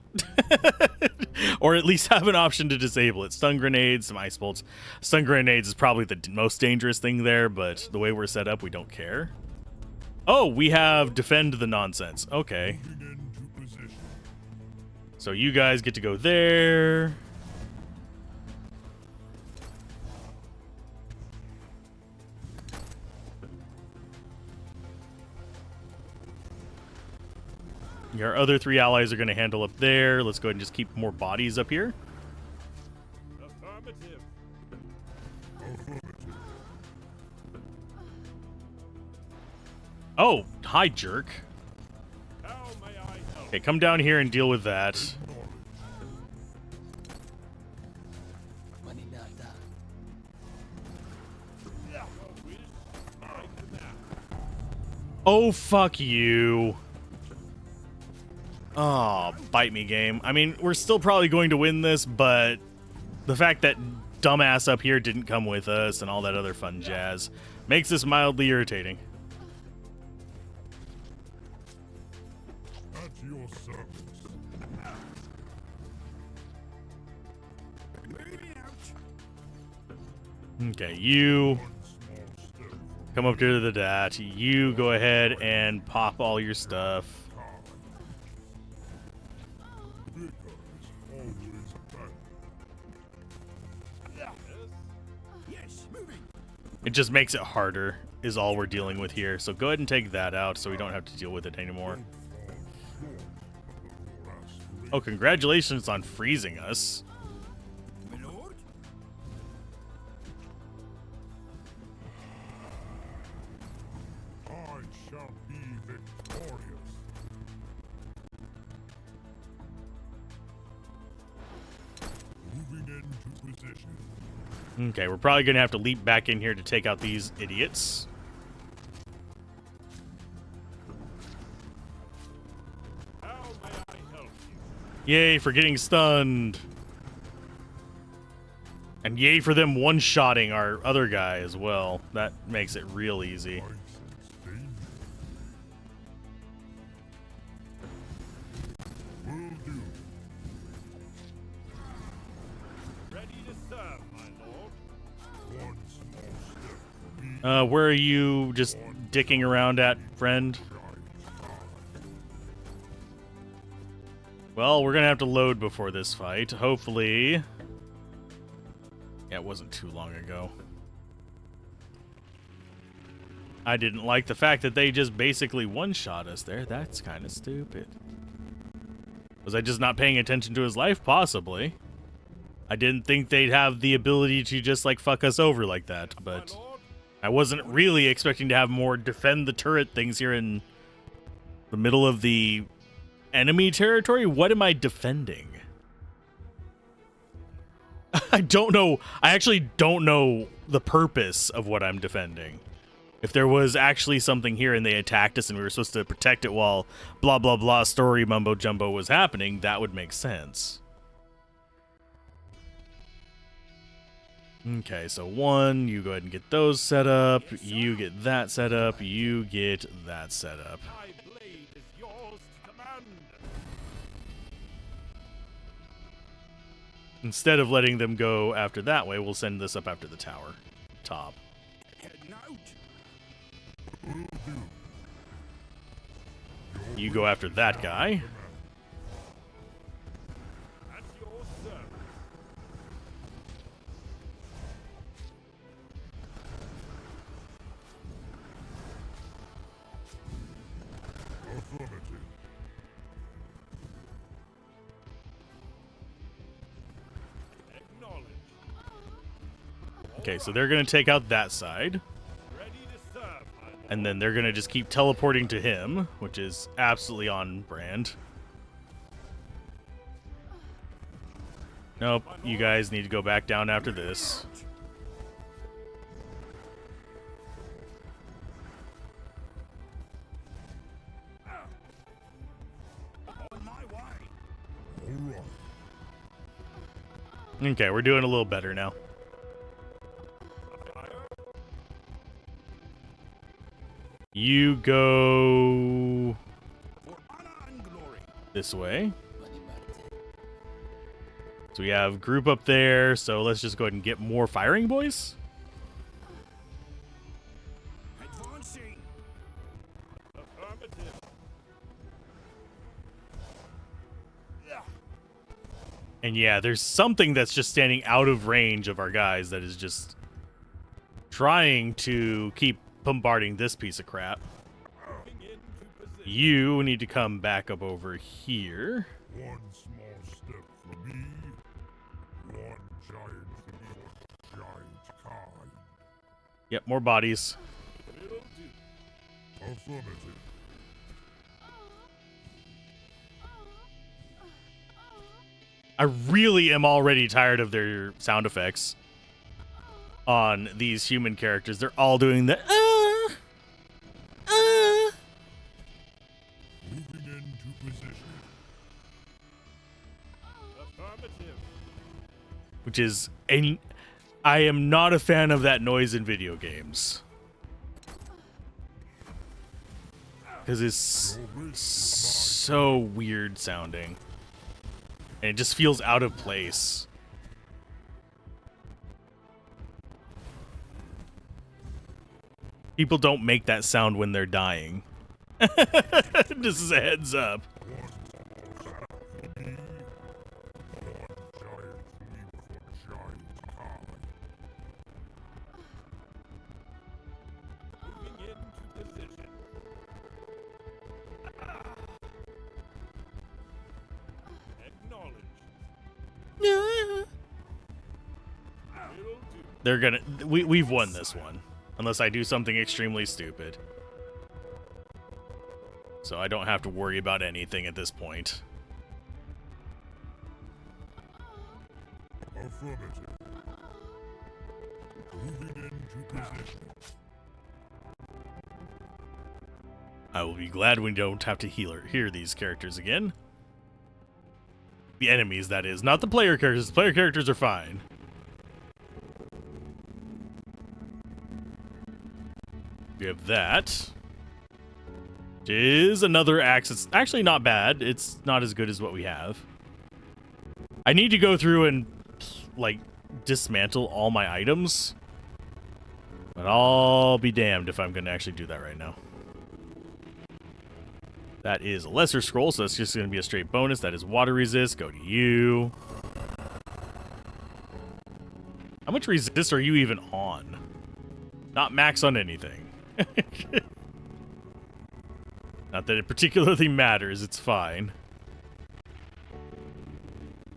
Or at least have an option to disable it. Stun grenades, some ice bolts. Stun grenades is probably the most dangerous thing there, but the way we're set up, we don't care. Oh, we have defend the nonsense. Okay. So you guys get to go there. Your other 3 allies are going to handle up there. Let's go ahead and just keep more bodies up here. Affirmative. Oh, hi, jerk. How may I help? Okay, come down here and deal with that. Oh, fuck you. Oh, bite me, game. I mean, we're still probably going to win this, but the fact that dumbass up here didn't come with us and all that other fun jazz makes this mildly irritating. At your service. Okay, you One small step for come up to the dat. You go ahead and pop all your stuff. bigger is always better. Yes, moving. It just makes it harder, is all we're dealing with here. So go ahead and take that out so we don't have to deal with it anymore. Don't fall short. Oh, congratulations on freezing us. My lord? I shall be victorious. Moving into position. Okay, we're probably gonna have to leap back in here to take out these idiots. How may I help you? Yay for getting stunned. And yay for them one-shotting our other guy as well. That makes it real easy. I sense danger. Will do. Ready to serve, my lord. One small step for me. Where are you just dicking around at, friend? Giant sky. Well, we're gonna have to load before this fight. Hopefully. Yeah, it wasn't too long ago. I didn't like the fact that they just basically one-shot us there. That's kind of stupid. Was I just not paying attention to his life? Possibly. I didn't think they'd have the ability to just, like, fuck us over like that, but My lord, I wasn't really expecting to have more defend the turret things here in the middle of the enemy territory. What am I defending? I don't know. I actually don't know the purpose of what I'm defending. If there was actually something here and they attacked us and we were supposed to protect it while blah blah blah story mumbo jumbo was happening, that would make sense. Okay, so one, you go ahead and get those set up. You get that set up. You get that set up. my blade is yours to command. Instead of letting them go after that way, we'll send this up after the tower. Top. Heading out. You go after that guy. At your service. Affirmative. Acknowledge. Okay, so they're going to take out that side. Ready to serve, my lord. And then they're going to just keep teleporting to him, which is absolutely on brand. Nope, you guys need to go back down after this. On my way. All right. Okay, we're doing a little better now. You go For honor and glory. this way. So we have group up there, so let's just go ahead and get more firing, boys. Advancing. Affirmative. And yeah, there's something that's just standing out of range of our guys that is just trying to keep bombarding this piece of crap. Moving into position. You need to come back up over here. One small step for me. One giant for your giant kind. Yep, more bodies. Will do. Affirmative. I really am already tired of their sound effects on these human characters. They're all doing the Moving into position. Affirmative. which is I am not a fan of that noise in video games. Because it's so weird sounding. And it just feels out of place. People don't make that sound when they're dying. Just as a heads up. Moving into position. They're gonna... We've won this one. Unless I do something extremely stupid. So I don't have to worry about anything at this point. Affirmative. Moving into position. I will be glad we don't have to hear these characters again. The enemies, that is. Not the player characters. The player characters are fine. We have that. Which is another axe. It's actually not bad. It's not as good as what we have. I need to go through and, like, dismantle all my items. But I'll be damned if I'm going to actually do that right now. That is a lesser scroll, so that's just going to be a straight bonus. That is water resist. Go to you. How much resist are you even on? Not max on anything. Not that it particularly matters. It's fine.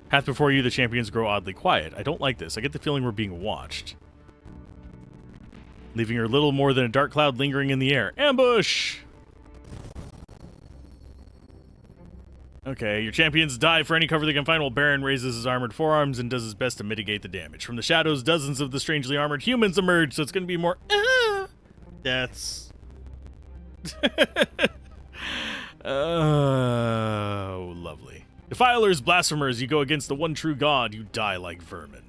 Path before you, the champions grow oddly quiet. I don't like this. I get the feeling we're being watched. Leaving her little more than a dark cloud lingering in the air. Ambush! Okay, your champions dive for any cover they can find while Baron raises his armored forearms and does his best to mitigate the damage. From the shadows, dozens of the strangely armored humans emerge, so it's going to be more deaths. Oh, lovely. Defilers, blasphemers, you go against the one true God, you die like vermin.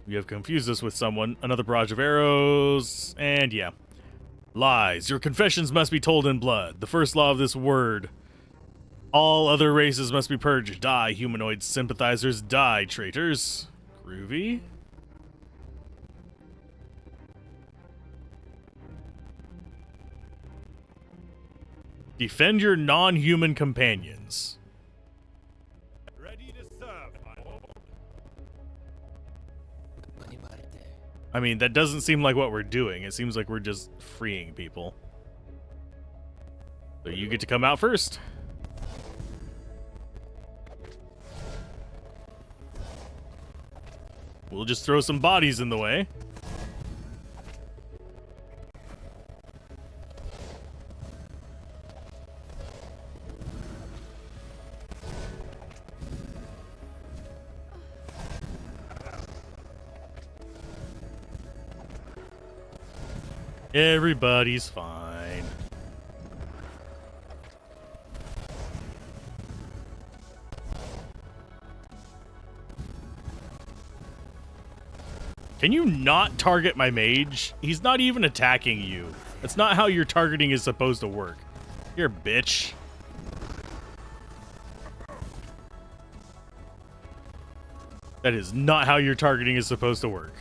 You have confused us with someone, another barrage of arrows, and yeah. Lies, your confessions must be told in blood. The first law of this word. All other races must be purged. Die, humanoid sympathizers. Die, traitors. Groovy. Defend your non-human companions. Ready to serve, my lord. I mean, that doesn't seem like what we're doing. It seems like we're just freeing people. So you get to come out first. We'll just throw some bodies in the way. Everybody's fine. Can you not target my mage? He's not even attacking you. That's not how your targeting is supposed to work. Here, bitch. That is not how your targeting is supposed to work.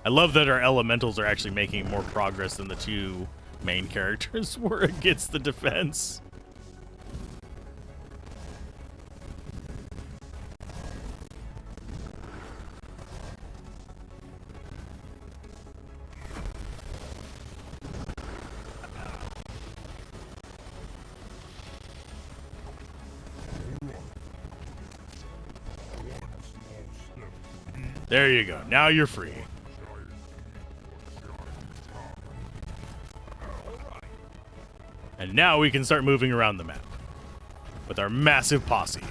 I love that our elementals are actually making more progress than the two main characters were against the defense. There you go. Now you're free. And now we can start moving around the map with our massive posse. As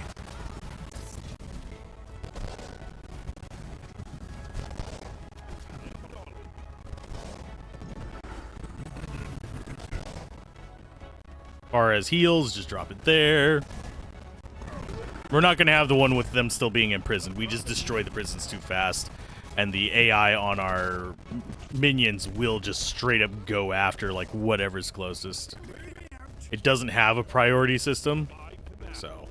far as heals, just drop it there. We're not going to have the one with them still being imprisoned. We just destroy the prisons too fast. And the AI on our minions will just straight up go after like whatever's closest. It doesn't have a priority system, so.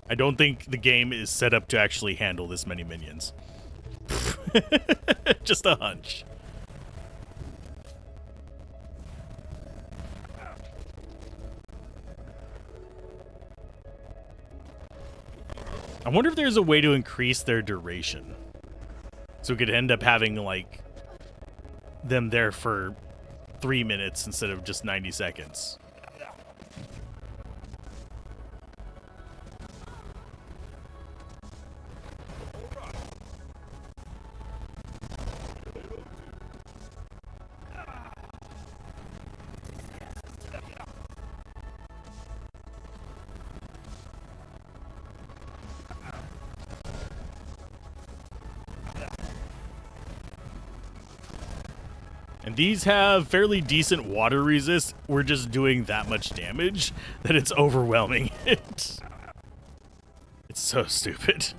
I don't think the game is set up to actually handle this many minions. Just a hunch. I wonder if there's a way to increase their duration. So we could end up having, like, them there for 3 minutes instead of just 90 seconds. And these have fairly decent water resist. We're just doing that much damage that it's overwhelming it. It's so stupid.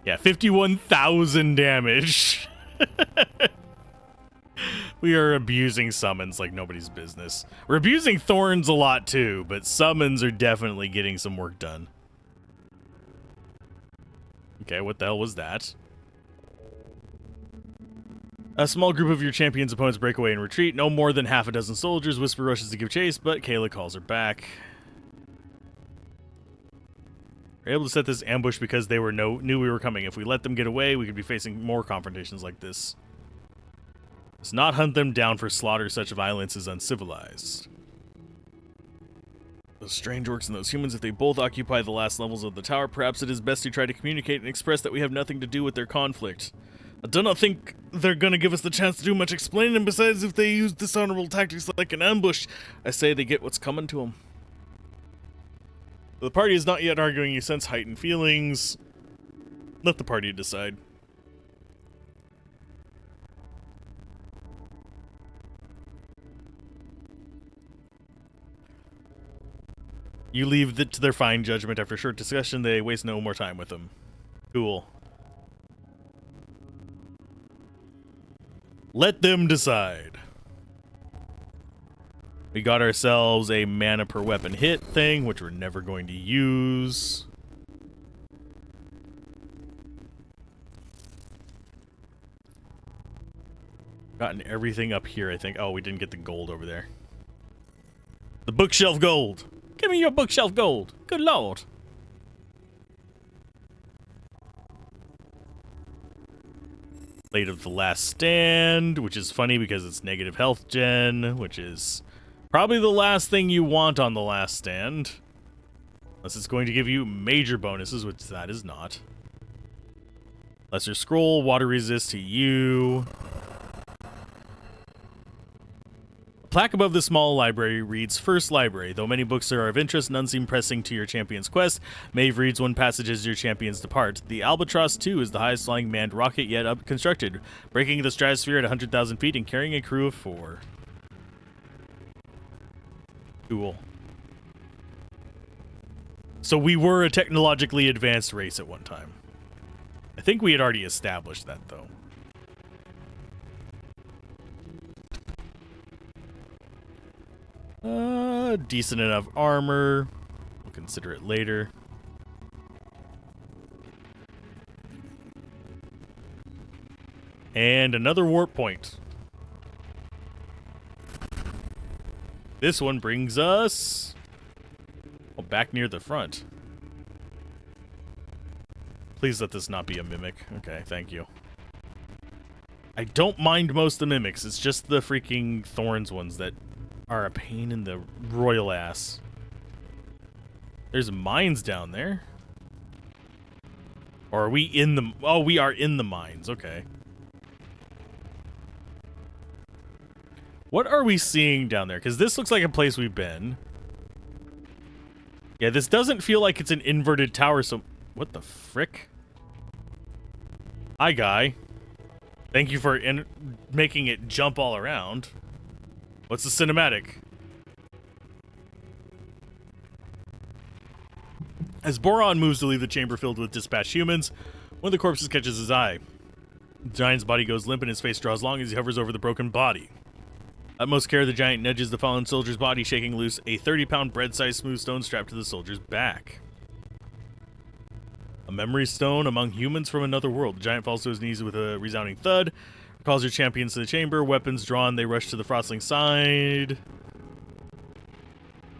Yeah, 51,000 damage. We are abusing summons like nobody's business. We're abusing thorns a lot too, but summons are definitely getting some work done. Okay, what the hell was that? A small group of your champion's opponents break away and retreat. No more than half a dozen soldiers. Whisper rushes to give chase, but Kayla calls her back. We're able to set this ambush because they knew we were coming. If we let them get away, we could be facing more confrontations like this. Let's not hunt them down for slaughter. Such violence is uncivilized. Those strange orcs and those humans, if they both occupy the last levels of the tower, perhaps it is best to try to communicate and express that we have nothing to do with their conflict. I do not think they're going to give us the chance to do much explaining, and besides, if they use dishonorable tactics like an ambush, I say they get what's coming to them. The party is not yet arguing. You sense heightened feelings. Let the party decide. You leave it to their fine judgment. After a short discussion, they waste no more time with them. Cool. Let them decide. We got ourselves a mana per weapon hit thing, which we're never going to use. Gotten everything up here, I think. Oh, we didn't get the gold over there. The bookshelf gold. Give me your bookshelf gold. Good lord. Blade of the Last Stand, which is funny because it's negative health gen, which is probably the last thing you want on the Last Stand. Unless it's going to give you major bonuses, which that is not. Lesser Scroll, water resist to you. The plaque above the small library reads, First Library. Though many books are of interest, none seem pressing to your champion's quest. Maeve reads one passage as your champions depart. The Albatross 2 is the highest flying manned rocket yet constructed, breaking the stratosphere at 100,000 feet and carrying a crew of 4. Cool. So we were a technologically advanced race at one time. I think we had already established that, though. Decent enough armor. We'll consider it later. And another warp point. This one brings us back near the front. Please let this not be a mimic. Okay, thank you. I don't mind most of the mimics. It's just the freaking thorns ones that are a pain in the royal ass. There's mines down there. Or are we in the... Oh, we are in the mines. Okay. What are we seeing down there? Because this looks like a place we've been. Yeah, this doesn't feel like it's an inverted tower, so... What the frick? Hi, guy. Thank you for making it jump all around. What's the cinematic? As Boron moves to leave the chamber filled with dispatched humans, one of the corpses catches his eye. The giant's body goes limp and his face draws long as he hovers over the broken body. Utmost care, the giant nudges the fallen soldier's body, shaking loose a 30-pound bread-sized smooth stone strapped to the soldier's back. A memory stone among humans from another world. The giant falls to his knees with a resounding thud. Calls your champions to the chamber. Weapons drawn, they rush to the Frostling side.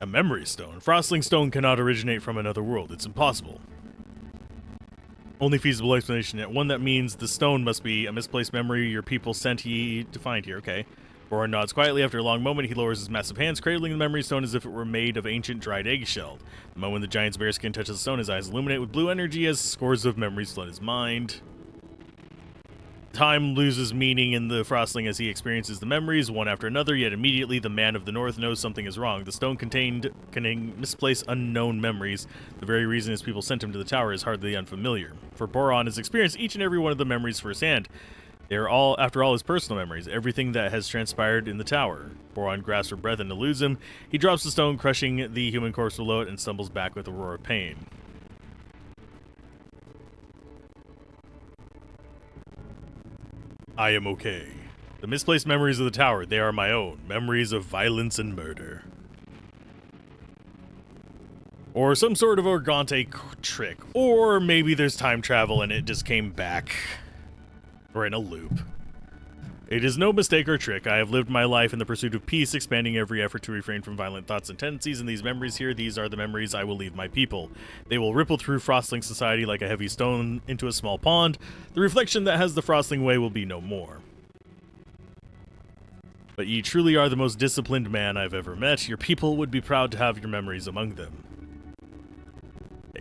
A memory stone. Frostling stone cannot originate from another world. It's impossible. Only feasible explanation yet. One that means the stone must be a misplaced memory your people sent ye to find here. Okay. Boron nods quietly. After a long moment, he lowers his massive hands, cradling the memory stone as if it were made of ancient dried eggshell. The moment the giant's bare skin touches the stone, his eyes illuminate with blue energy as scores of memories flood his mind. Time loses meaning in the frostling as he experiences the memories, one after another, yet immediately the man of the north knows something is wrong. The stone containing misplaced unknown memories. The very reason his people sent him to the tower is hardly unfamiliar. For Boron has experienced each and every one of the memories firsthand. They are all, after all, his personal memories, everything that has transpired in the tower. Boron grasps for breath and eludes him. He drops the stone, crushing the human corpse below it, and stumbles back with a roar of pain. I am okay. The misplaced memories of the tower, they are my own. Memories of violence and murder. Or some sort of Organte trick. Or maybe there's time travel and it just came back. Or in a loop. It is no mistake or trick. I have lived my life in the pursuit of peace, expanding every effort to refrain from violent thoughts and tendencies, and these memories here, these are the memories I will leave my people. They will ripple through Frostling society like a heavy stone into a small pond. The reflection that has the Frostling way will be no more. But ye truly are the most disciplined man I've ever met. Your people would be proud to have your memories among them.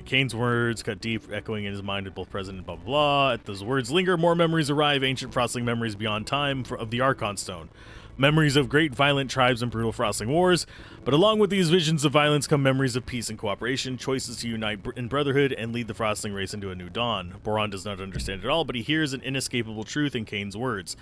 Kane's words cut deep, echoing in his mind with both present and blah blah blah. At those words linger, more memories arrive, ancient Frostling memories beyond time of the Archon Stone. Memories of great violent tribes and brutal Frostling wars. But along with these visions of violence come memories of peace and cooperation, choices to unite in brotherhood and lead the Frostling race into a new dawn. Boron does not understand it all, but he hears an inescapable truth in Kane's words.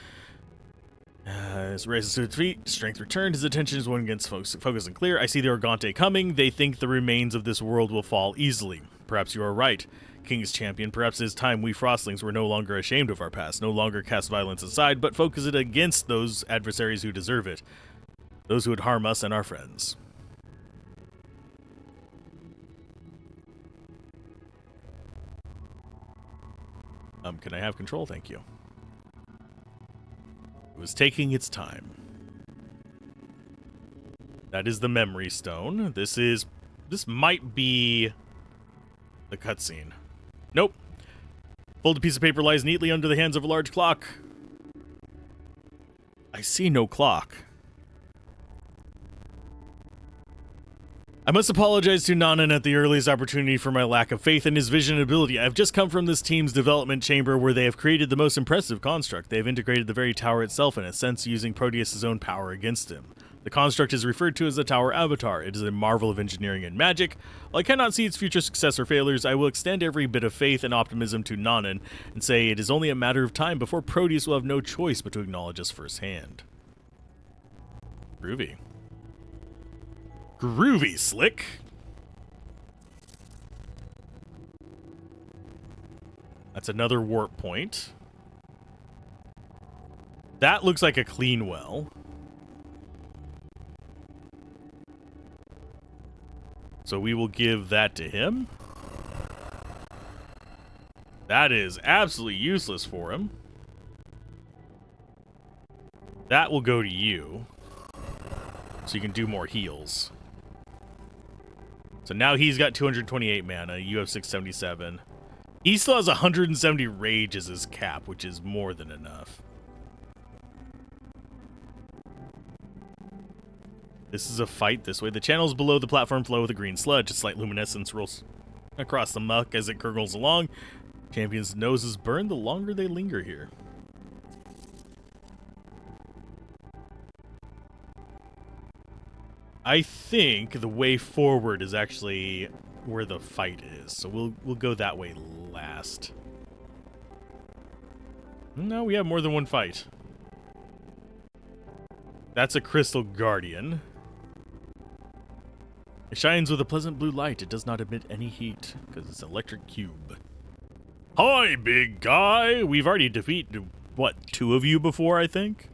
As he raises to its feet, strength returned, his attention is one against focus and clear. I see the Organte coming. They think the remains of this world will fall easily. Perhaps you are right, King's champion. Perhaps it is time we Frostlings were no longer ashamed of our past, no longer cast violence aside, but focus it against those adversaries who deserve it, those who would harm us and our friends. Can I have control? Thank you. It was taking its time. That is the memory stone. This might be the cutscene. Nope. Folded piece of paper lies neatly under the hands of a large clock. I see no clock. I must apologize to Nanan at the earliest opportunity for my lack of faith in his vision and ability. I have just come from this team's development chamber where they have created the most impressive construct. They have integrated the very tower itself in a sense, using Proteus' own power against him. The construct is referred to as the Tower Avatar. It is a marvel of engineering and magic. While I cannot see its future success or failures, I will extend every bit of faith and optimism to Nanan and say it is only a matter of time before Proteus will have no choice but to acknowledge us firsthand. Groovy. Groovy, Slick. That's another warp point. That looks like a clean well. So we will give that to him. That is absolutely useless for him. That will go to you. So you can do more heals. So now he's got 228 mana, you have 677. He still has 170 rage as his cap, which is more than enough. This is a fight this way. The channels below the platform flow with a green sludge. A slight luminescence rolls across the muck as it gurgles along. Champions' noses burn the longer they linger here. I think the way forward is actually where the fight is, so we'll go that way last. No, we have more than one fight. That's a Crystal Guardian. It shines with a pleasant blue light. It does not emit any heat, because it's an electric cube. Hi, big guy! We've already defeated, what, 2 of you before, I think?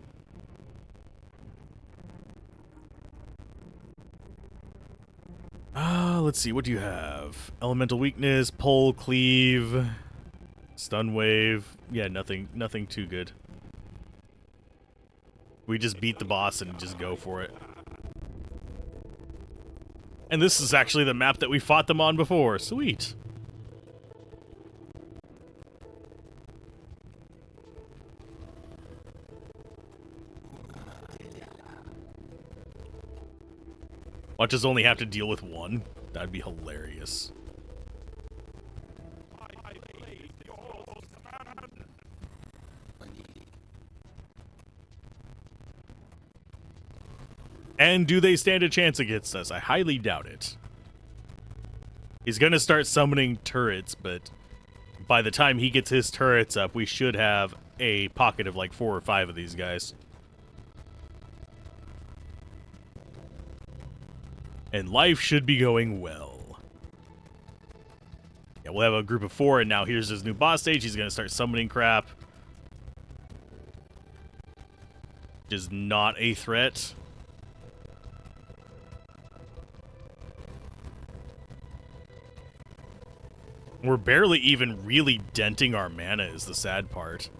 Let's see, what do you have? Elemental weakness, pole, cleave, stun wave. Yeah, nothing too good. We just beat the boss and just go for it. And this is actually the map that we fought them on before. Sweet. Watch us only have to deal with one. That'd be hilarious. I blade yours command. And do they stand a chance against us? I highly doubt it. He's going to start summoning turrets, but by the time he gets his turrets up, we should have a pocket of like 4 or 5 of these guys. And life should be going well. Yeah, we'll have a group of 4, and now here's his new boss stage. He's going to start summoning crap. Which is not a threat. We're barely even really denting our mana is the sad part.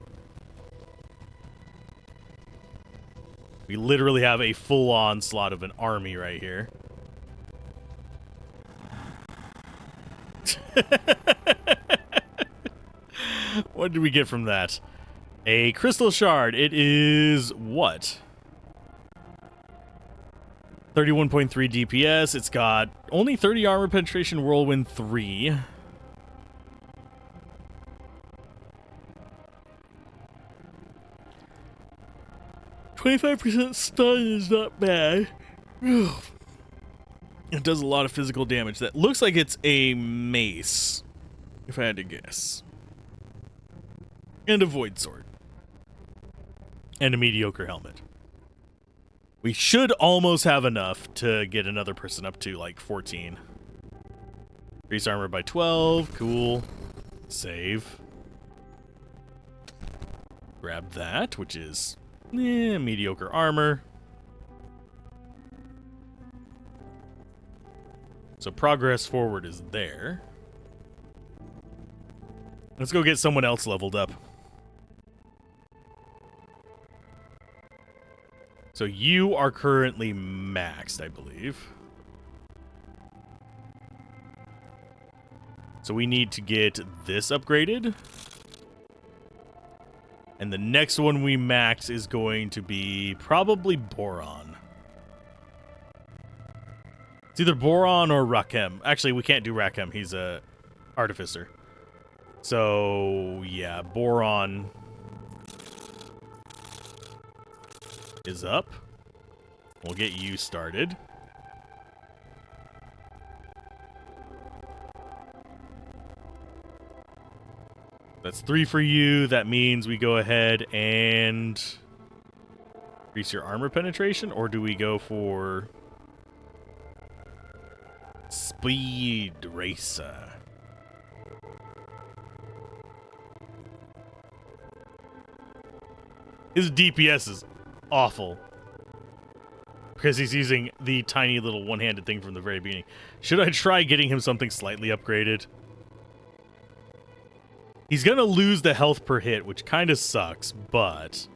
We literally have a full onslaught of an army right here. What did we get from that? A crystal shard. It is what? 31.3 DPS. It's got only 30 armor penetration, whirlwind 3. %, stun is not bad. It does a lot of physical damage. That looks like it's a mace, if I had to guess. And a void sword. And a mediocre helmet. We should almost have enough to get another person up to like 14. Increase armor by 12. Cool. Save. Grab that, which is mediocre armor. So progress forward is there. Let's go get someone else leveled up. So you are currently maxed, I believe. So we need to get this upgraded. And the next one we max is going to be probably Boron. It's either Boron or Rakem. Actually, we can't do Rakem. He's a artificer. So, yeah, Boron is up. We'll get you started. That's 3 for you. That means we go ahead and increase your armor penetration, or do we go for Speed Racer? His DPS is awful because he's using the tiny little one-handed thing from the very beginning. Should I try getting him something slightly upgraded? He's gonna lose the health per hit, which kind of sucks, but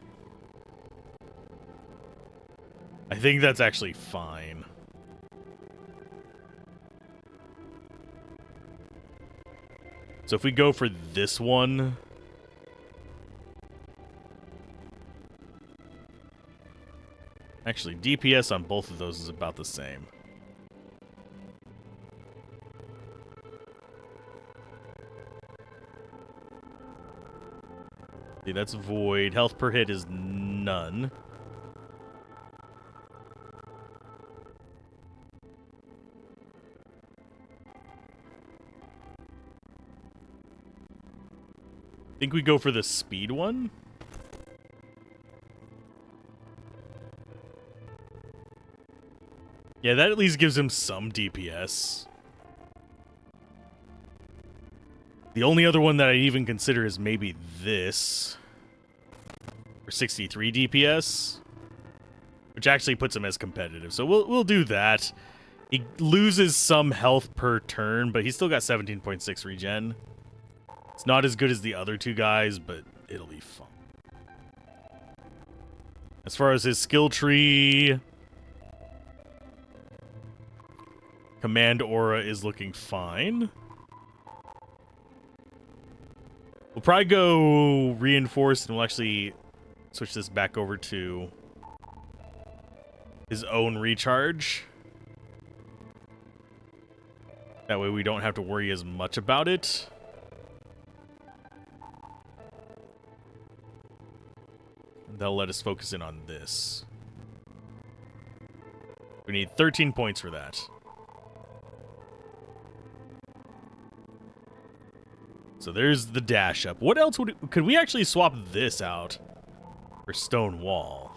I think that's actually fine. So if we go for this one, actually DPS on both of those is about the same. See, that's void. Health per hit is none. I think we go for the speed one. Yeah, that at least gives him some DPS. The only other one that I even consider is maybe this. For 63 DPS. Which actually puts him as competitive. So we'll do that. He loses some health per turn, but he's still got 17.6 regen. It's not as good as the other two guys, but it'll be fun. As far as his skill tree, Command Aura is looking fine. We'll probably go Reinforced, and we'll actually switch this back over to his own recharge. That way we don't have to worry as much about it. They'll let us focus in on this. We need 13 points for that. So there's the dash up. What else could we actually swap this out for stone wall?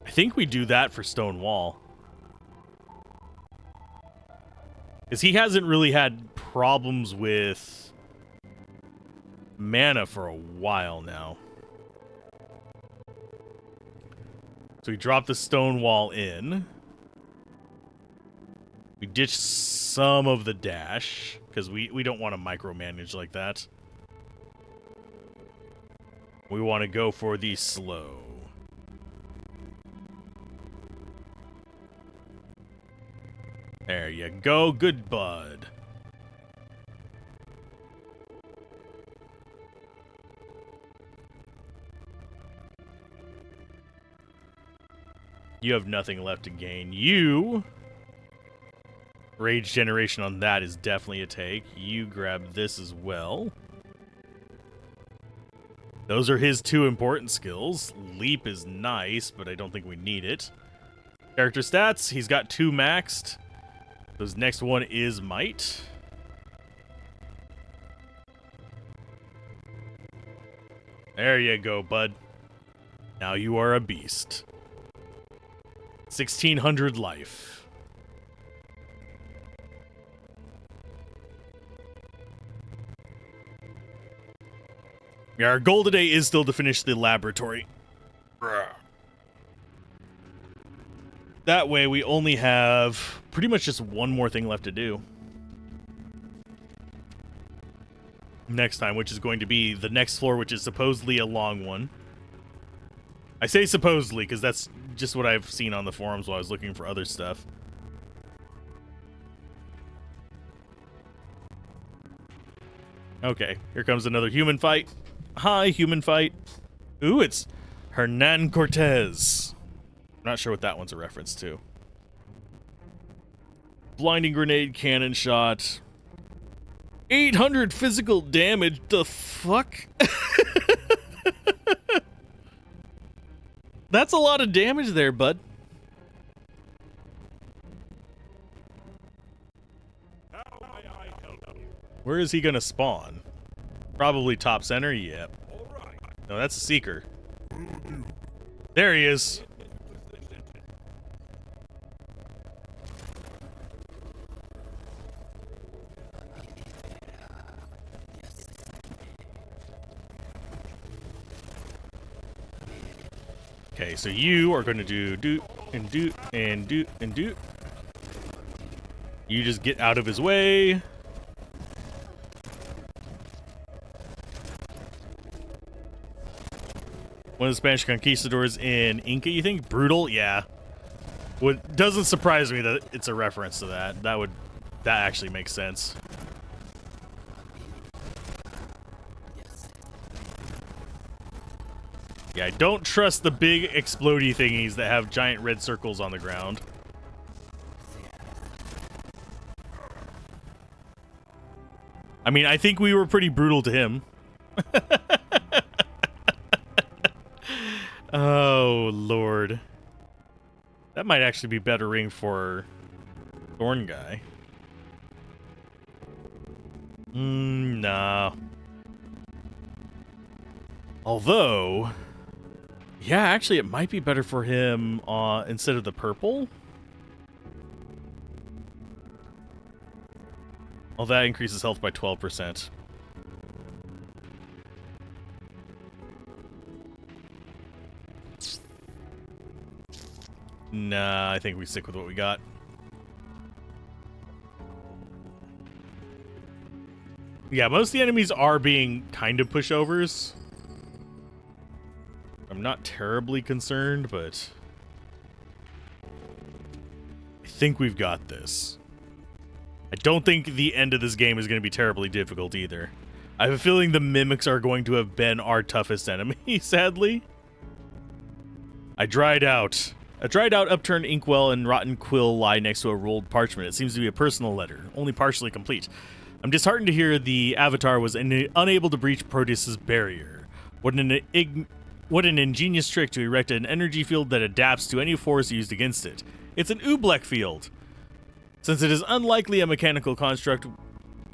I think we do that for stone wall. Because he hasn't really had problems with mana for a while now. So we drop the stone wall in. We ditch some of the dash, because we don't want to micromanage like that. We want to go for the slow. There you go, good bud. You have nothing left to gain. You... Rage generation on that is definitely a take. You grab this as well. Those are his two important skills. Leap is nice, but I don't think we need it. Character stats, he's got 2 maxed. His next one is Might. There you go, bud. Now you are a beast. 1600 life. Yeah, our goal today is still to finish the laboratory. That way we only have pretty much just one more thing left to do. Next time, which is going to be the next floor, which is supposedly a long one. I say supposedly because that's just what I've seen on the forums while I was looking for other stuff. Okay, here comes another human fight. Hi, human fight. Ooh, it's Hernan Cortez. I'm not sure what that one's a reference to. Blinding grenade, cannon shot. 800 physical damage. The fuck? That's a lot of damage there, bud. Where is he gonna spawn? Probably top center? Yep. No, that's a seeker. There he is. Okay, so you are going to do doot and doot and doot and doot. You just get out of his way. One of the Spanish conquistadors in Inca, you think? Brutal? Yeah. What doesn't surprise me that it's a reference to that. That actually makes sense. Yeah, I don't trust the big explodey thingies that have giant red circles on the ground. I mean, I think we were pretty brutal to him. Oh, Lord. That might actually be better ring for Thorn Guy. Nah. Although... Yeah, actually, it might be better for him instead of the purple. Well, that increases health by 12%. Nah, I think we stick with what we got. Yeah, most of the enemies are being kind of pushovers. I'm not terribly concerned, but I think we've got this. I don't think the end of this game is going to be terribly difficult either. I have a feeling the mimics are going to have been our toughest enemy, sadly. A dried out upturned inkwell and rotten quill lie next to a rolled parchment. It seems to be a personal letter, only partially complete. I'm disheartened to hear the Avatar was unable to breach Proteus's barrier. What an ingenious trick to erect an energy field that adapts to any force used against it. It's an oobleck field. Since it is unlikely a mechanical construct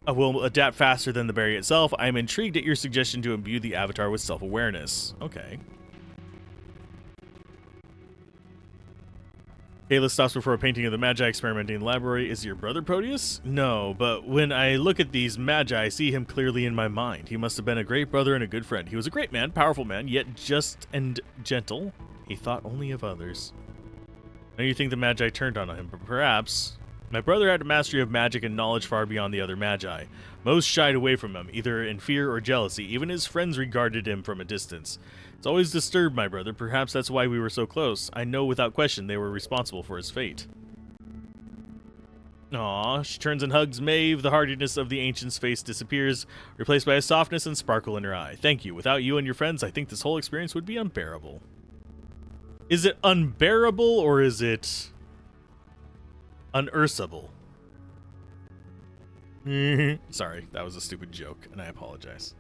will adapt faster than the barrier itself, I am intrigued at your suggestion to imbue the Avatar with self-awareness. Okay. Kayla stops before a painting of the Magi experimenting in the library. Is your brother Proteus? No, but when I look at these Magi, I see him clearly in my mind. He must have been a great brother and a good friend. He was a great man, powerful man, yet just and gentle. He thought only of others. Now you think the Magi turned on him, but perhaps. My brother had a mastery of magic and knowledge far beyond the other Magi. Most shied away from him, either in fear or jealousy. Even his friends regarded him from a distance. It's always disturbed my brother. Perhaps that's why we were so close. I know without question they were responsible for his fate. Aw, she turns and hugs Maeve. The hardiness of the ancient's face disappears, replaced by a softness and sparkle in her eye. Thank you. Without you and your friends, I think this whole experience would be unbearable. Is it unbearable or is it unearthable? Sorry, that was a stupid joke, and I apologize.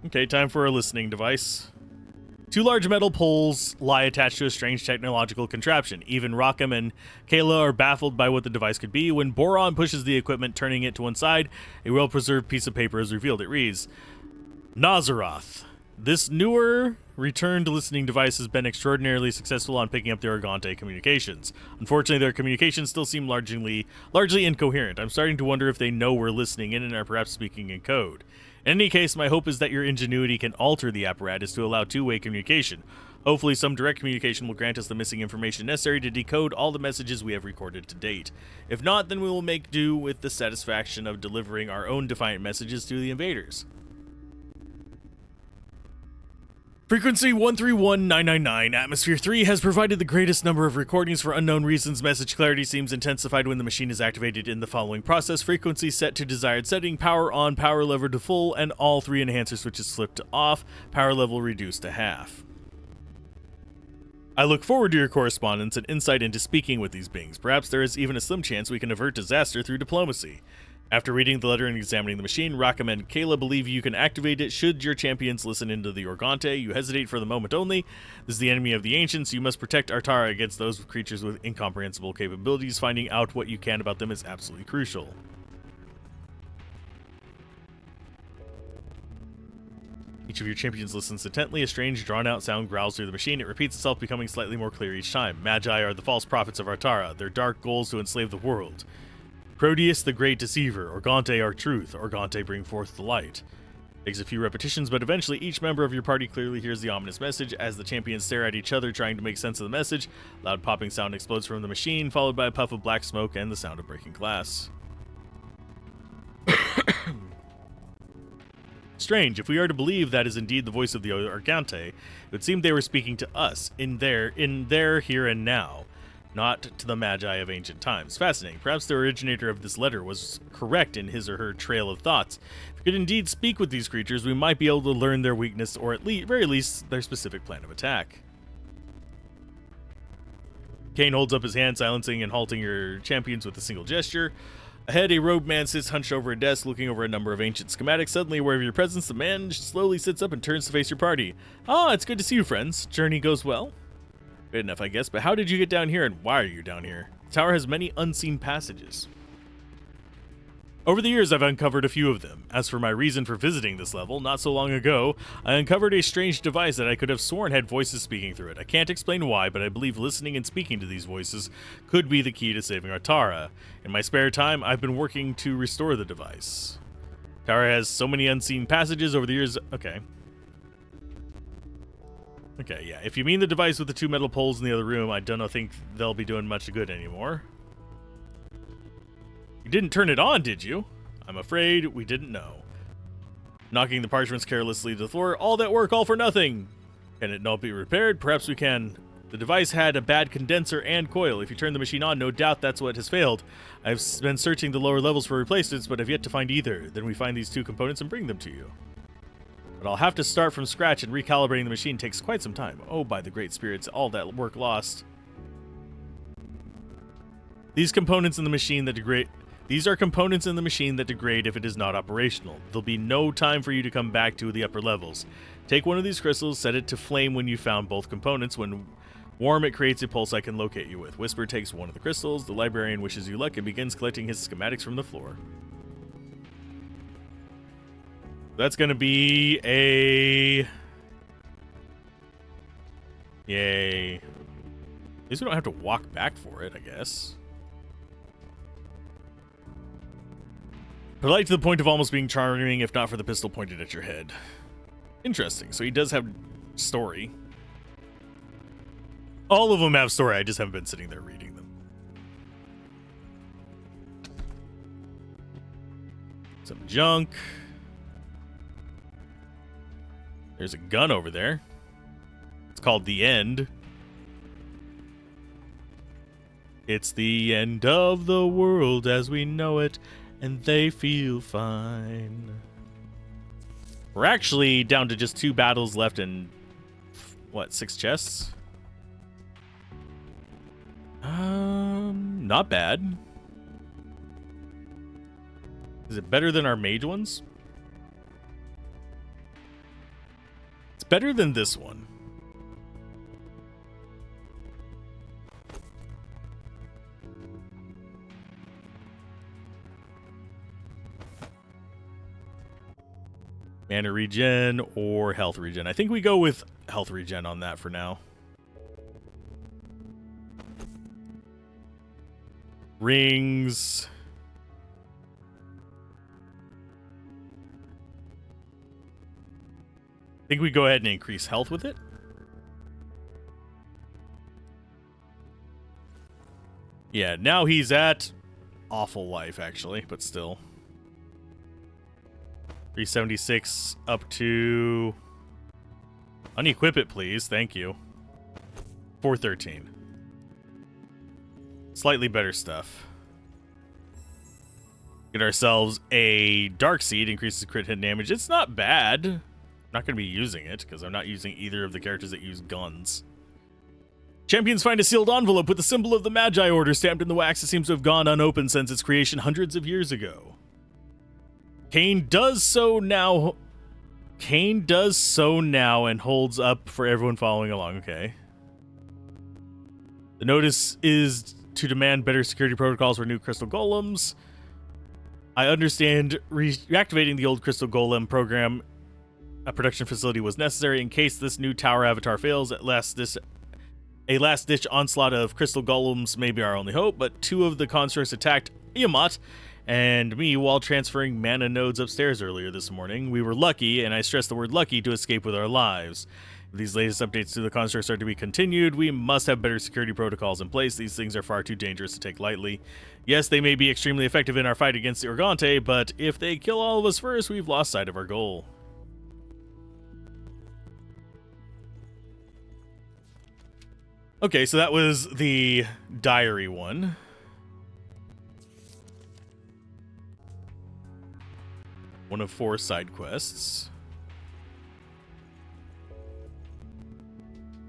Okay, time for a listening device. Two large metal poles lie attached to a strange technological contraption. Even Rockham and Kayla are baffled by what the device could be. When Boron pushes the equipment, turning it to one side, a well-preserved piece of paper is revealed. It reads, Alzorath. This newer, returned listening device has been extraordinarily successful on picking up the Argante communications. Unfortunately, their communications still seem largely incoherent. I'm starting to wonder if they know we're listening in and are perhaps speaking in code. In any case, my hope is that your ingenuity can alter the apparatus to allow two-way communication. Hopefully, some direct communication will grant us the missing information necessary to decode all the messages we have recorded to date. If not, then we will make do with the satisfaction of delivering our own defiant messages to the invaders. Frequency 131999, Atmosphere 3 has provided the greatest number of recordings for unknown reasons. Message clarity seems intensified when the machine is activated in the following process. Frequency set to desired setting, power on, power lever to full, and all three enhancer switches flipped to off, power level reduced to half. I look forward to your correspondence and insight into speaking with these beings. Perhaps there is even a slim chance we can avert disaster through diplomacy. After reading the letter and examining the machine, Rockham and Kayla believe you can activate it should your champions listen into the Organte. You hesitate for the moment only. This is the enemy of the ancients. You must protect Artara against those creatures with incomprehensible capabilities. Finding out what you can about them is absolutely crucial. Each of your champions listens intently. A strange, drawn-out sound growls through the machine. It repeats itself, becoming slightly more clear each time. Magi are the false prophets of Artara. Their dark goals to enslave the world. Proteus, the great deceiver. Organte are truth. Organte bring forth the light. Takes a few repetitions, but eventually each member of your party clearly hears the ominous message. As the champions stare at each other, trying to make sense of the message, loud popping sound explodes from the machine, followed by a puff of black smoke and the sound of breaking glass. Strange. If we are to believe that is indeed the voice of the Organte, it would seem they were speaking to us, in their here and now. Not to the Magi of ancient times. Fascinating. Perhaps the originator of this letter was correct in his or her trail of thoughts. If we could indeed speak with these creatures, we might be able to learn their weakness, or at very least, their specific plan of attack. Kane holds up his hand, silencing and halting your champions with a single gesture. Ahead, a robed man sits hunched over a desk, looking over a number of ancient schematics. Suddenly, aware of your presence, the man slowly sits up and turns to face your party. Ah, it's good to see you, friends. Journey goes well? Good enough, I guess, but how did you get down here and why are you down here? The tower has many unseen passages. Over the years, I've uncovered a few of them. As for my reason for visiting this level, not so long ago, I uncovered a strange device that I could have sworn had voices speaking through it. I can't explain why, but I believe listening and speaking to these voices could be the key to saving Artara. In my spare time, I've been working to restore the device. The tower has so many unseen passages over the years. Okay, yeah. If you mean the device with the two metal poles in the other room, I don't think they'll be doing much good anymore. You didn't turn it on, did you? I'm afraid we didn't know. Knocking the parchments carelessly to the floor. All that work, all for nothing. Can it not be repaired? Perhaps we can. The device had a bad condenser and coil. If you turn the machine on, no doubt that's what has failed. I've been searching the lower levels for replacements, but have yet to find either. Then we find these two components and bring them to you. But I'll have to start from scratch, and recalibrating the machine takes quite some time. Oh, by the great spirits, all that work lost. These components in the machine that degrade... These are components in the machine that degrade if it is not operational. There'll be no time for you to come back to the upper levels. Take one of these crystals, set it to flame when you found both components. When warm, it creates a pulse I can locate you with. Whisper takes one of the crystals. The librarian wishes you luck and begins collecting his schematics from the floor. That's going to be a... Yay. At least we don't have to walk back for it, I guess. Polite to the point of almost being charming, if not for the pistol pointed at your head. Interesting. So he does have story. All of them have story. I just haven't been sitting there reading them. Some junk. There's a gun over there. It's called The End. It's the end of the world as we know it, and they feel fine. We're actually down to just 2 battles left and, what, 6 chests? Not bad. Is it better than our mage ones? It's better than this one. Mana regen or health regen. I think we go with health regen on that for now. Rings. I think we go ahead and increase health with it. Yeah, now he's at awful life, actually, but still. 376 up to... Unequip it, please. Thank you. 413. Slightly better stuff. Get ourselves a Dark Seed. Increases crit hit damage. It's not bad. I'm not going to be using it, because I'm not using either of the characters that use guns. Champions find a sealed envelope with the symbol of the Magi Order stamped in the wax. It seems to have gone unopened since its creation hundreds of years ago. Kane does so now and holds up for everyone following along. Okay. The notice is to demand better security protocols for new crystal golems. I understand reactivating the old crystal golem program, a production facility, was necessary in case this new tower avatar fails. A last-ditch onslaught of crystal golems may be our only hope, but 2 of the constructs attacked Yamat and me while transferring mana nodes upstairs earlier this morning. We were lucky, and I stress the word lucky, to escape with our lives. If these latest updates to the constructs are to be continued, we must have better security protocols in place. These things are far too dangerous to take lightly. Yes, they may be extremely effective in our fight against the Organte, but if they kill all of us first, we've lost sight of our goal. Okay, so that was the diary one. One of 4 side quests.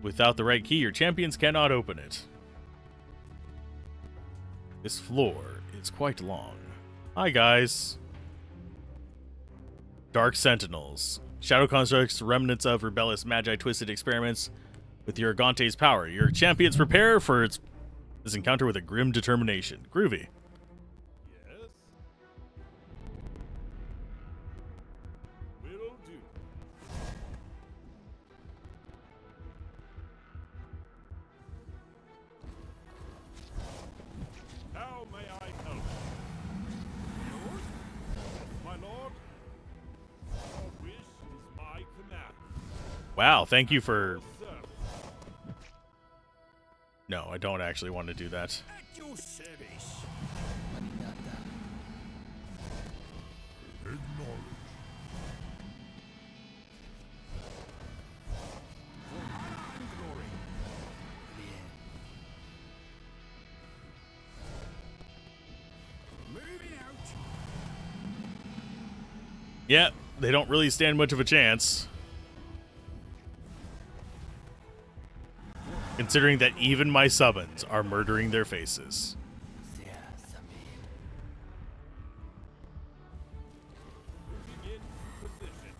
Without the right key, your champions cannot open it. This floor is quite long. Hi, guys. Dark Sentinels. Shadow constructs, remnants of rebellious magi twisted experiments with the Organte's power. Your champions prepare for this encounter with a grim determination. Groovy. Yes? Will do. How may I help? Lord? My lord? Your wish is my command. Wow, thank you for... Sir, No, I don't actually want to do that. At your service. Acknowledge. For honor and glory. Moving out. Yeah, they don't really stand much of a chance. Considering that even my summons are murdering their faces. Moving in position.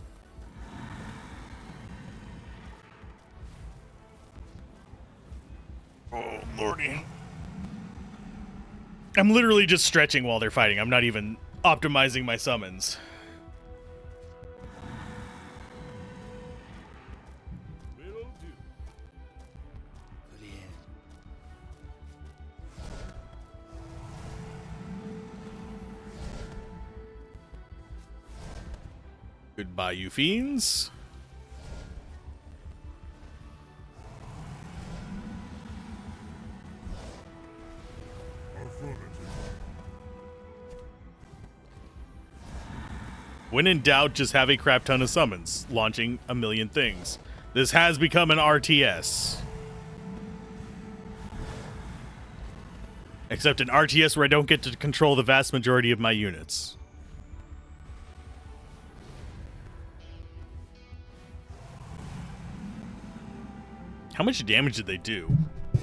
Oh, lordy. I'm literally just stretching while they're fighting. I'm not even optimizing my summons. Will do. Goodbye, you fiends. Affirmative. When in doubt, just have a crap ton of summons, launching a million things. This has become an RTS. Except an RTS where I don't get to control the vast majority of my units. How much damage did they do?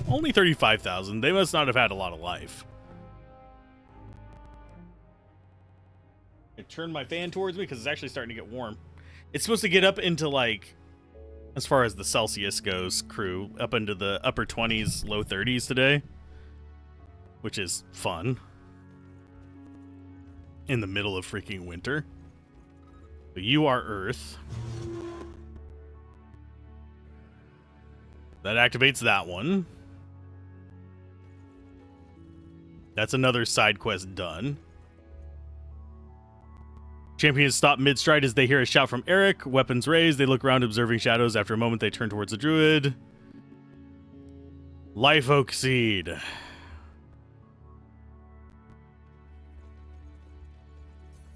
Only 35,000. They must not have had a lot of life. I turn my fan towards me because it's actually starting to get warm. It's supposed to get up into, like, as far as the Celsius goes, crew, up into the upper 20s, low 30s today. Which is fun. In the middle of freaking winter. But you are Earth. That activates that one. That's another side quest done. Champions stop mid-stride as they hear a shout from Eric. Weapons raised. They look around, observing shadows. After a moment, they turn towards the druid. Life Oak Seed.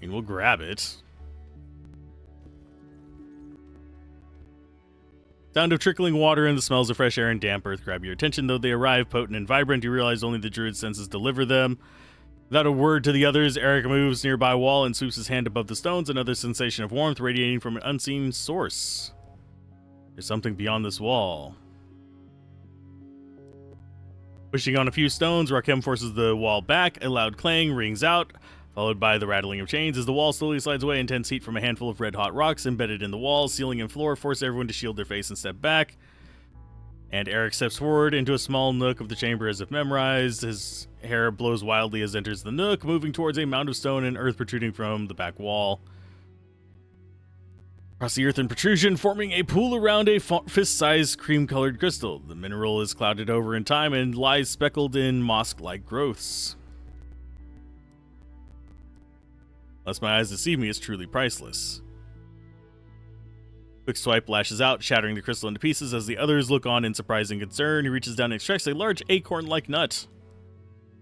And we'll grab it. Sound of trickling water and the smells of fresh air and damp earth grab your attention. Though they arrive potent and vibrant, you realize only the druid's senses deliver them. Without a word to the others, Eric moves nearby wall and sweeps his hand above the stones, another sensation of warmth radiating from an unseen source. There's something beyond this wall. Pushing on a few stones, Rakim forces the wall back. A loud clang rings out, followed by the rattling of chains as the wall slowly slides away. Intense heat from a handful of red-hot rocks embedded in the wall, ceiling, and floor force everyone to shield their face and step back. And Eric steps forward into a small nook of the chamber as if memorized. His hair blows wildly as he enters the nook, moving towards a mound of stone and earth protruding from the back wall. Across the earthen protrusion, forming a pool around a fist-sized cream-colored crystal. The mineral is clouded over in time and lies speckled in mosque-like growths. Unless my eyes deceive me, it's truly priceless. Quick swipe lashes out, shattering the crystal into pieces as the others look on in surprising concern. He reaches down and extracts a large acorn-like nut.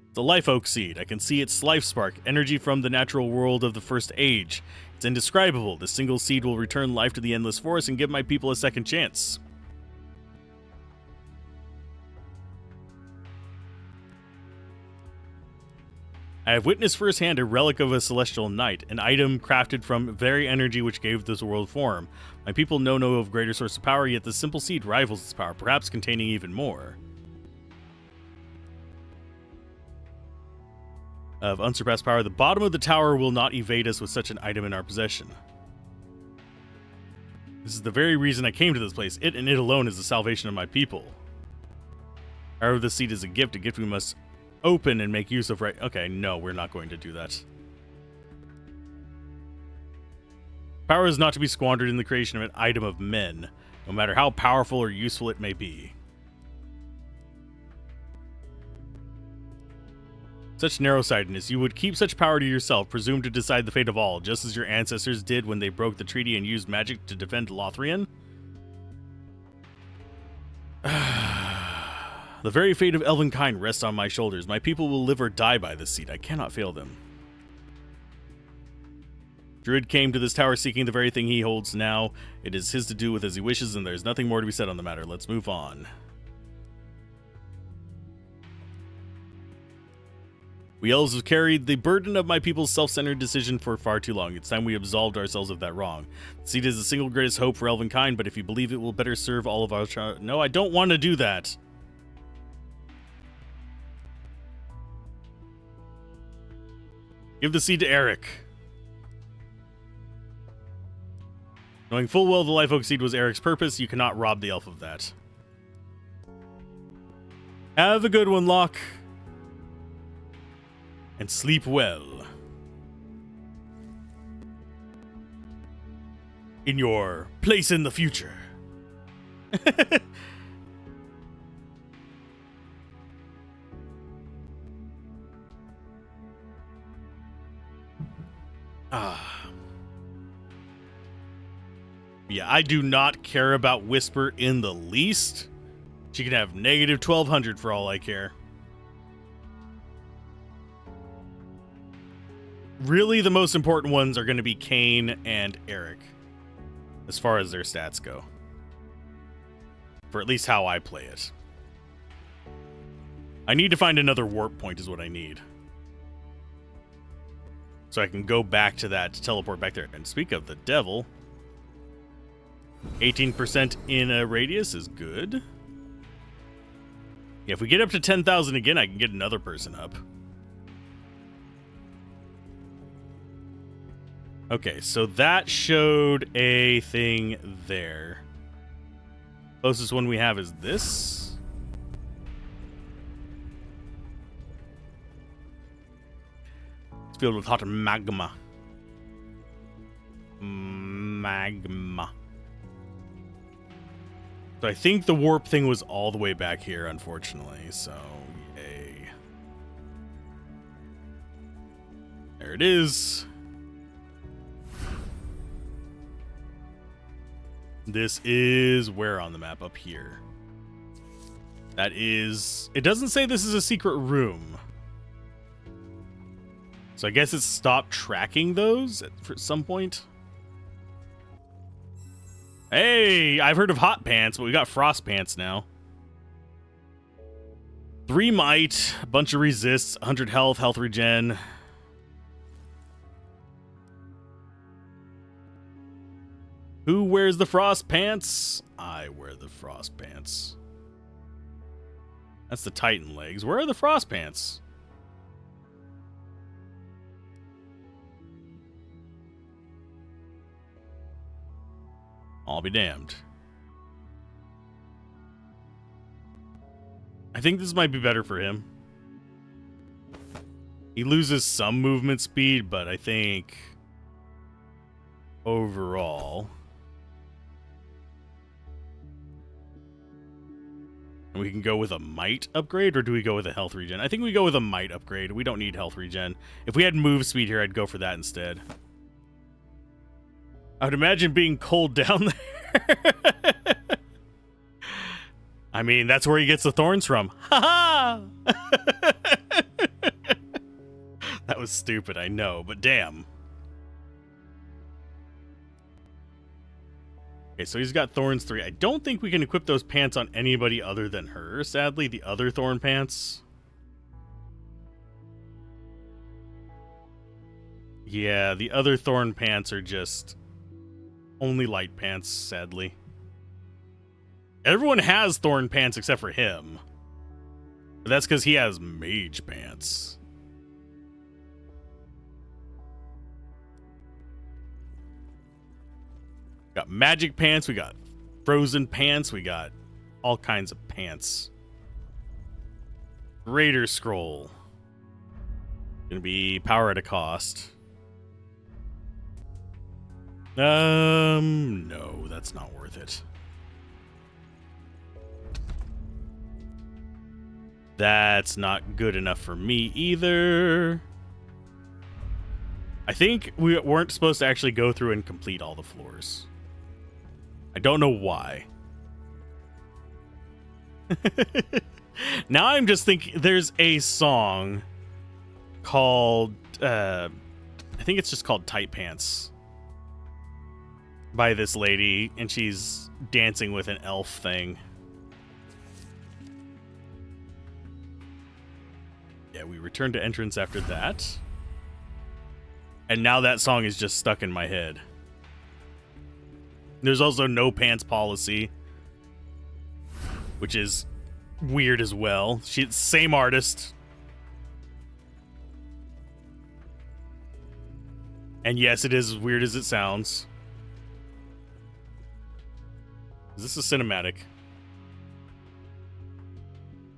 It's a life oak seed. I can see its life spark, energy from the natural world of the first age. It's indescribable. This single seed will return life to the endless forest and give my people a second chance. I have witnessed firsthand a relic of a celestial knight, an item crafted from very energy which gave this world form. My people know no of greater source of power, yet this simple seed rivals its power, perhaps containing even more. Of unsurpassed power, the bottom of the tower will not evade us with such an item in our possession. This is the very reason I came to this place. It and it alone is the salvation of my people. However, the seed is a gift we must open and make use of right... Okay, no, we're not going to do that. Power is not to be squandered in the creation of an item of men, no matter how powerful or useful it may be. Such narrow-sightedness, you would keep such power to yourself, presumed to decide the fate of all, just as your ancestors did when they broke the treaty and used magic to defend Lothlorien? The very fate of elvenkind rests on my shoulders. My people will live or die by this seed. I cannot fail them. Druid came to this tower seeking the very thing he holds now. It is his to do with as he wishes, and there's nothing more to be said on the matter. Let's move on. We elves have carried the burden of my people's self-centered decision for far too long. It's time we absolved ourselves of that wrong. The seed is the single greatest hope for elvenkind, but if you believe it will better serve all of our... No, I don't want to do that. Give the seed to Eric. Knowing full well the Life Oak seed was Eric's purpose, you cannot rob the elf of that. Have a good one, Locke. And sleep well. In your place in the future. Yeah, I do not care about Whisper in the least. She can have negative 1200 for all I care. Really, the most important ones are going to be Kane and Eric, as far as their stats go. For at least how I play it. I need to find another warp point is what I need. So I can go back to that to teleport back there. And speak of the devil, 18% in a radius is good. Yeah, if we get up to 10,000 again, I can get another person up. Okay, so that showed a thing there. Closest one we have is this. It's filled with hot magma. Magma. So I think the warp thing was all the way back here, unfortunately. So, yay. There it is. This is where on the map? Up here. That is... It doesn't say this is a secret room. So I guess it stopped tracking those at some point. Hey, I've heard of hot pants, but we got frost pants now. 3 might, a bunch of resists, 100 health, health regen. Who wears the frost pants? I wear the frost pants. That's the Titan legs. Where are the frost pants? I'll be damned. I think this might be better for him. He loses some movement speed, but I think overall... We can go with a might upgrade, or do we go with a health regen? I think we go with a might upgrade. We don't need health regen. If we had move speed here, I'd go for that instead. I would imagine being cold down there. I mean, that's where he gets the thorns from. Ha ha! That was stupid, I know, but damn. Okay, so he's got Thorns 3. I don't think we can equip those pants on anybody other than her, sadly. The other Thorn pants. Yeah, the other Thorn pants are just only light pants, sadly. Everyone has Thorn pants except for him. But that's because he has Mage pants. Got magic pants, we got frozen pants, we got all kinds of pants. Raider scroll. Gonna be power at a cost. No, that's not worth it. That's not good enough for me either. I think we weren't supposed to actually go through and complete all the floors. I don't know why. Now I'm just thinking, there's a song called, I think it's just called Tight Pants by this lady, and she's dancing with an elf thing. Yeah, we returned to entrance after that. And now that song is just stuck in my head. There's also no pants policy, which is weird as well. Same artist. And yes, it is as weird as it sounds. Is this a cinematic?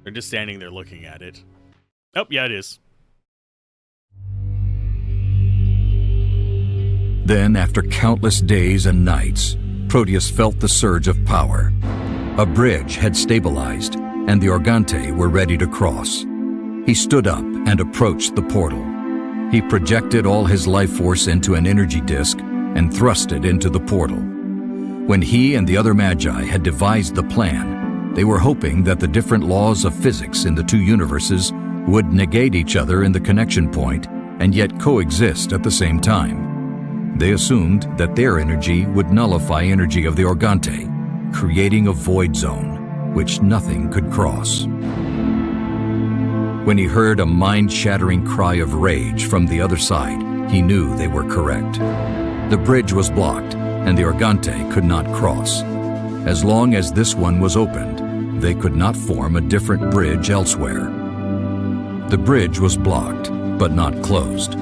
They're just standing there looking at it. Oh, yeah, it is. Then, after countless days and nights, Proteus felt the surge of power. A bridge had stabilized, and the Organte were ready to cross. He stood up and approached the portal. He projected all his life force into an energy disk and thrust it into the portal. When he and the other Magi had devised the plan, they were hoping that the different laws of physics in the two universes would negate each other in the connection point and yet coexist at the same time. They assumed that their energy would nullify energy of the Organte, creating a void zone, which nothing could cross. When he heard a mind-shattering cry of rage from the other side, he knew they were correct. The bridge was blocked, and the Organte could not cross. As long as this one was opened, they could not form a different bridge elsewhere. The bridge was blocked, but not closed.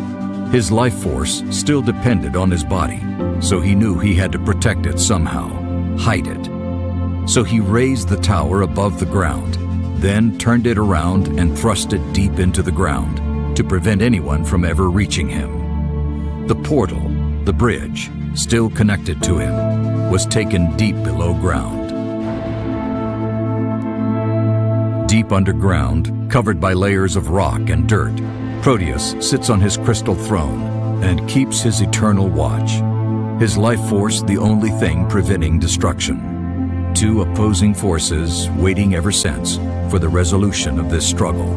His life force still depended on his body, so he knew he had to protect it somehow, hide it. So he raised the tower above the ground, then turned it around and thrust it deep into the ground to prevent anyone from ever reaching him. The portal, the bridge, still connected to him, was taken deep below ground. Deep underground, covered by layers of rock and dirt, Proteus sits on his crystal throne and keeps his eternal watch. His life force the only thing preventing destruction. Two opposing forces waiting ever since for the resolution of this struggle.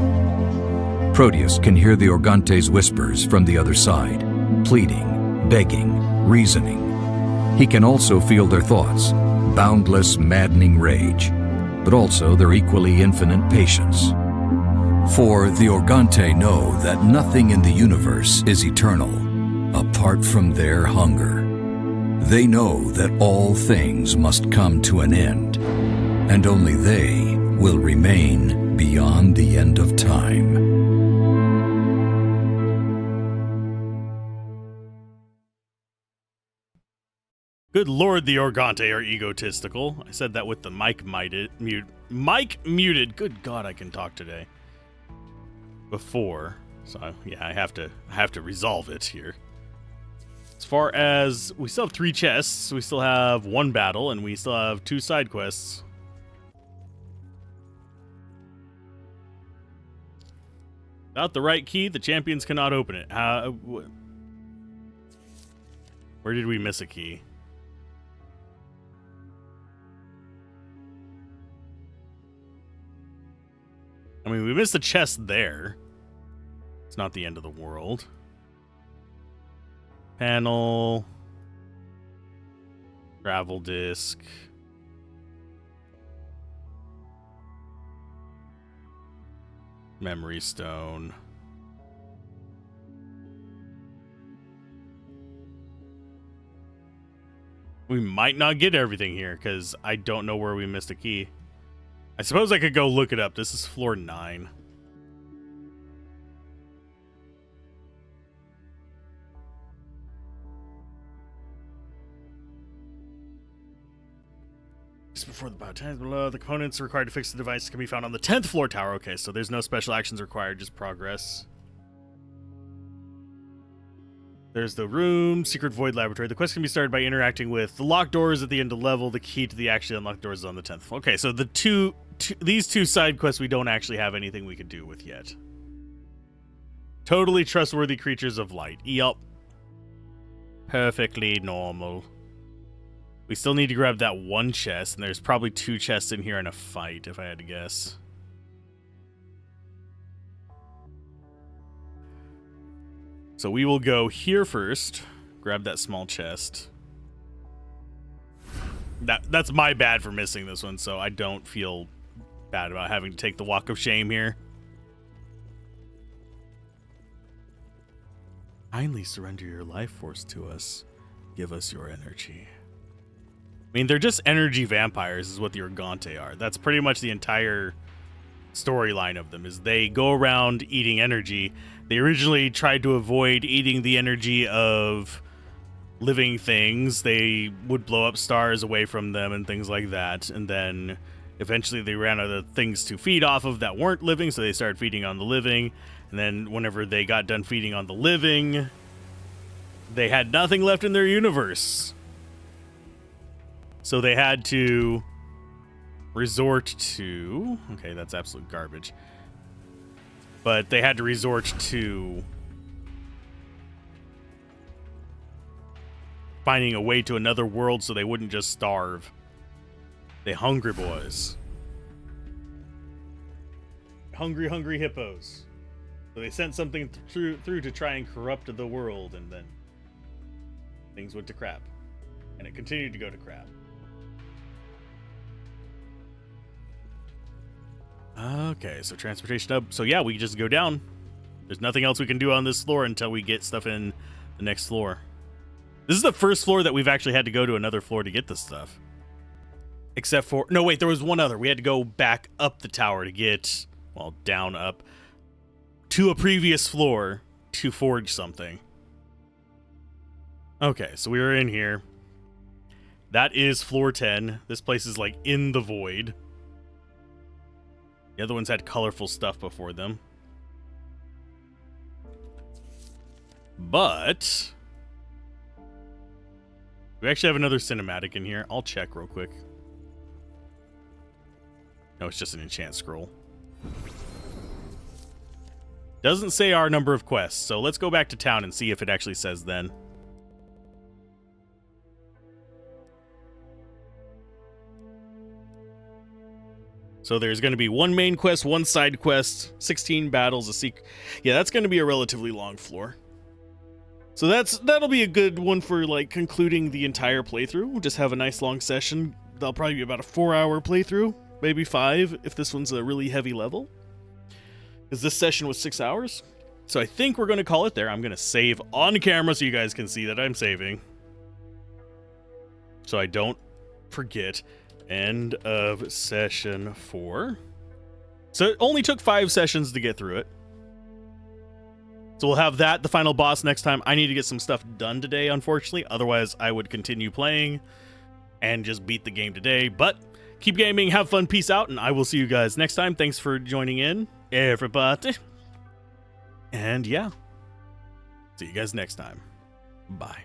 Proteus can hear the Organte's whispers from the other side, pleading, begging, reasoning. He can also feel their thoughts, boundless, maddening rage, but also their equally infinite patience. For the Organte know that nothing in the universe is eternal, apart from their hunger. They know that all things must come to an end, and only they will remain beyond the end of time. Good lord, the Organte are egotistical. I said that with the mic muted. Good god, I can talk today. Before, so yeah, I have to resolve it here. As far as we still have 3 chests, we still have 1 battle, and we still have 2 side quests. Without the right key, the champions cannot open it. Where did we miss a key? I mean, we missed a chest there. It's not the end of the world. Panel. Travel disc. Memory stone. We might not get everything here because I don't know where we missed a key. I suppose I could go look it up. This is floor 9. Just before the times below, the components required to fix the device can be found on the 10th floor tower. Okay, so there's no special actions required, just progress. There's the room, secret void laboratory. The quest can be started by interacting with the locked doors at the end of the level. The key to the actually unlocked doors is on the 10th floor. Okay, so these 2 side quests we don't actually have anything we can do with yet. Totally trustworthy creatures of light. Yup. Perfectly normal. We still need to grab that 1 chest, and there's probably 2 chests in here in a fight, if I had to guess. So we will go here first, grab that small chest. That's my bad for missing this one, so I don't feel bad about having to take the walk of shame here. Kindly surrender your life force to us. Give us your energy. I mean, they're just energy vampires is what the Organte are. That's pretty much the entire storyline of them, is they go around eating energy. They originally tried to avoid eating the energy of living things. They would blow up stars away from them and things like that. And then eventually they ran out of things to feed off of that weren't living, so they started feeding on the living. And then whenever they got done feeding on the living, they had nothing left in their universe. So they had to resort to... Okay, that's absolute garbage. But they had to resort to finding a way to another world so they wouldn't just starve. They hungry boys. Hungry, hungry hippos. So they sent something through to try and corrupt the world, and then things went to crap. And it continued to go to crap. Okay, so transportation up. So yeah, we just go down. There's nothing else we can do on this floor until we get stuff in the next floor. This is the first floor that we've actually had to go to another floor to get this stuff. Except for... No, wait, there was one other. We had to go back up the tower to get... Well, down, up. To a previous floor to forge something. Okay, so we were in here. That is floor 10. This place is like in the void. The other ones had colorful stuff before them. But we actually have another cinematic in here. I'll check real quick. No, it's just an enchant scroll. Doesn't say our number of quests, so let's go back to town and see if it actually says then. So there's going to be one main quest, one side quest, 16 battles, a secret. Yeah, that's going to be a relatively long floor. So that'll be a good one for like concluding the entire playthrough. We'll just have a nice long session. That'll probably be about a 4-hour playthrough, maybe 5 if this one's a really heavy level. Because this session was 6 hours. So I think we're going to call it there. I'm going to save on camera so you guys can see that I'm saving. So I don't forget. End of session 4. So it only took 5 sessions to get through it. So we'll have that, the final boss, next time. I need to get some stuff done today, unfortunately. Otherwise, I would continue playing and just beat the game today. But keep gaming, have fun, peace out, and I will see you guys next time. Thanks for joining in, everybody. And yeah, see you guys next time. Bye.